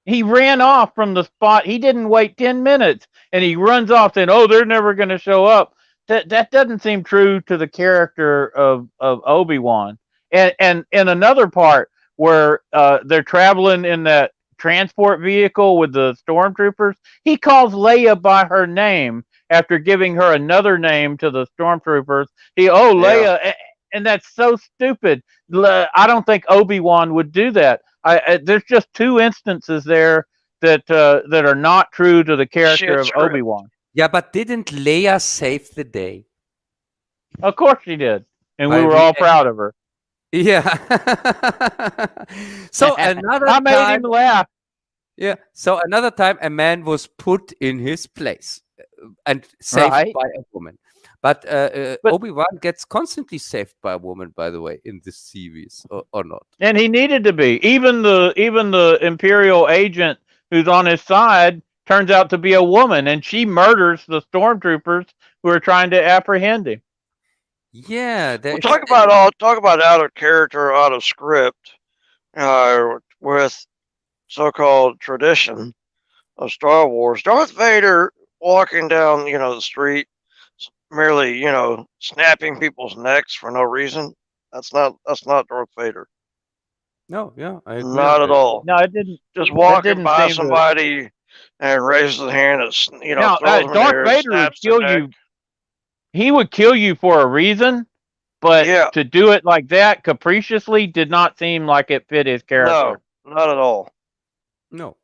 he ran off from the spot. He didn't wait 10 minutes, and he runs off saying, "Oh, they're never going to show up." That doesn't seem true to the character of Obi-Wan. And in another part where they're traveling in that transport vehicle with the stormtroopers, he calls Leia by her name after giving her another name to the stormtroopers. Leia, and that's so stupid. I don't think Obi-Wan would do that. There's just 2 instances there that are not true to the character of Obi-Wan. Yeah, but didn't Leia save the day? Of course she did, and we were all proud of her. Yeah. So another I made him laugh. Yeah. So another time, a man was put in his place and saved by a woman. But Obi-Wan gets constantly saved by a woman, by the way, in this series, or not? And he needed to be. Even the Imperial agent who's on his side turns out to be a woman, and she murders the stormtroopers who are trying to apprehend him. Yeah, we'll talk about out of character, out of script, with so-called tradition of Star Wars. Darth Vader walking down, the street, merely, snapping people's necks for no reason. That's not Darth Vader. No, yeah, I agree. Not at all. No, it didn't. Just walking by somebody, and raises his hand and Now, throws him in the Darth air, Vader would snaps the kill neck. you. He would kill you for a reason, but Yeah. to do it like that capriciously did not seem like it fit his character. No, not at all. No.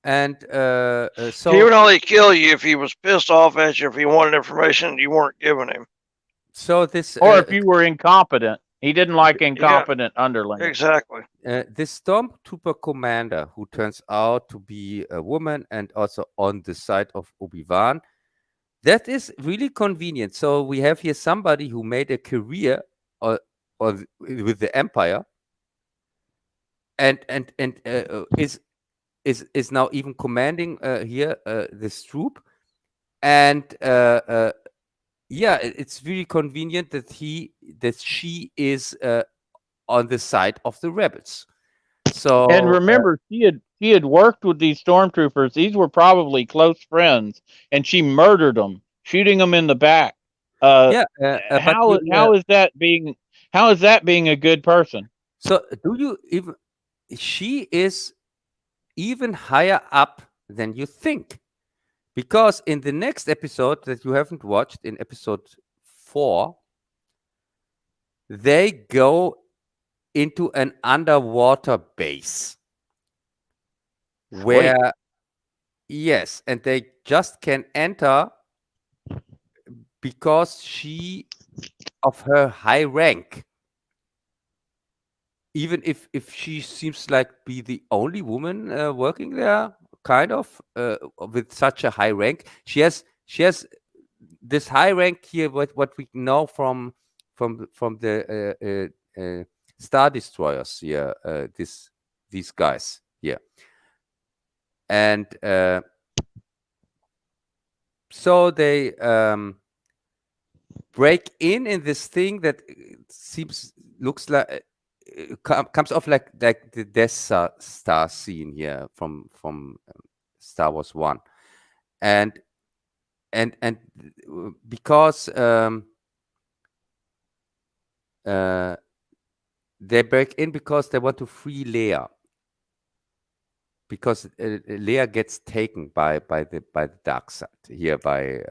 And so he would only kill you if he was pissed off at you, if he wanted information you weren't giving him. So this, or if you were incompetent. He didn't like incompetent underlings. Exactly. This Stormtrooper commander, who turns out to be a woman and also on the side of Obi-Wan, that is really convenient. So we have here somebody who made a career with the Empire, and is now even commanding here this troop, and yeah, it's really convenient that she is on the side of the rebels. So and remember, she had worked with these stormtroopers. These were probably close friends, and she murdered them, shooting them in the back. How is that being a good person? So do you even? She is even higher up than you think, because in the next episode that you haven't watched, in episode 4, they go into an underwater base where, yes, and they just can enter because of her high rank. Even if she seems like be the only woman working there, kind of with such a high rank, she has this high rank here. What we know from the Star Destroyers here, these guys here, and so they break in this thing that looks like comes off like the Death Star scene here from Star Wars 1, and because they break in because they want to free Leia, because Leia gets taken by the dark side here, by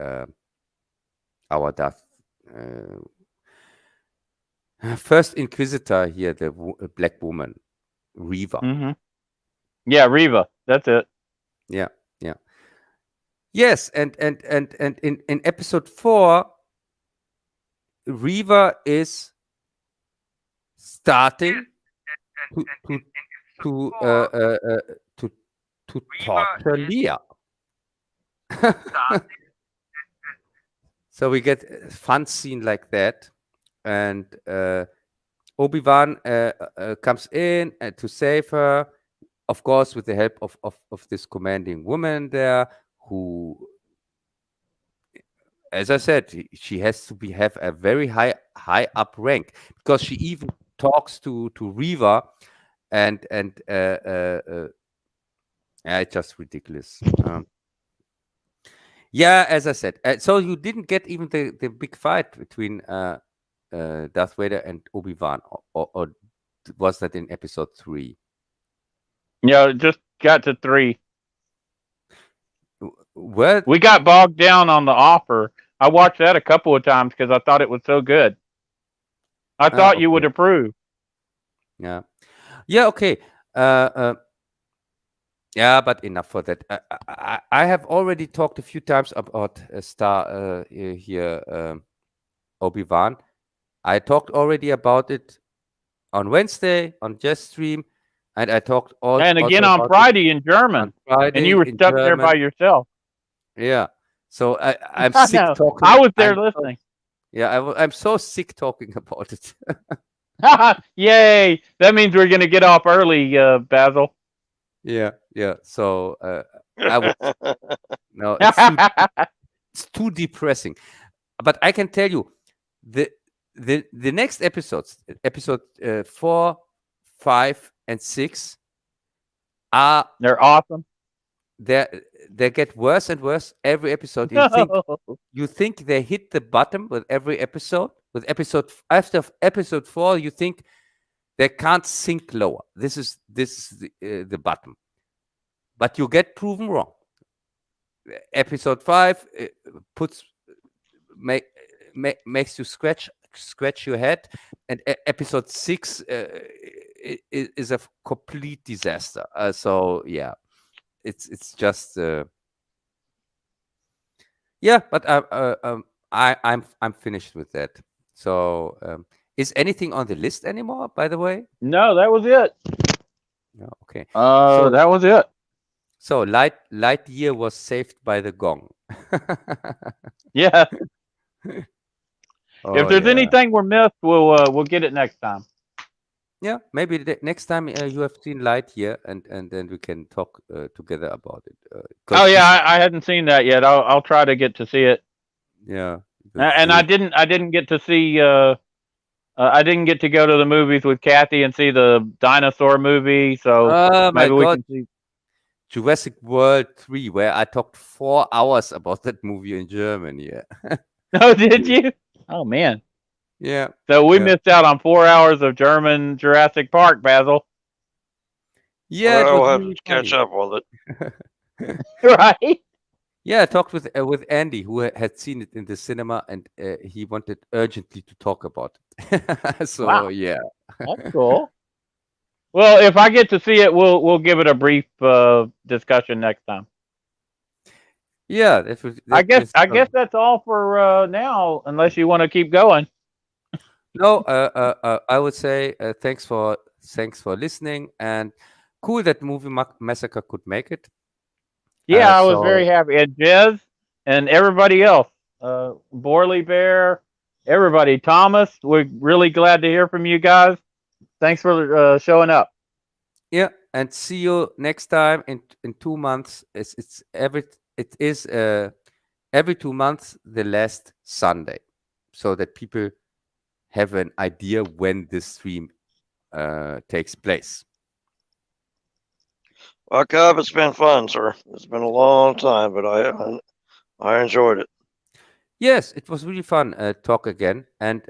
our Darth First Inquisitor here, the black woman, Reva. Mm-hmm. Yeah, Reva. That's it. Yeah. Yes, and in episode 4, Reva is starting to torture Leia. So we get a fun scene like that, and Obi-Wan comes in to save her, of course, with the help of this commanding woman there, who, as I said, she has to have a very high up rank, because she even talks to Reva, and it's just ridiculous. Yeah, as I said, so you didn't get even the big fight between Darth Vader and Obi-Wan, or was that in episode 3? Yeah, it just got to 3. We got bogged down on the offer. I watched that a couple of times because I thought it was so good. I thought you would approve. Yeah. Okay. Yeah, but enough for that. I have already talked a few times about Star here, Obi-Wan. I talked already about it on Wednesday on Just Stream, and I talked also and again on Friday in German. And you were stuck there by yourself. Yeah. So I'm sick talking. I was there listening. I'm so sick talking about it. Yay! That means we're gonna get off early, Bazzil. Yeah. So no, it's too depressing. But I can tell you, the next episodes, episode 4, 5, and 6, they're awesome. They get worse and worse every episode. You think they hit the bottom with every episode. With after episode 4, you think they can't sink lower. This is the bottom. But you get proven wrong. episode 5 makes you scratch your head, and episode 6 is a complete disaster. So yeah, it's just yeah. But I'm finished with that. So is anything on the list anymore? By the way, No, that was it. no. Okay. That was it. So Lightyear was saved by the gong. Yeah. Oh, If there's yeah. anything we're missed, we'll get it next time. Yeah, maybe next time you have seen Lightyear, and then we can talk together about it. Oh yeah, I hadn't seen that yet. I'll try to get to see it. Yeah, And I didn't get to see. I didn't get to go to the movies with Kathy and see the dinosaur movie. So oh my maybe we God, can see. Jurassic World 3, where I talked 4 hours about that movie in German. Yeah, Oh, did you? Oh man. yeah. So we missed out on 4 hours of German Jurassic Park, Basil. Yeah, Well, it we'll was have really to catch funny. up with it. Right? Yeah, I talked with Andy, who had seen it in the cinema, and he wanted urgently to talk about it. So Wow. yeah, That's cool. Well, if I get to see it, we'll give it a brief discussion next time. yeah. That was, I guess that's that's all for now, unless you want to keep going. no. I would say thanks for listening, and cool that Movie Massacre could make it. Yeah, I was so very happy. And Jez and everybody else, Borley Bear, everybody, Thomas, we're really glad to hear from you guys. Thanks for showing up. yeah, and see you next time in 2 months. It is every 2 months, the last Sunday, so that people have an idea when this stream takes place. Well, Cub, it's been fun, sir. It's been a long time, but I enjoyed it. Yes, it was really fun talk again, and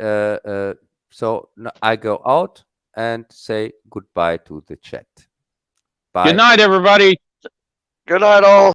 so I go out and say goodbye to the chat. Bye. Good night, everybody. Good night, all.